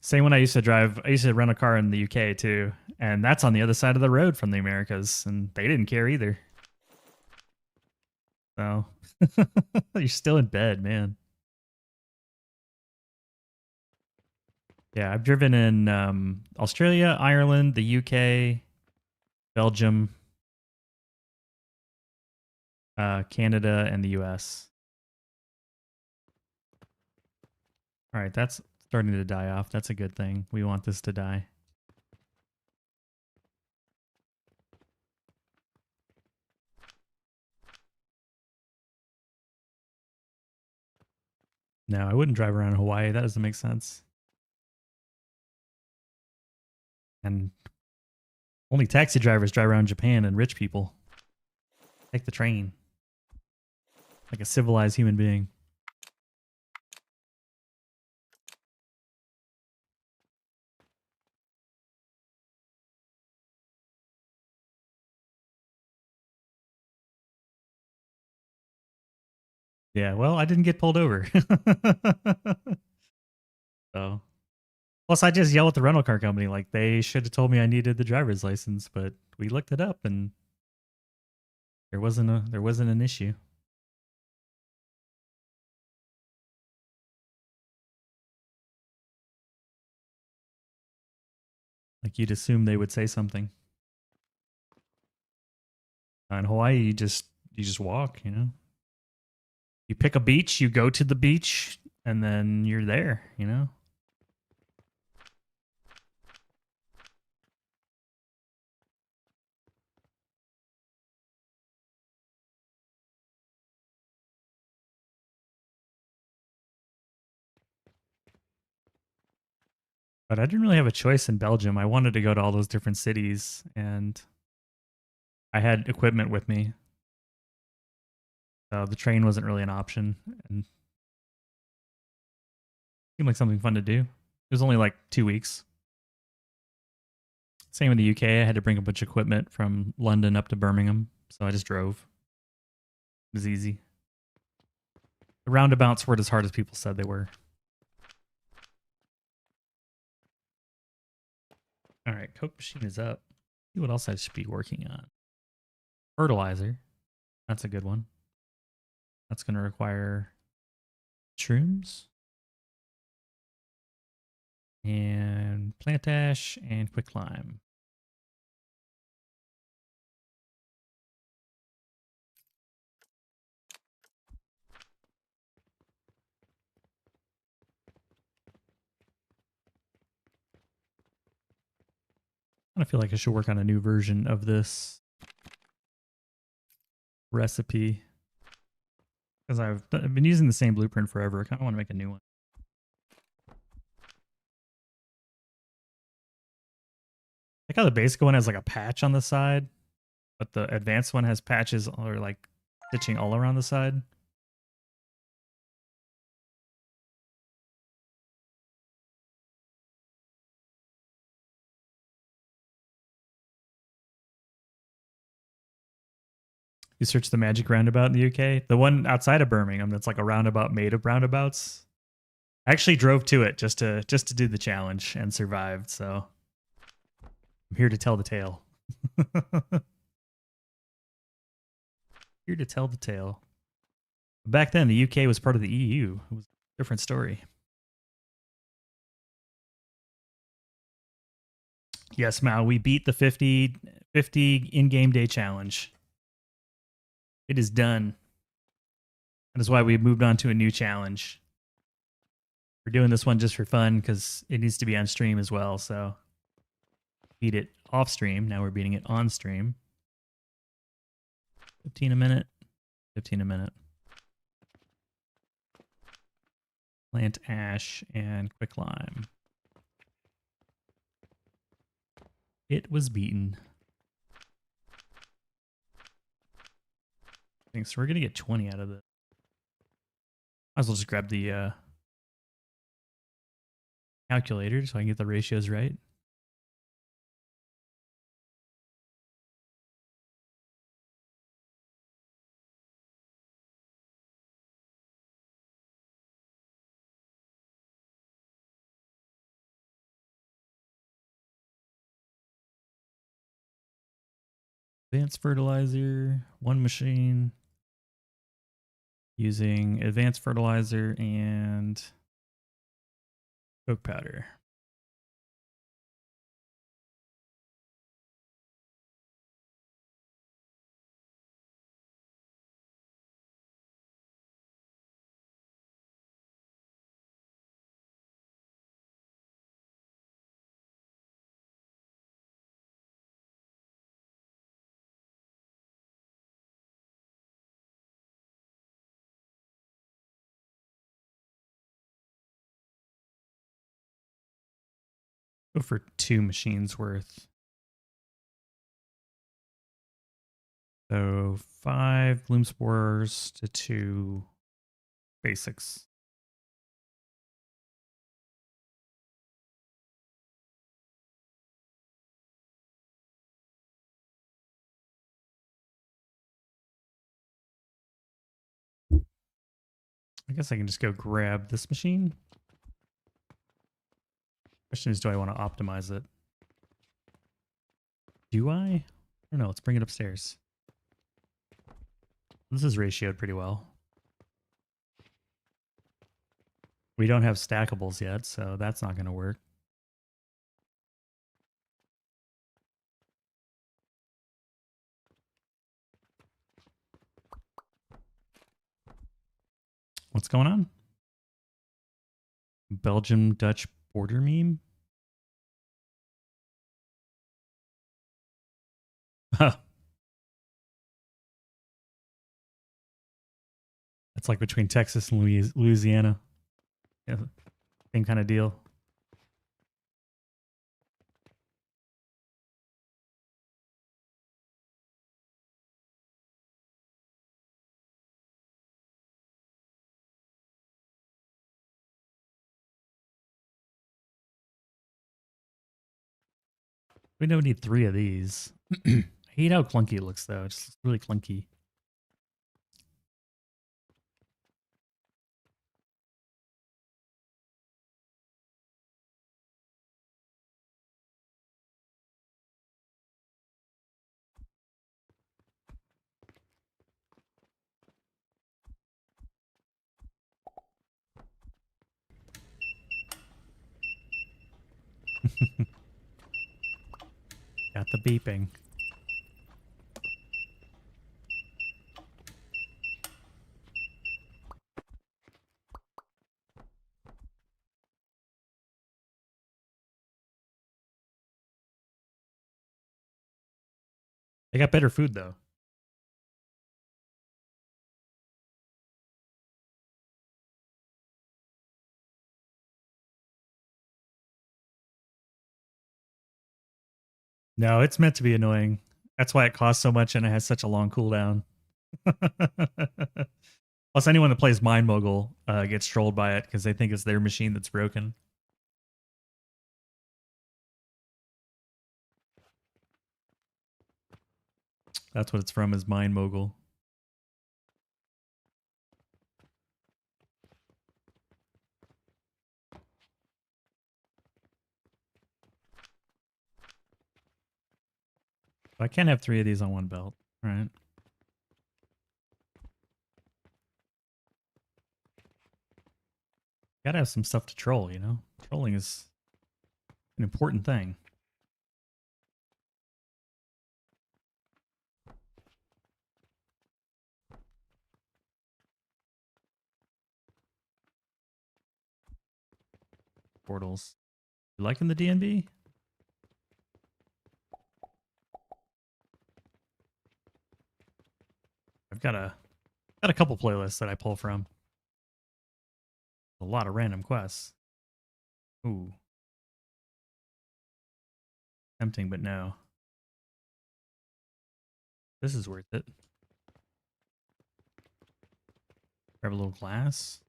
Same when I used to rent a car in the UK too. And that's on the other side of the road from the Americas. And they didn't care either. So you're still in bed, man. Yeah, I've driven in Australia, Ireland, the UK, Belgium, Canada, and the US. All right, that's starting to die off. That's a good thing. We want this to die. No, I wouldn't drive around Hawaii. That doesn't make sense. And only taxi drivers drive around Japan and rich people. Take the train. Like a civilized human being. Yeah, well, I didn't get pulled over. So, plus I just yell at the rental car company like they should have told me I needed the driver's license, but we looked it up and there wasn't an issue. Like you'd assume they would say something. In Hawaii, you just walk, you know. You pick a beach, you go to the beach, and then you're there, you know. But I didn't really have a choice in Belgium. I wanted to go to all those different cities, and I had equipment with me. So the train wasn't really an option, and it seemed like something fun to do. It was only like 2 weeks. Same in the UK. I had to bring a bunch of equipment from London up to Birmingham, so I just drove. It was easy. The roundabouts weren't as hard as people said they were. All right, Coke machine is up. See what else I should be working on. Fertilizer. That's a good one. That's going to require shrooms and plant ash and quicklime. I feel like I should work on a new version of this recipe. Because I've been using the same blueprint forever. I kind of want to make a new one. I like how the basic one has like a patch on the side, but the advanced one has patches or like stitching all around the side. You search the magic roundabout in the UK, the one outside of Birmingham that's like a roundabout made of roundabouts. I actually drove to it just to do the challenge and survived. So I'm here to tell the tale. Here to tell the tale. Back then, the UK was part of the EU. It was a different story. Yes, Mao, we beat the 50 in-game day challenge. It is done. That is why we moved on to a new challenge. We're doing this one just for fun because it needs to be on stream as well. So beat it off stream. Now we're beating it on stream. 15 a minute. 15 a minute. Plant ash and quicklime. It was beaten. Thanks. So we're gonna get 20 out of it. Might as well just grab the calculator so I can get the ratios right. Advanced fertilizer, one machine. Using advanced fertilizer and coke powder. Go for 2 machines worth. So 5 bloom spores to 2 basics. I guess I can just go grab this machine. Question is, do I want to optimize it? Do I? I don't know. Let's bring it upstairs. This is ratioed pretty well. We don't have stackables yet, so that's not going to work. What's going on? Belgium Dutch border meme? Huh. It's like between Texas and Louisiana. Yeah, same kind of deal. We don't need 3 of these. I hate how clunky it looks, though. It's just really clunky. Got the beeping. They got better food, though. No, it's meant to be annoying. That's why it costs so much and it has such a long cooldown. Plus, anyone that plays Mind Mogul gets trolled by it because they think it's their machine that's broken. That's what it's from, is Mind Mogul. I can't have 3 of these on one belt. All right. Gotta have some stuff to troll, you know? Trolling is an important thing. Portals. You liking the DNB? I've got a couple playlists that I pull from. A lot of random quests. Ooh. Tempting, but no. This is worth it. Grab a little glass.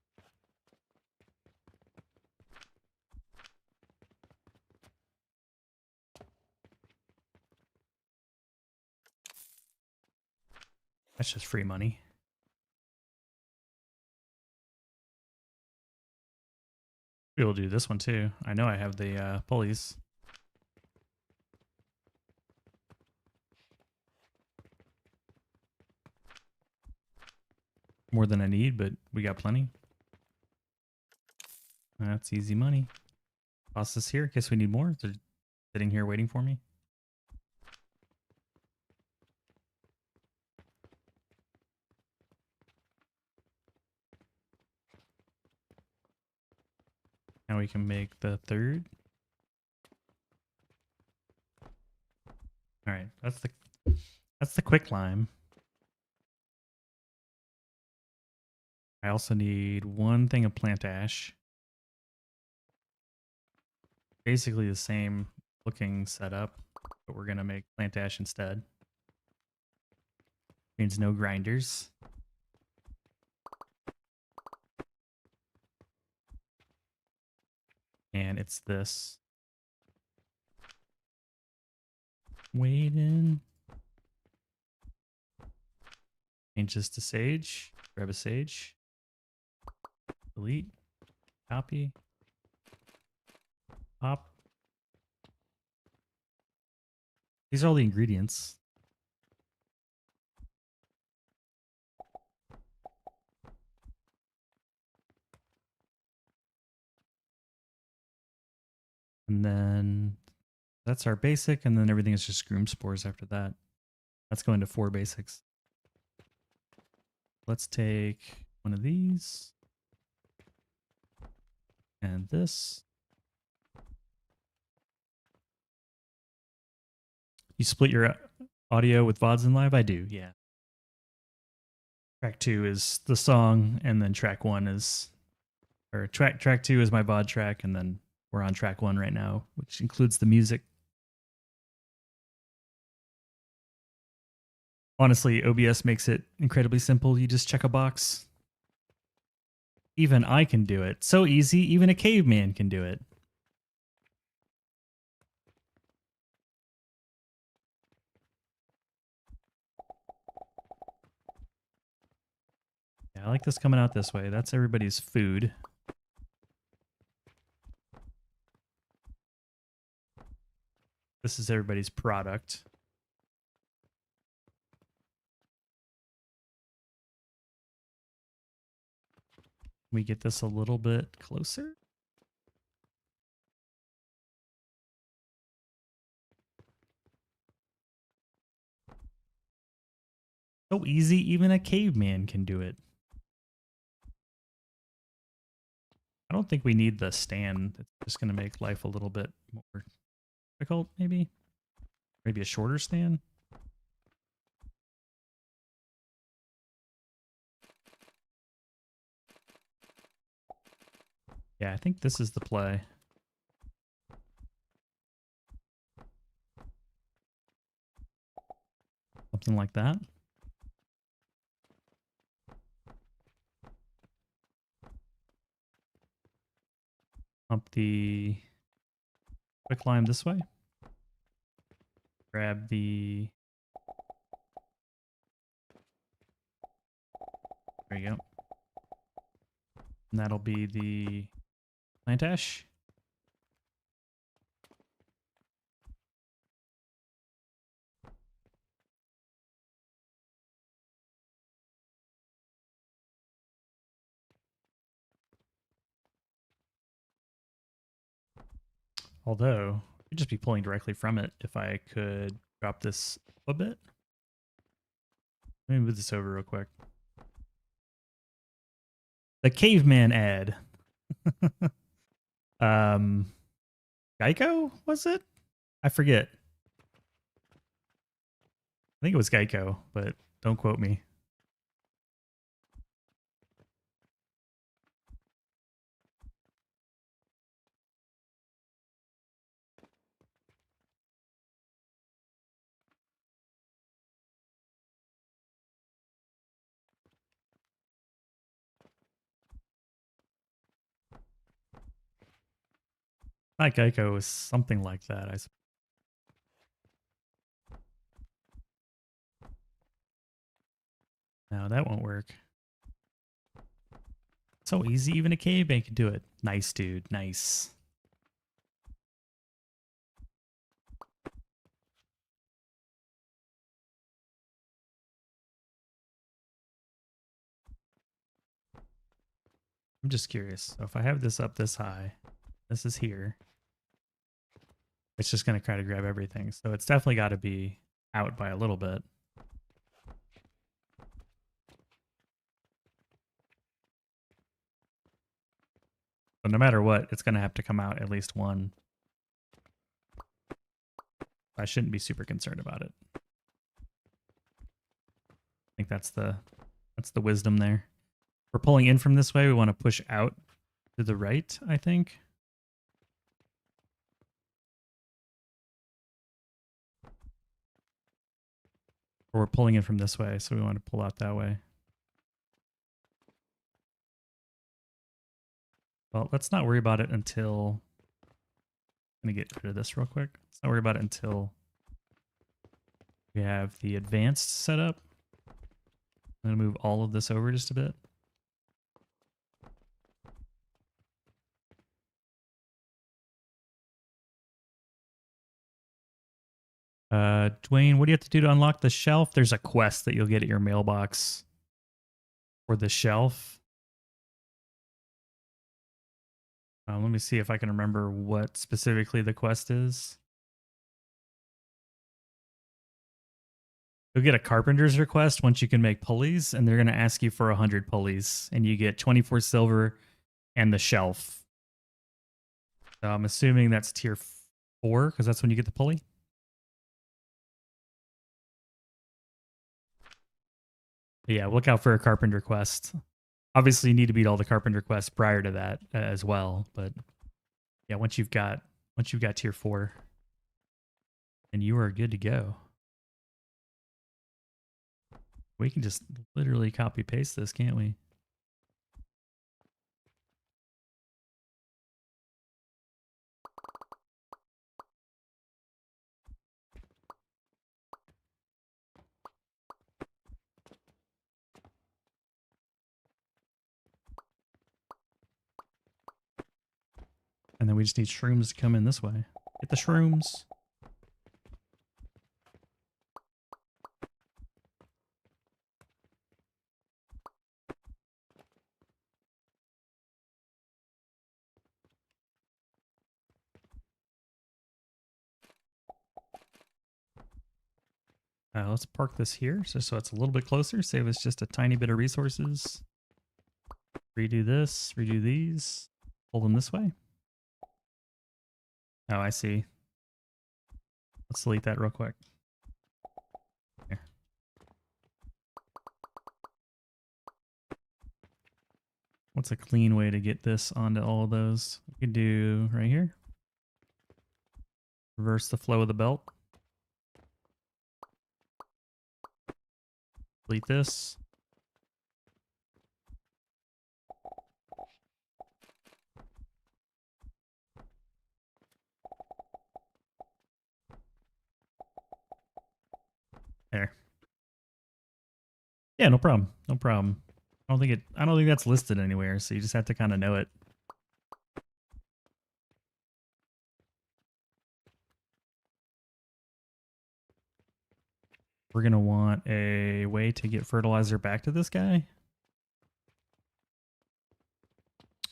That's just free money. We'll do this one too. I know I have the pulleys. More than I need, but we got plenty. That's easy money. Toss this here in case we need more. They're sitting here waiting for me. Now we can make the third. All right, that's the quick lime. I also need 1 thing of plant ash. Basically the same looking setup, but we're gonna make plant ash instead. Means no grinders. And it's this. Waiting. Change this to sage. Grab a sage. Delete. Copy. Pop. These are all the ingredients. And then that's our basic, and then everything is just groom spores after that. Let's go into 4 basics. Let's take one of these. And this. You split your audio with VODs in live? I do, yeah. Track 2 is the song, and then track 1 is, or track 2 is my VOD track, and then we're on track 1 right now, which includes the music. Honestly, OBS makes it incredibly simple. You just check a box. Even I can do it. So easy, even a caveman can do it. Yeah, I like this coming out this way. That's everybody's food. This is everybody's product. We get this a little bit closer. So easy, even a caveman can do it. I don't think we need the stand. It's just going to make life a little bit more difficult, maybe. Maybe a shorter stand. Yeah, I think this is the play. something like that. Up the quick lime this way. Grab the... There you go. And that'll be the plant ash. Although, I'd just be pulling directly from it if I could drop this a bit. Let me move this over real quick. The caveman ad. Geico, was it? I forget. I think it was Geico, but don't quote me. Not Geico, was something like that. No, that won't work. So easy, even a caveman can do it. Nice, dude. Nice. I'm just curious. So if I have this up this high, this is here. It's just going to try to grab everything. So it's definitely got to be out by a little bit. But no matter what, it's going to have to come out at least one. I shouldn't be super concerned about it. I think that's the wisdom there. We're pulling in from this way. We want to push out to the right, I think. Or we're pulling in from this way, so we want to pull out that way. Well, let's not worry about it until... I'm going to get rid of this real quick. Let's not worry about it until we have the advanced set up. I'm going to move all of this over just a bit. Dwayne, what do you have to do to unlock the shelf? There's a quest that you'll get at your mailbox for the shelf. Let me see if I can remember what specifically the quest is. You'll get a carpenter's request once you can make pulleys, and they're going to ask you for 100 pulleys, and you get 24 silver and the shelf. So I'm assuming that's tier 4, because that's when you get the pulley. But yeah, look out for a carpenter quest. Obviously, you need to beat all the carpenter quests prior to that as well. But yeah, once you've got tier 4, and you are good to go. We can just literally copy paste this, can't we? And then we just need shrooms to come in this way. Get the shrooms. Let's park this here so it's a little bit closer. Save us just a tiny bit of resources. Redo this, redo these. Pull them this way. Oh, I see. Let's delete that real quick. Here. What's a clean way to get this onto all of those? We could do right here. Reverse the flow of the belt. Delete this. There. Yeah, no problem. No problem. I don't think that's listed anywhere, so you just have to kind of know it. We're going to want a way to get fertilizer back to this guy.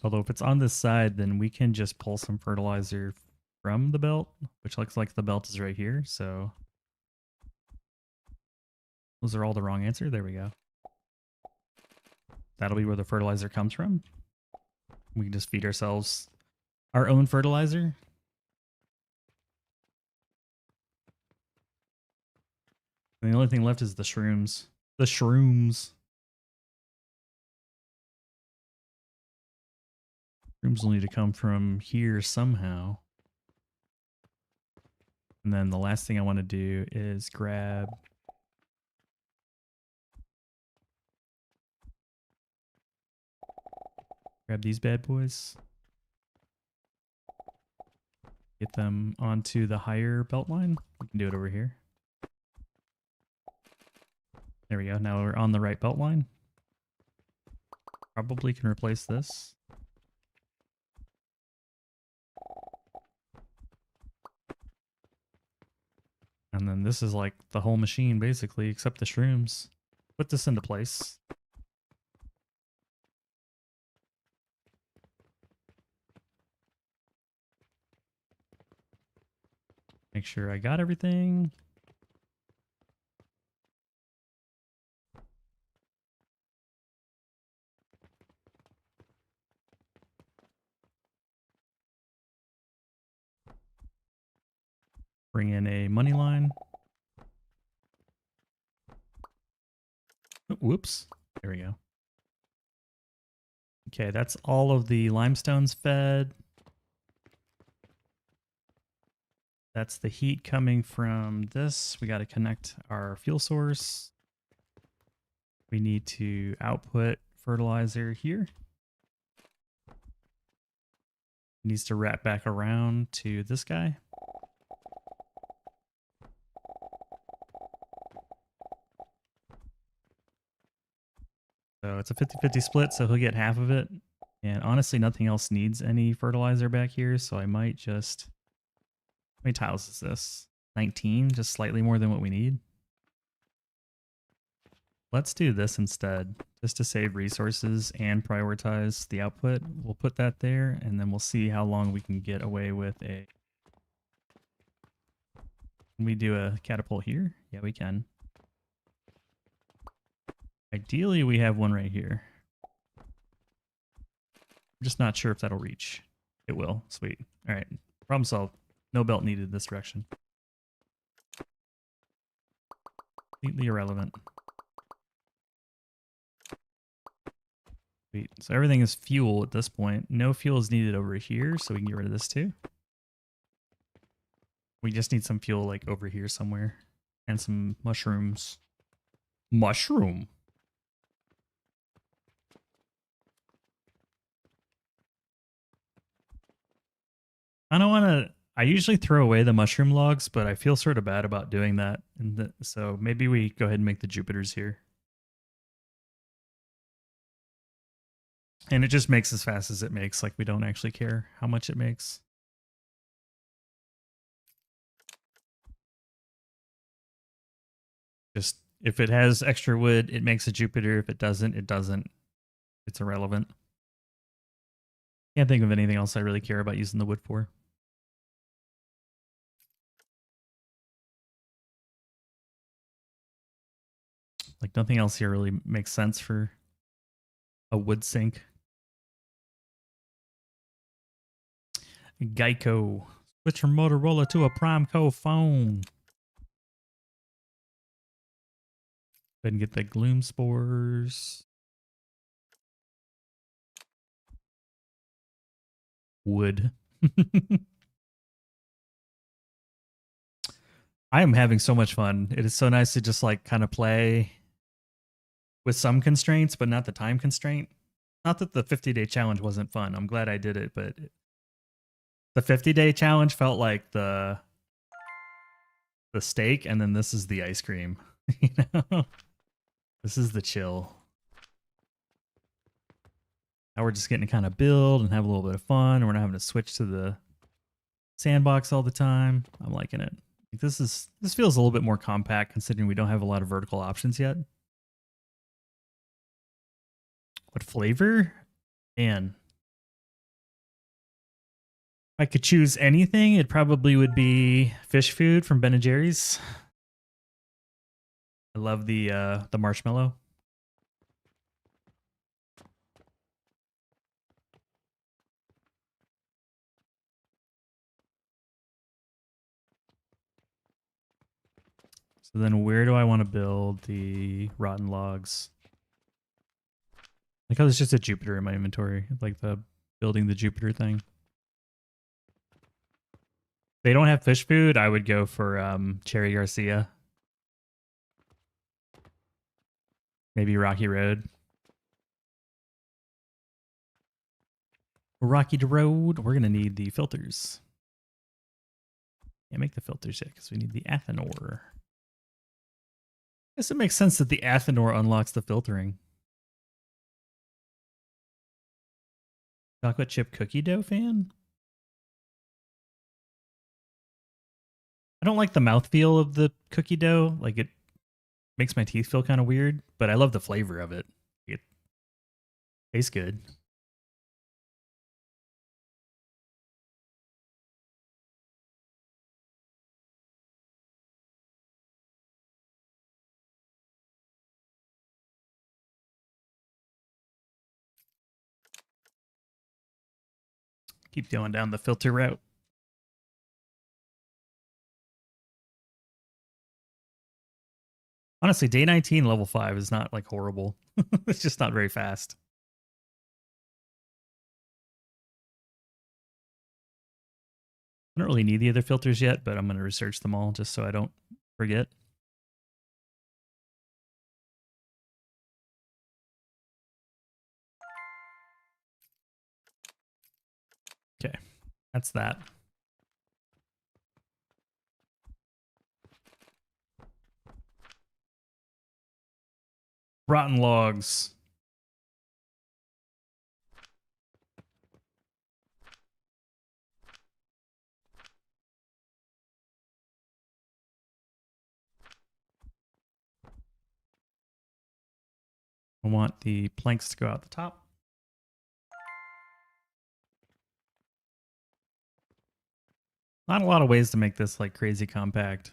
Although if it's on this side, then we can just pull some fertilizer from the belt, which looks like the belt is right here. So those are all the wrong answer. There we go. That'll be where the fertilizer comes from. We can just feed ourselves our own fertilizer. And the only thing left is the shrooms. The shrooms. Shrooms will need to come from here somehow. And then the last thing I want to do is grab these bad boys. Get them onto the higher belt line. We can do it over here. There we go. Now we're on the right belt line. Probably can replace this. And then this is like the whole machine basically, except the shrooms. Put this into place. Make sure I got everything. Bring in a money line. Oh, whoops. There we go. Okay, that's all of the limestones fed. That's the heat coming from this. We got to connect our fuel source. We need to output fertilizer here. It needs to wrap back around to this guy. So it's a 50-50 split, so he'll get half of it. And honestly, nothing else needs any fertilizer back here, so I might just... How many tiles is this? 19, just slightly more than what we need. Let's do this instead, just to save resources and prioritize the output. We'll put that there, and then we'll see how long we can get away with a... Can we do a catapult here? Yeah, we can. Ideally, we have one right here. I'm just not sure if that'll reach. It will. Sweet. All right. Problem solved. No belt needed in this direction. Completely irrelevant. Sweet. So everything is fuel at this point. No fuel is needed over here, so we can get rid of this too. We just need some fuel like over here somewhere. And some mushrooms. Mushroom. I don't want to... I usually throw away the mushroom logs, but I feel sort of bad about doing that. So maybe we go ahead and make the Jupiters here. And it just makes as fast as it makes, like we don't actually care how much it makes. Just, if it has extra wood, it makes a Jupiter. If it doesn't, it doesn't. It's irrelevant. Can't think of anything else I really care about using the wood for. Like nothing else here really makes sense for a wood sink. Geico. Switch from Motorola to a Primeco phone. Go ahead and get the gloom spores. Wood. I am having so much fun. It is so nice to just like kind of play with some constraints, but not the time constraint. Not that the 50-day challenge wasn't fun. I'm glad I did it, but the 50-day challenge felt like the steak, and then this is the ice cream. You know, this is the chill. Now we're just getting to kind of build and have a little bit of fun, and we're not having to switch to the sandbox all the time. I'm liking it. This feels a little bit more compact considering we don't have a lot of vertical options yet. What flavor? Man. If I could choose anything, it probably would be fish food from Ben & Jerry's. I love the marshmallow. So then where do I want to build the rotten logs? Like, oh, there's just a Jupiter in my inventory. Like the building the Jupiter thing. If they don't have fish food, I would go for Cherry Garcia. Maybe Rocky Road. Rocky Road. We're going to need the filters. Can't make the filters yet because we need the Athenor. I guess it makes sense that the Athenor unlocks the filtering. Chocolate chip cookie dough fan? I don't like the mouthfeel of the cookie dough. Like, it makes my teeth feel kind of weird, but I love the flavor of it. It tastes good. Keep going down the filter route. Honestly, day 19, level 5 is not like horrible. It's just not very fast. I don't really need the other filters yet, but I'm going to research them all just so I don't forget. Okay, that's that. Rotten logs. I want the planks to go out the top. Not a lot of ways to make this like crazy compact.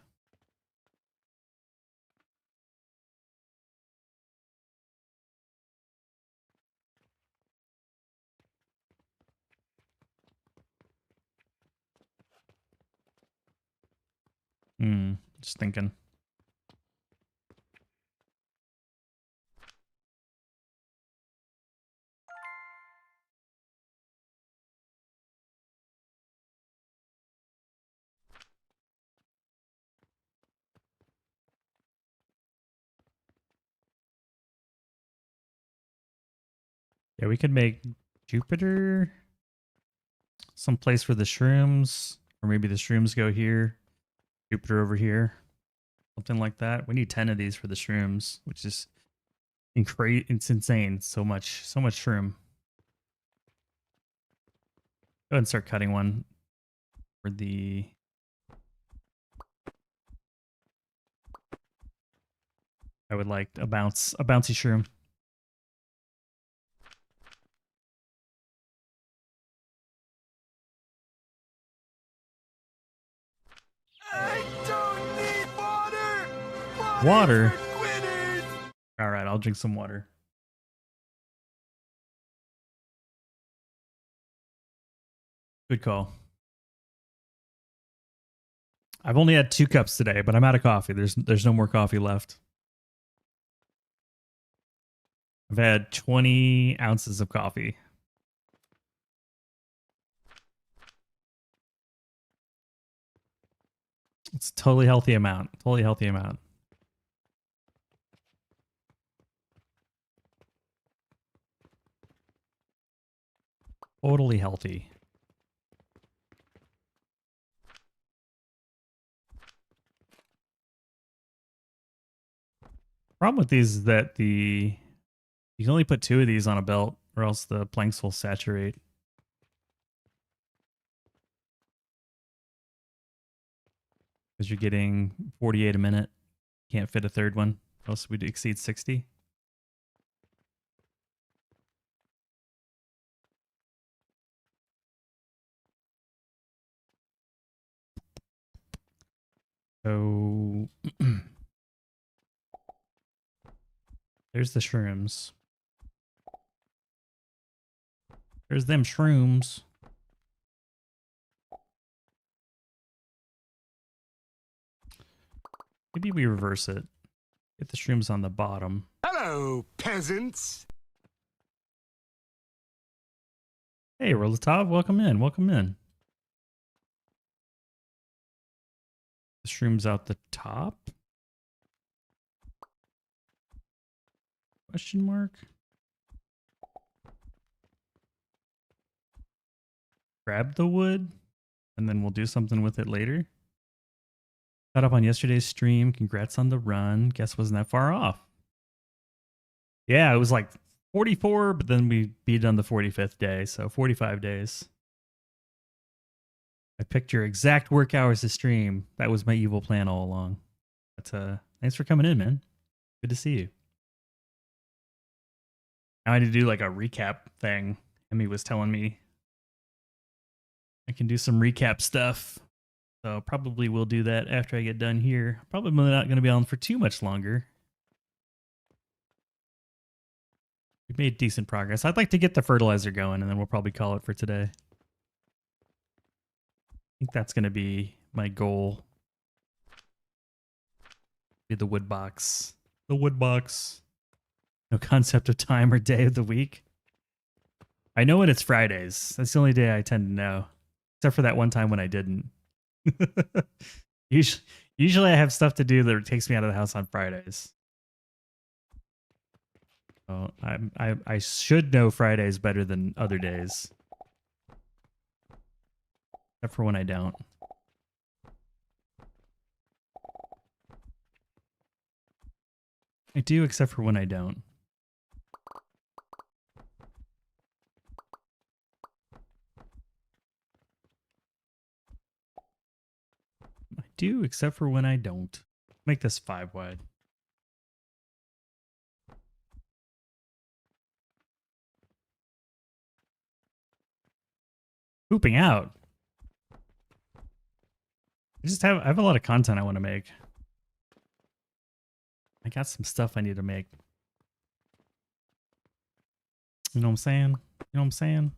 Just thinking. Yeah, we could make Jupiter some place for the shrooms, or maybe the shrooms go here, Jupiter over here, something like that. We need 10 of these for the shrooms, which is it's insane. So much shroom. Go ahead and start cutting one for the. I would like a bouncy shroom. I don't need water! Water? All right, I'll drink some water. Good call. I've only had 2 cups today, but I'm out of coffee. There's no more coffee left. I've had 20 ounces of coffee. It's a totally healthy amount. Totally healthy amount. Totally healthy. Problem with these is that you can only put 2 of these on a belt, or else the planks will saturate. Because you're getting 48 a minute. Can't fit a third one, else we'd exceed 60. So there's the shrooms. There's them shrooms. Maybe we reverse it. Get the shrooms on the bottom. Hello, peasants. Hey, Rolatov, welcome in. Welcome in. The shrooms out the top? Question mark? Grab the wood, and then we'll do something with it later. Caught up on yesterday's stream. Congrats on the run. Guess wasn't that far off. Yeah, it was like 44, but then we beat it on the 45th day, so 45 days. I picked your exact work hours to stream. That was my evil plan all along. But thanks for coming in, man. Good to see you. Now I need to do like a recap thing. Emmy was telling me I can do some recap stuff. So probably we'll do that after I get done here. Probably not going to be on for too much longer. We've made decent progress. I'd like to get the fertilizer going, and then we'll probably call it for today. I think that's going to be my goal. Be the wood box. The wood box. No concept of time or day of the week. I know when it's Fridays. That's the only day I tend to know. Except for that one time when I didn't. Usually I have stuff to do that takes me out of the house on Fridays. So I should know Fridays better than other days. Except for when I don't. I do, except for when I don't. I do, except for when I don't. Make this 5 wide. Pooping out. I have a lot of content I want to make. I got some stuff I need to make. You know what I'm saying? You know what I'm saying?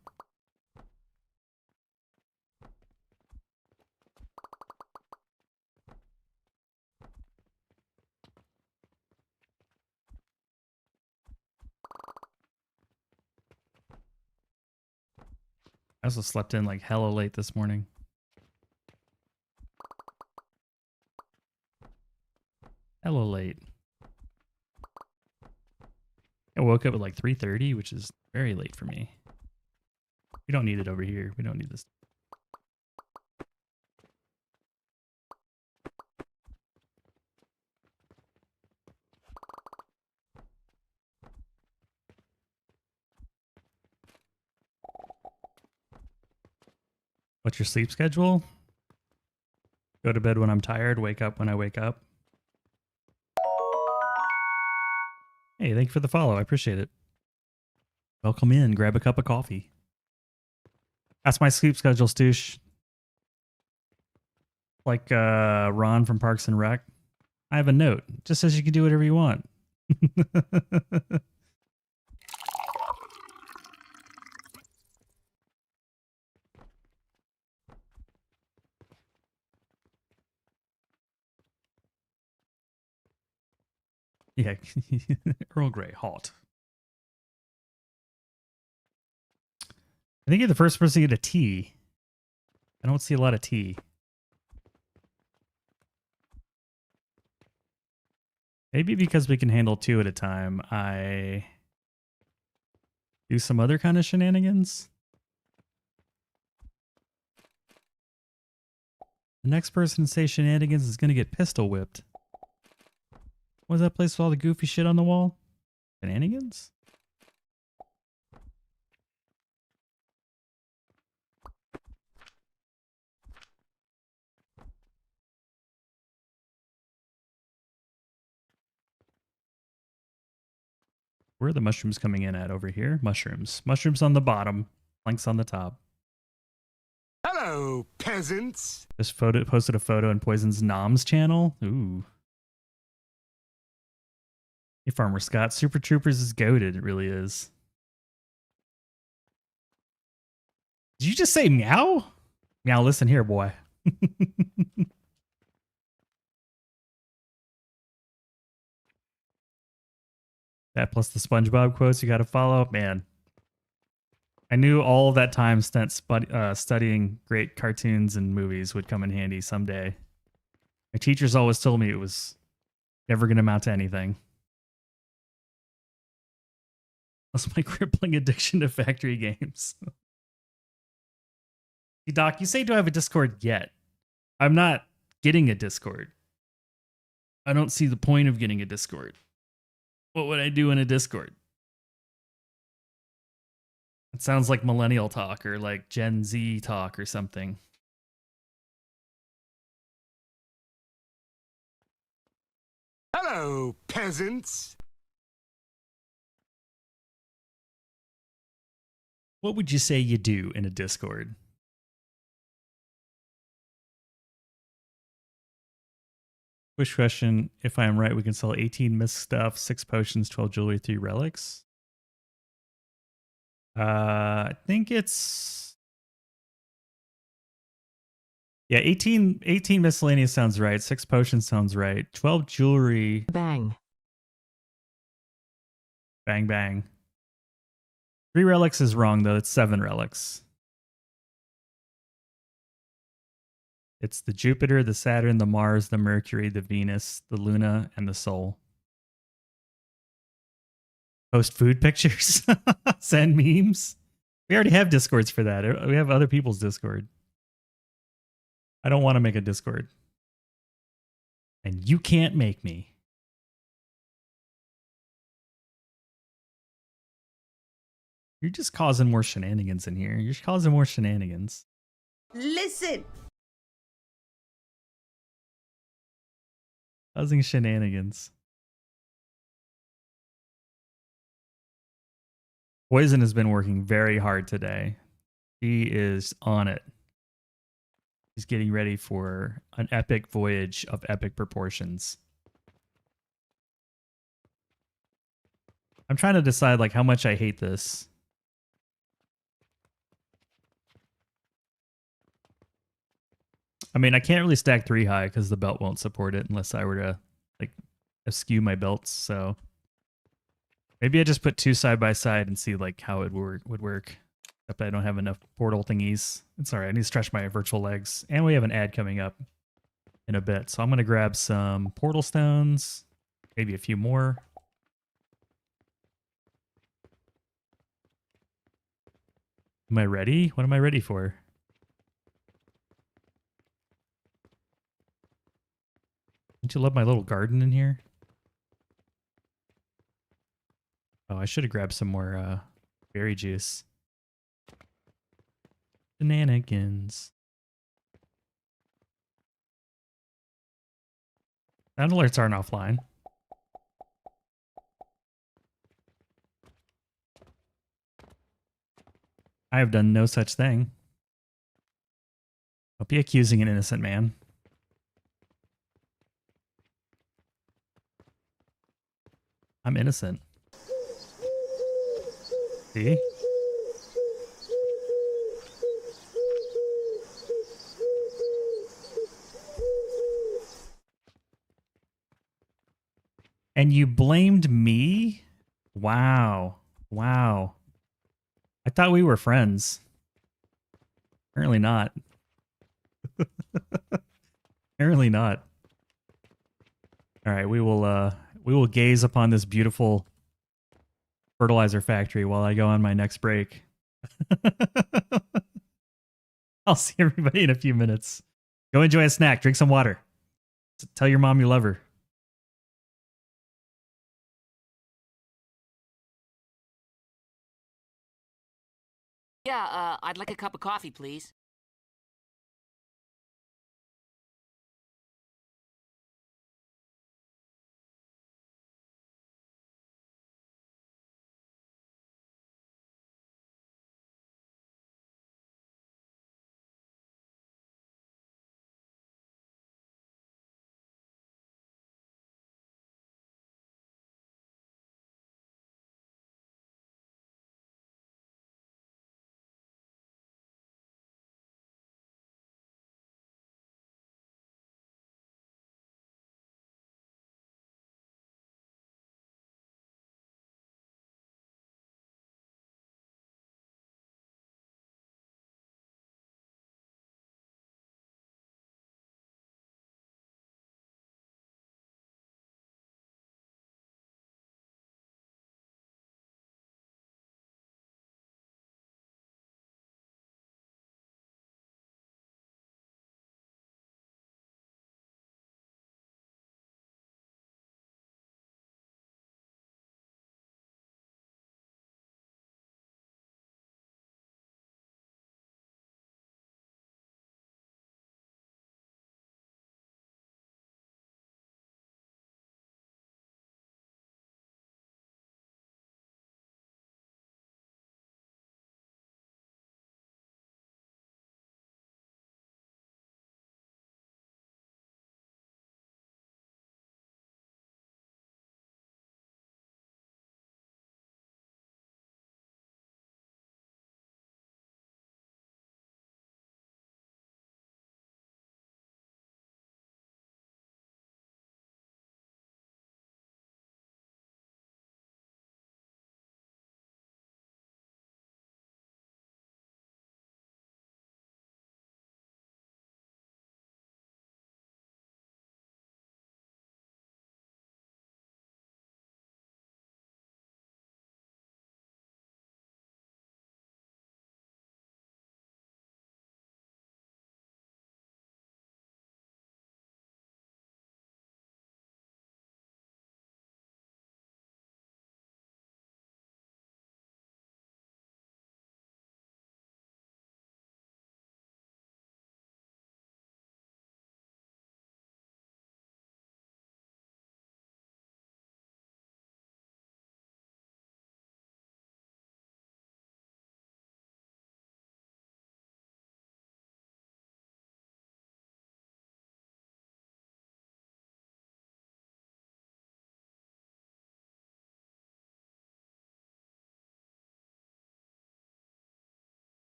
I also slept in like hella late this morning. Hella late. I woke up at like 3:30, which is very late for me. We don't need it over here. We don't need this. What's your sleep schedule? Go to bed when I'm tired, wake up when I wake up. Hey, thank you for the follow. I appreciate it. Welcome in. Grab a cup of coffee. That's my sleep schedule, Stoosh. Like Ron from Parks and Rec. I have a note. It just says you can do whatever you want. Yeah, Earl Grey, hot. I think you're the first person to get a tea. I don't see a lot of tea. Maybe because we can handle 2 at a time, I do some other kind of shenanigans. The next person to say shenanigans is going to get pistol whipped. What was that place with all the goofy shit on the wall? Shenanigans? Where are the mushrooms coming in at over here? Mushrooms. Mushrooms on the bottom. Planks on the top. Hello, peasants. Just posted a photo in Poison's Nom's channel. Ooh. Hey, Farmer Scott. Super Troopers is goated. It really is. Did you just say meow? Meow, listen here, boy. That plus the SpongeBob quotes you got to follow. Man, I knew all that time spent studying great cartoons and movies would come in handy someday. My teachers always told me it was never going to amount to anything. That's my crippling addiction to factory games. Hey, Doc, you say, do I have a Discord yet? I'm not getting a Discord. I don't see the point of getting a Discord. What would I do in a Discord? It sounds like millennial talk or like Gen Z talk or something. Hello, peasants. What would you say you do in a Discord? Quick question. If I am right, we can sell 18 mist stuff, 6 potions, 12 jewelry, 3 relics. I think it's... Yeah, 18 miscellaneous sounds right. 6 potions sounds right. 12 jewelry. Bang. Bang, bang. 3 relics is wrong, though. It's 7 relics. It's the Jupiter, the Saturn, the Mars, the Mercury, the Venus, the Luna, and the Sol. Post food pictures. Send memes. We already have Discords for that. We have other people's Discord. I don't want to make a Discord. And you can't make me. You're just causing more shenanigans in here. You're just causing more shenanigans. Listen. Causing shenanigans. Poison has been working very hard today. He is on it. He's getting ready for an epic voyage of epic proportions. I'm trying to decide like how much I hate this. I mean, I can't really stack 3 high because the belt won't support it unless I were to like askew my belts. So maybe I just put 2 side by side and see like how it would work. Except I don't have enough portal thingies. It's all right. I need to stretch my virtual legs, and we have an ad coming up in a bit. So I'm gonna grab some portal stones, maybe a few more. Am I ready? What am I ready for? Don't you love my little garden in here? Oh, I should have grabbed some more berry juice. Shenanigans. Sound alerts aren't offline. I have done no such thing. Don't be accusing an innocent man. I'm innocent. See? And you blamed me? Wow. Wow. I thought we were friends. Apparently not. Apparently not. All right, we will gaze upon this beautiful fertilizer factory while I go on my next break. I'll see everybody in a few minutes. Go enjoy a snack. Drink some water. Tell your mom you love her. Yeah, I'd like a cup of coffee, please.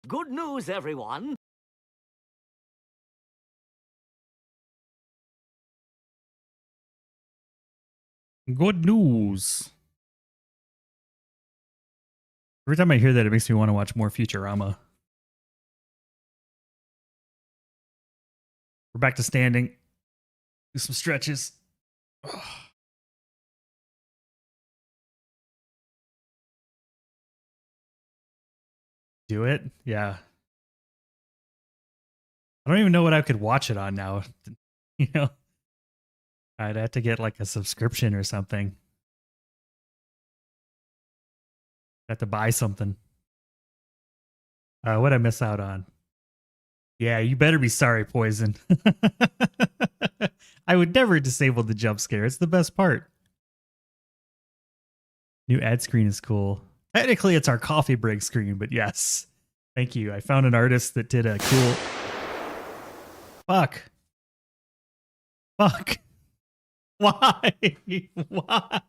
Good news, everyone. Good news. Every time I hear that, it makes me want to watch more Futurama. We're back to standing. Do some stretches. Ugh. Do it? Yeah. I don't even know what I could watch it on now. You know? I'd have to get like a subscription or something. Have to buy something. What'd I miss out on? Yeah, you better be sorry, Poison. I would never disable the jump scare. It's the best part. New ad screen is cool. Technically, it's our coffee break screen, but yes. Thank you. I found an artist that did a cool... Fuck. Fuck. Why? Why?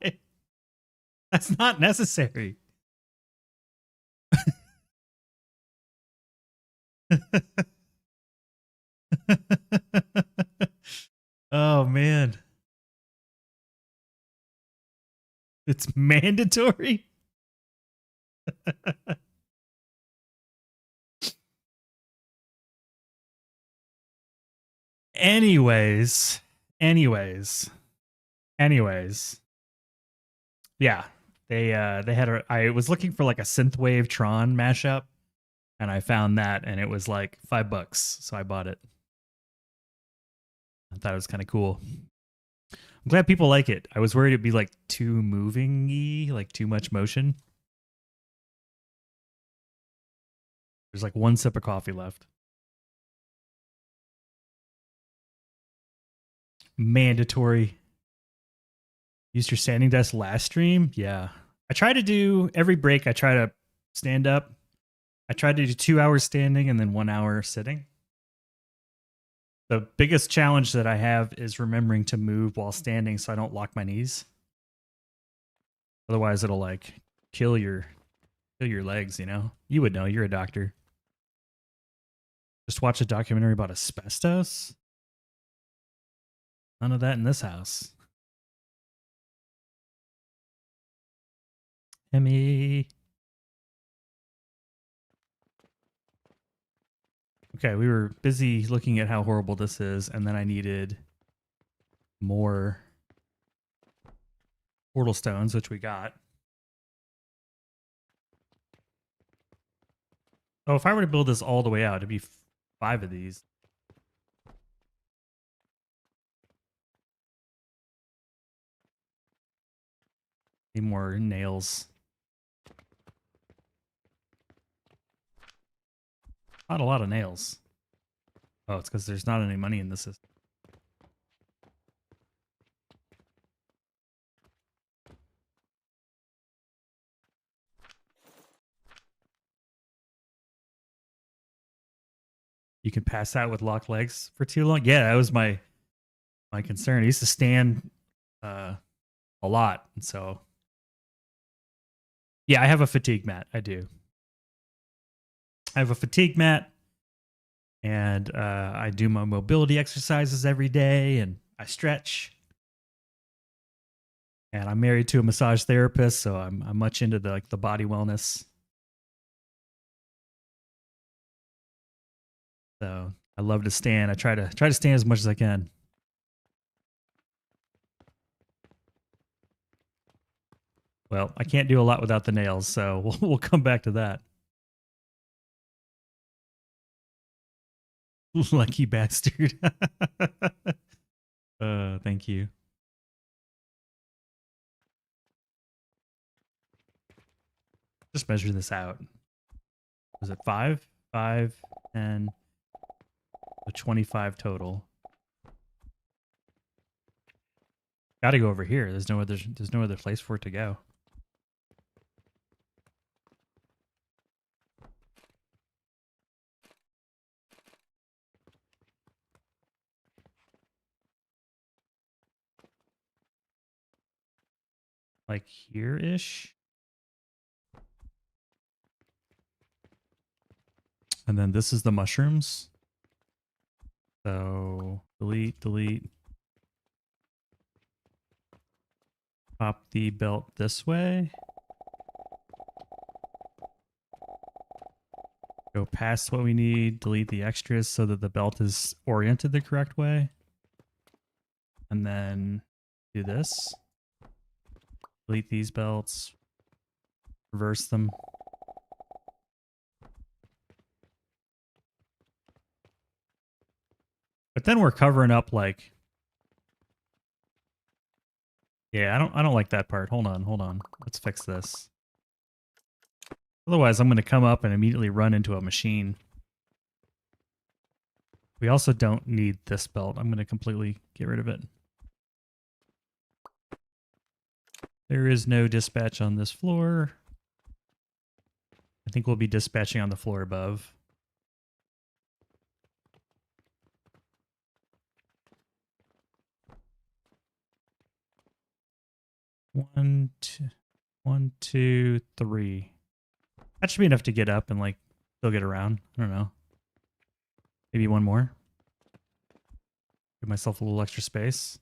That's not necessary. Oh, man. It's mandatory? Anyways. Yeah. They had I was looking for like a synthwave Tron mashup, and I found that, and it was like $5, so I bought it. I thought it was kind of cool. I'm glad people like it. I was worried it'd be like too moving-y, like too much motion. There's like one sip of coffee left. Mandatory. Used your standing desk last stream? Yeah. I try to do every break, I try to stand up. I tried to do 2 hours standing and then 1 hour sitting. The biggest challenge that I have is remembering to move while standing so I don't lock my knees. Otherwise it'll like kill your legs, you know? You would know, you're a doctor. Just watch a documentary about asbestos? None of that in this house. Emmy. Okay, we were busy looking at how horrible this is, and then I needed more portal stones, which we got. Oh, if I were to build this all the way out, it'd be 5 of these. Need more nails. Not a lot of nails. Oh, it's because there's not any money in the system. You can pass out with locked legs for too long. Yeah, that was my concern. I used to stand a lot, and so yeah, I have a fatigue mat. I do. I have a fatigue mat, and I do my mobility exercises every day, and I stretch. And I'm married to a massage therapist, so I'm much into the body wellness. So I love to stand. I try to stand as much as I can. Well, I can't do a lot without the nails, so we'll come back to that. Lucky bastard. Thank you. Just measure this out. Was it 5? 5, 10, 25 total. Got to go over here. There's no other place for it to go. Like here-ish. And then this is the mushrooms. So delete, delete. Pop the belt this way. Go past what we need, delete the extras so that the belt is oriented the correct way. And then do this. Delete these belts. Reverse them. But then we're covering up like, yeah, I don't like that part. Hold on. Let's fix this. Otherwise, I'm going to come up and immediately run into a machine. We also don't need this belt. I'm going to completely get rid of it. There is no dispatch on this floor. I think we'll be dispatching on the floor above. One, two, three. That should be enough to get up and like still get around. I don't know. Maybe one more. Give myself a little extra space.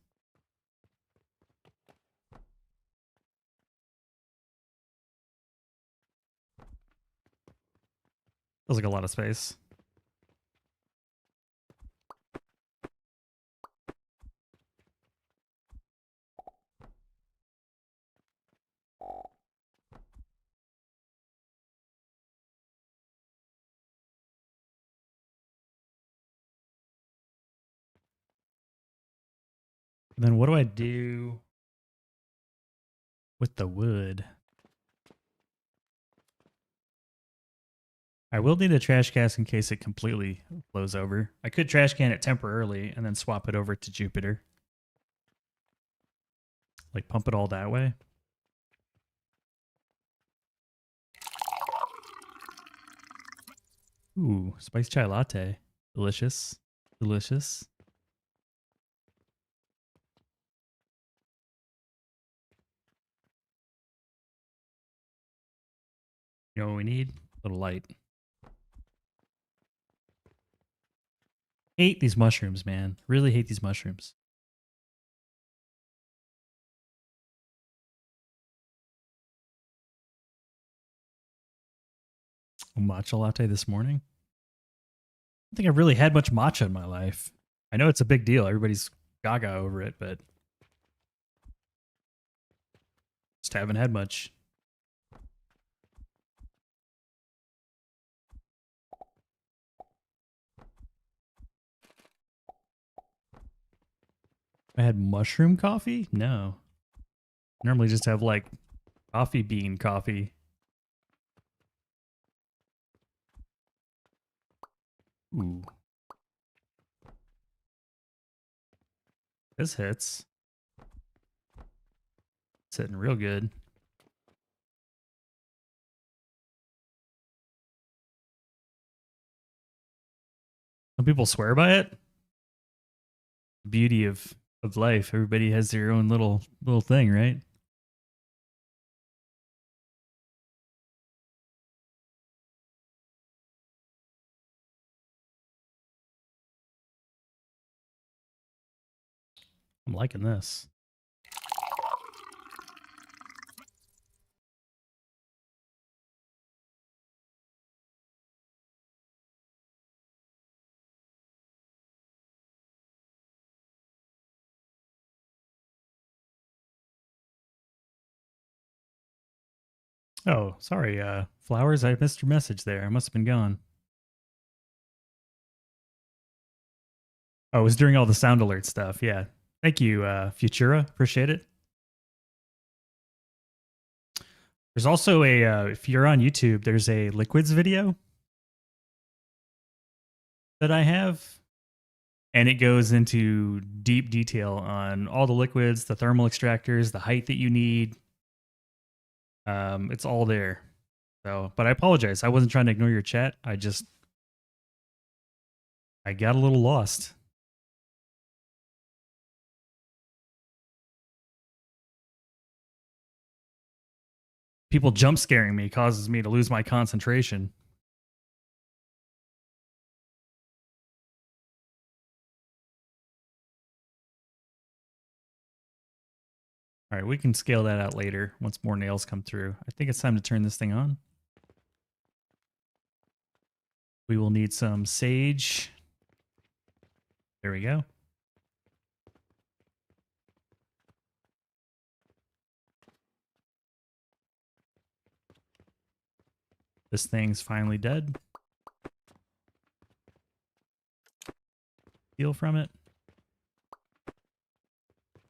Feels like a lot of space. Then what do I do with the wood? I will need a trash can in case it completely blows over. I could trash can it temporarily and then swap it over to Jupiter. Like pump it all that way. Ooh, spice chai latte. Delicious. Delicious. You know what we need? A little light. Hate these mushrooms, man. Really hate these mushrooms. A matcha latte this morning. I don't think I've really had much matcha in my life. I know it's a big deal. Everybody's gaga over it, but just haven't had much. I had mushroom coffee? No. Normally just have like coffee bean coffee. Ooh. This hits. It's hitting real good. Some people swear by it. Beauty of life. Everybody has their own little thing, right? I'm liking this. Oh, sorry, Flowers. I missed your message there. I must have been gone. Oh, it was during all the sound alert stuff. Yeah. Thank you, Futura. Appreciate it. There's also a, if you're on YouTube, there's a liquids video that I have. And it goes into deep detail on all the liquids, the thermal extractors, the height that you need. It's all there. So, but I apologize. I wasn't trying to ignore your chat. I got a little lost. People jump scaring me causes me to lose my concentration. All right, we can scale that out later once more nails come through. I think it's time to turn this thing on. We will need some sage. There we go. This thing's finally dead. Steal from it.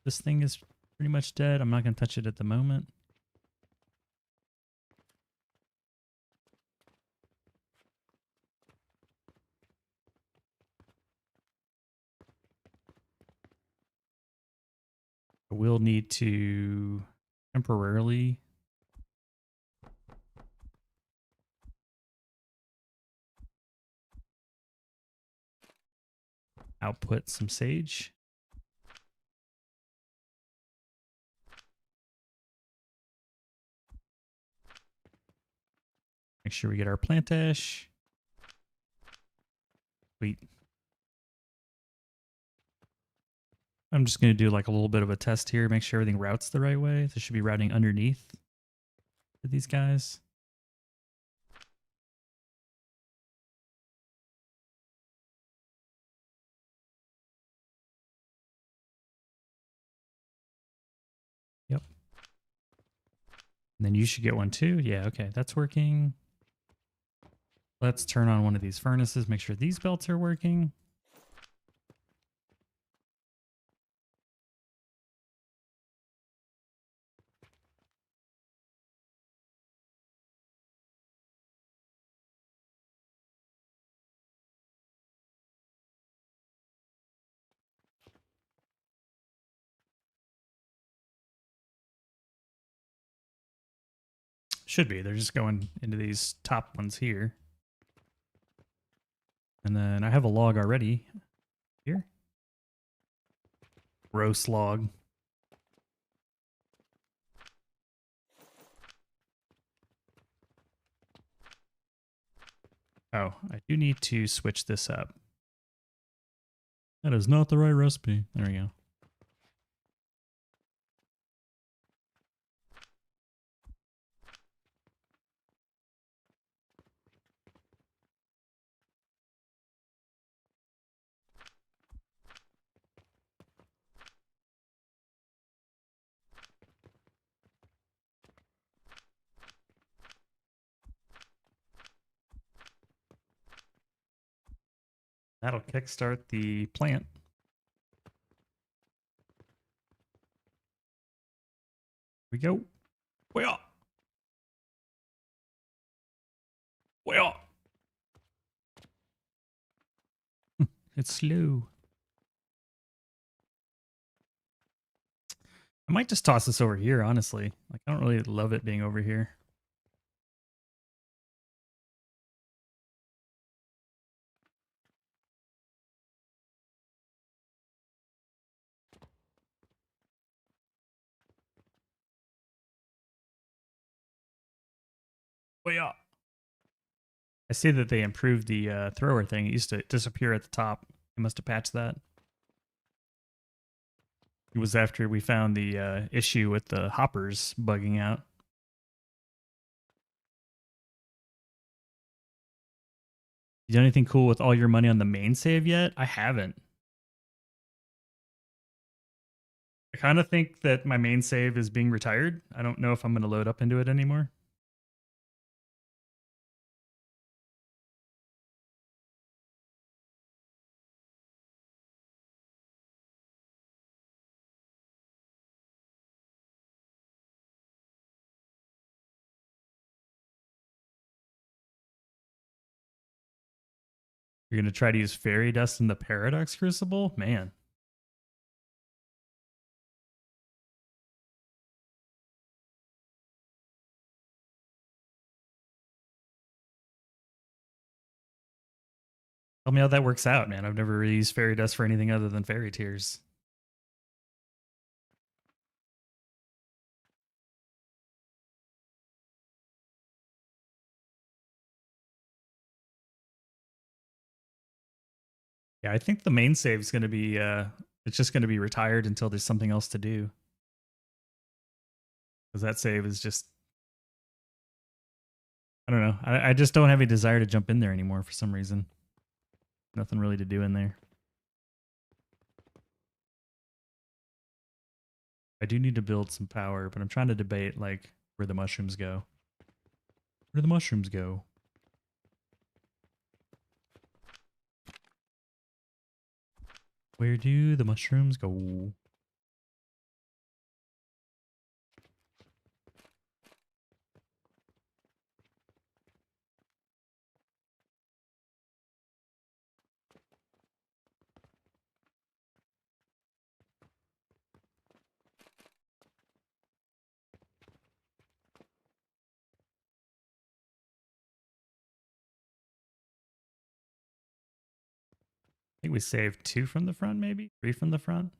This thing is pretty much dead. I'm not going to touch it at the moment. We'll need to temporarily output some sage. Make sure we get our plant ash. Sweet. I'm just going to do like a little bit of a test here, make sure everything routes the right way. This should be routing underneath for these guys. Yep. And then you should get one too. Yeah, okay, that's working. Let's turn on one of these furnaces, make sure these belts are working. Should be. They're just going into these top ones here. And then I have a log already here. Roast log. Oh, I do need to switch this up. That is not the right recipe. There we go. That'll kickstart the plant. We go. Well. Well. It's slow. I might just toss this over here, honestly. Like, I don't really love it being over here. Well. I see that they improved the thrower thing. It used to disappear at the top. They must have patched that. It was after we found the issue with the hoppers bugging out. You done anything cool with all your money on the main save yet? I haven't. I kind of think that my main save is being retired. I don't know if I'm going to load up into it anymore. You're going to try to use fairy dust in the Paradox Crucible? Man. Tell me how that works out, man. I've never really used fairy dust for anything other than fairy tears. Yeah, I think the main save is going to be, it's just going to be retired until there's something else to do. Because that save is just, I don't know. I just don't have a desire to jump in there anymore for some reason. Nothing really to do in there. I do need to build some power, but I'm trying to debate, like, where the mushrooms go. Where do the mushrooms go? Where do the mushrooms go? I think we saved 2 from the front, maybe 3 from the front.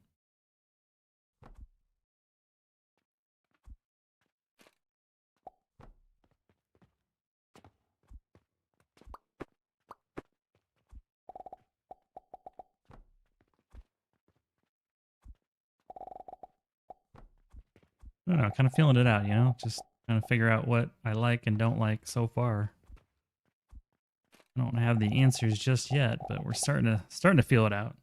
I don't know, kind of feeling it out, you know, just trying to figure out what I like and don't like so far. I don't have the answers just yet, but we're starting to feel it out.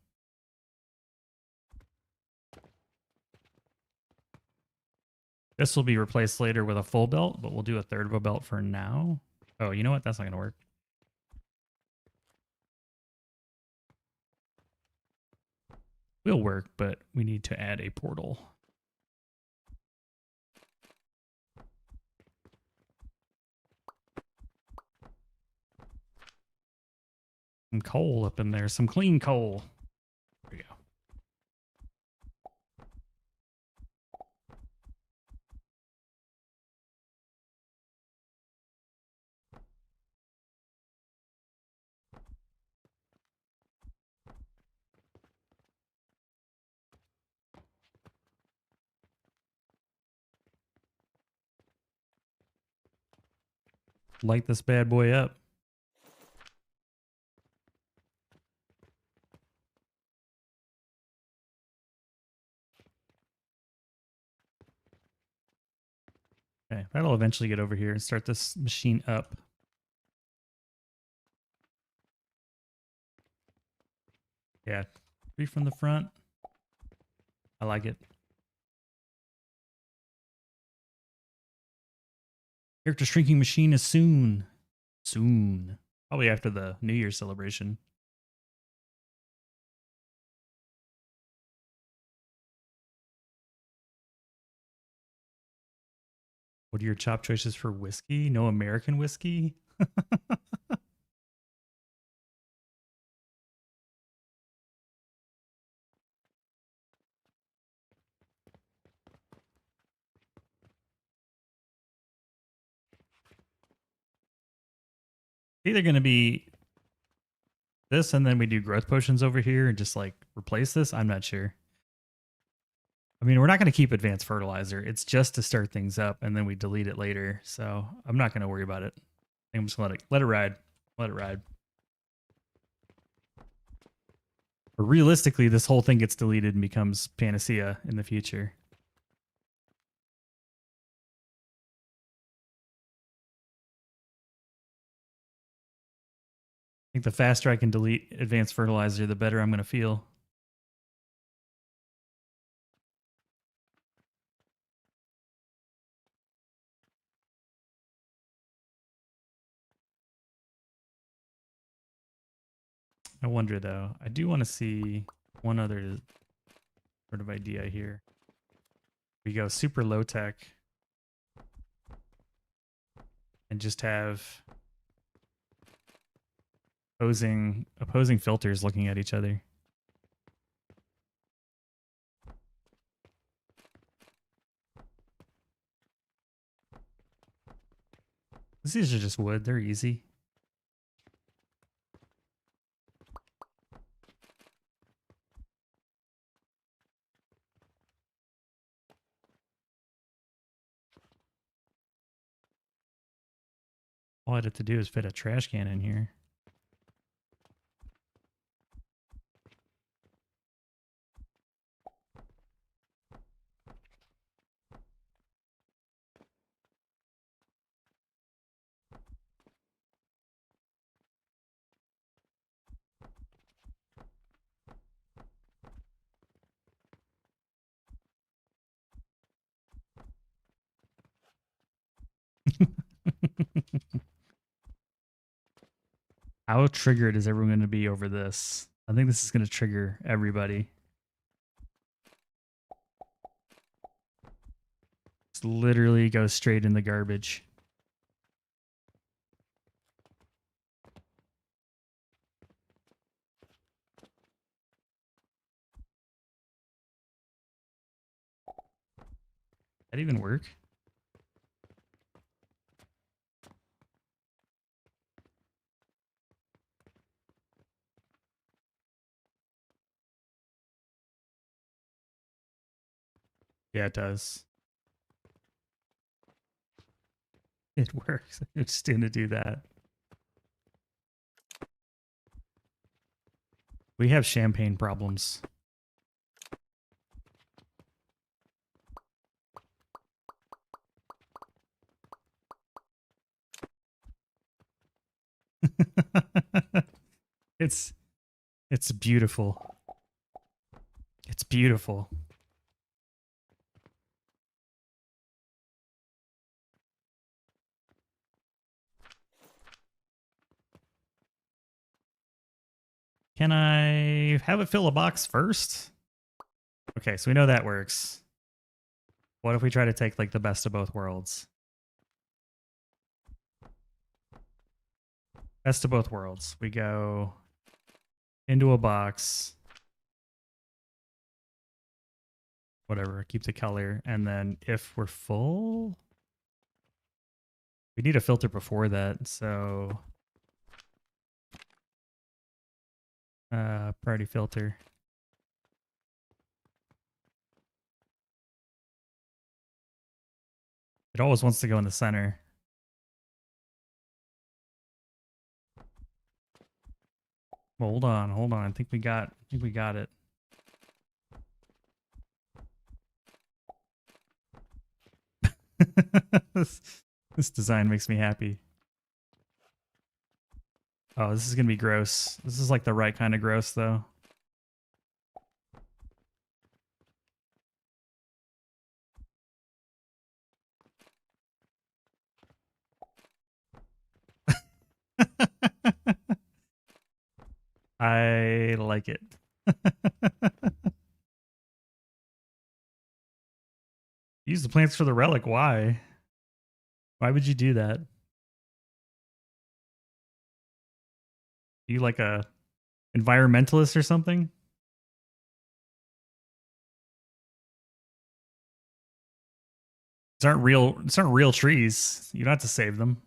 This will be replaced later with a full belt, but we'll do a third of a belt for now. Oh, you know what? That's not going to work. Will work, but we need to add a portal. Some coal up in there, some clean coal. There we go. light this bad boy up. Okay, that'll eventually get over here and start this machine up. Yeah, 3 from the front. I like it. Character shrinking machine is soon. Soon. Probably after the New Year's celebration. What are your top choices for whiskey? No American whiskey? Either going to be this and then we do growth potions over here and just like replace this. I'm not sure. I mean, we're not going to keep advanced fertilizer. It's just to start things up and then we delete it later. So I'm not going to worry about it. I'm just going to let it ride. Let it ride. But realistically, this whole thing gets deleted and becomes Panacea in the future. I think the faster I can delete advanced fertilizer, the better I'm going to feel. I wonder though, I do want to see one other sort of idea here. We go super low tech and just have opposing filters looking at each other. These are just wood, they're easy. All I have to do is fit a trash can in here. How triggered is everyone going to be over this? I think this is going to trigger everybody. Just literally go straight in the garbage. That even work? Yeah, it does. It works. I'm just going to do that. We have champagne problems. It's beautiful. It's beautiful. Can I have it fill a box first? Okay, so we know that works. What if we try to take like the best of both worlds? Best of both worlds. We go into a box. Whatever, keep the color. And then if we're full, we need a filter before that. So priority filter. It always wants to go in the center. Hold on, hold on. I think we got it. this, this design makes me happy. Oh, this is gonna be gross. This is like the right kind of gross, though. I like it. Use the plants for the relic. Why? Why would you do that? You like a environmentalist or something? These aren't real trees. You don't have to save them.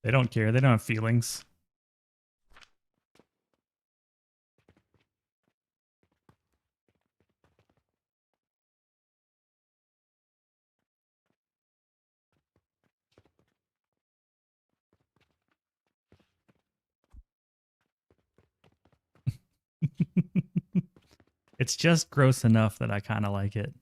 They don't care. They don't have feelings. It's just gross enough that I kind of like it.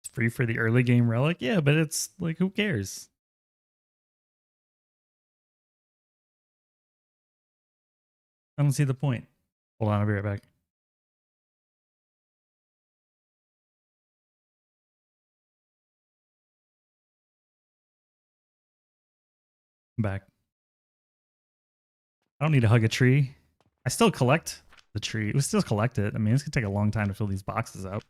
It's free for the early game relic. Yeah, but it's like, who cares? I don't see the point. Hold on, I'll be right back. I'm back. I don't need to hug a tree. I still collect the tree. We still collect it. I mean, it's gonna take a long time to fill these boxes out.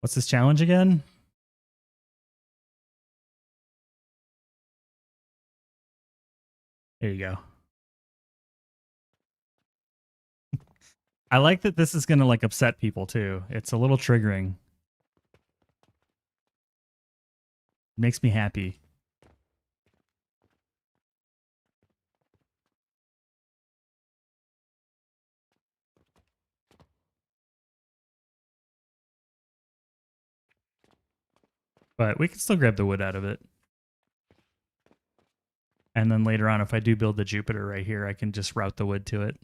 What's this challenge again? There you go. I like that this is gonna like upset people too. It's a little triggering. Makes me happy. But we can still grab the wood out of it. And then later on, if I do build the Jupiter right here, I can just route the wood to it.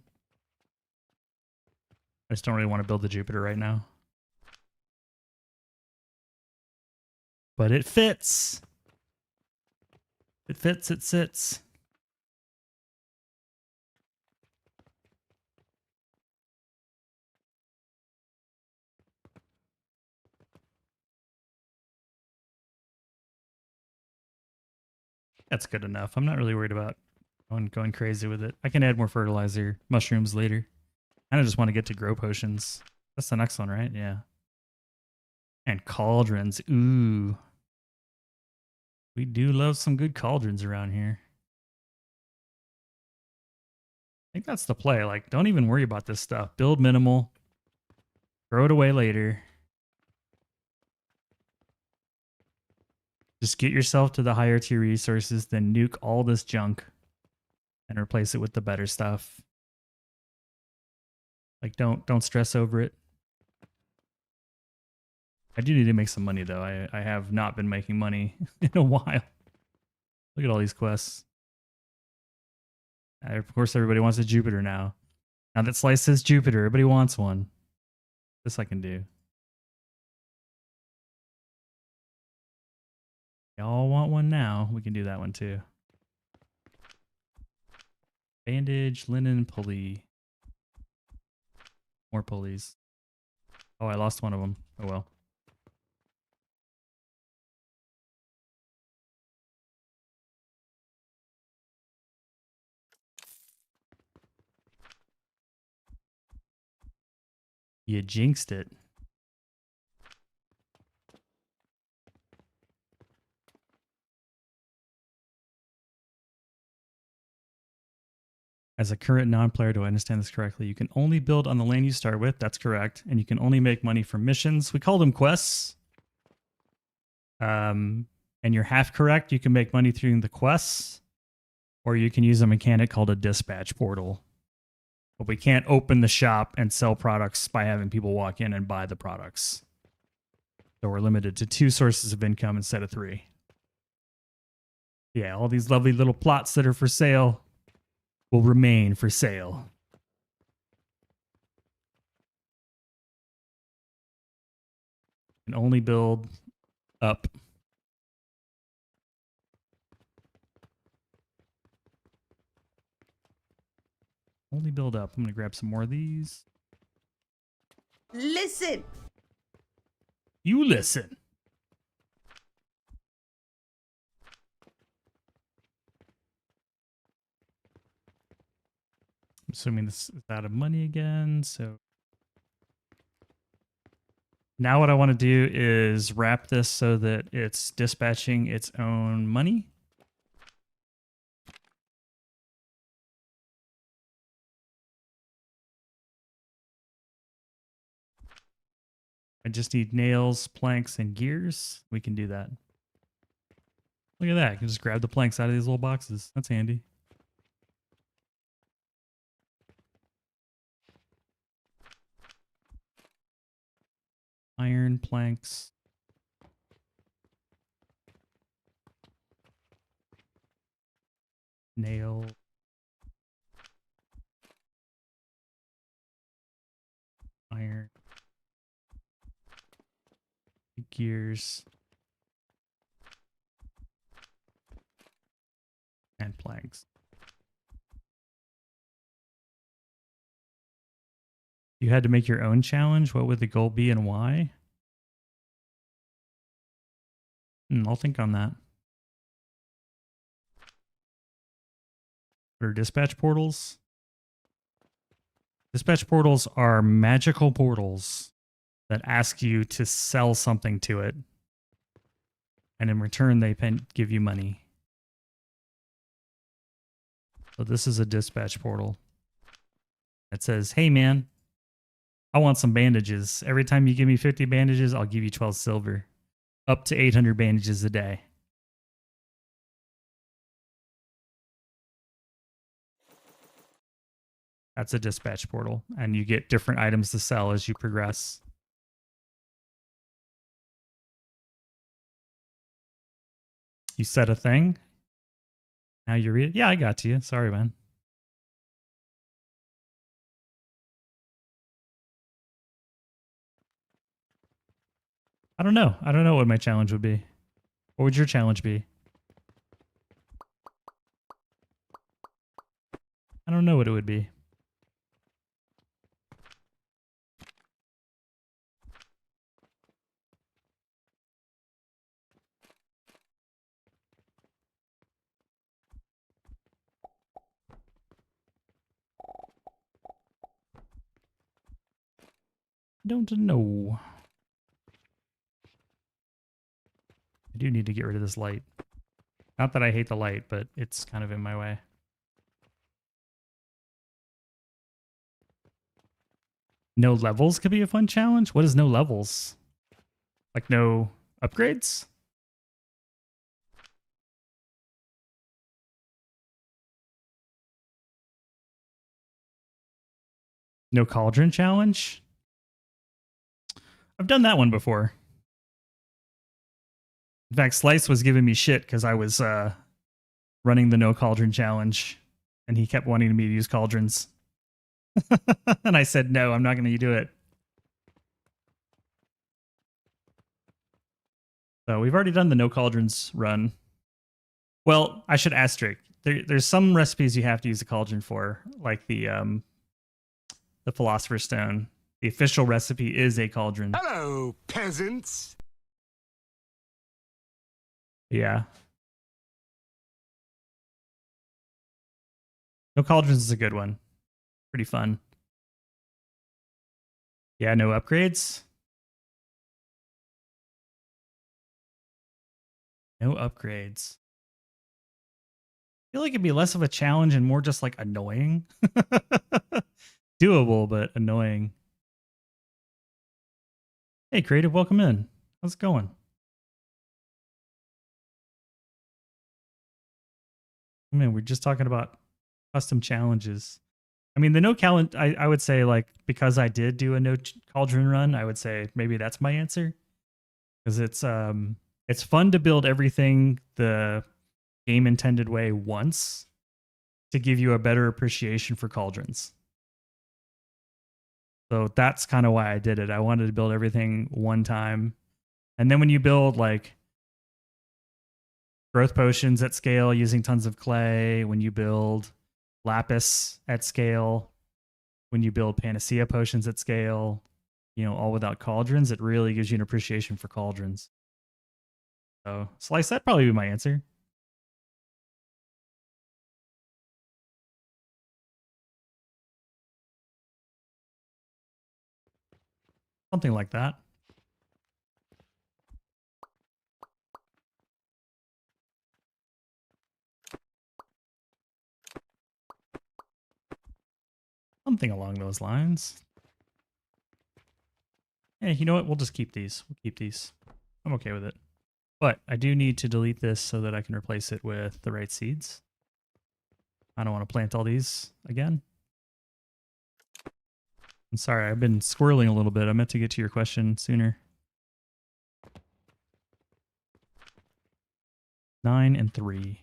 I just don't really want to build the Jupiter right now. But it fits. It fits, it sits. That's good enough. I'm not really worried about going crazy with it. I can add more fertilizer, mushrooms later. I just want to get to grow potions. That's the next one, right? Yeah. And cauldrons. Ooh. We do love some good cauldrons around here. I think that's the play. Like, don't even worry about this stuff. Build minimal. Throw it away later. Just get yourself to the higher tier resources, then nuke all this junk and replace it with the better stuff. Like, don't stress over it. I do need to make some money though. I have not been making money in a while. Look at all these quests. Of course, everybody wants a Jupiter now. Now that Slice says Jupiter, everybody wants one. This I can do. Y'all want one now? We can do that one too. Bandage, linen, pulley. More pulleys. Oh, I lost one of them. Oh well. You jinxed it. As a current non-player, do I understand this correctly? You can only build on the land you start with. That's correct. And you can only make money from missions. We call them quests. And you're half correct. You can make money through the quests, or you can use a mechanic called a dispatch portal. But we can't open the shop and sell products by having people walk in and buy the products. So we're limited to 2 sources of income instead of 3. Yeah, all these lovely little plots that are for sale will remain for sale. And only build up. Only build up. I'm going to grab some more of these. Listen. You listen. I'm assuming this is out of money again, so now what I want to do is wrap this so that it's dispatching its own money. I just need nails, planks, and gears. We can do that. Look at that. I can just grab the planks out of these little boxes. That's handy. Iron planks. Nail. Iron. Gears. And planks. You had to make your own challenge. What would the goal be and why? I'll think on that. What are dispatch portals? Dispatch portals are magical portals that ask you to sell something to it. And in return, they give you money. So this is a dispatch portal. It says, hey man, I want some bandages. Every time you give me 50 bandages, I'll give you 12 silver. Up to 800 bandages a day. That's a dispatch portal. And you get different items to sell as you progress. You set a thing. Now you read it. Yeah, I got to you. Sorry, man. I don't know. I don't know what my challenge would be. What would your challenge be? I don't know what it would be. Don't know. I do need to get rid of this light. Not that I hate the light, but it's kind of in my way. No levels could be a fun challenge. What is no levels? Like no upgrades? No cauldron challenge? I've done that one before. In fact, Slice was giving me shit because I was running the no cauldron challenge, and he kept wanting me to use cauldrons. And I said, no, I'm not going to do it. So we've already done the no cauldrons run. Well, I should asterisk. There's some recipes you have to use a cauldron for, like the Philosopher's Stone. The official recipe is a cauldron. Hello, peasants. Yeah. No cauldrons is a good one. Pretty fun. Yeah, no upgrades. No upgrades. feel like it'd be less of a challenge and more just like annoying. Doable, but annoying. Hey, Creative, welcome in. How's it going? I mean, we're just talking about custom challenges. I mean, the no cauldron, I would say, like, because I did do a no cauldron run, I would say maybe that's my answer. Because it's fun to build everything the game intended way once to give you a better appreciation for cauldrons. So that's kind of why I did it. I wanted to build everything one time. And then when you build like growth potions at scale using tons of clay, when you build lapis at scale, when you build panacea potions at scale, you know, all without cauldrons, it really gives you an appreciation for cauldrons. So Slice, that'd probably be my answer. Something like that. Something along those lines. Hey, you know what? We'll just keep these. We'll keep these. I'm okay with it. But I do need to delete this so that I can replace it with the right seeds. I don't want to plant all these again. I'm sorry, I've been squirreling a little bit. I meant to get to your question sooner. 9 and 3.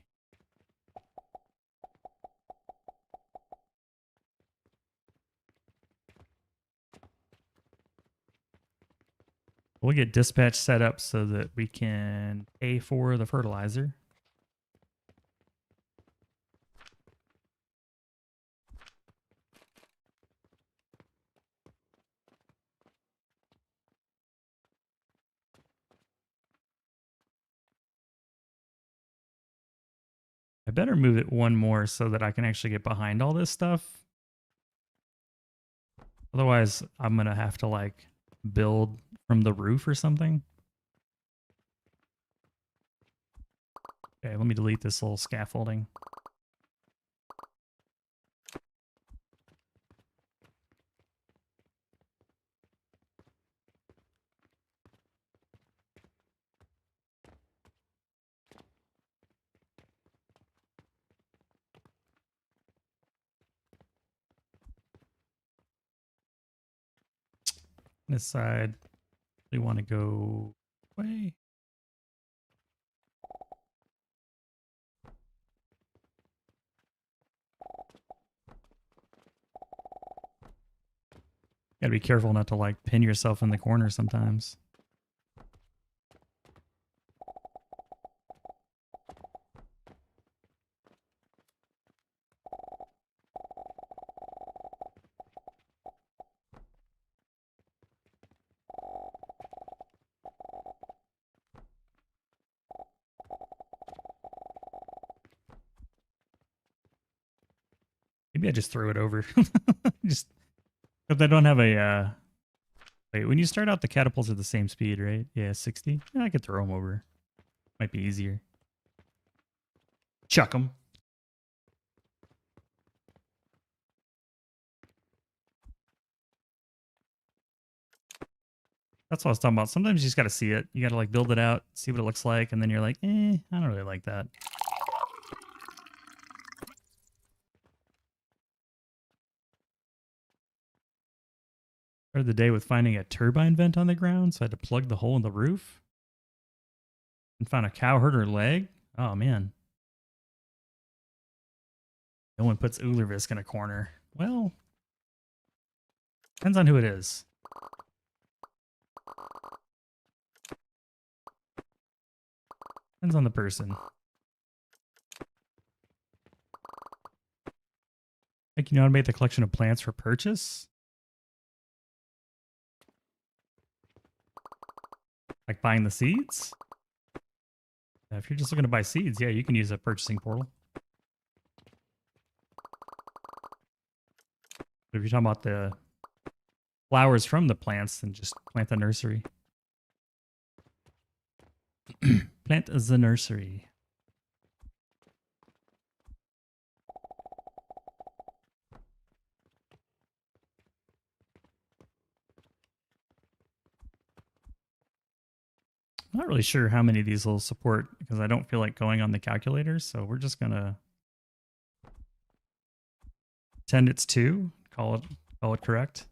We'll get dispatch set up so that we can pay for the fertilizer. I better move it one more so that I can actually get behind all this stuff. Otherwise, I'm going to have to like build from the roof or something. Okay, let me delete this little scaffolding. This side, we want to go away. Gotta be careful not to like pin yourself in the corner sometimes. Maybe I just throw it over. Just if they don't have a wait, when you start out the catapults are the same speed, right? Yeah, 60. Yeah, I could throw them over. Might be easier. Chuck them. That's what I was talking about. Sometimes you just got to see it. You got to like build it out, see what it looks like, and then you're like, I don't really like that. Started the day with finding a turbine vent on the ground, so I had to plug the hole in the roof. And found a cow herder leg. Oh, man. No one puts Ulervisk in a corner. Well, depends on who it is. Depends on the person. Like, you know how to make the collection of plants for purchase? Like buying the seeds? Yeah, if you're just looking to buy seeds, yeah, you can use a purchasing portal. But if you're talking about the flowers from the plants, then just plant the nursery. Plant the nursery. I'm not really sure how many of these will support because I don't feel like going on the calculator. So we're just gonna pretend it's 2. Call it correct.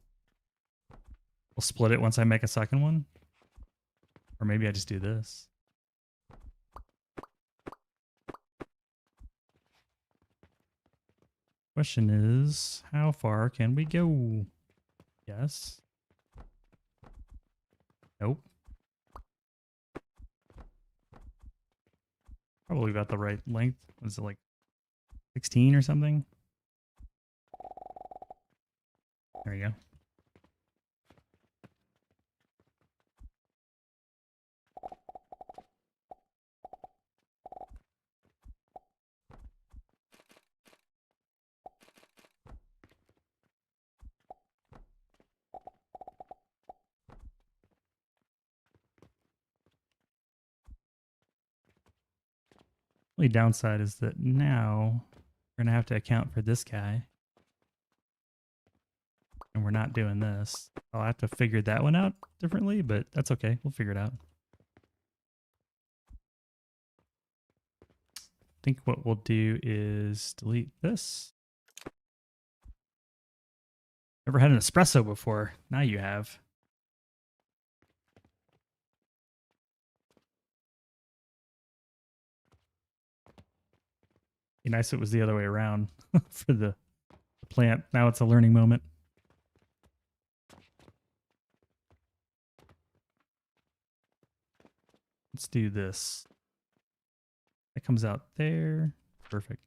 We'll split it once I make a second one, or maybe I just do this. Question is, how far can we go? Yes. Nope. Probably about the right length. What is it, like 16 or something? There you go. Only downside is that now we're gonna have to account for this guy. And we're not doing this. I'll have to figure that one out differently, but that's okay. We'll figure it out. I think what we'll do is delete this. Never had an espresso before. Now you have. Be nice if it was the other way around for the plant. Now it's a learning moment. Let's do this. That comes out there. Perfect.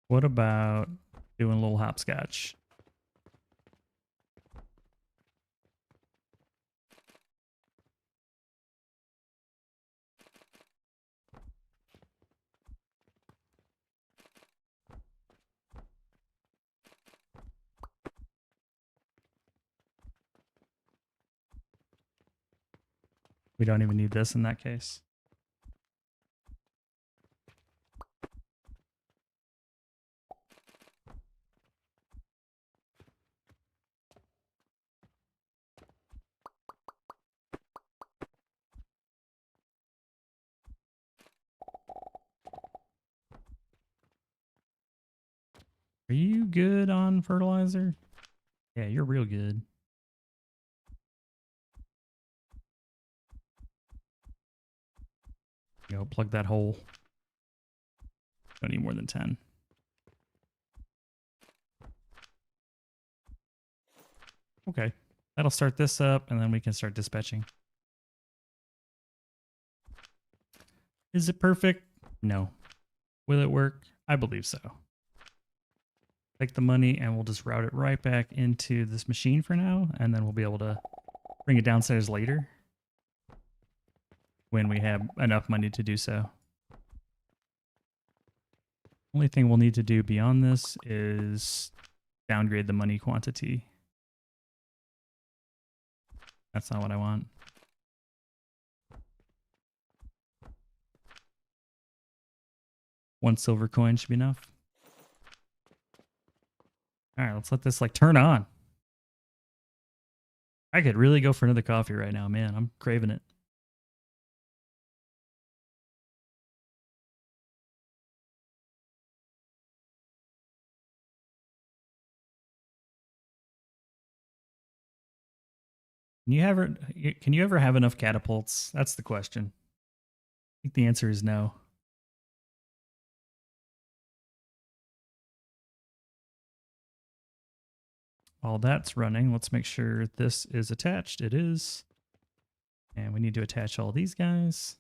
What about doing a little hopscotch? We don't even need this in that case. Are you good on fertilizer? Yeah, you're real good. Plug that hole. Don't need more than 10. Okay, that'll start this up, and then we can start dispatching. Is it perfect? No. Will it work? I believe so. Take the money, and we'll just route it right back into this machine for now, and then we'll be able to bring it downstairs later when we have enough money to do so. Only thing we'll need to do beyond this is downgrade the money quantity. That's not what I want. One silver coin should be enough. All right, let's let this like turn on. I could really go for another coffee right now, man. I'm craving it. Can you ever have enough catapults? That's the question. I think the answer is no. While that's running, let's make sure this is attached. It is. And we need to attach all these guys.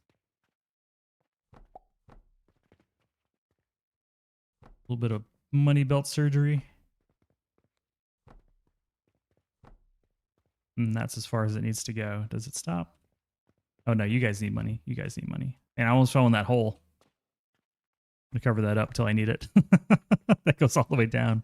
A little bit of money belt surgery. And that's as far as it needs to go. Does it stop? Oh no, you guys need money. You guys need money. And I almost fell in that hole. gonna cover that up till I need it. That goes all the way down.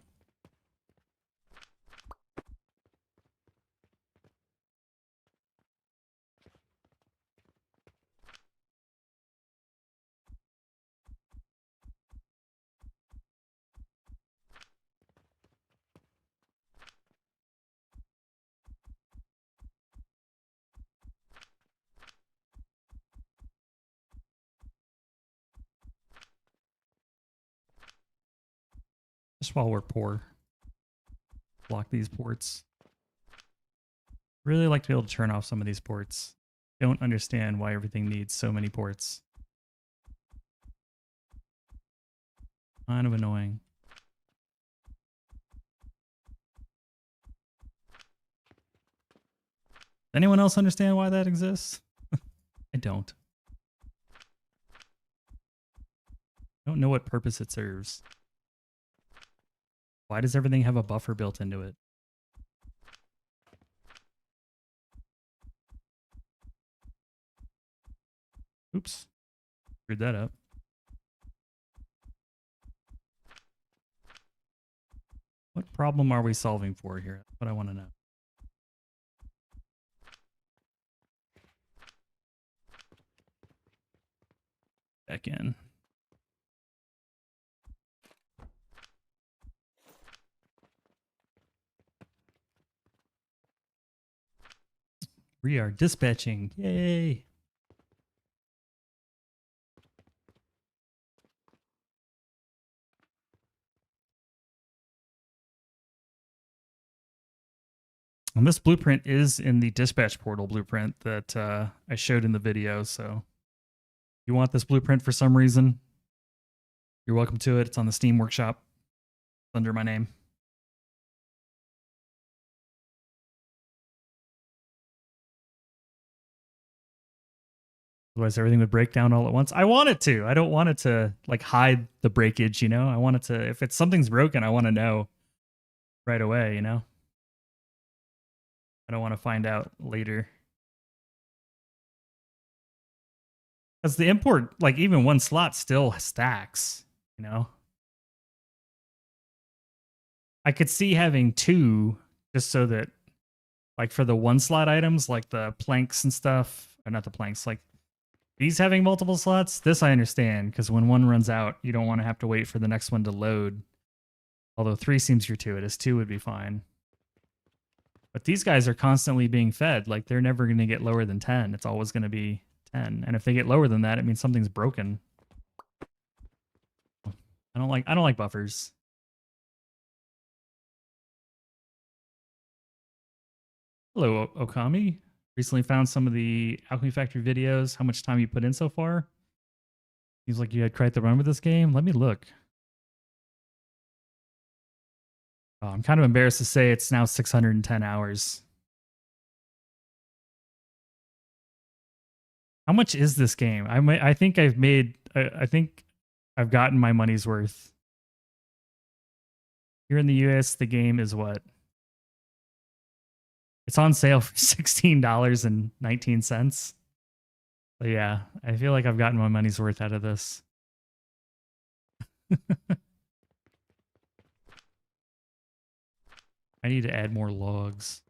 Just while we're poor. Block these ports. Really like to be able to turn off some of these ports. Don't understand why everything needs so many ports. Kind of annoying. Anyone else understand why that exists? I don't. I don't know what purpose it serves. Why does everything have a buffer built into it? Oops. Screwed that up. What problem are we solving for here? That's what I want to know. Back in. We are dispatching. Yay. And this blueprint is in the dispatch portal blueprint that I showed in the video. So if you want this blueprint for some reason, you're welcome to it. It's on the Steam Workshop. It's under my name. Otherwise, everything would break down all at once. I want it to. I don't want it to like hide the breakage, you know? I want it to, if it's something's broken, I want to know right away, you know? I don't want to find out later. Because the import, like even one slot still stacks, you know? I could see having two just so that, like for the one slot items, like the planks and stuff, or not the planks, like these having multiple slots, this I understand, because when one runs out, you don't want to have to wait for the next one to load. Although 3 seems gratuitous, 2 would be fine. But these guys are constantly being fed. Like they're never going to get lower than 10. It's always going to be 10. And if they get lower than that, it means something's broken. I don't like buffers. Hello, Okami. Recently found some of the Alchemy Factory videos. How much time you put in so far? Seems like you had quite the run with this game. Let me look. Oh, I'm kind of embarrassed to say it's now 610 hours. How much is this game? I think I've made. I think I've gotten my money's worth. Here in the US, the game is what? It's on sale for $16.19. So yeah, I feel like I've gotten my money's worth out of this. I need to add more logs.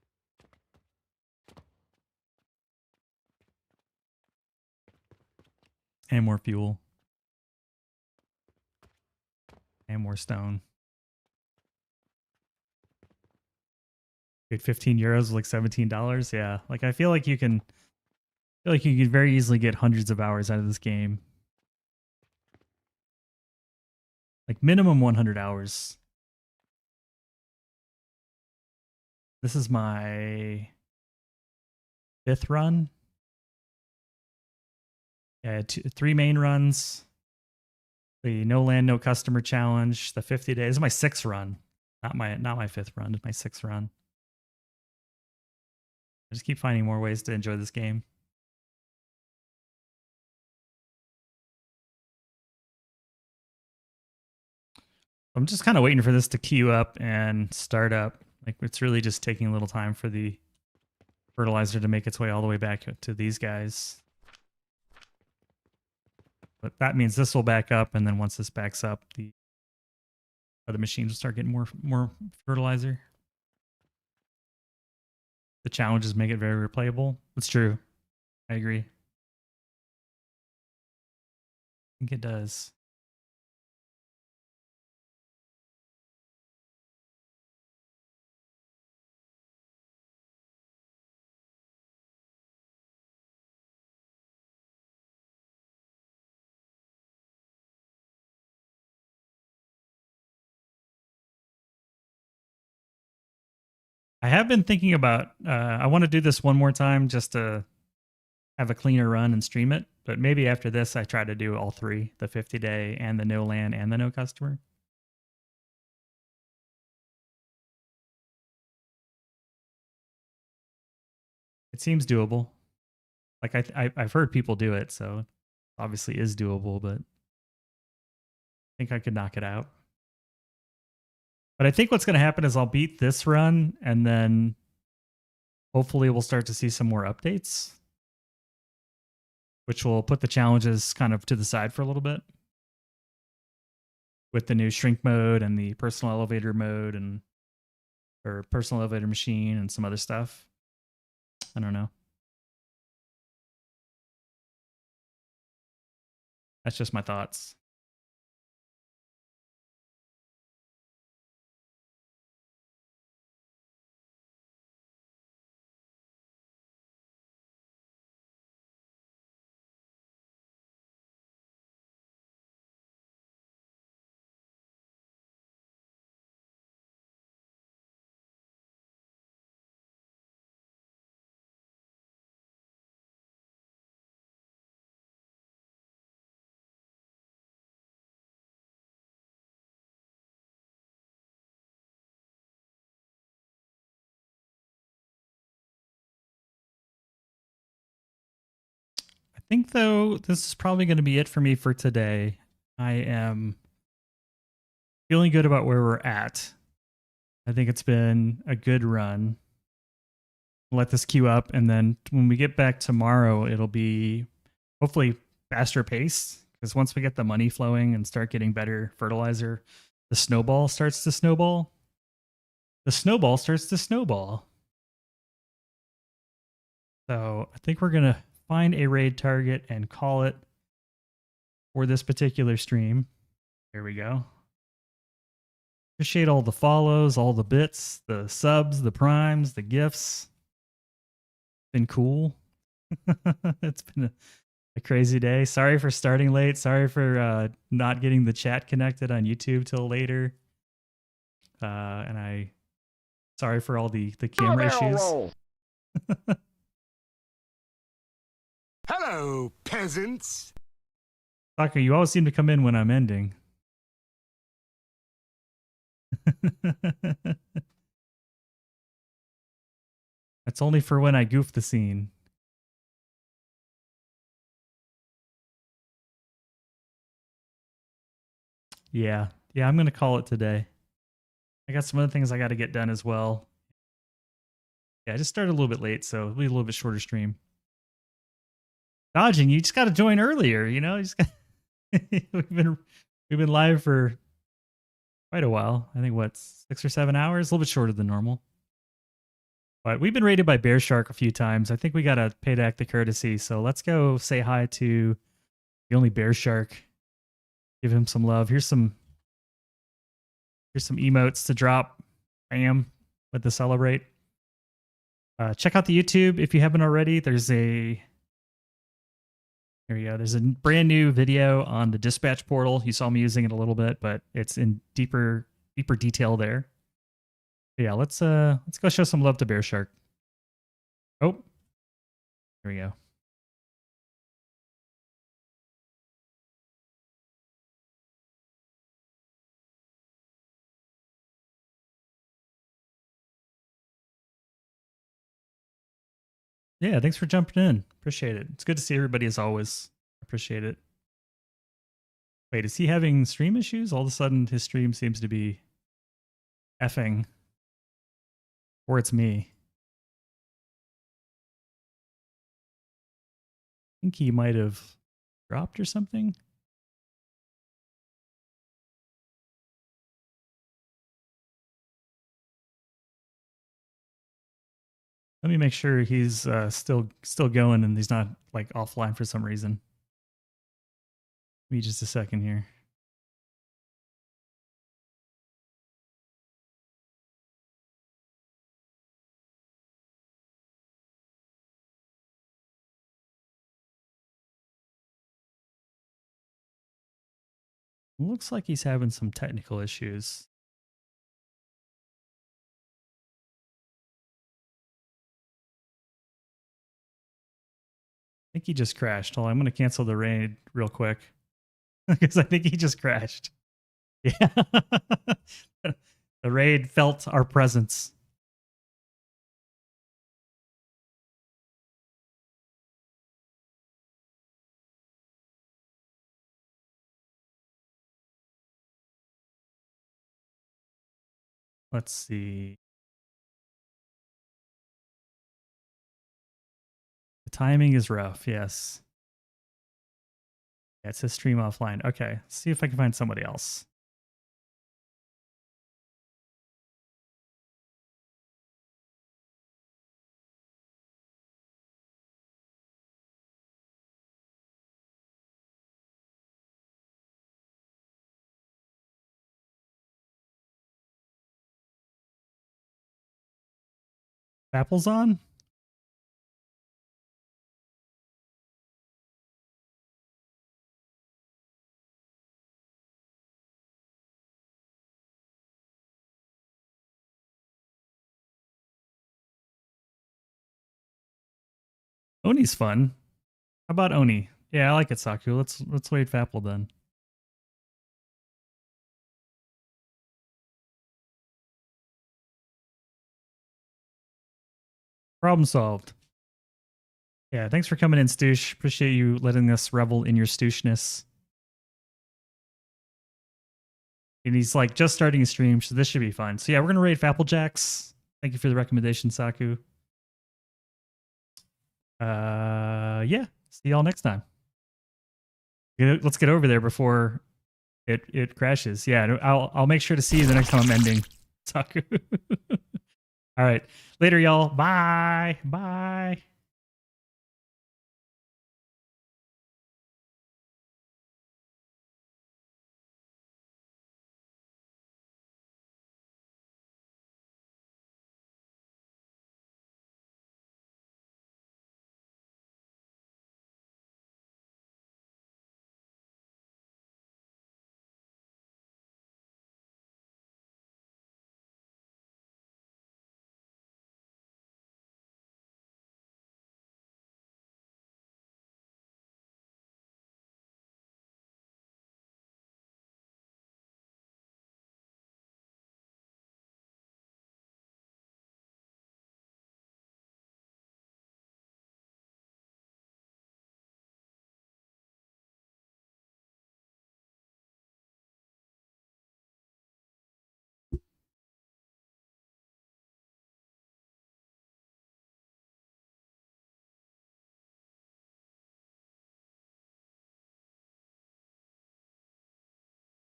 And more fuel. And more stone. Dude, 15 euros, like $17. Yeah, like I feel like you can very easily get hundreds of hours out of this game. Like minimum 100 hours. This is my 5th run. Yeah, 3 main runs. The no land, no customer challenge. The 50 days. This is my 6th run. Not my 5th run. It's my 6th run. I just keep finding more ways to enjoy this game. I'm just kind of waiting for this to queue up and start up. Like it's really just taking a little time for the fertilizer to make its way all the way back to these guys. But that means this will back up, and then once this backs up, the other machines will start getting more fertilizer. The challenges make it very replayable. It's true. I agree. I think it does. I have been thinking about, I want to do this one more time just to have a cleaner run and stream it. But maybe after this, I try to do all three, the 50 day and the no land and the no customer. It seems doable. Like I've heard people do it, so it obviously is doable, but I think I could knock it out. But I think what's going to happen is I'll beat this run, and then hopefully we'll start to see some more updates, which will put the challenges kind of to the side for a little bit with the new shrink mode and the personal elevator mode or personal elevator machine and some other stuff. I don't know. That's just my thoughts. I think, though, this is probably going to be it for me for today. I am feeling good about where we're at. I think it's been a good run. Let this queue up, and then when we get back tomorrow, it'll be hopefully faster pace, because once we get the money flowing and start getting better fertilizer, the snowball starts to snowball. The snowball starts to snowball. So I think we're going to find a raid target and call it for this particular stream. There we go. Appreciate all the follows, all the bits, the subs, the primes, the gifts. Been cool. It's been a crazy day. Sorry for starting late. Sorry for not getting the chat connected on YouTube till later. And sorry for all the camera issues. Hello, peasants. Saka, you always seem to come in when I'm ending. That's only for when I goof the scene. Yeah, I'm going to call it today. I got some other things I got to get done as well. Yeah, I just started a little bit late, so it'll be a little bit shorter stream. Dodging, you just got to join earlier, you know? You just got we've been live for quite a while. I think, what, 6 or 7 hours? A little bit shorter than normal. But we've been raided by Bear Shark a few times. I think we got to pay back the courtesy. So let's go say hi to the only Bear Shark. Give him some love. Here's some emotes to drop. Bam, with the celebrate. Check out the YouTube if you haven't already. There we go. There's a brand new video on the dispatch portal. You saw me using it a little bit, but it's in deeper detail there. But yeah, let's go show some love to Bear Shark. Oh, here we go. Yeah, thanks for jumping in. Appreciate it. It's good to see everybody as always. Appreciate it. Wait, is he having stream issues? All of a sudden, his stream seems to be effing. Or it's me. I think he might have dropped or something. Let me make sure he's still going and he's not like offline for some reason. Give me just a second here. Looks like he's having some technical issues. I think he just crashed. Hold on, I'm going to cancel the raid real quick because I think he just crashed. Yeah. The raid felt our presence. Let's see. The timing is rough, yes. Yeah, it says stream offline. Okay, let's see if I can find somebody else. Apple's on? Oni's fun. How about Oni? Yeah, I like it, Saku. Let's wait for Apple then. Problem solved. Yeah, thanks for coming in, Stoosh. Appreciate you letting us revel in your stooshness. And he's like just starting a stream, so this should be fun. So yeah, we're gonna raid Applejacks. Thank you for the recommendation, Saku. Yeah. See y'all next time. Let's get over there before it crashes. Yeah, I'll make sure to see you the next time I'm ending. Saku. All right. Later, y'all. Bye. Bye.